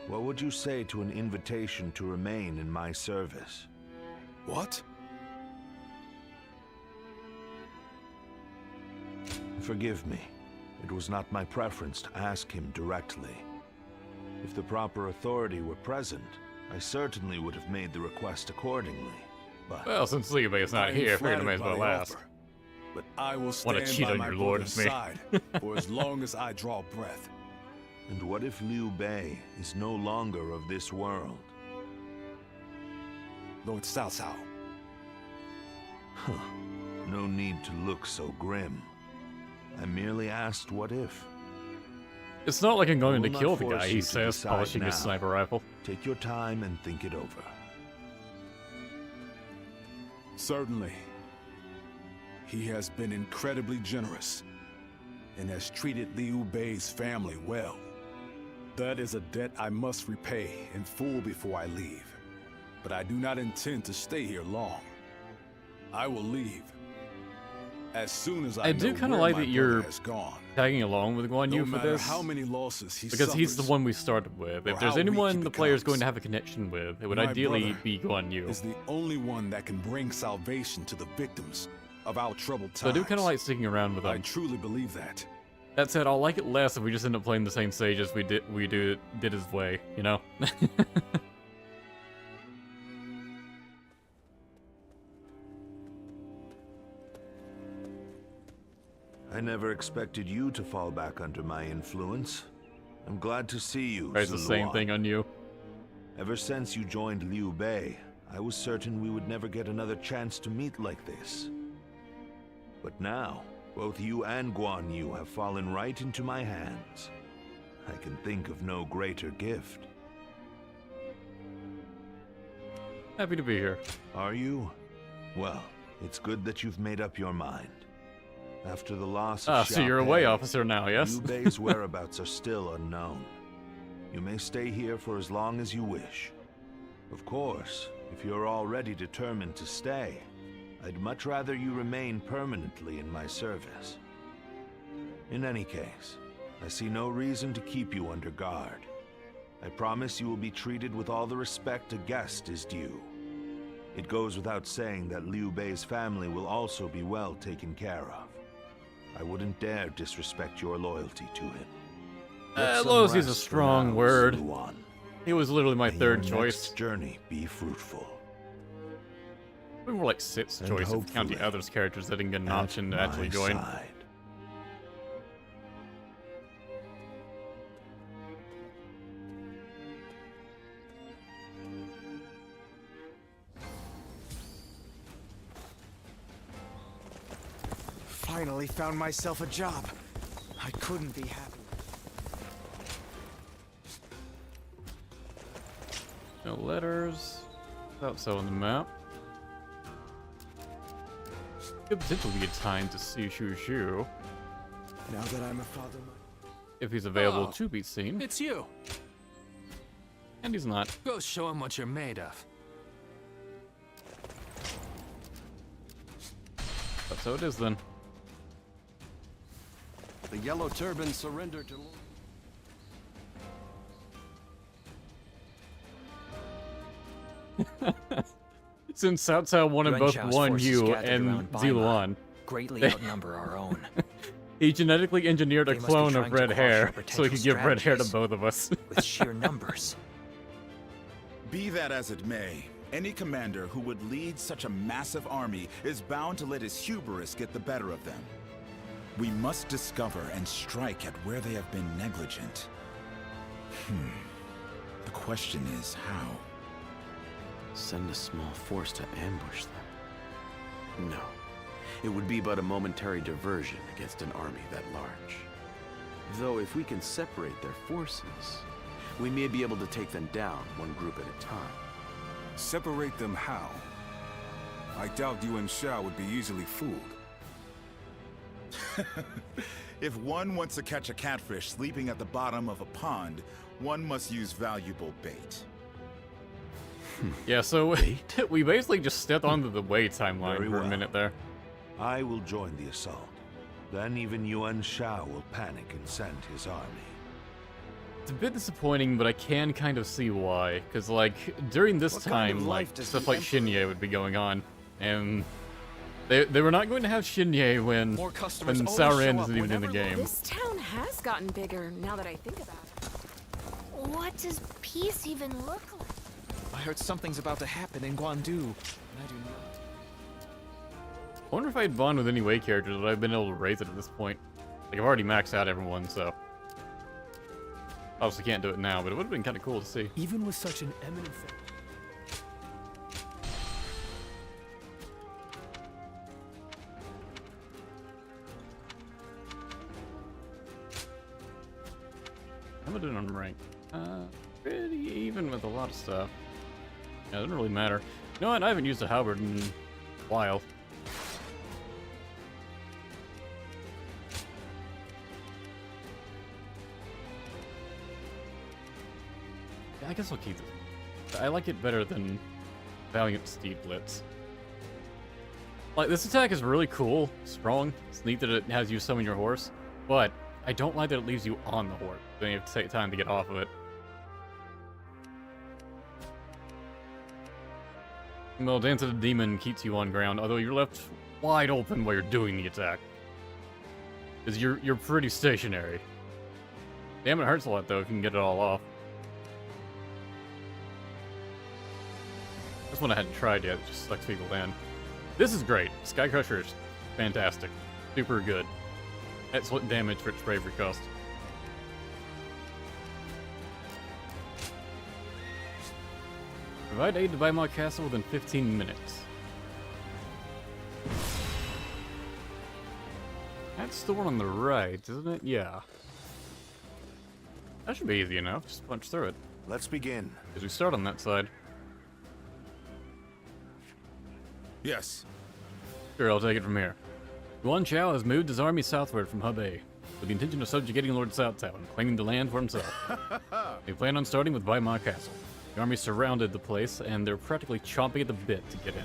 what would you say to an invitation to remain in my service? What? Forgive me. It was not my preference to ask him directly. If the proper authority were present, I certainly would have made the request accordingly. But Well, since Liu Bei is not here, I figured I may as well ask. But I will Wanna stand cheat by on my your lord brother's with me. side for as long as I draw breath. And what if Liu Bei is no longer of this world? Lord Cao Cao. No need to look so grim. I merely asked what if. It's not like I'm going to I will kill not the force guy, you he to says, decide polishing his now. sniper rifle. Take your time and think it over. Certainly. He has been incredibly generous and has treated Liu Bei's family well. That is a debt I must repay in full before I leave. but I do not intend to stay here long. I will leave as soon as I do kind of like that you're tagging along with Guan Yu for this, how many losses he because he's the suffers, one we started with. If or there's how anyone weak he the player's going becomes. to have a connection with, it would My ideally brother be Guan Yu. is the only one that can bring salvation to the victims of our troubled times. So I do kind of like sticking around with him. I truly believe that. That said, I'll like it less if we just end up playing the same stage as we did his way, you know? I never expected you to fall back under my influence. I'm glad to see you, It's the same Zuluan. thing on you. Ever since you joined Liu Bei, I was certain we would never get another chance to meet like this. But now, both you and Guan Yu have fallen right into my hands. I can think of no greater gift. Happy to be here. Are you? Well, it's good that you've made up your mind. After the loss of So you're a Xiaopei, way officer now, yes? Liu Bei's whereabouts are still unknown. You may stay here for as long as you wish. Of course, if you're already determined to stay, I'd much rather you remain permanently in my service. In any case, I see no reason to keep you under guard. I promise you will be treated with all the respect a guest is due. It goes without saying that Liu Bei's family will also be well taken care of. I wouldn't dare disrespect your loyalty to him. Get some Loyalty is a rest for strong now, word. Zuluan. He was literally my May third your choice. next journey be fruitful. We were like sixth And choice if you count the hopefully others' characters that didn't get an at option to actually my join. side. Finally found myself a job. I couldn't be happy. No letters. Without so on the map. Could potentially be a time to see Shu Shu. Now that I'm a father, If he's available Oh, to be seen. It's you. And he's not. Go show him what you're made of. That's how it is then. The Yellow Turban surrendered to Lord. Since Cao Cao wanted Yuan both Shao's Guan forces Yu gathered and around Weimar Ziluan, greatly outnumber our own. he genetically engineered a They must be clone trying of to red quash hair our so he potential could give red hair to strategies. both of us. With sheer numbers. Be that as it may, any commander who would lead such a massive army is bound to let his hubris get the better of them. We must discover and strike at where they have been negligent. The question is how? Send a small force to ambush them. No. It would be but a momentary diversion against an army that large. Though if we can separate their forces, we may be able to take them down one group at a time. Separate them how? I doubt Yuan Shu would be easily fooled. If one wants to catch a catfish sleeping at the bottom of a pond, one must use valuable bait. Yeah, so we basically just stepped onto the Wei timeline Very for a well. minute there. I will join the assault. Then even Yuan Shu will panic and send his army. It's a bit disappointing, but I can kind of see why. Because, like, during this What kind of time, life like, does stuff the like Xinye would be going on. And they were not going to have Xinye when More customers always Sauron show up isn't even in the whenever game. This town has gotten bigger now that I think about it. What does peace even look like? I heard something's about to happen in Guandu, and I do not. I wonder if I'd bond with any Wei characters, but I've been able to raise it at this point. Like, I've already maxed out everyone, so. Obviously can't do it now, but it would have been kind of cool to see. Even with such an eminent thing. How am I doing on rank? Pretty even with a lot of stuff. Yeah, it doesn't really matter. You know what? I haven't used a halberd in a while. Yeah, I guess I'll keep it. I like it better than Valiant Steed Blitz. Like, this attack is really cool, strong. It's neat that it has you summon your horse, but I don't like that it leaves you on the horse. Then you have to take time to get off of it. Well, Dance of the Demon keeps you on ground, although you're left wide open while you're doing the attack. Because you're pretty stationary. Damn, it hurts a lot, though, if you can get it all off. This one I hadn't tried yet, it just sucks people in. This is great. Sky Crusher is fantastic. Super good. Excellent damage for its bravery cost. Provide aid to Weimar Castle within 15 minutes. That's the one on the right, isn't it? Yeah. That should be easy enough. Just punch through it. Let's begin. Because we start on that side. Yes. Sure, I'll take it from here. Yuan Shao has moved his army southward from Hebei with the intention of subjugating Lord Cao Cao and claiming the land for himself. They plan on starting with Weimar Castle. The army surrounded the place, and they're practically chomping at the bit to get in.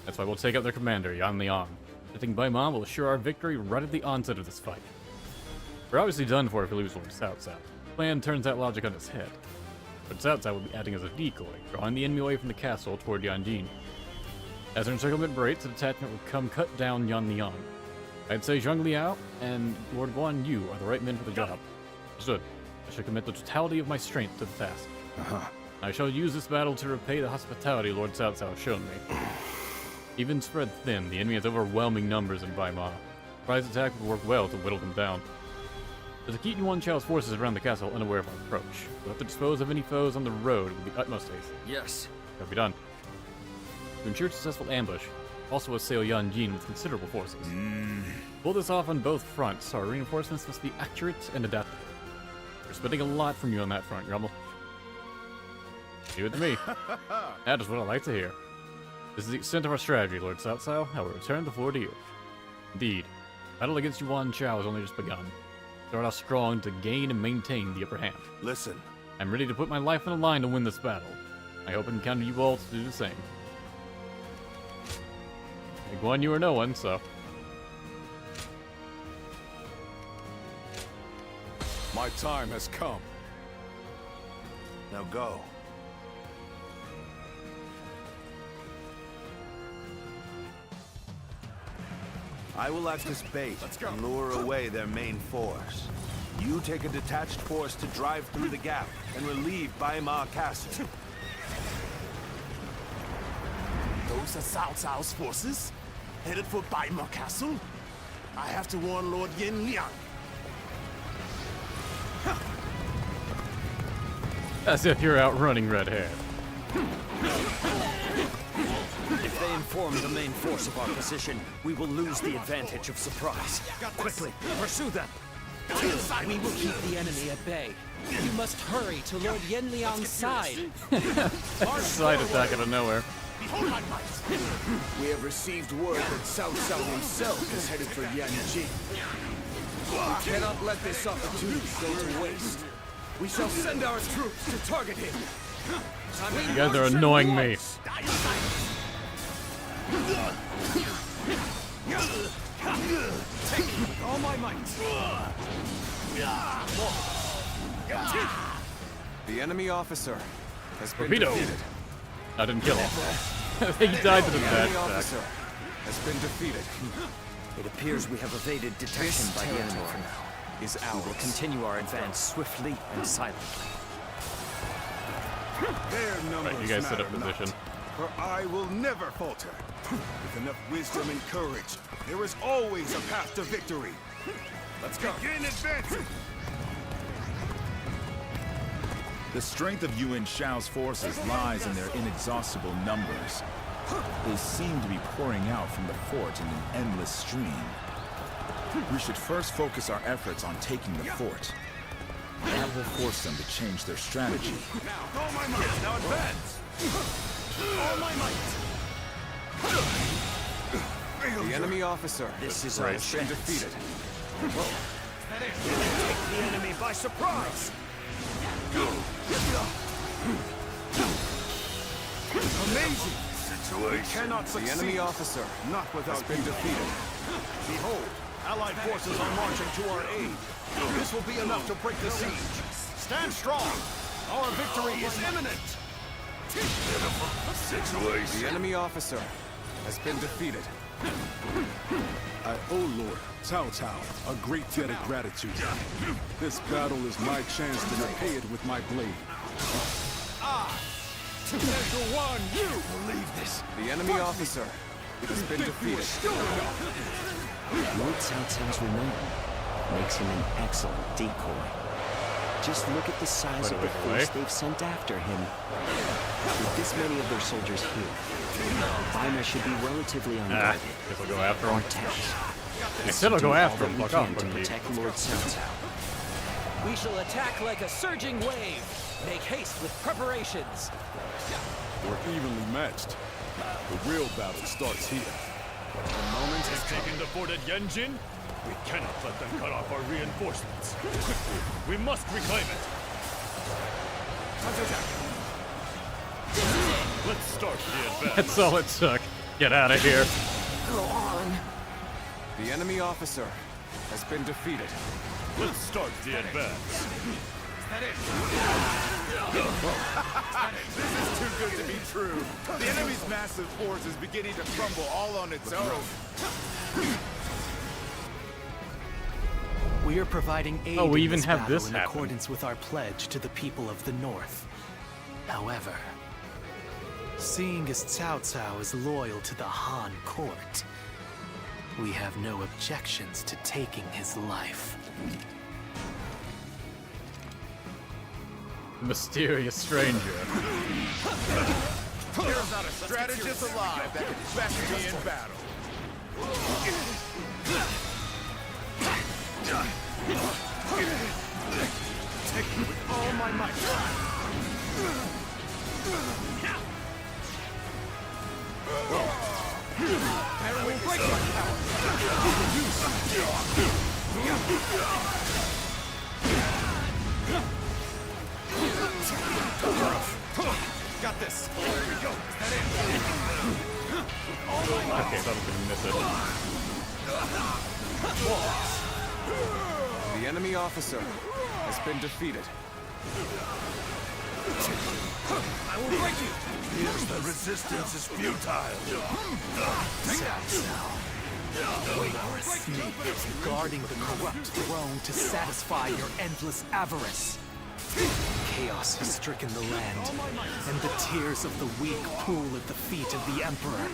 That's why we'll take out their commander, Yan Liang. I think Weimar will assure our victory right at the onset of this fight. We're obviously done for if we lose Lord Cao Cao. The plan turns that logic on its head. Lord Cao Cao will be acting as a decoy, drawing the enemy away from the castle toward Yanjin. As their encirclement breaks, a detachment would come cut down Yan Liang. I'd say Zhang Liao and Lord Guan Yu are the right men for the job. Understood. I shall commit the totality of my strength to the task. I shall use this battle to repay the hospitality Lord Cao Cao has shown me. Even spread thin, the enemy has overwhelming numbers in Weimar. Surprise attack would work well to whittle them down. To keep Yuan Chao's forces around the castle unaware of our approach, we'll have to dispose of any foes on the road with the utmost haste. Yes. That'll be done. To ensure successful ambush, also assail Yanjin with considerable forces. To pull this off on both fronts, our reinforcements must be accurate and adaptable. We're spending a lot from you on that front, Grummel. Leave it to me. That is what I like to hear. This is the extent of our strategy, Lord Cao Cao. I will return the floor to you. Indeed, battle against Yuan Shao has only just begun. Start out strong to gain and maintain the upper hand. Listen. I'm ready to put my life on the line to win this battle. I hope I can count on you all to do the same. Guan Yu or no one, so. My time has come. Now go. I will act as bait and lure away their main force. You take a detached force to drive through the gap and relieve Weimar Castle. Those are Cao Cao's forces? Headed for Weimar Castle? I have to warn Lord Yan Liang. As if you're outrunning red hair. If they inform the main force of our position, we will lose the advantage of surprise. Quickly, pursue them! We will keep the enemy at bay. You must hurry to Lord Yan Liang's side. Side attack out of nowhere. We have received word that Cao Cao himself is headed for Yanjin. We cannot let this opportunity go to waste. We shall send our troops to target him. You guys are annoying me. Take all my might. The enemy officer has been Torpedo. defeated. I didn't kill him. I think he died to the The bad enemy attack. officer has been defeated. It appears we have evaded detection by the enemy for now. Is We will continue our advance swiftly and silently. Their numbers Right, you guys set up matter position. not, for I will never falter. With enough wisdom and courage, there is always a path to victory. Let's go. Begin advancing. The strength of Yuan Shao's forces lies in their inexhaustible numbers. They seem to be pouring out from the fort in an endless stream. We should first focus our efforts on taking the fort. That will force them to change their strategy. Now, all my might. Now advance. All my might. The enemy officer This is has our been chance. defeated. Take the enemy by surprise. Amazing! We cannot succeed. The enemy officer, not without been defeated. Behold, Allied forces are marching to our aid. This will be enough to break the siege. Stand strong. Our victory is imminent. The enemy officer has been defeated. I owe Lord Cao Cao a great debt of gratitude. This battle is my chance to repay it with my blade. Yuan, you believe this? The enemy officer has been defeated. Lord Cao Cao's renown makes him an excellent decoy. Just look at the size of the force they've sent after him. With this many of their soldiers here, Albina should be relatively unguarded. Guess I'll go after him. I said I'll go after him. Fuck off, to protect Lord Cao Cao. We shall attack like a surging wave. Make haste with preparations. We're evenly matched. The real battle starts here. The moment has taken the fort at Yanjin. We cannot let them cut off our reinforcements. We must reclaim it. Let's start the advance. That's all it took. Get out of here. Go on. The enemy officer has been defeated. Let's start the advance. This is too good to be true. The enemy's massive force is beginning to crumble all on its own. We are providing aid we in even this have battle this in happen. accordance with our pledge to the people of the North. However, seeing as Cao Cao is loyal to the Han court, we have no objections to taking his life. Mysterious stranger. There's not a strategist alive that can best me in battle. Take me with all my might. I will break my power. Got this. There we go. Is that it? Okay, I thought I was gonna miss The enemy officer has been defeated. I will break you. Yes, the resistance is futile. You are a snake guarding the corrupt throne to satisfy your endless avarice. Chaos has stricken the land, and the tears of the weak pool at the feet of the Emperor.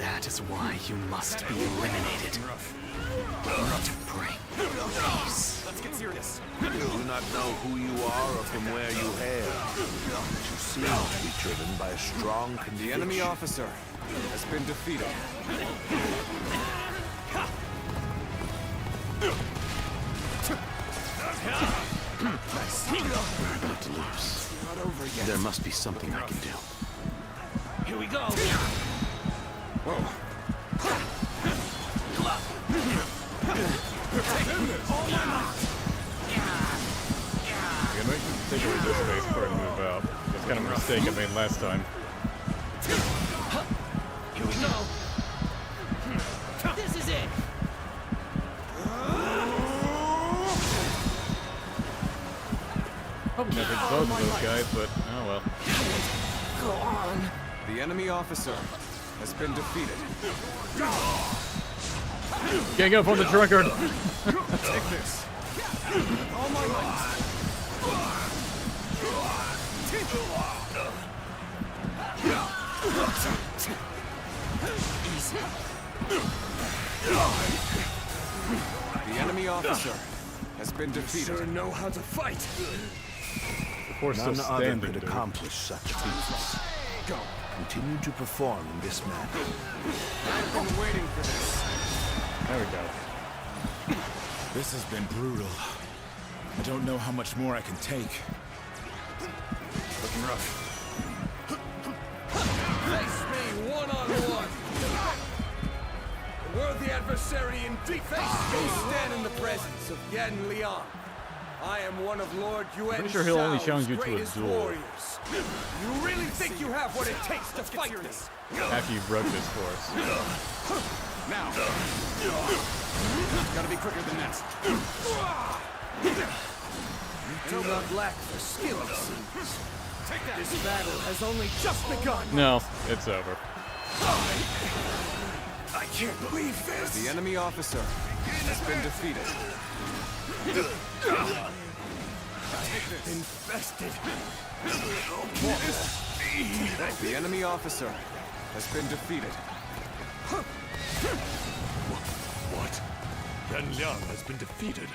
That is why you must be eliminated. To bring peace. Let's get serious. You do not know who you are or from where you hail. You seem to be driven by a strong conviction. The enemy officer has been defeated. We're about to lose. Not over yet. There must be something I can do. Here we go. I'm going to take away this space before I move out. That's kind of a mistake I made last time. Here we go. This is it. Probably never both of those guys, but oh well. Go on. The enemy officer has been defeated. Gang up on the drunkard! Take this. All my might. Easy. The enemy officer has been defeated. You sure know how to fight. The force None still other standing, could dude. accomplish such feats. Go. Continue to perform in this manner. I've been waiting for this. There we go. This has been brutal. I don't know how much more I can take. Looking rough. Face me one-on-one. A worthy adversary indeed. Face me. Stand in the presence of Yan Liang. I am one of Lord Yuan Pretty sure he'll only Shao's challenge you to a greatest duel. warriors. You really think you have what it takes to fight me? After you broke this force. Now. Gotta be quicker than that. You do not lack the skill, it seems. This battle has only just begun. No, it's over. I can't believe this. The enemy officer has been defeated. Infested. The enemy officer has been defeated. What? Yan Liang has been defeated.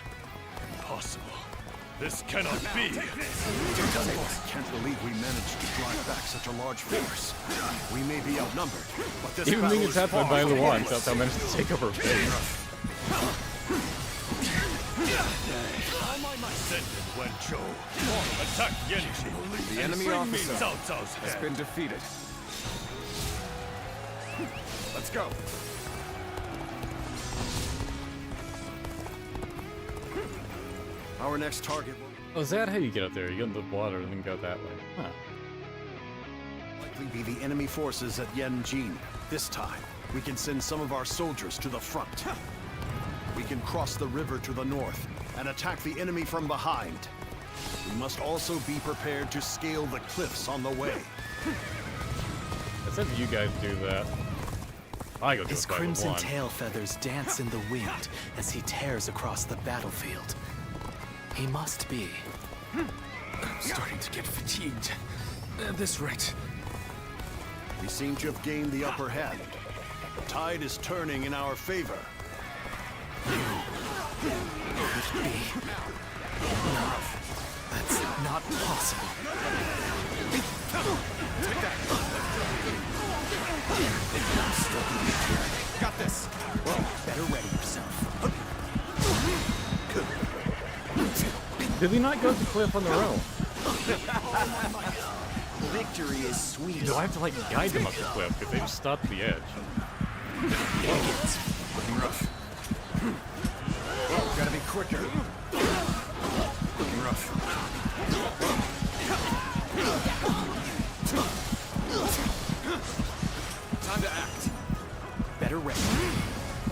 Impossible. This cannot be. I can't believe we managed to drive back such a large force. We may be outnumbered, but this Even battle being is attacked by far from Luan, hopeless. Xiaopei managed to take over base. Send in Wen Zhou. Attack Yanji. The enemy Bring me officer Cao Cao's has head. been defeated. Let's go. Our next target Oh, is that how you get up there? You get into the water and then go that way. Huh. will likely be the enemy forces at Yanjin. This time, we can send some of our soldiers to the front. We can cross the river to the north and attack the enemy from behind. We must also be prepared to scale the cliffs on the way. I said you guys do that. I go do His it by the crimson one. tail feathers dance in the wind as he tears across the battlefield. He must be. I'm starting to get fatigued. At this rate. We seem to have gained the upper hand. The tide is turning in our favor. Could be. No, that's not possible. Take that. Got this. Well, better ready yourself. Did we not go to the cliff on the row? Victory is sweet. Do I have to like guide them up the cliff because they just stopped at the edge? Looking rough. Whoa, gotta be quicker. Looking rough. Time to act. Better ready.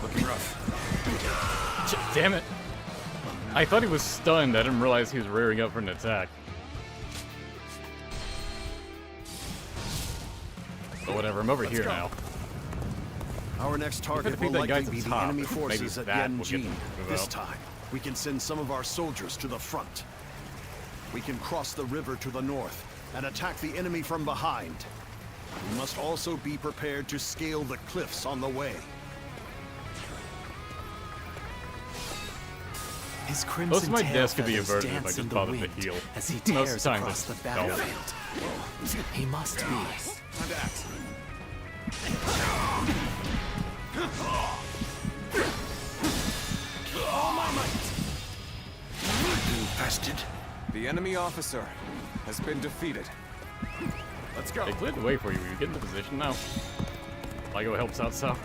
Looking rough. Damn it! I thought he was stunned. I didn't realize he was rearing up for an attack. But whatever, I'm over here now. Our next target defeat will that guy likely at be the the top, enemy maybe forces at that will get Yanjin. them to move This out. time, we can send some of our soldiers to the front. We can cross the river to the north and attack the enemy from behind. We must also be prepared to scale the cliffs on the way. His Most crimson of my tail deaths could be feathers averted if I dance just in the bothered to wind heal. as he Most of tears the time across the it's battlefield. He must be. Time to act. All my might. Infested. The enemy officer has been defeated. Let's go. They cleared the way for you. Will you get into position now? Ligo helps out some.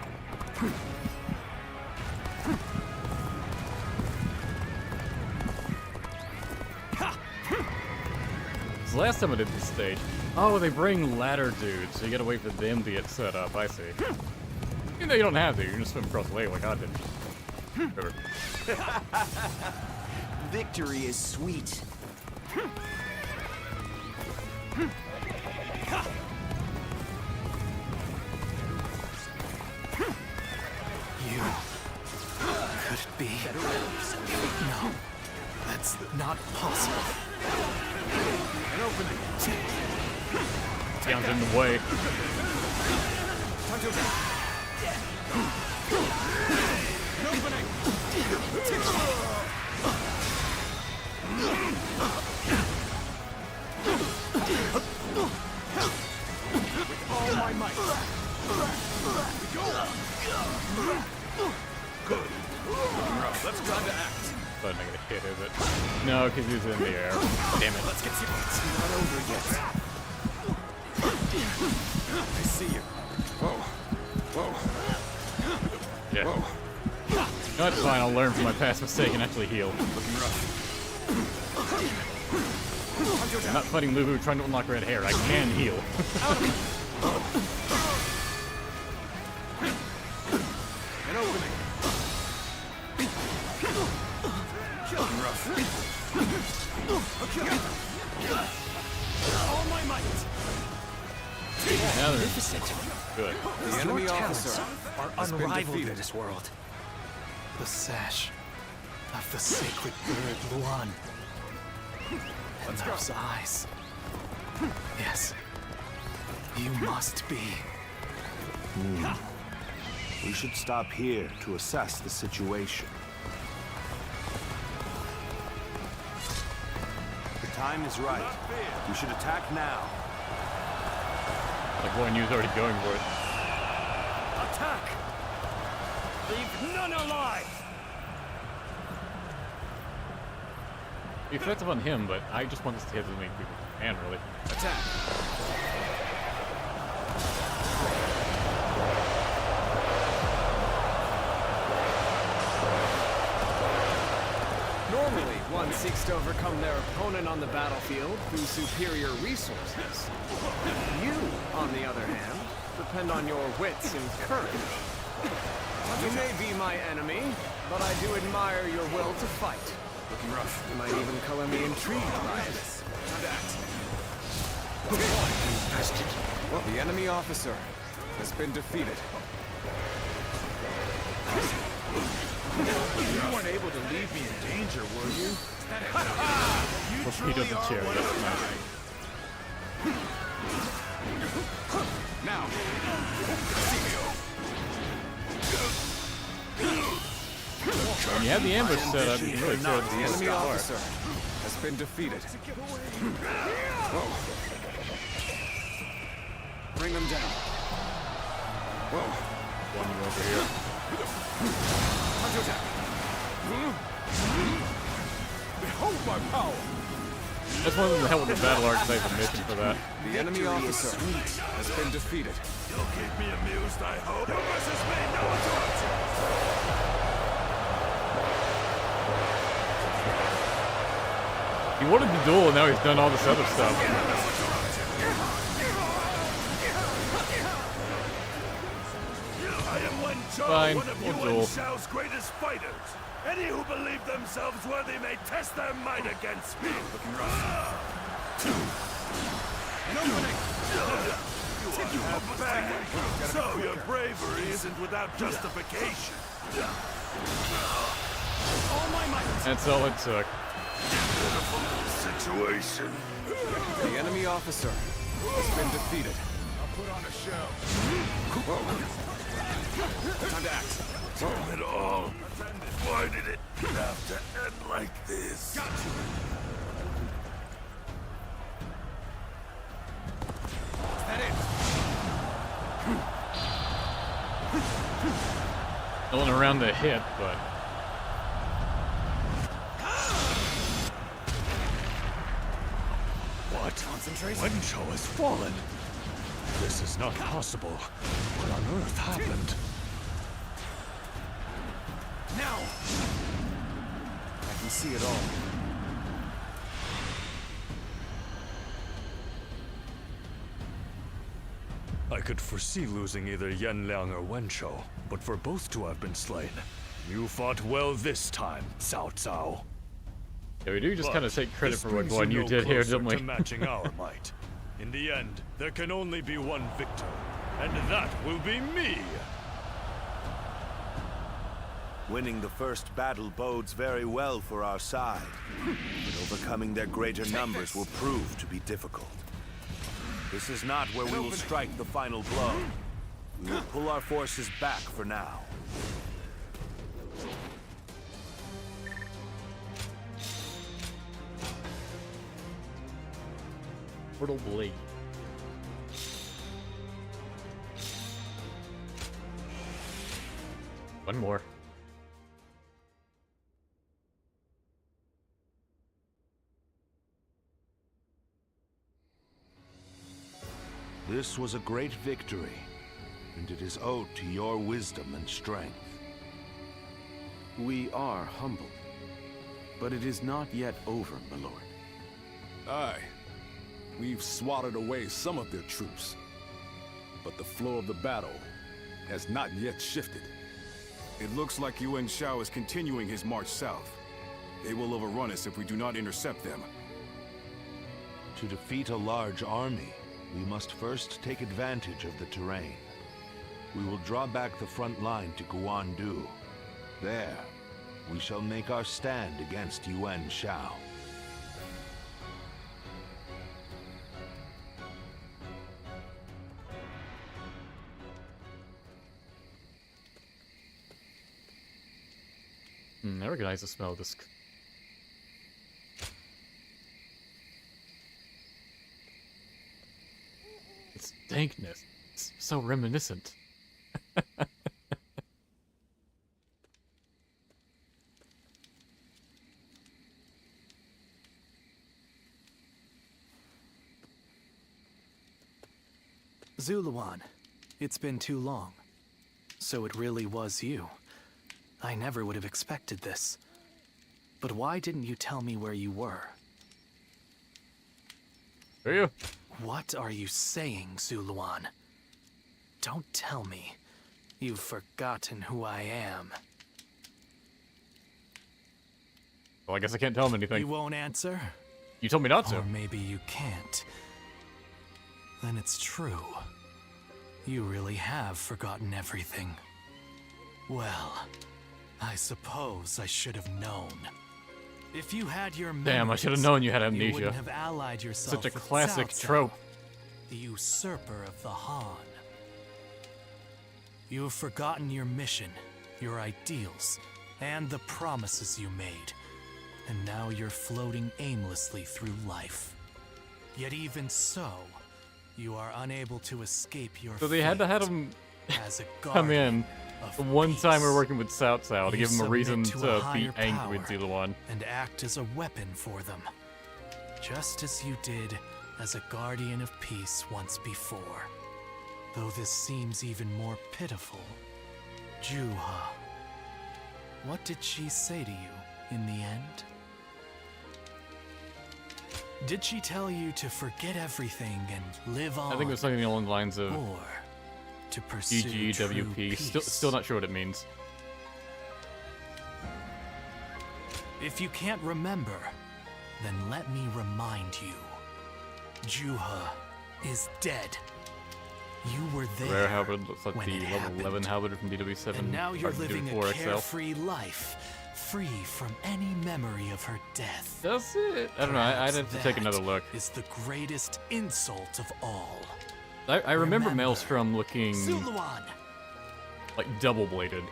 So last time I did this stage, oh, they bring ladder dudes, so you gotta wait for them to get set up. I see. You know, you don't have to. You can just swim across the lake like I did. Whatever. Victory is sweet. You could be. No, that's not possible. An opening. Sounds in the way. Time to attack. An opening. With all my might. We go. Good. Rough. Let's try to act. But I'm not gonna hit, is it? No, because he's in the air. Damn it. Let's get some. It's not over yet. I see you. Whoa. Whoa. Yeah. No, it's fine. I'll learn from my past mistake and actually heal. Looking rough. I'm not fighting Lubu trying to unlock red hair. I can heal. An opening. Killing rough. All my might. Now they're Magnificent. good. The enemy officer are unrivaled in this world. The sash of the sacred bird Luan. And those eyes. Yes. You must be. We should stop here to assess the situation. The time is right. We should attack now. Like Guan Yu's already going for it. Attack! Leave none alive! Be effective on him, but I just want this to hit as many people as I can, really. Attack. Normally, one seeks to overcome their opponent on the battlefield through superior resources. You, on the other hand, depend on your wits and courage. You may be my enemy, but I do admire your will to fight. Looking rough. You might even color me intrigued by it. Time to act. The enemy officer has been defeated. You weren't able to leave me in danger, were you? Torpedo the chariot. Nice. Now. When you have the ambush set up, you can really tear The this enemy apart. officer has been defeated. Bring them down. One over here. Time to attack. Behold my power. That's one of the hell with the battle archetype mission for that. The enemy officer has been defeated. You'll keep me amused, I hope. Your versus me, no authority. He wanted the duel, and now he's done all this other stuff. I am Wen Chou, Fine, one of we'll Yuan duel. Shao's greatest fighters. Any who believe themselves worthy may test their might against me. Looking rough. An opening. You are back. So your bravery isn't without justification. All my might. That's all it took. Situation. The enemy officer has been defeated. I'll put on a show. Time to act. Damn it all. Why did it have to end like this? Got you. Is that it? Going around the hip, but What? Concentration. Wen Chou has fallen. This is not possible. What on earth happened? Now. I can see it all. I could foresee losing either Yan Liang or Wen Chou, but for both to have been slain, you fought well this time, Cao Cao. yeah, we do just But kind of take credit this for what brings Guan Yu no did here, closer didn't we? to matching our might. In the end, there can only be one victor, and that will be me. Winning the first battle bodes very well for our side, but overcoming their greater numbers will prove to be difficult. This is not where we will strike the final blow. We will pull our forces back for now. Portal Blade. One more. This was a great victory, and it is owed to your wisdom and strength. We are humbled, but it is not yet over, my lord. Aye. We've swatted away some of their troops. But the flow of the battle has not yet shifted. It looks like Yuan Shu is continuing his march south. They will overrun us if we do not intercept them. To defeat a large army, we must first take advantage of the terrain. We will draw back the front line to Guandu. There, we shall make our stand against Yuan Shu. I recognize the smell of this. It's dankness. It's so reminiscent. Zuluan, it's been too long. So it really was you. I never would have expected this. But why didn't you tell me where you were? Are you? What are you saying, Zuluan? Don't tell me. You've forgotten who I am. Well, I guess I can't tell him anything. You won't answer? You told me not to. Or maybe you can't. Then it's true. You really have forgotten everything. Well, I suppose I should have known. If you had your memories, damn, I should have known you had amnesia. You wouldn't have allied yourself Such a with classic Cao Cao, trope. the usurper of the Han. You have forgotten your mission, your ideals, and the promises you made. And now you're floating aimlessly through life. Yet even so, you are unable to escape your So they had to have him as a come in the one time we're working with Cao Cao to You give him a reason submit to a be higher angry with power Zuluan. and act as a weapon for them, just as you did as a guardian of peace once before. Though this seems even more pitiful, Juha. What did she say to you in the end? Did she tell you to forget everything and live on? I think it was something along the lines of or to pursue true GGWP. peace? Still not sure what it means. If you can't remember, then let me remind you. Juha is dead. You were there. Rare halberd looks like when the it level happened. 11 halberd from DW7. And now you're or living a DW4 XL. carefree life, free from any memory of her death. That's it. I don't know. I'd have to take another That look. is the greatest insult of all. I remember Maelstrom looking Zuluan! like double-bladed.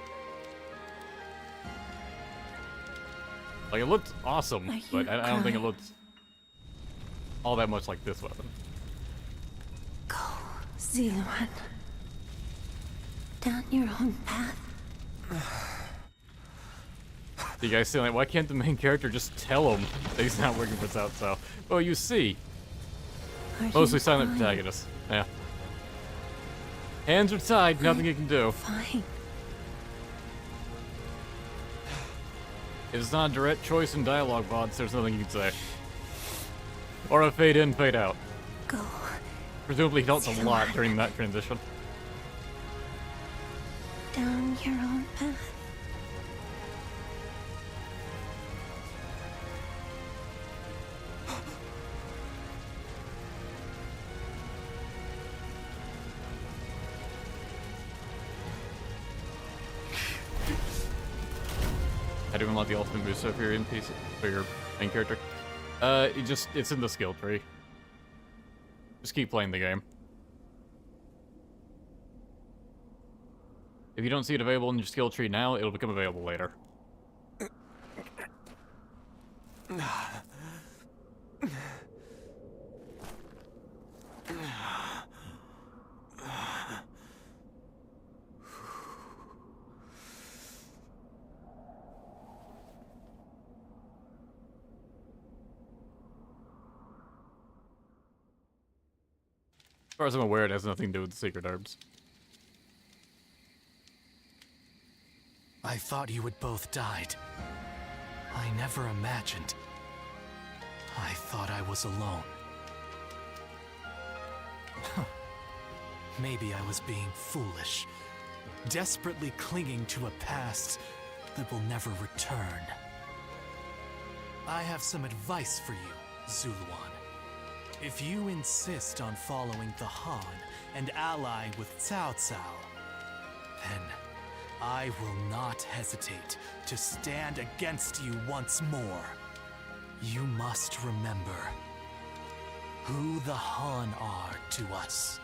Like, it looked awesome, but I don't think it looked all that much like this weapon. Zuluan. Down your own path. You guys saying like, why can't the main character just tell him that he's not working for Cao Cao? Well, you see. Mostly silent protagonists. Yeah. Hands are tied, nothing you can do. Fine. If it's not a direct choice in dialogue bots, there's nothing you can say. Or a fade in, fade out. Go. Presumably he helped a lot during that transition. Down your own path. How do you unlock the ultimate boost up here in piece for your main character? It's in the skill tree. Just keep playing the game. If you don't see it available in your skill tree now, it'll become available later. As far as I'm aware, it has nothing to do with the secret herbs. I thought you had both died. I never imagined. I thought I was alone. Maybe I was being foolish, desperately clinging to a past that will never return. I have some advice for you, Zuluan. If you insist on following the Han and allying with Cao Cao, then I will not hesitate to stand against you once more. You must remember who the Han are to us.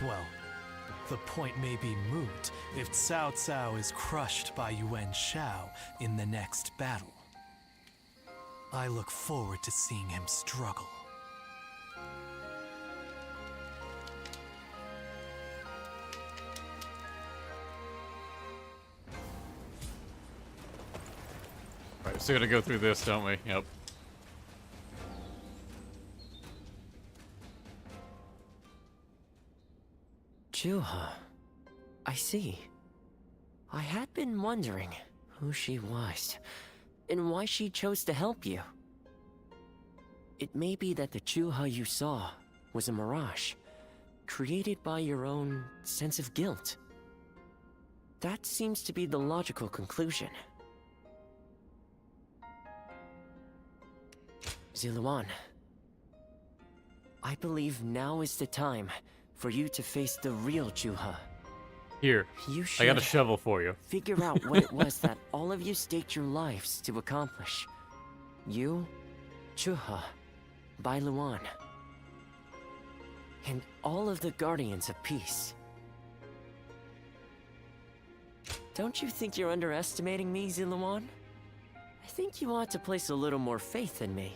Well, the point may be moot if Cao Cao is crushed by Yuan Shu in the next battle. I look forward to seeing him struggle. Alright, so we gotta go through this, don't we? Yep. Juha. I see. I had been wondering who she was, and why she chose to help you. It may be that the Juha you saw was a mirage, created by your own sense of guilt. That seems to be the logical conclusion. Zuluan, I believe now is the time for you to face the real Juha. Here, I got a shovel for you. Figure out what it was that all of you staked your lives to accomplish. You, Juha, Bai Luan, and all of the Guardians of Peace. Don't you think you're underestimating me, Zuluan? I think you ought to place a little more faith in me.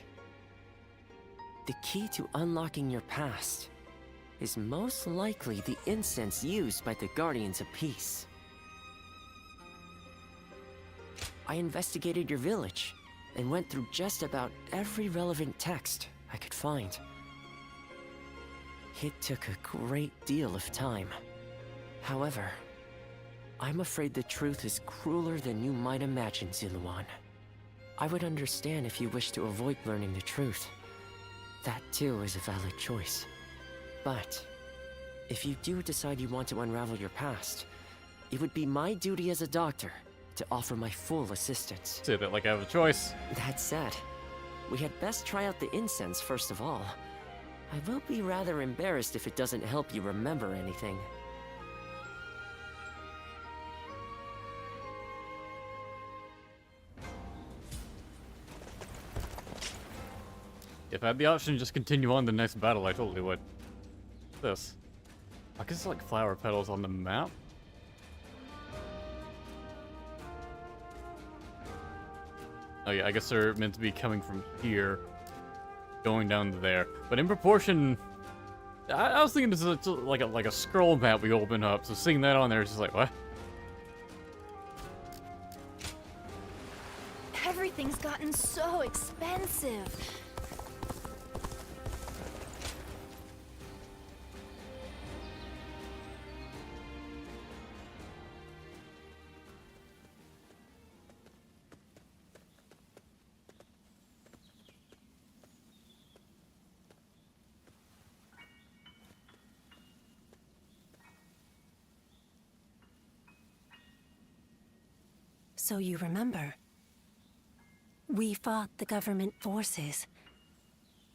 The key to unlocking your past is most likely the incense used by the Guardians of Peace. I investigated your village and went through just about every relevant text I could find. It took a great deal of time. However, I'm afraid the truth is crueler than you might imagine, Zuluan. I would understand if you wish to avoid learning the truth. That too is a valid choice. But if you do decide you want to unravel your past, it would be my duty as a doctor to offer my full assistance. Say that like I have a choice. That said, we had best try out the incense first of all. I will be rather embarrassed if it doesn't help you remember anything. If I had the option to just continue on the next battle, I totally would. This. I guess it's like flower petals on the map. Oh yeah, I guess they're meant to be coming from here, going down to there. But in proportion, I was thinking this is like a scroll map we open up. So seeing that on there is just like, what? Everything's gotten so expensive. So you remember, we fought the government forces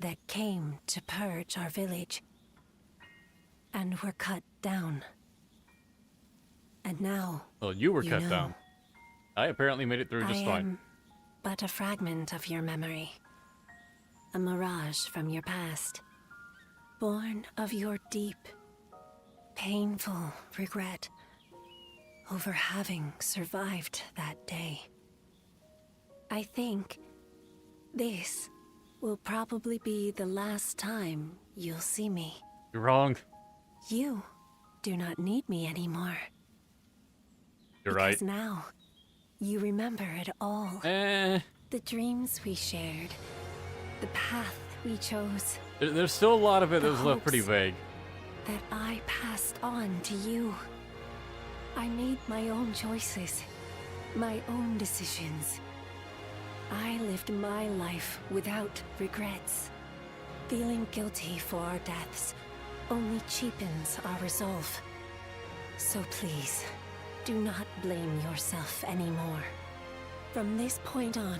that came to purge our village and were cut down. And now, well, you were cut down. I apparently made it through just fine. I am but a fragment of your memory, a mirage from your past, born of your deep, painful regret over having survived that day. I think this will probably be the last time you'll see me. You're wrong. You do not need me anymore. You're right. Because now, you remember it all. The dreams we shared, the path we chose. There's still a lot of it that was left pretty vague. That I passed on to you. I made my own choices, my own decisions. I lived my life without regrets. Feeling guilty for our deaths only cheapens our resolve. So please, do not blame yourself anymore. From this point on,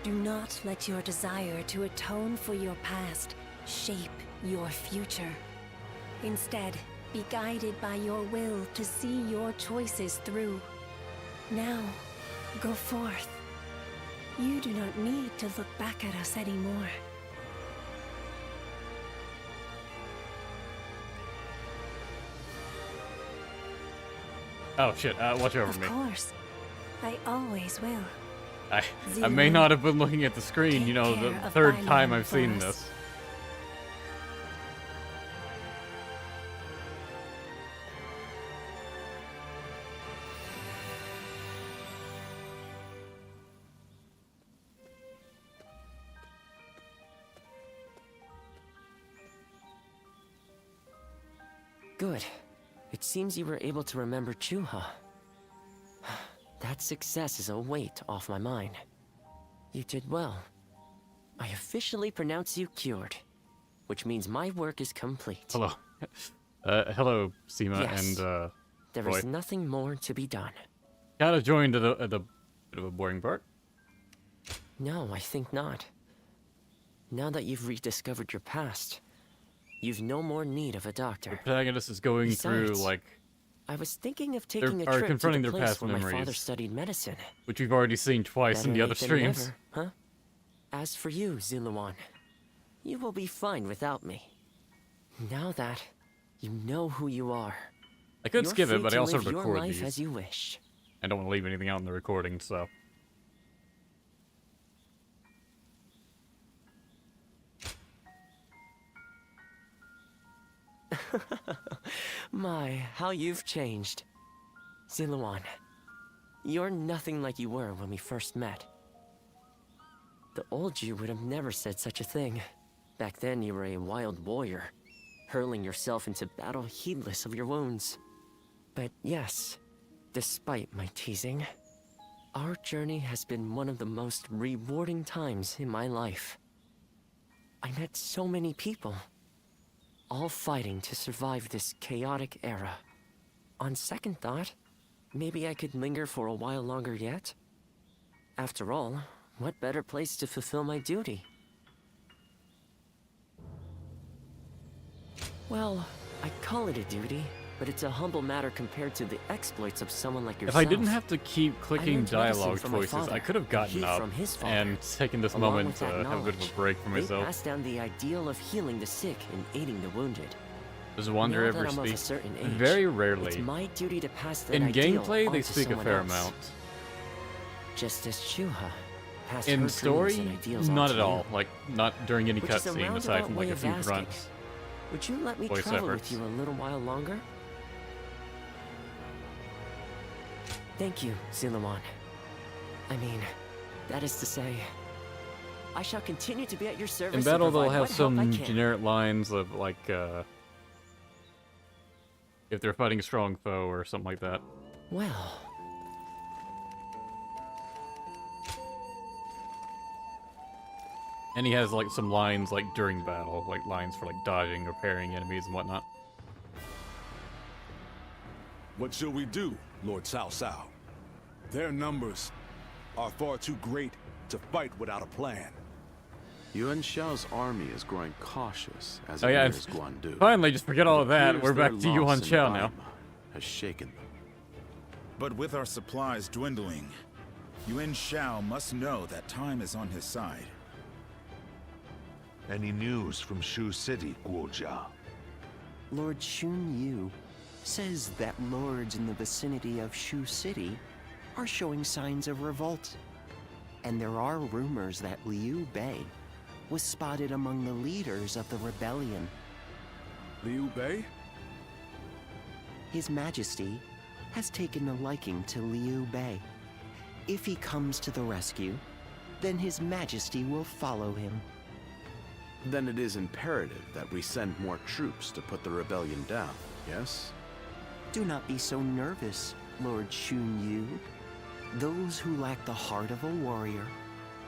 do not let your desire to atone for your past shape your future. Instead, be guided by your will to see your choices through. Now, go forth. You do not need to look back at us anymore. Oh shit, watch over me. Of course. I always will. I may not have been looking at the screen, you know, the third time I've seen this. Good. It seems you were able to remember Chuha. That success is a weight off my mind. You did well. I officially pronounce you cured, which means my work is complete. Hello. Hello, Seema Yes. and, There Roy. is nothing more to be done. Kinda joined at the bit of a boring part. No, I think not. Now that you've rediscovered your past, you've no more need of a doctor. The protagonist is going through, Besides, like... I was thinking of taking a are trip confronting to the their place past where my father memories. studied medicine. Which we've already seen twice in the Better other late than streams. never, huh? As for you, Ziluan, you will be fine without me. Now that you know who you are, I could you're skip it, free but I to also live your record life these. as you wish. I don't want to leave anything out in the recording, so... My, how you've changed. Ziluan, you're nothing like you were when we first met. The old you would have never said such a thing. Back then you were a wild warrior, hurling yourself into battle heedless of your wounds. But yes, despite my teasing, our journey has been one of the most rewarding times in my life. I met so many people, all fighting to survive this chaotic era. On second thought, maybe I could linger for a while longer yet. After all, what better place to fulfill my duty? Well, I call it a duty, but it's a humble matter compared to the exploits of someone like If yourself. I didn't have to keep clicking learned medicine dialogue from my choices, father, I could have gotten he up from his father. and taken this Along moment with to that have a bit of a knowledge, break for they myself. passed down the ideal of healing the sick and aiding the wounded. Does Wander Now ever that I'm of a speak? certain age, Very rarely. It's my duty to pass that In ideal gameplay, they on to speak a someone fair else. amount. Just as Chuha passed her In dreams story, and ideals not on at to all. you. Like, not during any Which is a cutscene, aside roundabout from way like a of few asking, grunts. Would you let me Voice travel efforts. with you a little while longer? Thank you, Ziluan. I mean, that is to say, I shall continue to be at your service. In to battle, they'll provide have what help I some can. generic lines of like, if they're fighting a strong foe or something like that. Well. And he has like some lines like during battle, like lines for like dodging or parrying enemies and whatnot. What shall we do, Lord Cao Cao? Their numbers are far too great to fight without a plan. Yuan Shao's army is growing cautious as Oh it yeah, nears Guandu. finally, just forget all of that. Appears We're their back to loss Yuan in Shao now. Baima has shaken them. But with our supplies dwindling, Yuan Shao must know that time is on his side. Any news from Shu City, Guojia? Lord Xun Yu says that lords in the vicinity of Shu City are showing signs of revolt. And there are rumors that Liu Bei was spotted among the leaders of the rebellion. Liu Bei? His Majesty has taken a liking to Liu Bei. If he comes to the rescue, then His Majesty will follow him. Then it is imperative that we send more troops to put the rebellion down, yes? Do not be so nervous, Lord Xun Yu. Those who lack the heart of a warrior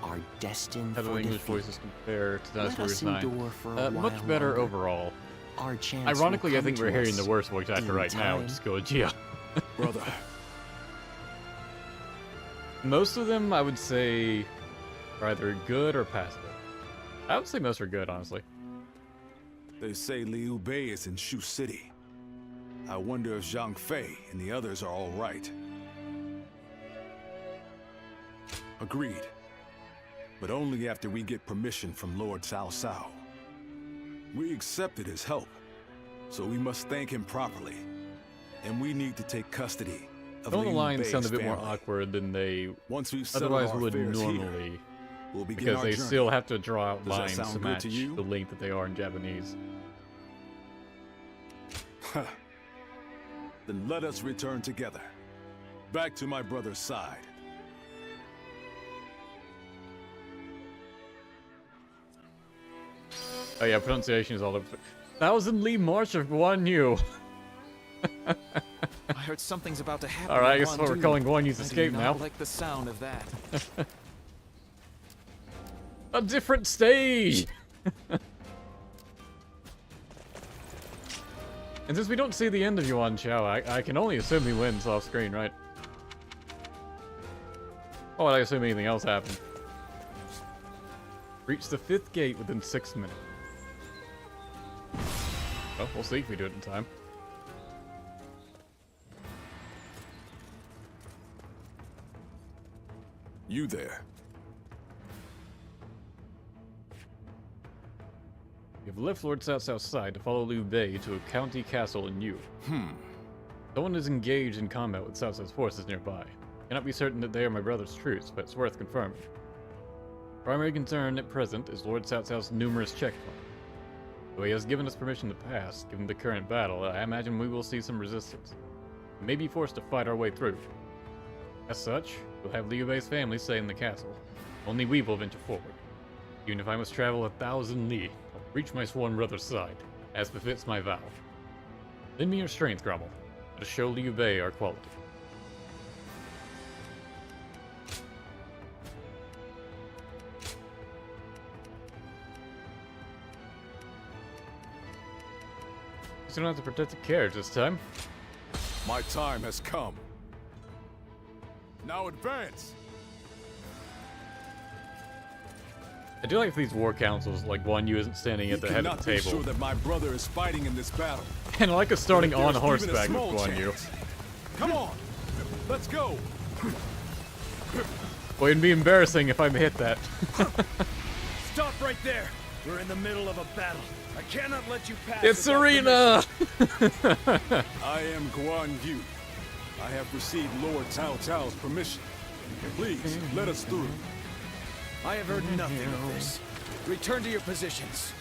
are destined How do for the English defeat. voices compare to Let Dynasty us 9? endure for a while Much better longer. overall. Our chance Ironically, will I think come we're to hearing us the worst voice actor in right now, which is Gojira. Brother. Most of them, I would say, are either good or passable. I would say most are good, honestly. They say Liu Bei is in Shu City. I wonder if Xiaopei and the others are all right. Agreed. But only after we get permission from Lord Cao Cao. We accepted his help, so we must thank him properly. And we need to take custody of Some of the Liu lines Bei's sound a bit more family. awkward than they Once we've settled otherwise our would affairs here, normally, we'll begin because our they journey. still have to draw out Does that lines to sound good match to you? the length that they are in Japanese. Then let us return together. Back to my brother's side. Oh yeah, pronunciation is all over. Thousand Li March of Guan Yu. I heard something's about to happen. Alright, I in guess what we're Guandu. calling Guan Yu's I do escape not now. like the sound of that. A different stage! And since we don't see the end of Yuan Shao, I can only assume he wins off screen, right? Why would I assume anything else happened? Reach the 5th gate within 6 minutes. Well, we'll see if we do it in time. You there. You've left Lord Cao Cao's side to follow Liu Bei to a county castle in Yu. Someone is engaged in combat with Cao Cao's forces nearby. Cannot be certain that they are my brother's troops, but it's worth confirming. Primary concern at present is Lord Cao Cao's numerous checkpoints. Though he has given us permission to pass, given the current battle, I imagine we will see some resistance. We may be forced to fight our way through. As such, we'll have Liu Bei's family stay in the castle. Only we will venture forward. Even if I must travel 1,000 li, I'll reach my sworn brother's side, as befits my vow. Lend me your strength, Grommel, to show Liu Bei our quality. You don't have to protect the carriage this time. My time has come. Now advance! I do like these war councils, like Guan Yu isn't standing at the head of the Be table. sure that my brother is fighting in this battle. And I like us starting But on there's even a horseback with small Guan Yu. chance. Come on! Let's go! Well, it'd be embarrassing if I hit that. Stop right there! We're in the middle of a battle. I cannot let you pass. It's without Serena! I am Guan Yu. I have received Lord Cao Cao's permission. Please, let us through. I have heard nothing of this. Return to your positions.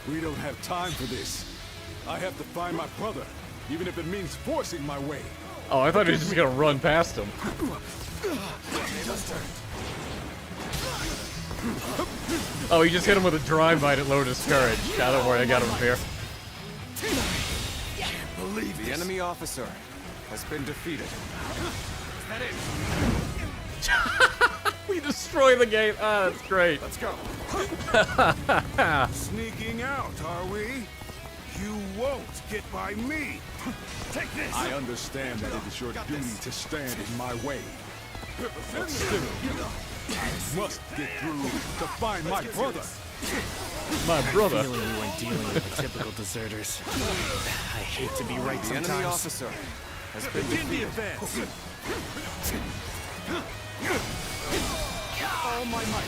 We don't have time for this. I have to find my brother, even if it means forcing my way. Oh, I thought he was just gonna run past him. Oh, he just hit him with a drive-by that lowered his courage. Yeah, don't worry, I got him here. Believe the enemy officer has been defeated. We destroy the gate. Ah, that's great. Let's go. Sneaking out, are we? You won't get by me. Take this. I understand that it is your duty to stand in my way. But still, I must get through to find my brother. My brother. Feeling we weren't dealing with the typical deserters. I hate to be right The sometimes. enemy officer has been Begin the defeated. advance. All my might.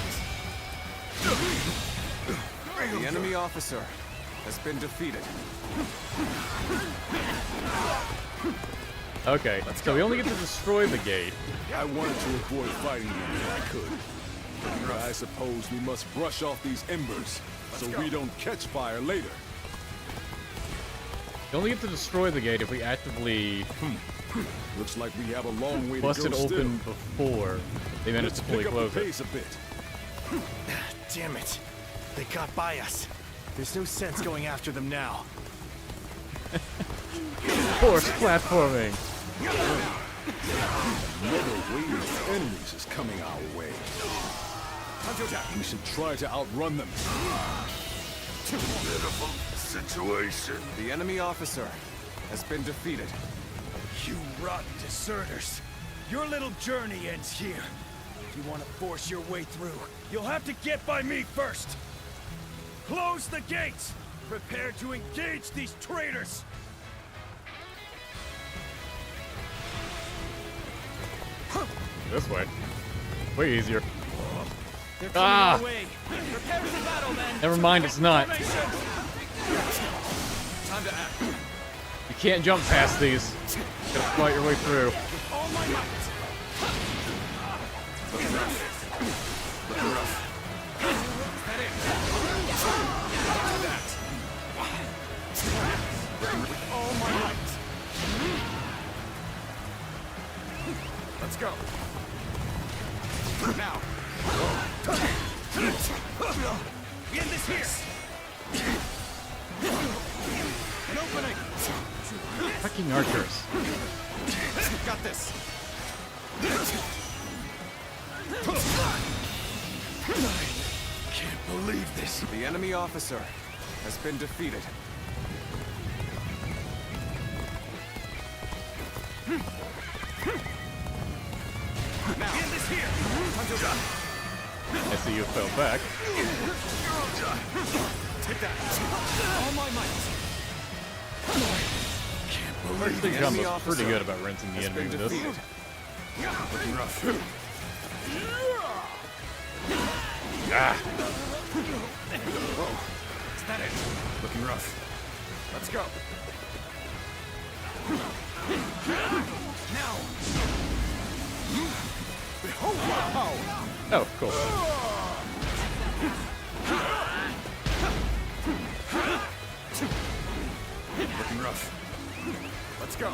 The enemy officer has been defeated. Okay, so we only get to destroy the gate. I wanted to avoid fighting them if I could. But I suppose we must brush off these embers so we don't catch fire later. We only get to destroy the gate if we actively Looks like we have a long way bust to it go open before they manage to fully pick up close the it. pace a bit. Damn it. They got by us. There's no sense going after them now. Force platforming. Another wave of enemies is coming our way. We should try to outrun them. Pitiful situation. The enemy officer has been defeated. You rotten deserters. Your little journey ends here. If you want to force your way through, you'll have to get by me first. Close the gates. Prepare to engage these traitors. This way. Way easier. They're Ah! coming our way. Prepare for battle, men. Never mind, it's not. Time to act. You can't jump past these. You gotta fight your way through. All my might. Looking rough. Looking rough. Head in. That. With all my might. Let's go. Now. We end this here. An opening. Fucking archers. Got this. Can't believe this. The enemy officer has been defeated. Now. End this here. I see you fell back. Take that. All my might. Actually, Jumbo's pretty good about rinsing the enemy with this. Looking rough. Ah! Whoa. Is that it? Looking rough. Let's go. Now. Behold my power. Oh, cool. Looking rough. Let's go.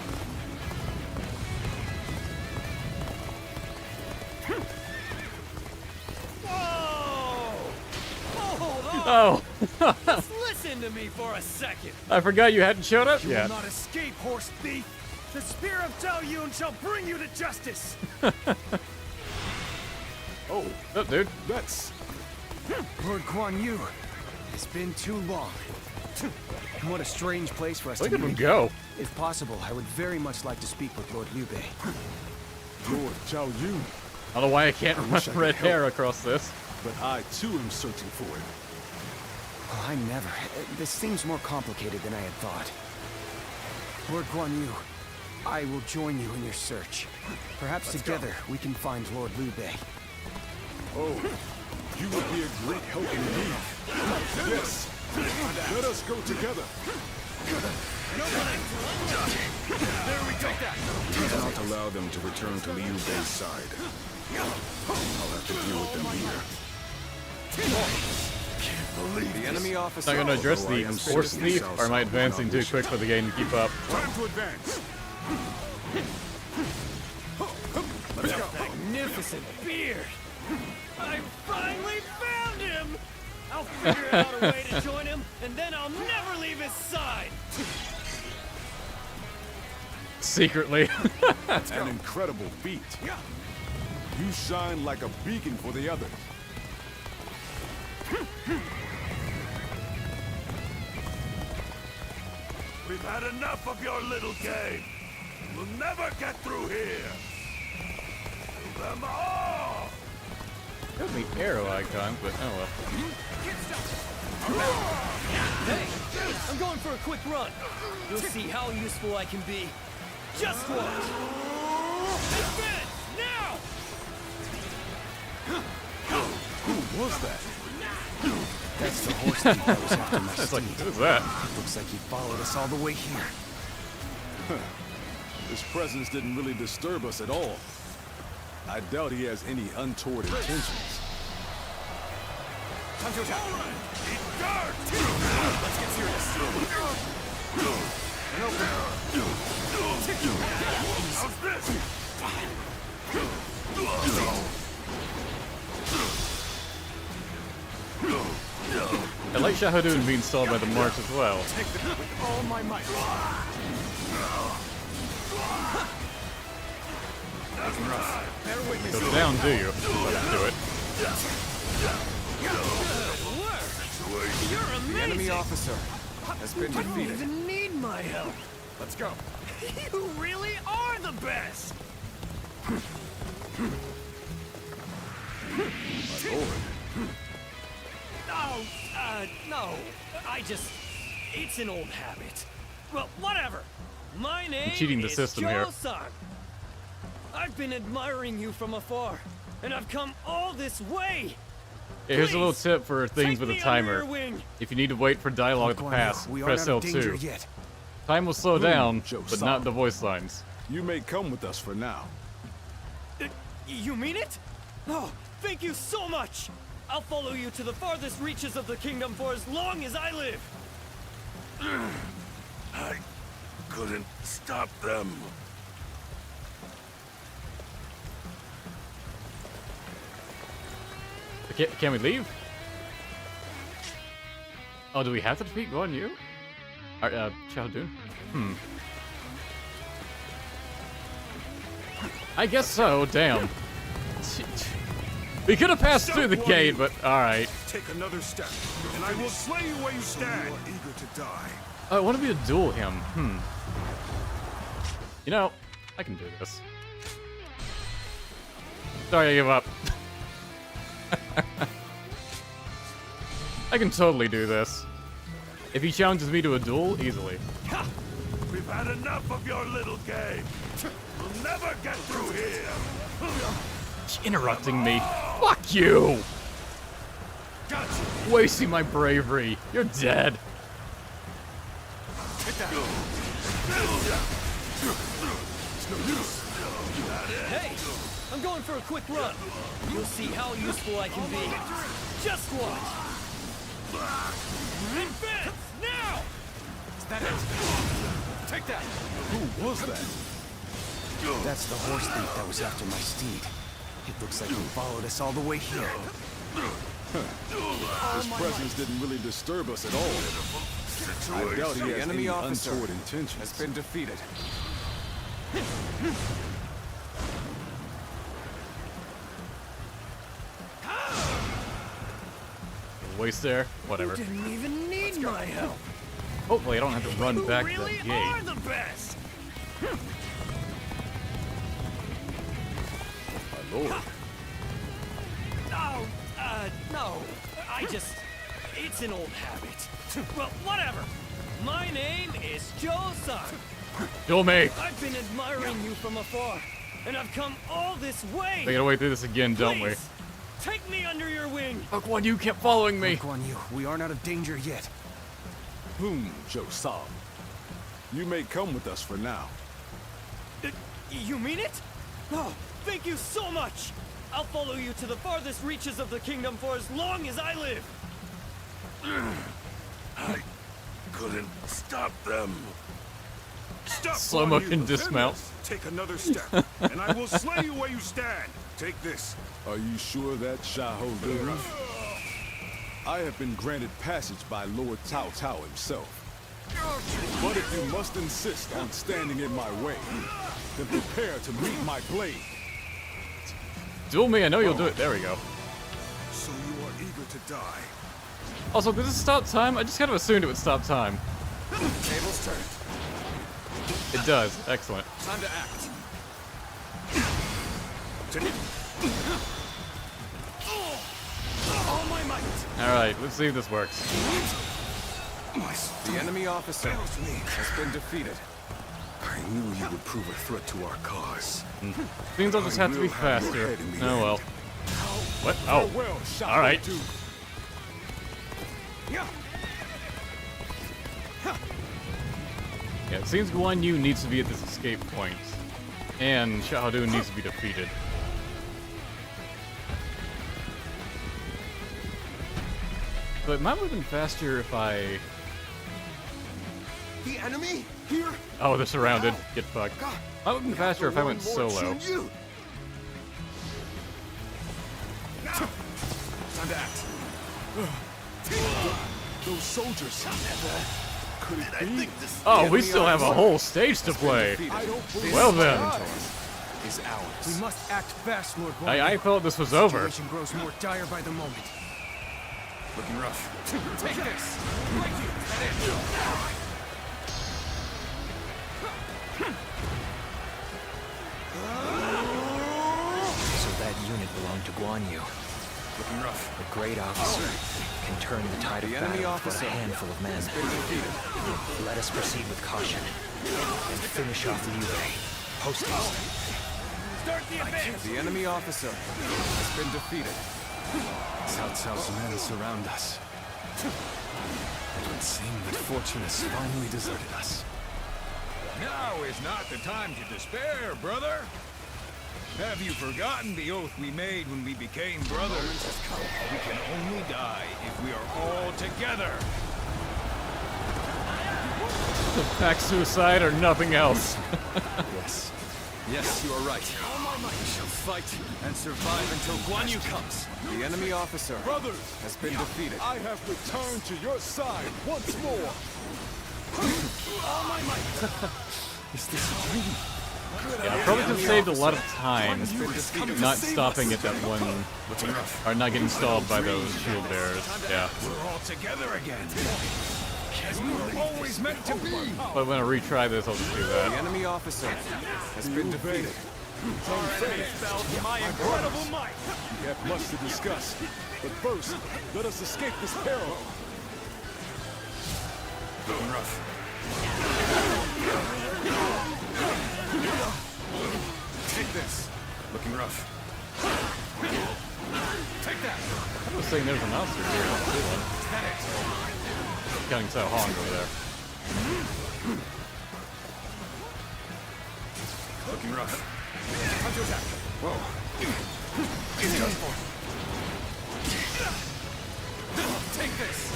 Oh! Just listen to me for a second. I forgot you hadn't showed up You yet. will not escape, horse thief. The spear of Tao Yun shall bring you to justice. Oh, dude. That's... Lord Guan Yu, it's been too long. And what a strange place for us Look to at him meet. go. If possible, I would very much like to speak with Lord Liu Bei. Lord Zhao Yun. I don't know why I can't run wish I could red help. hair across this. But I too am searching for him. Oh, I never. This seems more complicated than I had thought. Lord Guan Yu, I will join you in your search. Perhaps together we can find Lord Liu Bei. Oh, you would be a great help indeed. Yes, let us go together. There we go. Do not allow them to return to Liu Bei's side. I'll have to deal with them here. The enemy officer. Not gonna address the horse thief, or am I advancing too quick for the game to keep up? Time to advance. Let's go. Magnificent beard. I finally found him. I'll figure out a way to join him, and then I'll never leave his side. Secretly. An incredible feat. You shine like a beacon for the others. We've had enough of your little game. We'll never get through here. Kill them all. Got the arrow icon, but oh well. Hey, I'm going for a quick run. You'll see how useful I can be. Just watch. Advance now. Who was that? That's the horse thief that was after my It's like, steed. who's that? Looks like he followed us all the way here. His presence didn't really disturb us at all. I doubt he has any untoward intentions. Time to attack. Let's get serious. An opening. How's this? I like Shahadun being stalled by the march as well. Take the with all my might. Go down, do you? Let's do it. You're amazing. The enemy officer has been You don't defeated. even need my help. Let's go. You really are the best. My lord. Oh, no. It's an old habit. Well, whatever. My name cheating the is system here. Joe-san. I've been admiring you from afar, and I've come all this way. Yeah, here's a little tip for things with a me under your timer. wing. If you need to wait for dialogue to pass, we press aren't out of danger L2. yet. Time will slow down, Joe but Sam. not the voice lines. You may come with us for now. You mean it? Oh, thank you so much. I'll follow you to the farthest reaches of the kingdom for as long as I live. I couldn't stop them. Can we leave? Oh, do we have to defeat Guan Yu? Xiaodun? I guess so, damn. We could have passed through the gate, but alright. Take another step, and I will slay you where you stand. You are eager to die. I wanted me to duel him. You know, I can do this. Sorry, I give up. I can totally do this. If he challenges me to a duel, easily. We've had enough of your little game. We'll never get through here. Interrupting me. Fuck you! Wasting my bravery. You're dead. Hey, I'm going for a quick run. You'll see how useful I can be. Just watch. Advance now! Is that it? Take that. Who was that? That's the horse thief that was after my steed. It looks like he followed us all the way here. His presence didn't really disturb us at all. I doubt he The has enemy any officer untoward intentions. has been defeated. Waste there. Whatever. You didn't even need my help. Hopefully I don't have to run You back really to the are gate. the best. My lord. Oh, no. It's an old habit. Well, whatever. My name is Joe-san. Kill me! I've been admiring you from afar, and I've come all this way. We gotta wait through this again, don't we? Please, take me under your wing. Oh, Guan Yu kept following me. Guan Yu, we aren't out of danger yet. Joe Sam. You may come with us for now. You mean it? Oh, thank you so much. I'll follow you to the farthest reaches of the kingdom for as long as I live. I couldn't stop them. Stop! Slow Guan motion Yu. dismount. Take another step, and I will slay you where you stand. Take this. Are you sure that Xiaopei? I have been granted passage by Lord Cao Cao himself. But if you must insist on standing in my way, then prepare to meet my blade. Duel me, I know you'll do it. There we go. So you are eager to die. Also, does this stop time? I just kind of assumed it would stop time. Tables turned. It does. Excellent. Time to act. All my might. Alright, let's see if this works. The enemy officer has been defeated. I knew you would prove a threat to our cause. Seems I'll just have to be faster. Oh well. What? Oh. Alright. Yeah, it seems Guan Yu needs to be at this escape point. And Xiaodun needs to be defeated. But it might have been faster if I... The enemy? Here? Oh, they're surrounded. Get fucked. Might have been faster if I went solo. Time to act. Those soldiers. Could it be? Oh, we still have a whole stage to play. Well then. is ours. We must act fast, Lord Guan. I thought this was The over. situation grows more dire by the moment. Looking rough. Take this! Right here! So that unit belonged to Guan Yu. Looking rough. The great officer can turn the tide of battle for a handful of men. Let us proceed with caution and finish off Liu Bei. Post haste. Start the advance! The enemy officer has been defeated. Cao Cao's men surround us. It would seem that fortune has finally deserted us. Now is not the time to despair, brother. Have you forgotten the oath we made when we became brothers? We can only die if we are all together. Pack suicide or nothing else. Yes. Yes, you are right. We shall fight and survive until Guan Yu comes. The enemy officer has been defeated. I have returned to your side once more. Is this a dream? Yeah, I probably could have saved a lot of time not stopping at that one, or not getting stalled by those shield bearers. Yeah. We're all together again. As we were always meant to be. But when I retry this, I'll just do The that. enemy officer has been defeated. My incredible might. We have much to discuss, but first, let us escape this peril. Looking rough. Take this. Looking rough. Take that. I was saying there's a monster here. Let's see one. Counting Sao Hong over there. Looking rough. Time to attack. Whoa. Take this.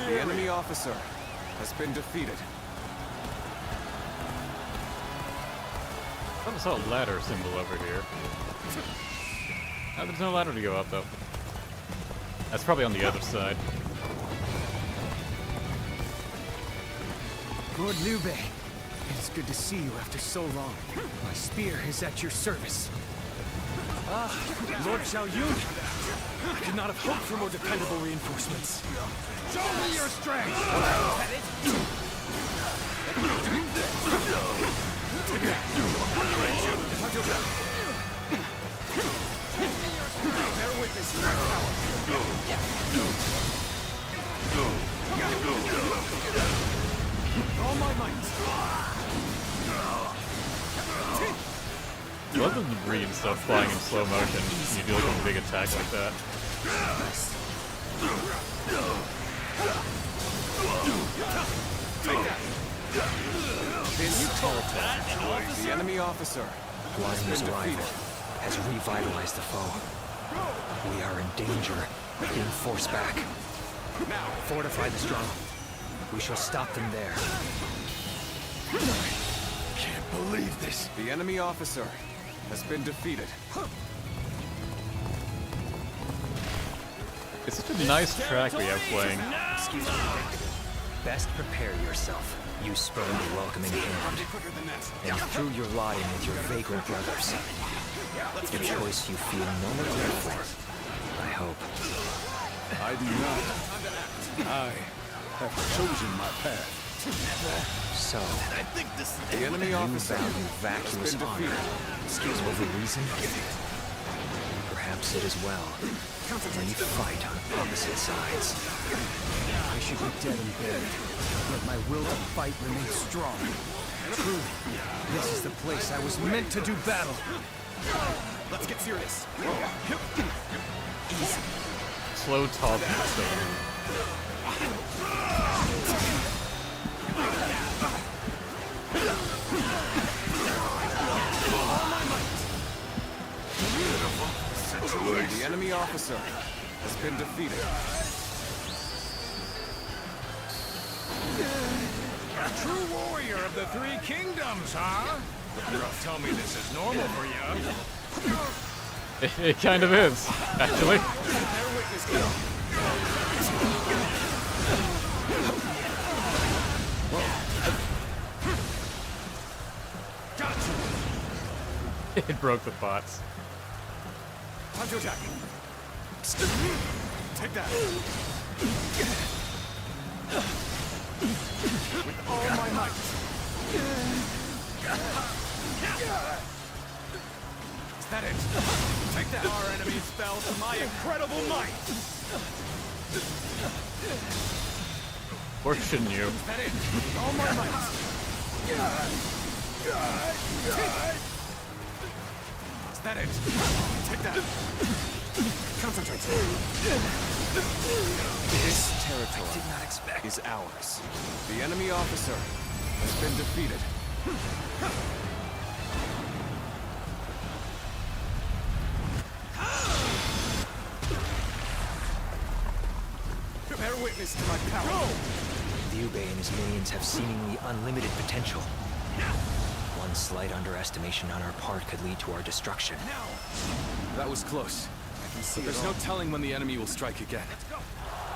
The enemy officer has been defeated. I saw a ladder symbol over here. Oh, there's no ladder to go up, though. That's probably on the other side. Lord Liu Bei, it is good to see you after so long. My spear is at your service. Ah, Lord Xiao Yun! I could not have hoped for more dependable reinforcements. Show me your strength. Bear witness to my power. All my might. I love the debris and stuff flying in slow motion when you do like a big attack like that. This territory. The enemy officer Guan has Yu's been arrival defeated. has revitalized the foe. We are in danger of being forced back. Now, fortify the stronghold. We shall stop them there. Can't believe this. The enemy officer has been defeated. It's such a nice track we have playing. Excuse me. Best prepare yourself. You spurned a welcoming hand, and threw your lot in with your vagrant brothers. A choice you feel no regret for, I hope. I do not. I have chosen my path. So, The enemy officer value vacuous has been honor defeated. over reason? Perhaps it is well when you fight on opposite sides. I should be dead and buried, yet my will to fight remains strong. Truly, this is the place I was meant to do battle. Let's get serious. Easy. Slow talk and stuff. The enemy officer has been defeated. A true warrior of the Three Kingdoms, huh? Tell me this is normal for you. It kind of is, actually. It broke the bots. Time to attack. Take that. With all my might. Is that it? Take that. Our enemies fell to my incredible might. Or shouldn't you? Is that it? With all my might. Is that it? Take that. Concentrate. This territory I did not expect is ours. The enemy officer has been defeated. Bear witness to my power. Liu Bei and his minions have seemingly unlimited potential. One slight underestimation on our part could lead to our destruction. That was close. But there's no telling when the enemy will strike again.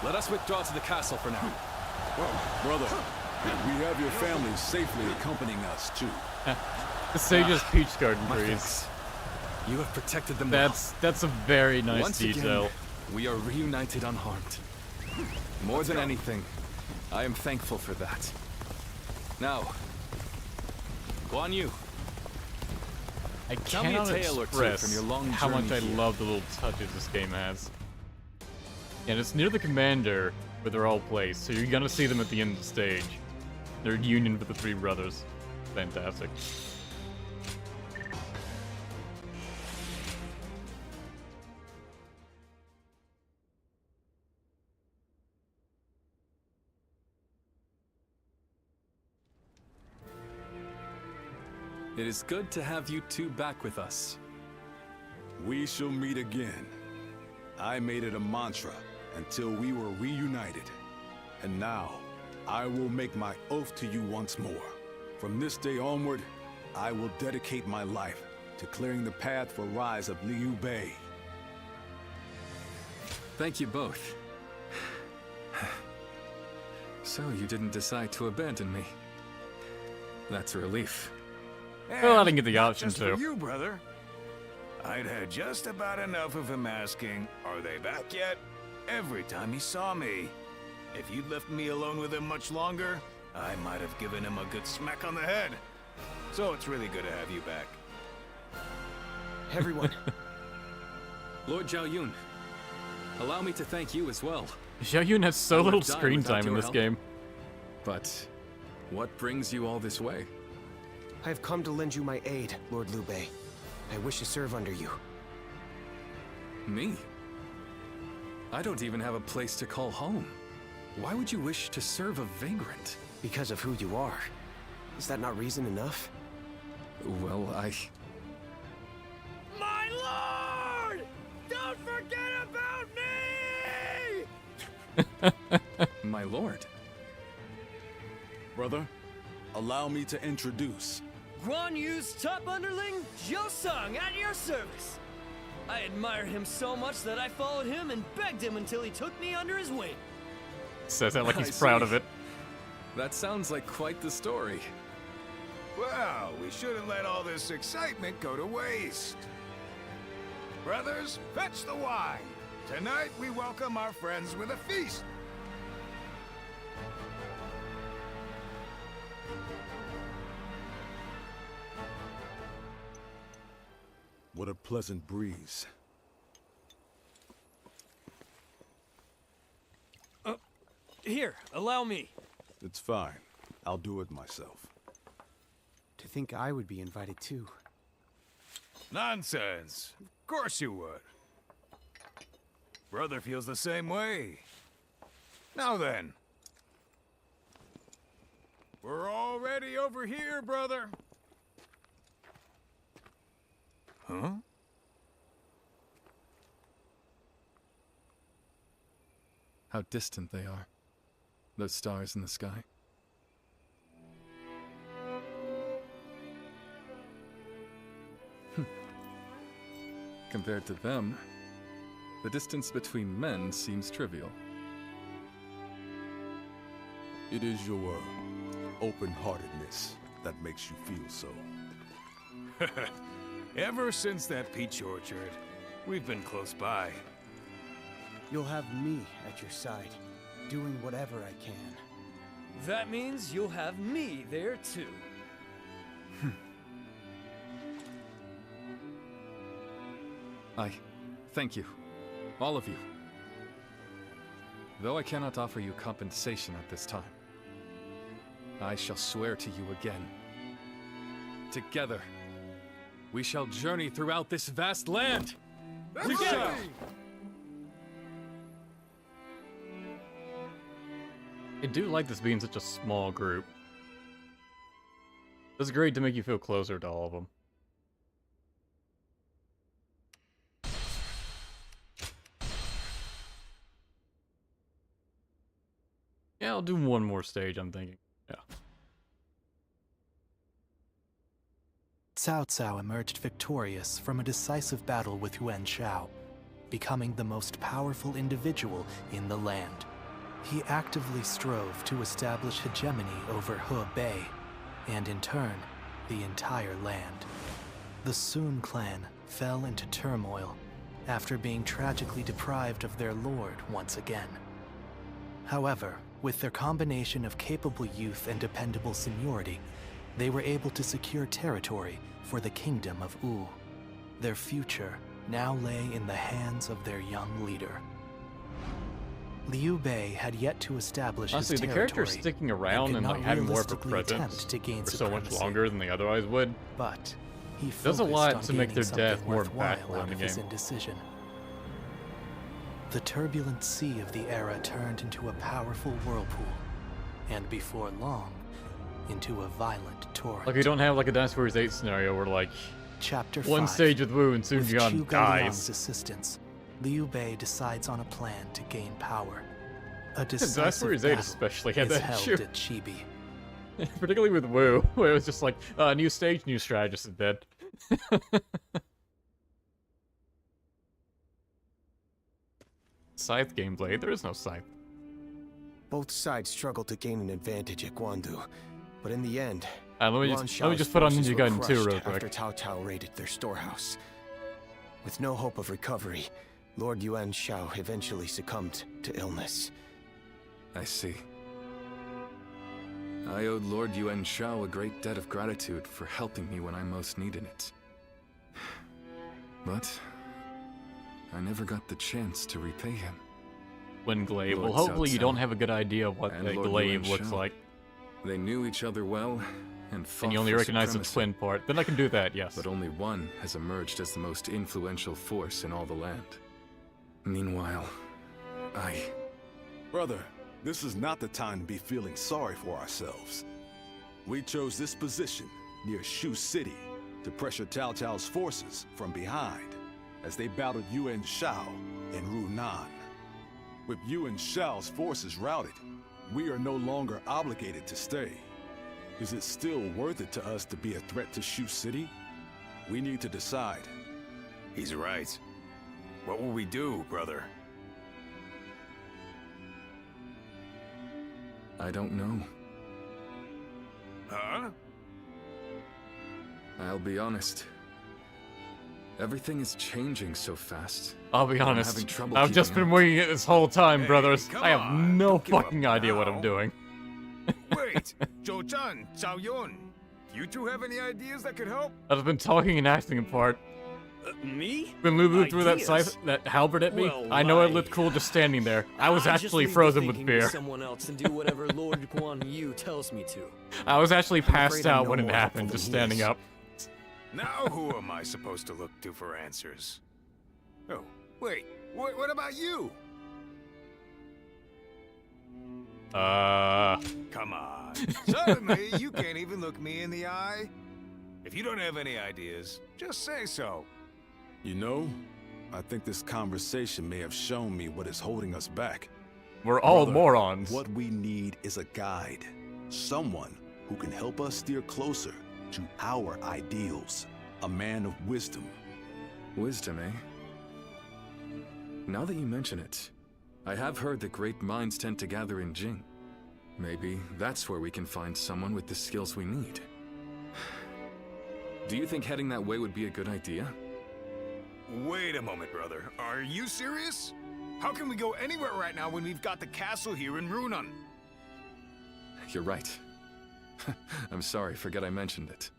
Let us withdraw to the castle for now. Well, brother, we have your family safely accompanying us, too. The Sage's peach garden trees. Thanks. You have protected them That's a very nice Once detail. Again, we are reunited unharmed. More than anything, I am thankful for that. Now, Guan Yu. I Tell me a cannot tale or two express from your long how much I journey here. love the little touches this game has. And it's near the commander where they're all placed, so you're gonna see them at the end of the stage. Their union with the three brothers. Fantastic. It is good to have you two back with us. We shall meet again. I made it a mantra until we were reunited. And now, I will make my oath to you once more. From this day onward, I will dedicate my life to clearing the path for rise of Liu Bei. Thank you both. So you didn't decide to abandon me. That's a relief. Well, I didn't get the option Just to. for you, brother. I'd had just about enough of him asking, "Are they back yet?" every time he saw me. If you'd left me alone with him much longer, I might have given him a good smack on the head. So it's really good to have you back. Everyone. Lord Xiaoyun, allow me to thank you as well. Xiaoyun has so I would little have died screen without time in your this help. game. But what brings you all this way? I have come to lend you my aid, Lord Liu Bei. I wish to serve under you. Me? I don't even have a place to call home. Why would you wish to serve a vagrant? Because of who you are. Is that not reason enough? Well, My lord! Don't forget about me! My lord. Brother, allow me to introduce. Guan Yu's top underling, Zhou Sung, at your service. I admire him so much that I followed him and begged him until he took me under his wing. Says that like I he's proud see. of it. That sounds like quite the story. Well, we shouldn't let all this excitement go to waste. Brothers, fetch the wine. Tonight we welcome our friends with a feast. What a pleasant breeze. Here, allow me. It's fine. I'll do it myself. To think I would be invited too. Nonsense. Of course you would. Brother feels the same way. Now then. We're already over here, brother. Huh? How distant they are. Those stars in the sky. Compared to them, the distance between men seems trivial. It is your open-heartedness that makes you feel so. Ever since that peach orchard, we've been close by. You'll have me at your side, doing whatever I can. That means you'll have me there too. Thank you. All of you. Though I cannot offer you compensation at this time, I shall swear to you again. Together, we shall journey throughout this vast land! We shall! I do like this being such a small group. It's great to make you feel closer to all of them. Yeah, I'll do one more stage, I'm thinking. Yeah. Cao Cao emerged victorious from a decisive battle with Yuan Shu, becoming the most powerful individual in the land. He actively strove to establish hegemony over Hebei, and in turn, the entire land. The Sun clan fell into turmoil after being tragically deprived of their lord once again. However, with their combination of capable youth and dependable seniority, they were able to secure territory for the kingdom of Wu. Their future now lay in the hands of their young leader. Liu Bei had yet to establish honestly, his the territory. character sticking around and like having more of a presence for so much longer than they otherwise would. But he does a lot on to make their gaining death something more worthwhile impactful out in the of his game. indecision. The turbulent sea of the era turned into a powerful whirlpool, and before long, into a violent torrent. Like we don't have like a Dynasty Warriors 8 scenario where like Chapter one 5. stage with Wu and Sun With Jian Zhuge Liang's dies. assistance, Liu Bei decides on a plan to gain power. A Dynasty decisive Warriors 8 battle especially had is that held issue. at Xiapi. Particularly with Wu, where it was just like, new stage, new strategist is dead. Scythe gameplay, there is no scythe. Both sides struggled to gain an advantage at Guandu, but in the end, let me Yuan just Shao's put on forces Ninja were Gaiden 2 crushed real quick. after Cao Cao raided their storehouse. With no hope of recovery, Lord Yuan Shao eventually succumbed to illness. I see. I owed Lord Yuan Shao a great debt of gratitude for helping me when I most needed it. But I never got the chance to repay him. When glaive, well Lord hopefully you Cao don't Cao have a good idea of what and the Lord glaive Yuan looks Shao. like. They knew each other well and fought And you only for recognize the supremacy. twin part, then I can do that, yes. But only one has emerged as the most influential force in all the land. Meanwhile, Brother, this is not the time to be feeling sorry for ourselves. We chose this position near Shu City to pressure Cao Cao's forces from behind as they battled Yuan Shao and Runan. With Yuan Shao's forces routed, we are no longer obligated to stay. Is it still worth it to us to be a threat to Shu City? We need to decide. He's right. What will we do, brother? I don't know. Huh? I'll be honest. Everything is changing so fast. I'll be I'm honest, having trouble I've just keeping been up. winging it this whole time, Hey, brothers. come I have on, no don't give up fucking idea what I'm now. doing. Wait, Zhou Zhan, Zhao Yun. Do you two have any ideas that could help? I've been talking and acting apart. Me? When Lulu threw that Ideas? scythe, that halberd at me, Well, I know it why? looked cool just standing there. I was I'll just actually leave the frozen with thinking to fear. someone else and do whatever Lord Guan Yu tells me to. I was actually I'm passed afraid I'm out no when it more happened, hopeful just than he standing is. up. Now who am I supposed to look to for answers? Oh, wait, what about you? Come on. Suddenly, you can't even look me in the eye? If you don't have any ideas, just say so. You know, I think this conversation may have shown me what is holding us back. We're all Brother, morons. What we need is a guide. Someone who can help us steer closer to our ideals. A man of wisdom. Wisdom, eh? Now that you mention it, I have heard that great minds tend to gather in Jing. Maybe that's where we can find someone with the skills we need. Do you think heading that way would be a good idea? Wait a moment, brother. Are you serious? How can we go anywhere right now when we've got the castle here in Runan? You're right. I'm sorry, forget I mentioned it.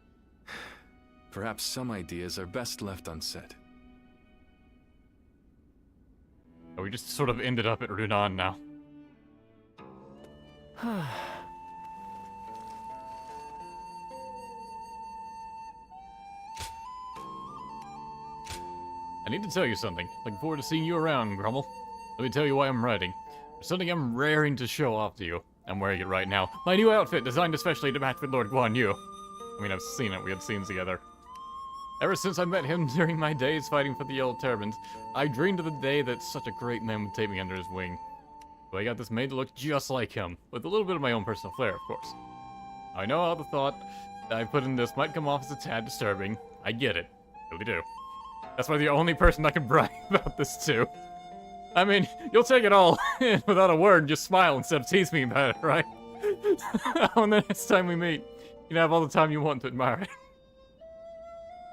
Perhaps some ideas are best left unsaid. We just sort of ended up at Runan now. I need to tell you something. Looking forward to seeing you around, Grummel. Let me tell you why I'm writing. There's something I'm raring to show off to you. I'm wearing it right now. My new outfit, designed especially to match with Lord Guan Yu. I mean, I've seen it. We had scenes together. Ever since I met him during my days fighting for the Yellow Turbans, I dreamed of the day that such a great man would take me under his wing. So I got this made to look just like him, with a little bit of my own personal flair, of course. I know how the thought that I put in this might come off as a tad disturbing. I get it. Really do. That's why the only person I can brag about this to. I mean, you'll take it all in without a word and just smile instead of tease me about it, right? And the next time we meet, you can have all the time you want to admire it.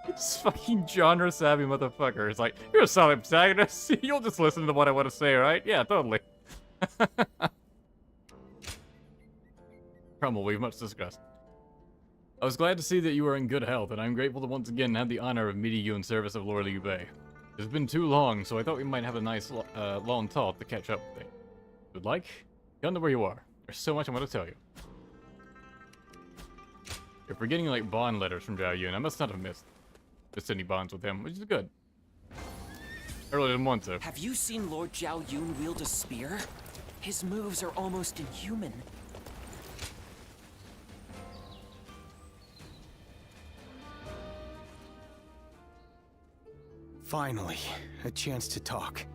This fucking genre-savvy motherfucker. It's like, you're a solid protagonist. You'll just listen to what I want to say, right? Yeah, totally. Crumble, we've much discussed. I was glad to see that you are in good health, and I'm grateful to once again have the honor of meeting you in service of Lord Liu Bei. It's been too long, so I thought we might have a nice long talk to catch up with things. If you'd like, come to where you are. There's so much I'm going to tell you. You're forgetting like bond letters from Zhao Yun. I must not have missed any bonds with him, which is good. I really didn't want to. Have you seen Lord Zhao Yun wield a spear? His moves are almost inhuman. Finally, a chance to talk.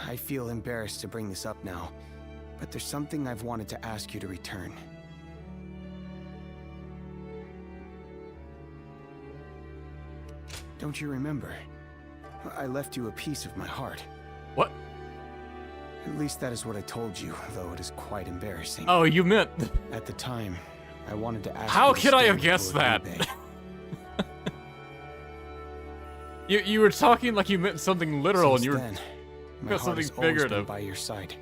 I feel embarrassed to bring this up now, but there's something I've wanted to ask you to return. Don't you remember? I left you a piece of my heart. What? At least that is what I told you, though it is quite embarrassing. Oh, you meant... At the time, I wanted to ask How you to could I stay have with guessed Lord that? Liu Bei. You were talking like you meant something literal, Since and you were then, my got heart something has always been figurative. by your side.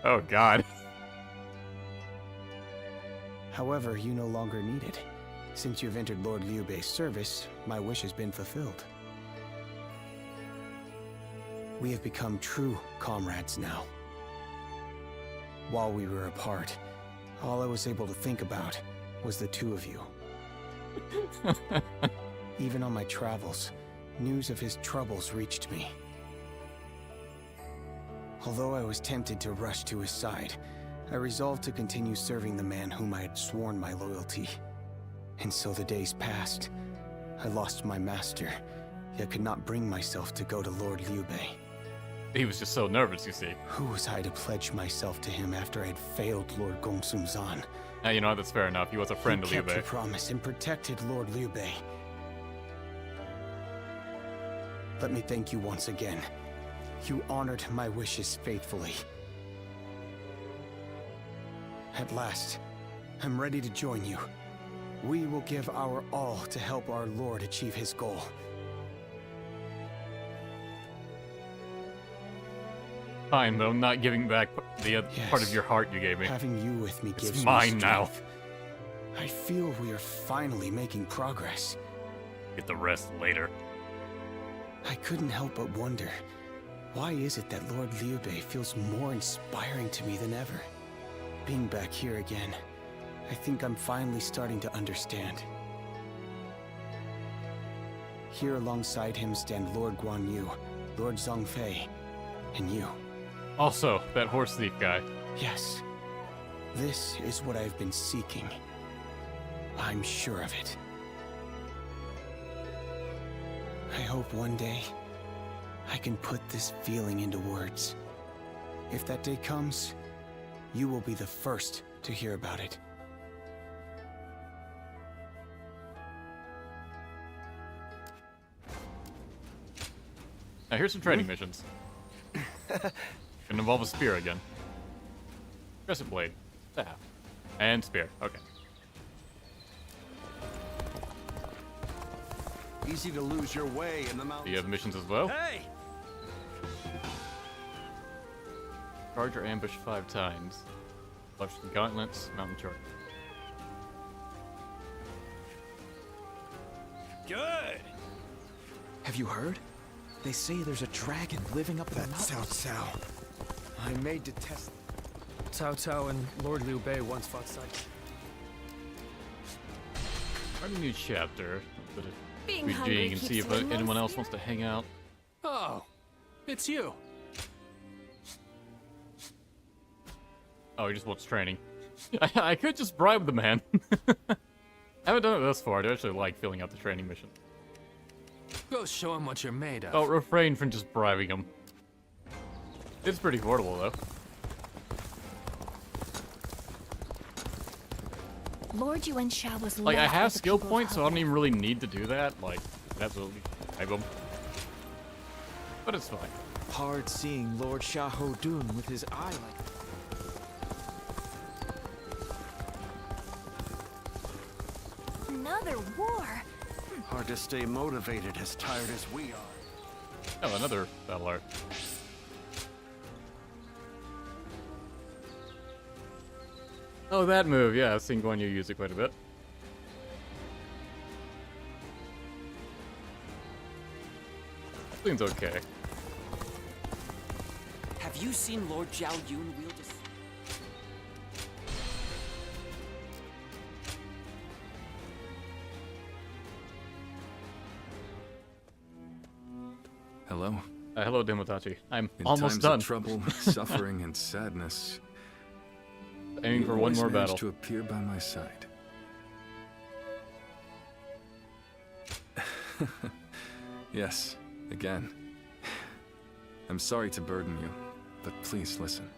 Oh God. However, you no longer need it. Since you've entered Lord Liu Bei's service, my wish has been fulfilled. We have become true comrades now. While we were apart, all I was able to think about was the two of you. Even on my travels, news of his troubles reached me. Although I was tempted to rush to his side, I resolved to continue serving the man whom I had sworn my loyalty. And so the days passed. I lost my master, yet could not bring myself to go to Lord Liu Bei. He was just so nervous, you see. Who was I to pledge myself to him after I had failed Lord Gongsun Zan? Now, you know, that's fair enough. He was a friend of Liu You kept Bei. your promise and protected Lord Liu Bei. Let me thank you once again. You honored my wishes faithfully. At last, I'm ready to join you. We will give our all to help our Lord achieve his goal. Fine, but I'm not giving back the other part of your heart you gave me. Having you with me gives It's me mine now. strength. I feel we are finally making progress. Get the rest later. I couldn't help but wonder, why is it that Lord Liu Bei feels more inspiring to me than ever? Being back here again, I think I'm finally starting to understand. Here alongside him stand Lord Guan Yu, Lord Zhongfei, and you. Also, that horse thief guy. Yes. This is what I've been seeking. I'm sure of it. I hope one day I can put this feeling into words. If that day comes, you will be the first to hear about it. Now here's some training missions. Gonna involve a spear again. Crescent blade. Staff. And spear. Okay. Easy to lose your way in the mountains. Do you have missions as well? Hey! Charge or ambush 5 times. Launch the gauntlets, mountain charge. Good! Have you heard? They say there's a dragon living up the mountain. Cao Cao. I may detest. Cao Cao and Lord Liu Bei once fought side. Start a new chapter. Being With hungry Jing and see keeps if you in anyone low else wants to hang out. Oh, it's you. Oh, he just wants training. I could just bribe the man. I haven't done it thus far. I do actually like filling out the training mission. Go show him what you're made of. Oh, refrain from just bribing him. It's pretty affordable, though. Lord Yuan Shu was Like, I loved by have the skill people of points, so I don't Hope. even really need to do that. Like, absolutely bribe him. But it's fine. Hard seeing Lord Xiahou Dun with his eye like. Another war? Hard to stay motivated as tired as we are. Oh, another battle art. Oh, that move. Yeah, I've seen Guan Yu use it quite a bit. Seems okay. Have you seen Lord Zhao Yun wield a... Hello. Hello, Demotachi. I'm In almost times done. of trouble, suffering, and sadness, Aiming you for one always more manage battle. to appear by my side. Yes, again. I'm sorry to burden you, but please listen.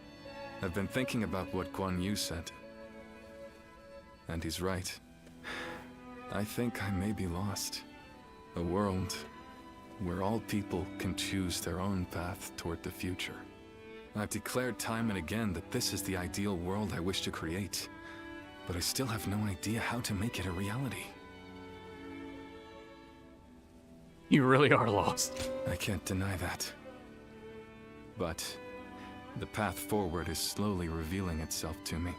I've been thinking about what Guan Yu said. And he's right. I think I may be lost. A world where all people can choose their own path toward the future. I've declared time and again that this is the ideal world I wish to create, but I still have no idea how to make it a reality. You really are lost. I can't deny that. But the path forward is slowly revealing itself to me.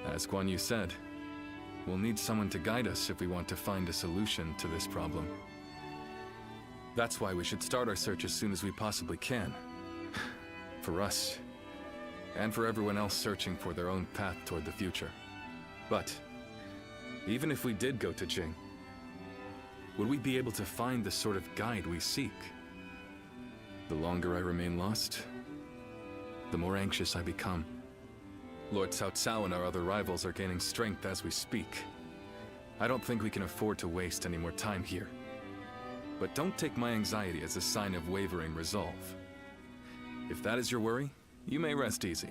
As Guan Yu said, we'll need someone to guide us if we want to find a solution to this problem. That's why we should start our search as soon as we possibly can. For us, and for everyone else searching for their own path toward the future. But, even if we did go to Jing, would we be able to find the sort of guide we seek? The longer I remain lost, the more anxious I become. Lord Cao Cao and our other rivals are gaining strength as we speak. I don't think we can afford to waste any more time here. But don't take my anxiety as a sign of wavering resolve. If that is your worry, you may rest easy.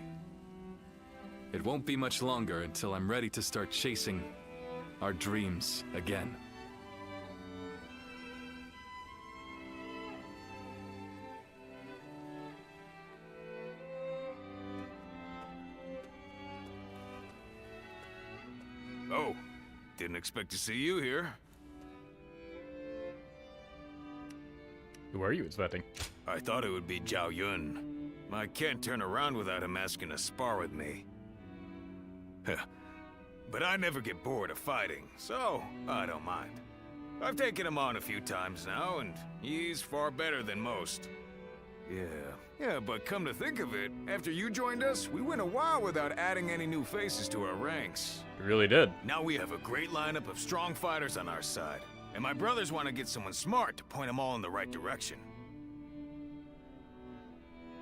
It won't be much longer until I'm ready to start chasing our dreams again. Oh, didn't expect to see you here. Who are you expecting? I thought it would be Zhao Yun. I can't turn around without him asking to spar with me. But I never get bored of fighting, so I don't mind. I've taken him on a few times now, and he's far better than most. Yeah, but come to think of it, after you joined us, we went a while without adding any new faces to our ranks. You really did. Now we have a great lineup of strong fighters on our side, and my brothers want to get someone smart to point them all in the right direction.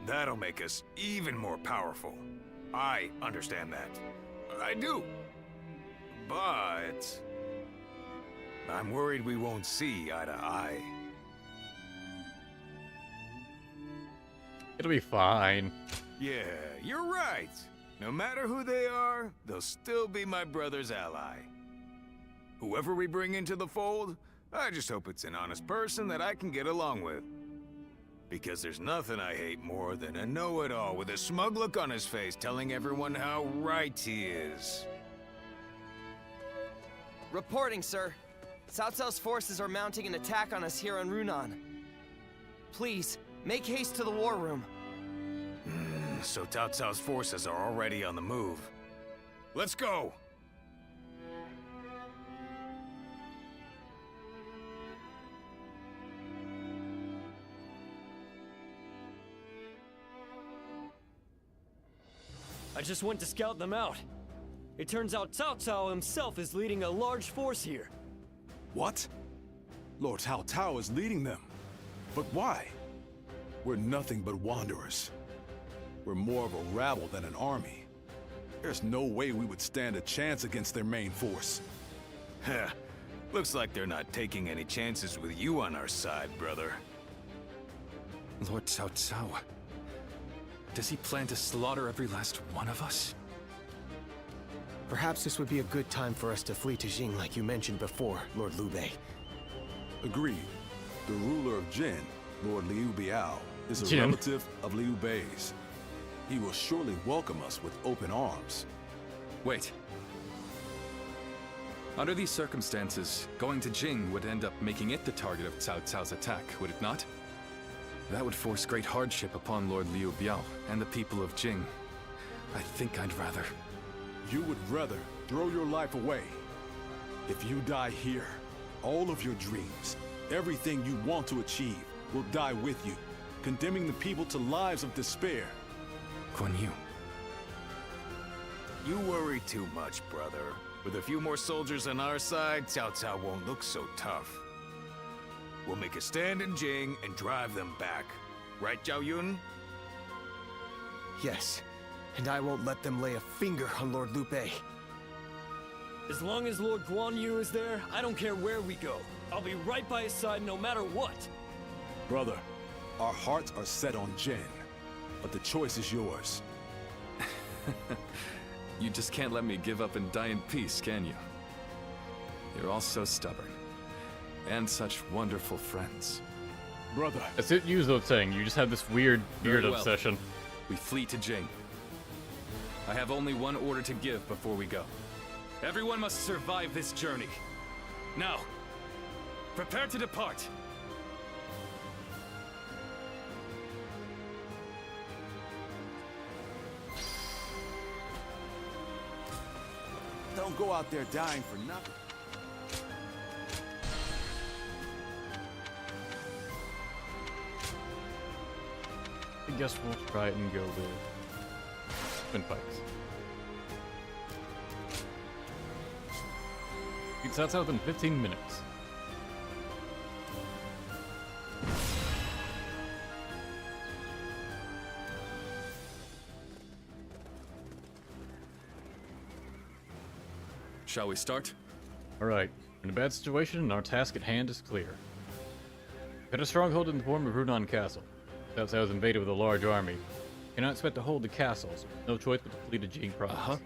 That'll make us even more powerful. I understand that. I do. But I'm worried we won't see eye to eye. It'll be fine. Yeah, you're right. No matter who they are, they'll still be my brother's ally. Whoever we bring into the fold, I just hope it's an honest person that I can get along with. Because there's nothing I hate more than a know-it-all with a smug look on his face telling everyone how right he is. Reporting, sir. Cao Cao's forces are mounting an attack on us here on Runan. Please, make haste to the war room. So Cao Cao's forces are already on the move. Let's go! I just went to scout them out. It turns out Cao Cao himself is leading a large force here. What? Lord Cao Cao is leading them. But why? We're nothing but wanderers. We're more of a rabble than an army. There's no way we would stand a chance against their main force. Heh. Looks like they're not taking any chances with you on our side, brother. Lord Cao Cao. Does he plan to slaughter every last one of us? Perhaps this would be a good time for us to flee to Jing like you mentioned before, Lord Liu Bei. Agreed. The ruler of Jin, Lord Liu Biao, is a Jin. relative of Liu Bei's. He will surely welcome us with open arms. Wait. Under these circumstances, going to Jing would end up making it the target of Cao Cao's attack, would it not? That would force great hardship upon Lord Liu Biao and the people of Jing. I think I'd rather... You would rather throw your life away. If you die here, all of your dreams, everything you want to achieve, will die with you, condemning the people to lives of despair. Guan Yu. You worry too much, brother. With a few more soldiers on our side, Cao Cao won't look so tough. We'll make a stand in Jing and drive them back. Right, Zhao Yun? Yes, and I won't let them lay a finger on Lord Liu Bei. As long as Lord Guan Yu is there, I don't care where we go. I'll be right by his side no matter what. Brother, our hearts are set on Jin, but the choice is yours. You just can't let me give up and die in peace, can you? You're all so stubborn. And such wonderful friends. Brother. That's it, you though saying. You just have this weird beard Very well. obsession. We flee to Jing. I have only one order to give before we go. Everyone must survive this journey. Now, prepare to depart. Don't go out there dying for nothing. I guess we'll try it and go with Twin Pikes. Beat Cao Cao within 15 minutes. Shall we start? Alright, we're in a bad situation and our task at hand is clear. We had a stronghold in the form of Runan Castle. Cao Cao was invaded with a large army. We cannot expect to hold the castle, so no choice but to flee to Jing province. What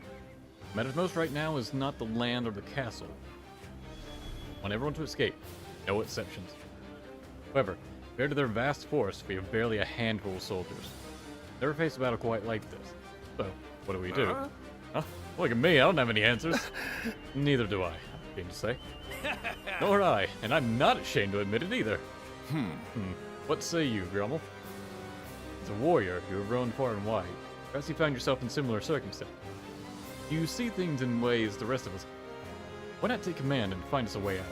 matters most right now is not the land or the castle. I want everyone to escape, no exceptions. However, compared to their vast force, we have barely a handful of soldiers. Never faced a battle quite like this. So, what do we do? Huh? Look at me, I don't have any answers. Neither do I, I'm ashamed to say. Nor I, and I'm not ashamed to admit it either. What say you, Grummel? As a warrior, you have roamed far and wide. Perhaps you found yourself in similar circumstances. You see things in ways the rest of us. Why not take command and find us a way out?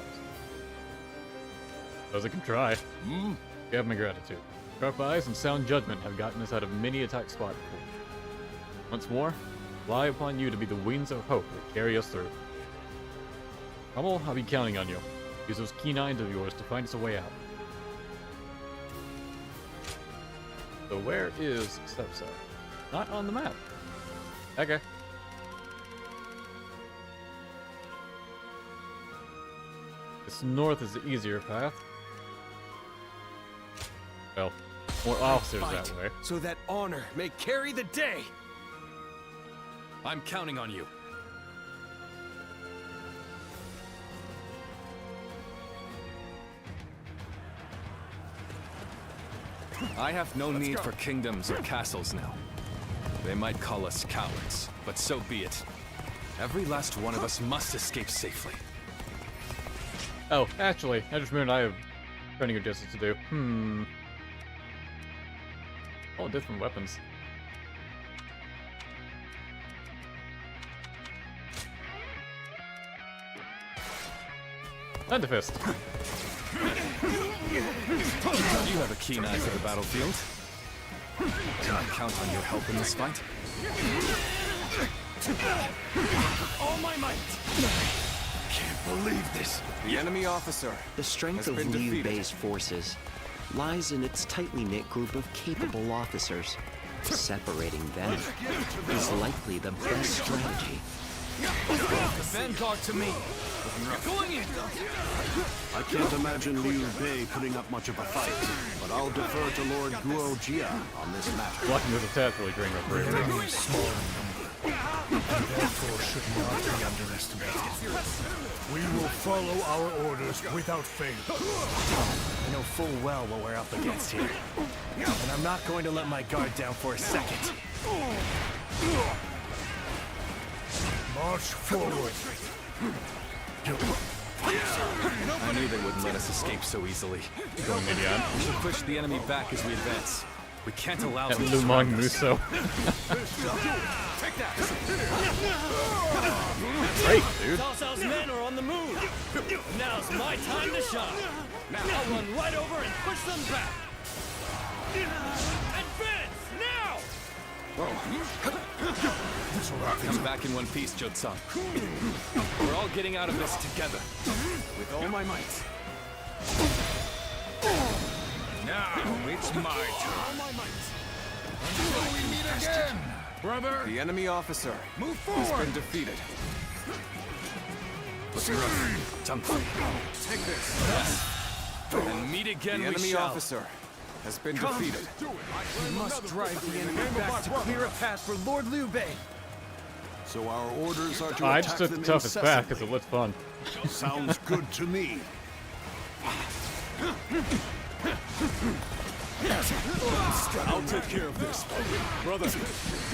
Those I can try. You have my gratitude. Sharp eyes and sound judgment have gotten us out of many a tight spot before. Once more, rely upon you to be the wings of hope that carry us through. Hummel, I'll be counting on you. Use those keen eyes of yours to find us a way out. So where is Cao Cao? Not on the map. Okay. This north is the easier path. Well, more officers that way. So that honor may carry the day! I'm counting on you. I have no need for kingdoms or castles now. They might call us cowards, but so be it. Every last one of us must escape safely. Oh, actually, I just remembered I have training adjustments to do. All different weapons. Thunderfist. You have a keen eye for the battlefield. Can I count on your help in this fight? All my might! Can't believe this. The enemy officer. The strength of Liu Bei's forces lies in its tightly knit group of capable officers. Separating them is likely the best strategy. Vanguard to me. Going in. I can't imagine Liu Bei putting up much of a fight, but I'll defer to Lord Guo Jia on this matter. Blocking this attack really drained our bravery. Enemy is small in number, and therefore should not be underestimated. We will follow our orders without fail. I know full well what we're up against here, and I'm not going to let my guard down for a second. March forward. I knew they wouldn't let us escape so easily. Going Midian. We should push the enemy back as we advance. We can't allow At them to Lumong surround us. Muso. Take that. Great, dude. Cao Cao's men are on the move. Now's my time to shine. Now I'll run right over and push them back. Advance now! Come back in one piece, Jotsan. We're all getting out of this together. With all my might. Now it's my turn. Until we meet again, brother. The enemy officer Move has forward. been defeated. Take this. And meet again The we enemy shall. officer has been defeated. We must drive the enemy back to clear a path for Lord Liu Bei. So our orders are to I attack just took them the toughest back incessantly. because it looked fun. Sounds good to me. I'll take care of this. Brother,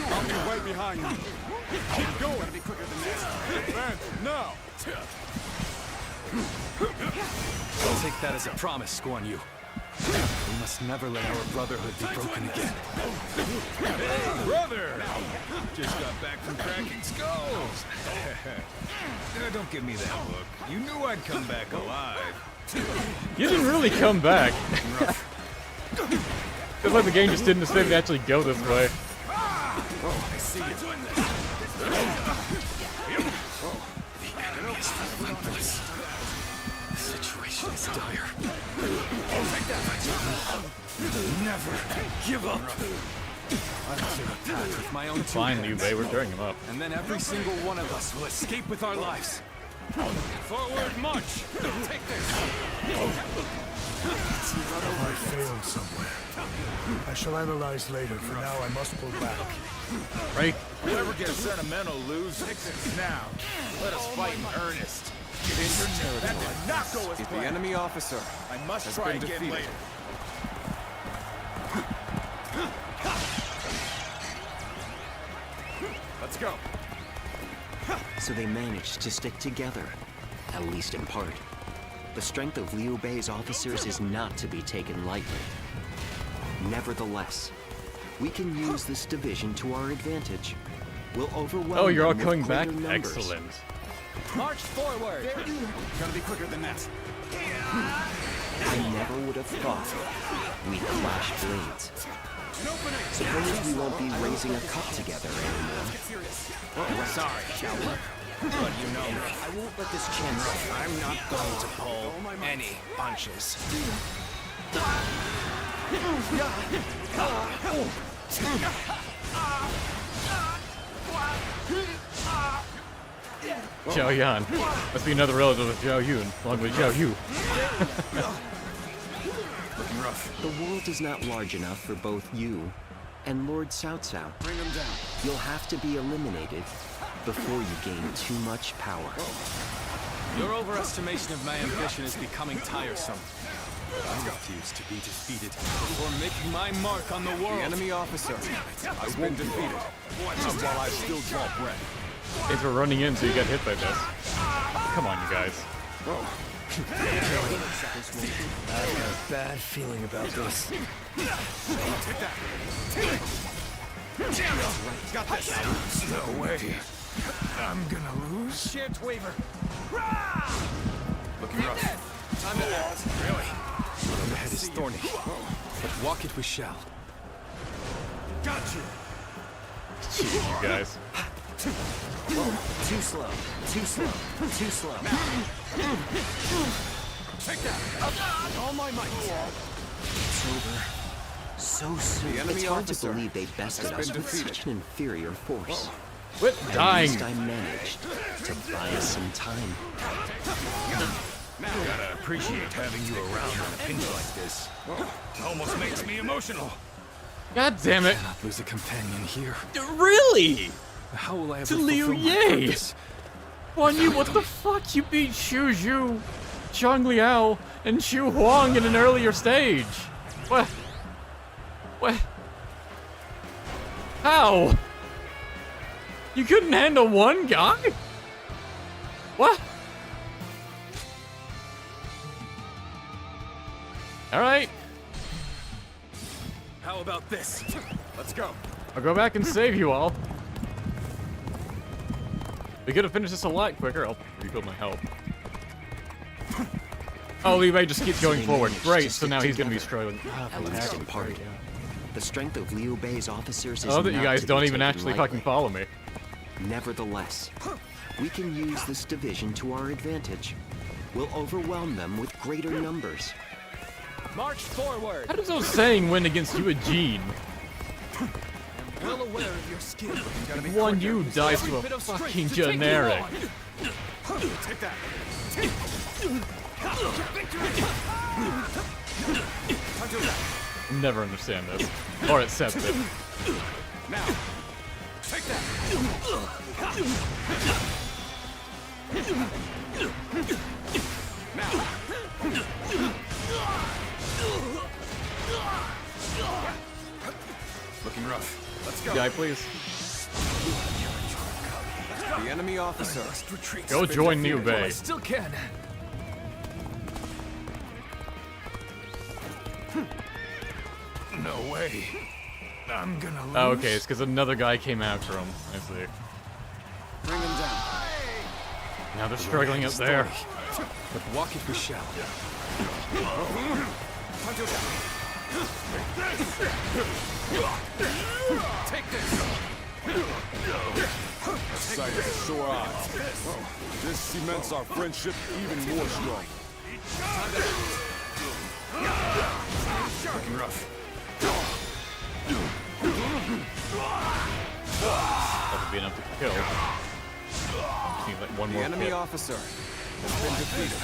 I'll be right behind you. Keep going. Gotta be quicker than that. Advance, now! I'll take that as a promise, Guan Yu. We must never let our brotherhood be broken again. Hey, brother! Just got back from cracking skulls. Don't give me that look. You knew I'd come back alive. You didn't really come back. It's like the game just didn't decide to actually go this way. Oh, I see you. The enemy is relentless. The situation is dire. Never give up. I'll attack with my own two Fine, hands. Liu Bei, we're tearing him up. And then every single one of us will escape with our lives. Forward march! Take this! I failed somewhere. I shall analyze later. For now, I must pull back. Right? Whoever gets sentimental, lose. Now, let us fight in earnest. Get in your territory. That did not go as The planned. enemy officer I must has try been again defeated. later. Let's go. So they managed to stick together, at least in part. The strength of Liu Bei's officers is not to be taken lightly. Nevertheless, we can use this division to our advantage. We'll overwhelm Oh, you're all them with coming back? greater numbers. Excellent. March forward. Gotta be quicker than that. I never would have thought we'd clash blades. Suppose we won't be raising a cup together anymore. Sorry, Xiaopei. But you know me. I won't let this chance. I'm not going to pull any punches. Zhao Yan. Must be another relative of Zhao Yun, along with Zhao Yu. Looking rough. The world is not large enough for both you and Lord Cao Cao. Bring him down. You'll have to be eliminated before you gain too much power. Your overestimation of my ambition is becoming tiresome. I refuse to be defeated before making my mark on the world. The enemy officer has been defeated. Not while I still draw breath. Thanks for running in so you got hit by this. Come on, you guys. I've got a bad feeling about this. Take that. Got this. No way. I'm gonna lose. Shan't waver. Looking rough. Time to act. Really? The head is thorny, but walk it we shall. Got you. Jeez, you guys. Whoa, too slow, too slow, too slow. Take that. All my might. It's over. So soon. It's hard to believe they bested us with such an inferior force. Quit dying. At least I managed to buy us some time. Gotta appreciate having you around in a pinch like this. Almost makes me emotional. God damn it. I cannot lose a companion here. Really? How will I ever To Liu fulfill my Ye? purpose? Guan Yu, what the fuck? You beat Xu Zhu, Zhang Liao, and Xu Huang in an earlier stage. What? What? How? You couldn't handle one guy? What? Alright. How about this? Let's go. I'll go back and save you all. We could have finished this a lot quicker. I'll rebuild my health. Oh, Liu Bei just keeps going forward. Great, so now he's gonna be struggling. Party. The strength of Liu Bei's officers is I love that you not guys to be don't even taken actually lightly. fucking follow me. Nevertheless, we can use this division to our advantage. We'll overwhelm them with greater numbers. March forward. How does those saying win against you, a Jin? Well aware of your skill. One you dies to a fucking generic. Take that. Never understand this. Or accept it. Now. Take that. Now. Looking rough. Let's go. Guy, please. The enemy officer. Go join Liu I Bei. still can. No way. I'm gonna lose. Oh, okay, it's because another guy came after him. I see. Bring him down. Now they're struggling up there. But walk it we shall. Take this. A sight of sore eyes. This cements our friendship even more strong. Looking rough. That would be enough to kill. Seems like one The more enemy hit. officer has been defeated.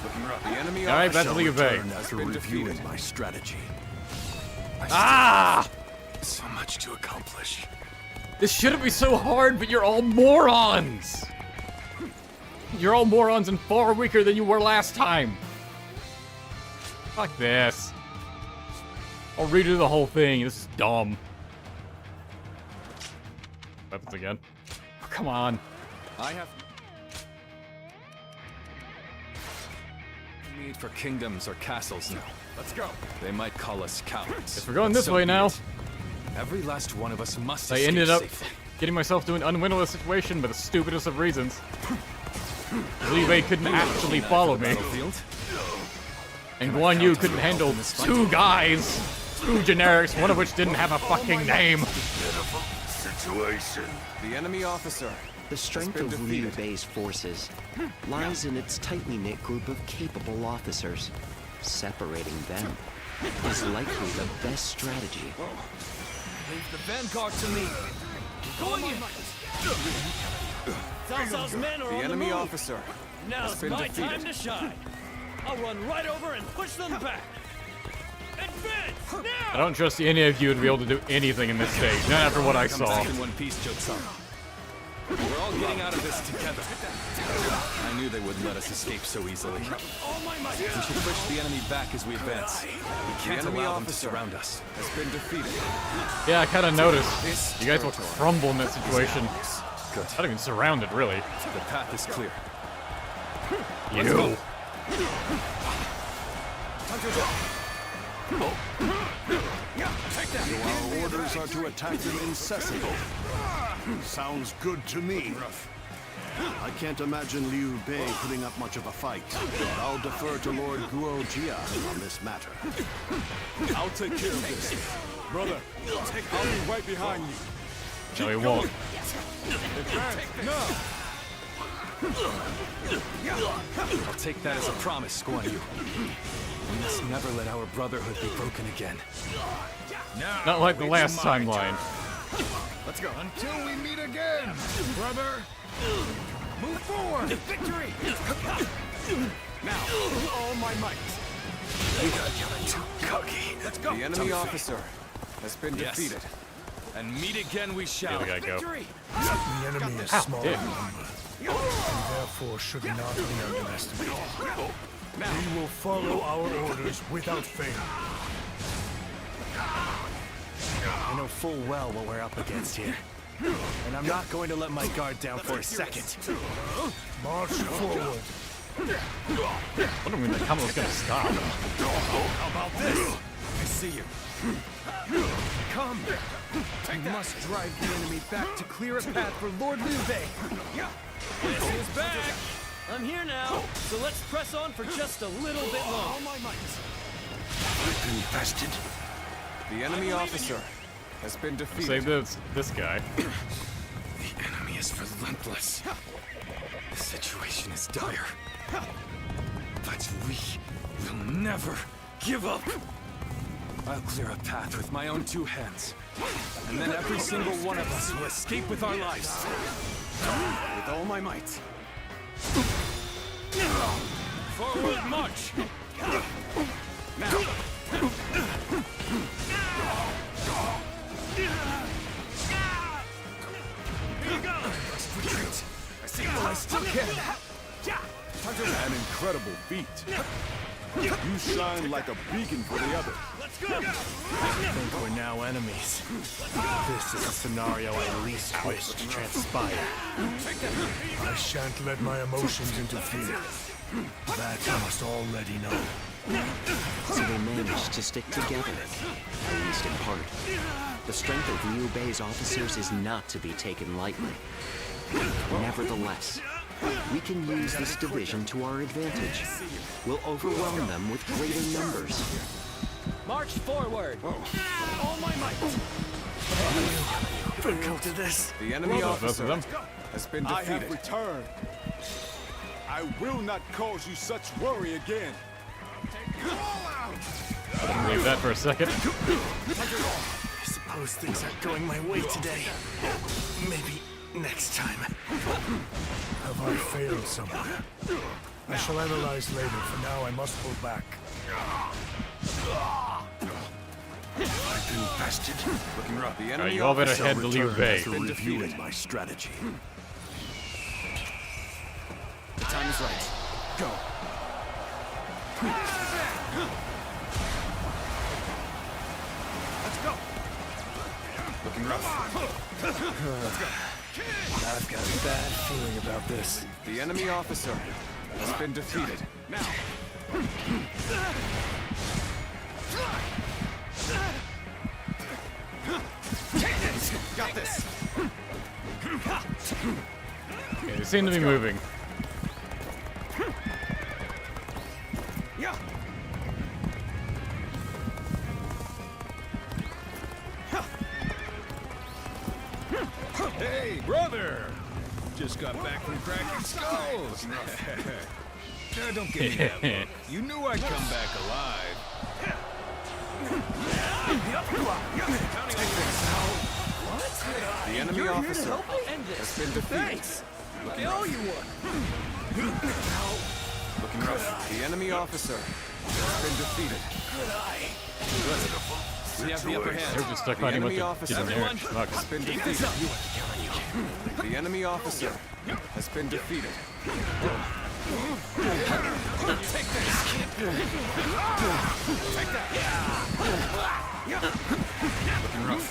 Looking rough. The enemy Alright, back to officer Liu Bei. has been defeated. My strategy. Ah! So much to accomplish. This shouldn't be so hard, but you're all morons! You're all morons and far weaker than you were last time. Fuck this. I'll redo the whole thing. This is dumb. Weapons again. Oh, come on. I have No need for kingdoms or castles now. Let's go. They might call us cowards. Guess we're going this So way be now. it. Every last one of us must I escape ended up safely. getting myself to an unwinnable situation by the stupidest of reasons. Liu Bei couldn't actually follow me. And Guan Yu couldn't handle two guys. Two generics, one of which didn't have a fucking name. Situation. the enemy officer. The strength been of Liu defeated. Bei's forces lies in its tightly knit group of capable officers. Separating them is likely the best strategy. Leave the vanguard to me. Going in. Cao Cao's men are The on the enemy move. officer Now's has been my defeated. time to shine. I'll run right over and push them back. Advance now! I don't trust any of you to be able to do anything in this stage, not after what I Come saw. back in one piece, Jotaro. We're all getting out of this together. I knew they wouldn't let us escape so easily. We should push the enemy back as we advance. We can't enemy allow them to officer surround us. has been defeated. Yeah, I kind of noticed. You guys will crumble in that situation. Good. Not even surrounded, really. The path is clear. You. So our orders are to attack them incessantly. Sounds good to me. I can't imagine Liu Bei putting up much of a fight, but I'll defer to Lord Guo Jia on this matter. I'll take care of this. Brother, I'll be right behind you. No, he won't. No! I'll take that as a promise, Guan Yu. We must never let our brotherhood be broken again. Now, Not like the it's last my timeline. turn. Let's go. Until we meet again, brother. Move forward. Victory. Now, all my might. You got too cocky. Let's go. The enemy officer has been Yes. defeated. And meet again we shall. Here we gotta go. Victory. The enemy is small in yeah. number, and therefore should not be underestimated. We will follow our orders without fail. I know full well what we're up against here. And I'm not going to let my guard down for a second. March forward. Wonder when the combo's gonna stop. How about this? I see you. Come! We must drive the enemy back to clear a path for Lord Liu Bei. This is back! I'm here now, so let's press on for just a little bit All longer. my might. Infested. The enemy officer has been defeated. Say this guy. The enemy is relentless. The situation is dire. But we will never give up. I'll clear a path with my own two hands. And then every single one of us will escape with our lives. With all my might. Forward march! Now! Retreat! I see you. I still can! An incredible feat. You shine like a beacon for the others. Let's go! I think we're now enemies. This is a scenario I least wish to transpire. I shan't let my emotions interfere. That you must already know. So they managed to stick together, at least in part. The strength of Liu Bei's officers is not to be taken lightly. Nevertheless, we can use this division to our advantage. We'll overwhelm them with greater numbers. March forward! All my might! Come to this. The enemy Both of officer them. has been I have defeated. returned. I will not cause you such worry again. Leave that for a second. I suppose things aren't going my way today. Maybe next time. Have I failed somewhere? I shall analyze later. For now, I must pull back. I've been bested. Looking rough. The Alright, enemy you all better officer head to Liu Bei. After reviewing my strategy. The time is right. Go. Let's go. Looking rough. Let's go. I've got a bad feeling about this. The enemy officer has been defeated. Now. Got this. Okay, they seem to be moving. Yeah. Hey, brother! Just got back from cracking skulls. Don't give me that look. You knew I'd come back alive. The enemy officer has been defeated. I owe you one! Looking rough. The enemy officer has been defeated. We have the upper hand. They're just stuck The fighting with enemy the officer generic has schmucks. been defeated. The enemy officer has been defeated. Take this! Take that! Looking rough.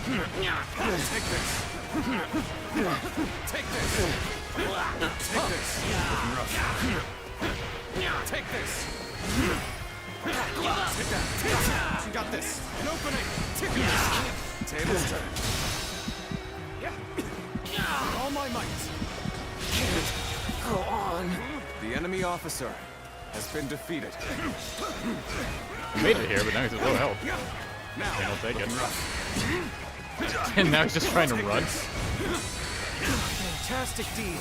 Take this! Take this! Take this! Looking rough. Take this! Take that! You got this! An opening! Tables turn. All my might! Go on. The enemy officer has been defeated. He made it here, but now he's at low health. Now, I'll take it. And now he's just trying to run. Fantastic deed.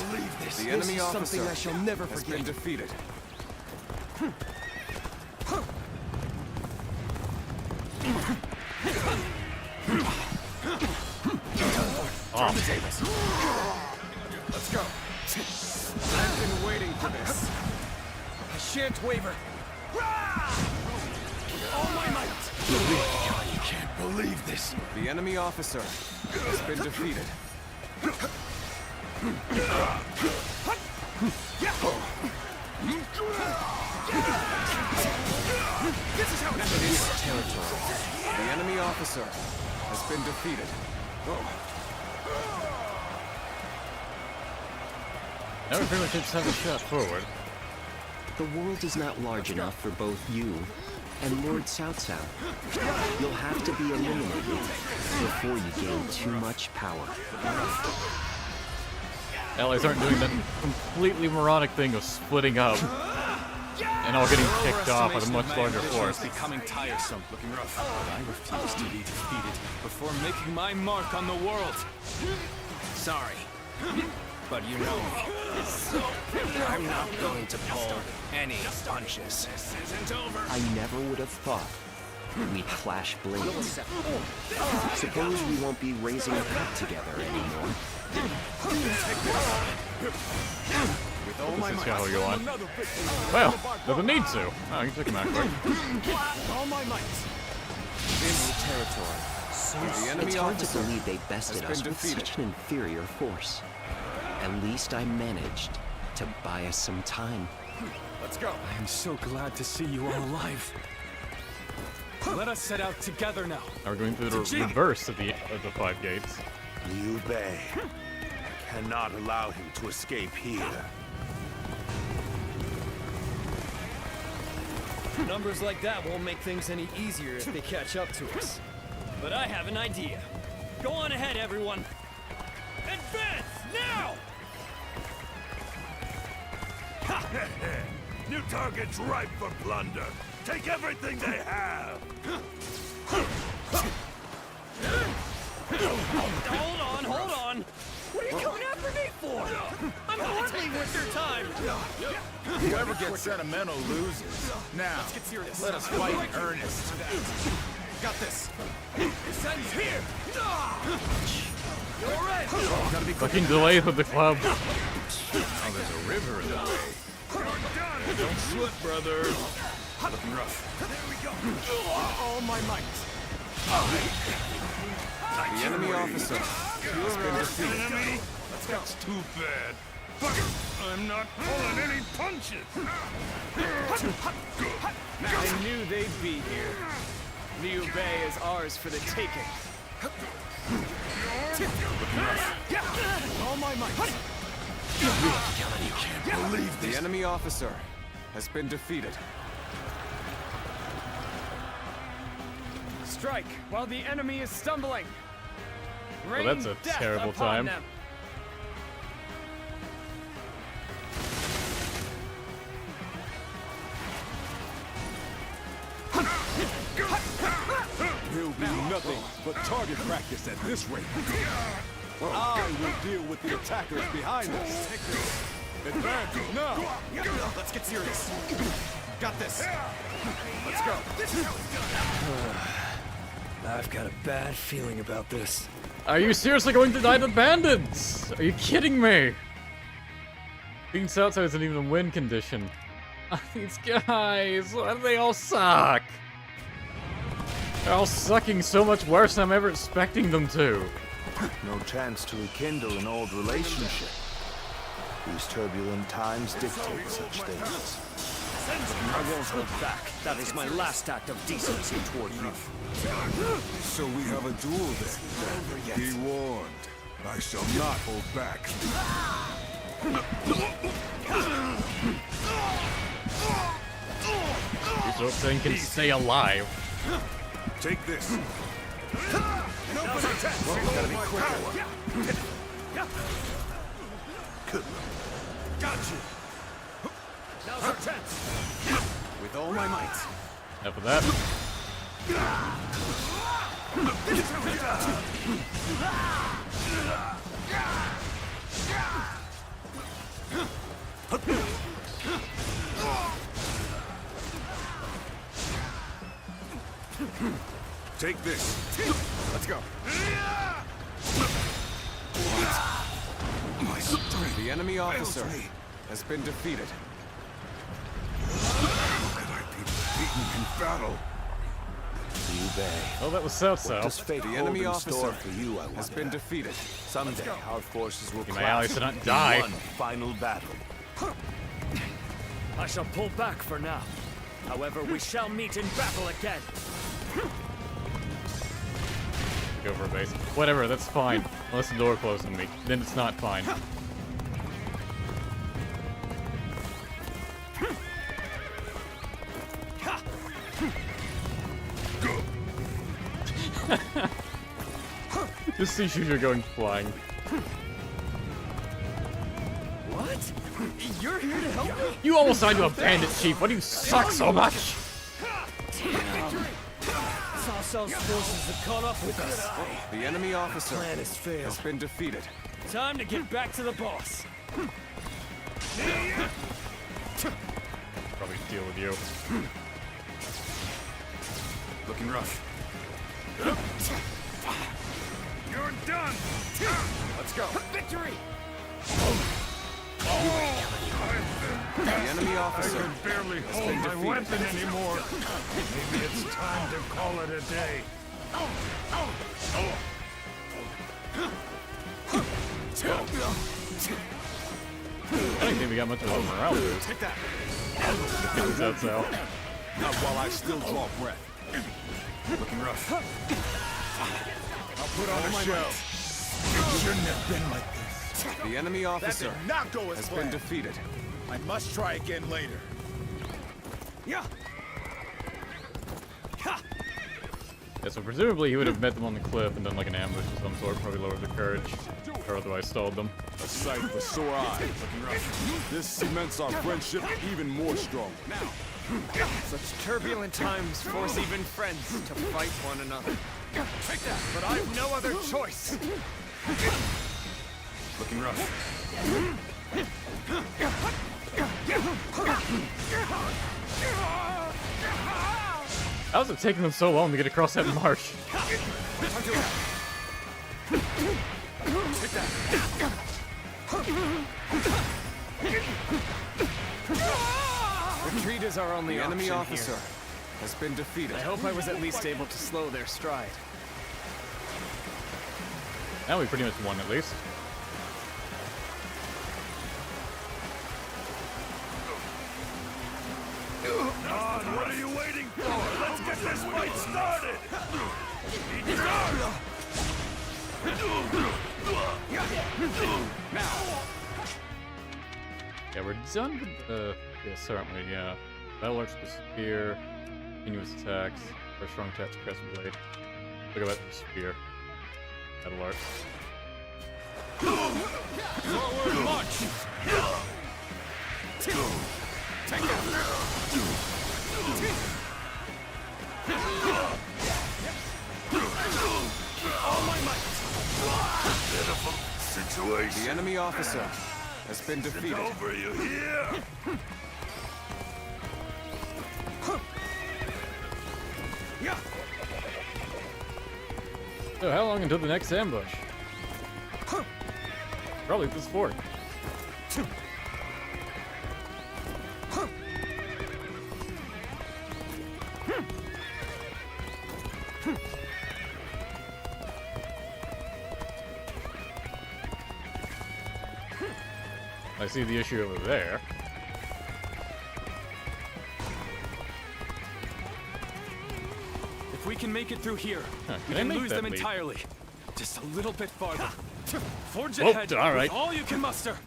the enemy This is officer something I shall never has forget. been defeated. Oh. Let's go. I've been waiting for this. I shan't waver. All my might. You can't believe this. The enemy officer has been defeated. This is how it This territory. The enemy officer has been defeated. Now we pretty much just have a shot forward. The world is not large enough for both you and Lord Cao Cao. You'll have to be eliminated before you gain too much power. Allies aren't doing that completely moronic thing of splitting up and all getting kicked off with a much larger force. Becoming tiresome, looking rough. I refuse to be defeated before making my mark on the world. Sorry, but you know me. I'm not going to pull any punches. I never would have thought we'd clash blades. Suppose we won't be raising a cup together anymore. With all This my is might. how we go on. Well, doesn't need to. Oh, you can take him out quick. All my might. Into territory. The enemy It's hard to officer believe they bested has us been with defeated. such an inferior force. At least I managed to buy us some time. Let's go. I am so glad to see you all alive. Let us set out together now. Now we're going through the reverse of the 5 gates. Liu Bei. I cannot allow him to escape here. Numbers like that won't make things any easier if they catch up to us. But I have an idea. Go on ahead, everyone. Advance, now! New target's ripe for plunder. Take everything they have. Hold on. What are you coming after me for? I'm hardly worth your time. Whoever gets sentimental loses. Now, Let's get serious. let us fight in earnest. Got this. This ends here. You're all right. Gotta be quick. Fucking delays with the club. Oh, there's a river in the way. Don't slip, brother. Looking rough. There we go. All my might. The enemy officer has been defeated. Let's go. That's too bad. I'm not pulling any punches. I knew they'd be here. Liu Bei is ours for the taking. All my might. You can't believe The this. enemy officer has been defeated. Strike while the enemy is stumbling. Well, that's a Rain death terrible upon time. them. There'll be nothing but target practice at this rate. I will deal with the attackers behind us. Advantage now. Let's get serious. Got this. Let's go. I've got a bad feeling about this. Are you seriously going to die to bandits? Are you kidding me? Being Cao isn't even a win condition. These guys, why do they all suck? They're all sucking so much worse than I'm ever expecting them to. No chance to rekindle an old relationship. These turbulent times dictate such things. I won't hold back. That is my last act of decency toward you. So we have a duel then. Be warned. I shall not hold back. so they can stay alive. Take this. Gotta be quicker. Got you. Now's our chance. With all my might. Enough of that. Take this. Let's go. My strength. The enemy officer has been defeated. How could I be beaten in battle? Liu Bei. Oh, that was South What does South. fate The hold enemy in officer store for you, I has wonder? been defeated. Someday, our forces will My allies clash did not in die. one final battle. I shall pull back for now. However, we shall meet in battle again. Go for a base. Whatever, that's fine. Unless the door closes on me. Then it's not fine. Just see Shusha going flying. What? You're here to help me? You almost signed to a bandit chief. Why do you suck so much? Cao Cao's forces have caught up with us. The enemy officer has been defeated. Time to get back to the boss. Probably deal with you. Looking rough. You're done. Let's go. Victory! The enemy I officer can barely has hold been my defeated. weapon anymore. Maybe it's time to call it a day. I don't think we got much of a morale boost. Take that. That's how. Not while I still draw breath. Looking rough. I'll put on a show. It shouldn't have been like this. The enemy officer That did not go as has planned. been defeated. I must try again later. Yeah. Yeah, so presumably he would have met them on the cliff and done like an ambush of some sort, probably lowered their courage, or otherwise stalled them. A sight for sore eyes. This cements our friendship even more strong. Such turbulent times force even friends to fight one another. But I've no other choice. Looking rough. How's it taking them so long to get across that marsh? Retreat is our only The enemy option officer here. has been defeated. I hope I was at least able to slow their stride. Now we pretty much won at least. On, what are you waiting for? Let's get this fight started! Yeah, we're done with the... Yes, aren't we? Yeah. Battle arts with the spear, continuous attacks, or strong attacks, crest blade. Look at the spear. Battle arts. Forward march! Take All my might! Pitiful situation. The enemy officer has been defeated. It's over, you hear? Yeah. So how long until the next ambush? Probably this fort. I see the issue over there. If we can make it through here, we can I can make lose that them leap? entirely. Just a little bit farther. Forge Whoa, ahead all right. with all you can muster.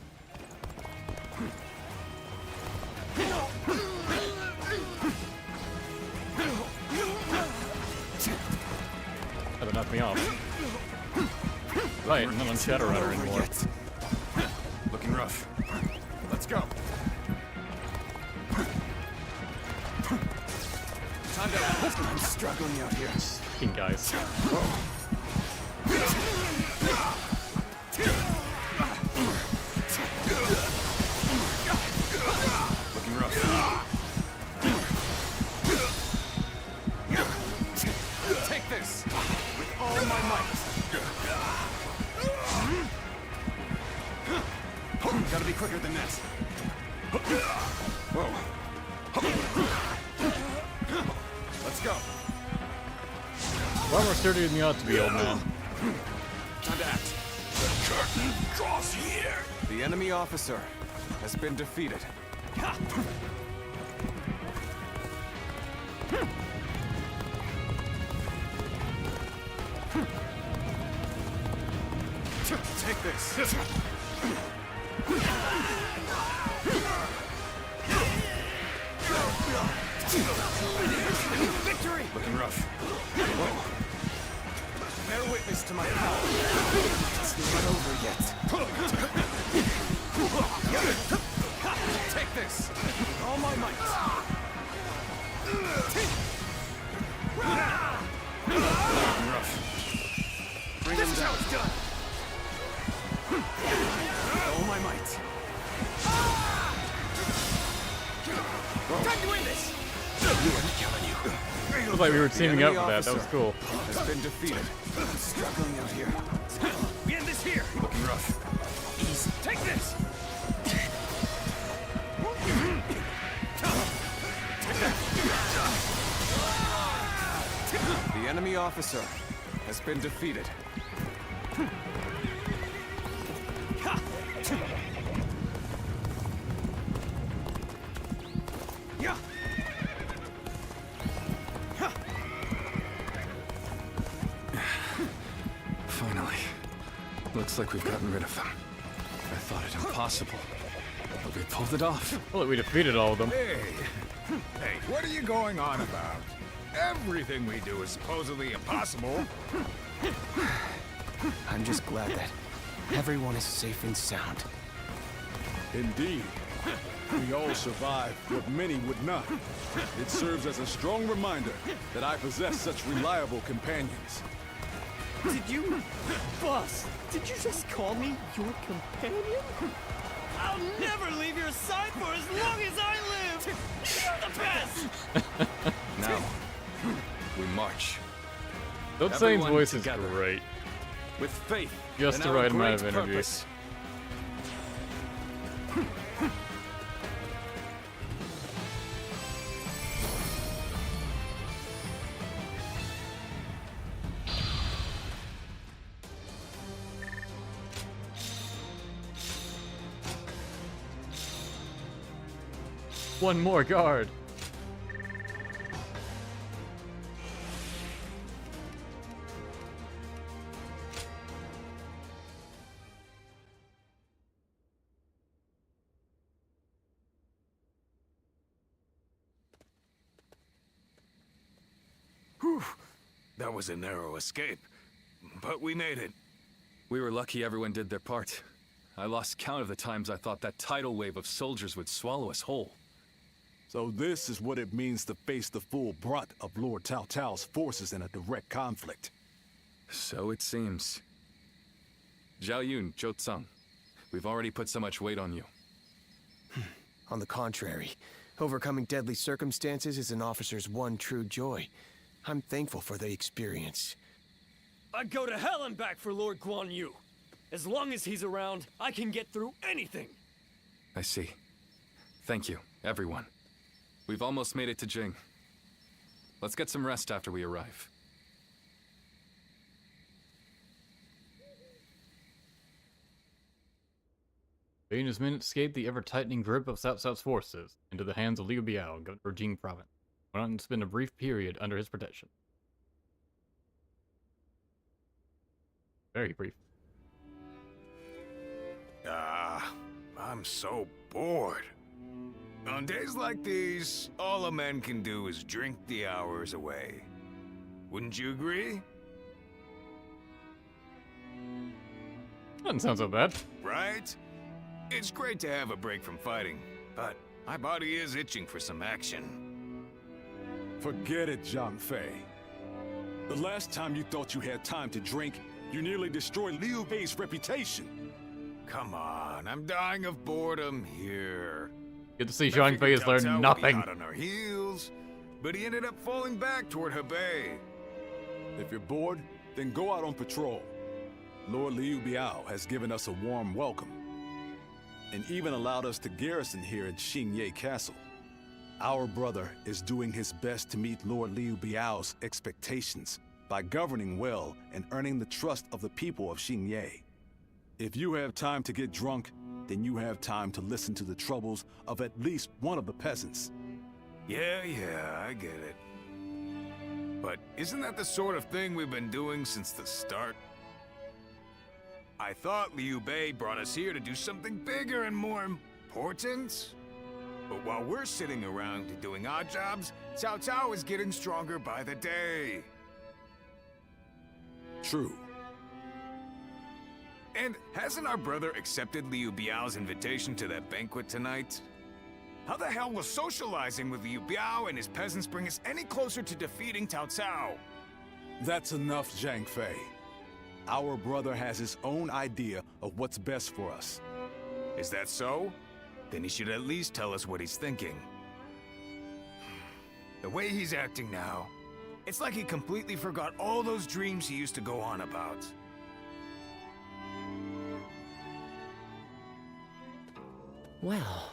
me off. Right, I'm not on Shadowrunner anymore. Looking rough. Let's go. Time to I'm struggling out here. Fucking guys. Looking rough. Take this with all my might. Gotta be quicker than that. Whoa. Let's go. A lot more sturdy than you ought to be, old man. Time to act. The curtain draws near. The enemy officer has been defeated. Take this. Victory! Looking rough. Whoa. Bear witness to my power. It's not over yet. Take this with all my might. Looking rough. Bring him down. This is how it's done. With all my might. Time to win this. Looked like we were teaming up for that. That was cool. Has been defeated. I'm struggling out here. We end this here. Looking rough. Easy. Take this. The enemy officer has been defeated. Finally. Looks like we've gotten rid of them. I thought it impossible, but we pulled it off. Well, we defeated all of them. Hey, what are you going on about? Everything we do is supposedly impossible. I'm just glad that everyone is safe and sound. Indeed. We all survived what many would not. It serves as a strong reminder that I possess such reliable companions. Did you... Boss, did you just call me your companion? I'll never leave your side for as long as I live! You're the best! Now, we march. Don't Sane's Everyone voice is together. great. With faith. Just in the our right amount of great energy. purpose. One more guard. Whew. That was a narrow escape, but we made it. We were lucky everyone did their part. I lost count of the times I thought that tidal wave of soldiers would swallow us whole. So this is what it means to face the full brunt of Lord Cao Cao's forces in a direct conflict. So it seems. Zhao Yun, Zhou Tsang, we've already put so much weight on you. On the contrary, overcoming deadly circumstances is an officer's one true joy. I'm thankful for the experience. I'd go to hell and back for Lord Guan Yu. As long as he's around, I can get through anything. I see. Thank you, everyone. We've almost made it to Jing. Let's get some rest after we arrive. Bane and his men escaped the ever-tightening grip of Cao Cao's forces into the hands of Liu Biao, governor of Jing province. Went on to spend a brief period under his protection. Very brief. I'm so bored. On days like these, all a man can do is drink the hours away. Wouldn't you agree? Doesn't sound so bad. Right? It's great to have a break from fighting, but my body is itching for some action. Forget it, Xiaopei. The last time you thought you had time to drink, you nearly destroyed Liu Bei's reputation. Come on, I'm dying of boredom here. Good to see Zhang Fei has learned nothing. Hot on our heels, but he ended up falling back toward Hebei. If you're bored, then go out on patrol. Lord Liu Biao has given us a warm welcome, and even allowed us to garrison here at Xingye Castle. Our brother is doing his best to meet Lord Liu Biao's expectations by governing well and earning the trust of the people of Xingye. If you have time to get drunk, then you have time to listen to the troubles of at least one of the peasants. Yeah, I get it. But isn't that the sort of thing we've been doing since the start? I thought Liu Bei brought us here to do something bigger and more important. But while we're sitting around doing odd jobs, Cao Cao is getting stronger by the day. True. And hasn't our brother accepted Liu Biao's invitation to that banquet tonight? How the hell will socializing with Liu Biao and his peasants bring us any closer to defeating Cao Cao? That's enough, Zhang Fei. Our brother has his own idea of what's best for us. Is that so? Then he should at least tell us what he's thinking. The way he's acting now, it's like he completely forgot all those dreams he used to go on about. Well...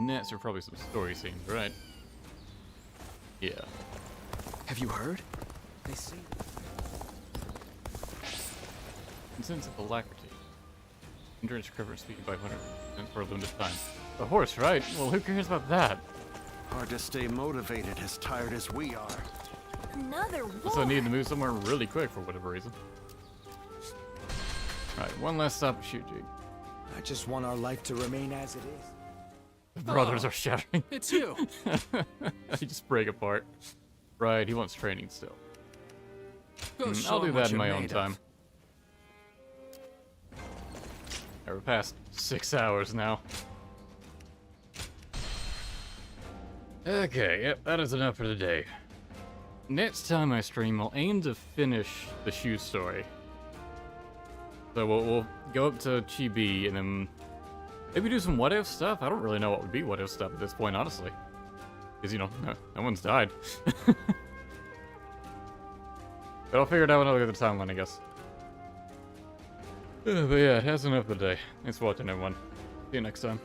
Next are probably some story scenes, right? Yeah. Have you heard? They say... Sense of alacrity. Endurance recovery speed by 100% for a limited time. The horse, right? Well, who cares about that? Hard to stay motivated as tired as we are. Another war. Also, I need to move somewhere really quick for whatever reason. Right, one last stop to shoot, Jing. I just want our life to remain as it is. The brothers are shattering. It's you. They just break apart. Right, he wants training still. Go show I'll do him that what in my you're own made time. We're past 6 hours now. Okay, yep, that is enough for today. Next time I stream, I'll aim to finish the Shu story. So we'll go up to Chibi and then maybe do some what if stuff. I don't really know what would be what if stuff at this point, honestly. Because, you know, no one's died. But I'll figure it out when I look at the timeline, I guess. But yeah, that's enough for today. Thanks for watching, everyone. See you next time.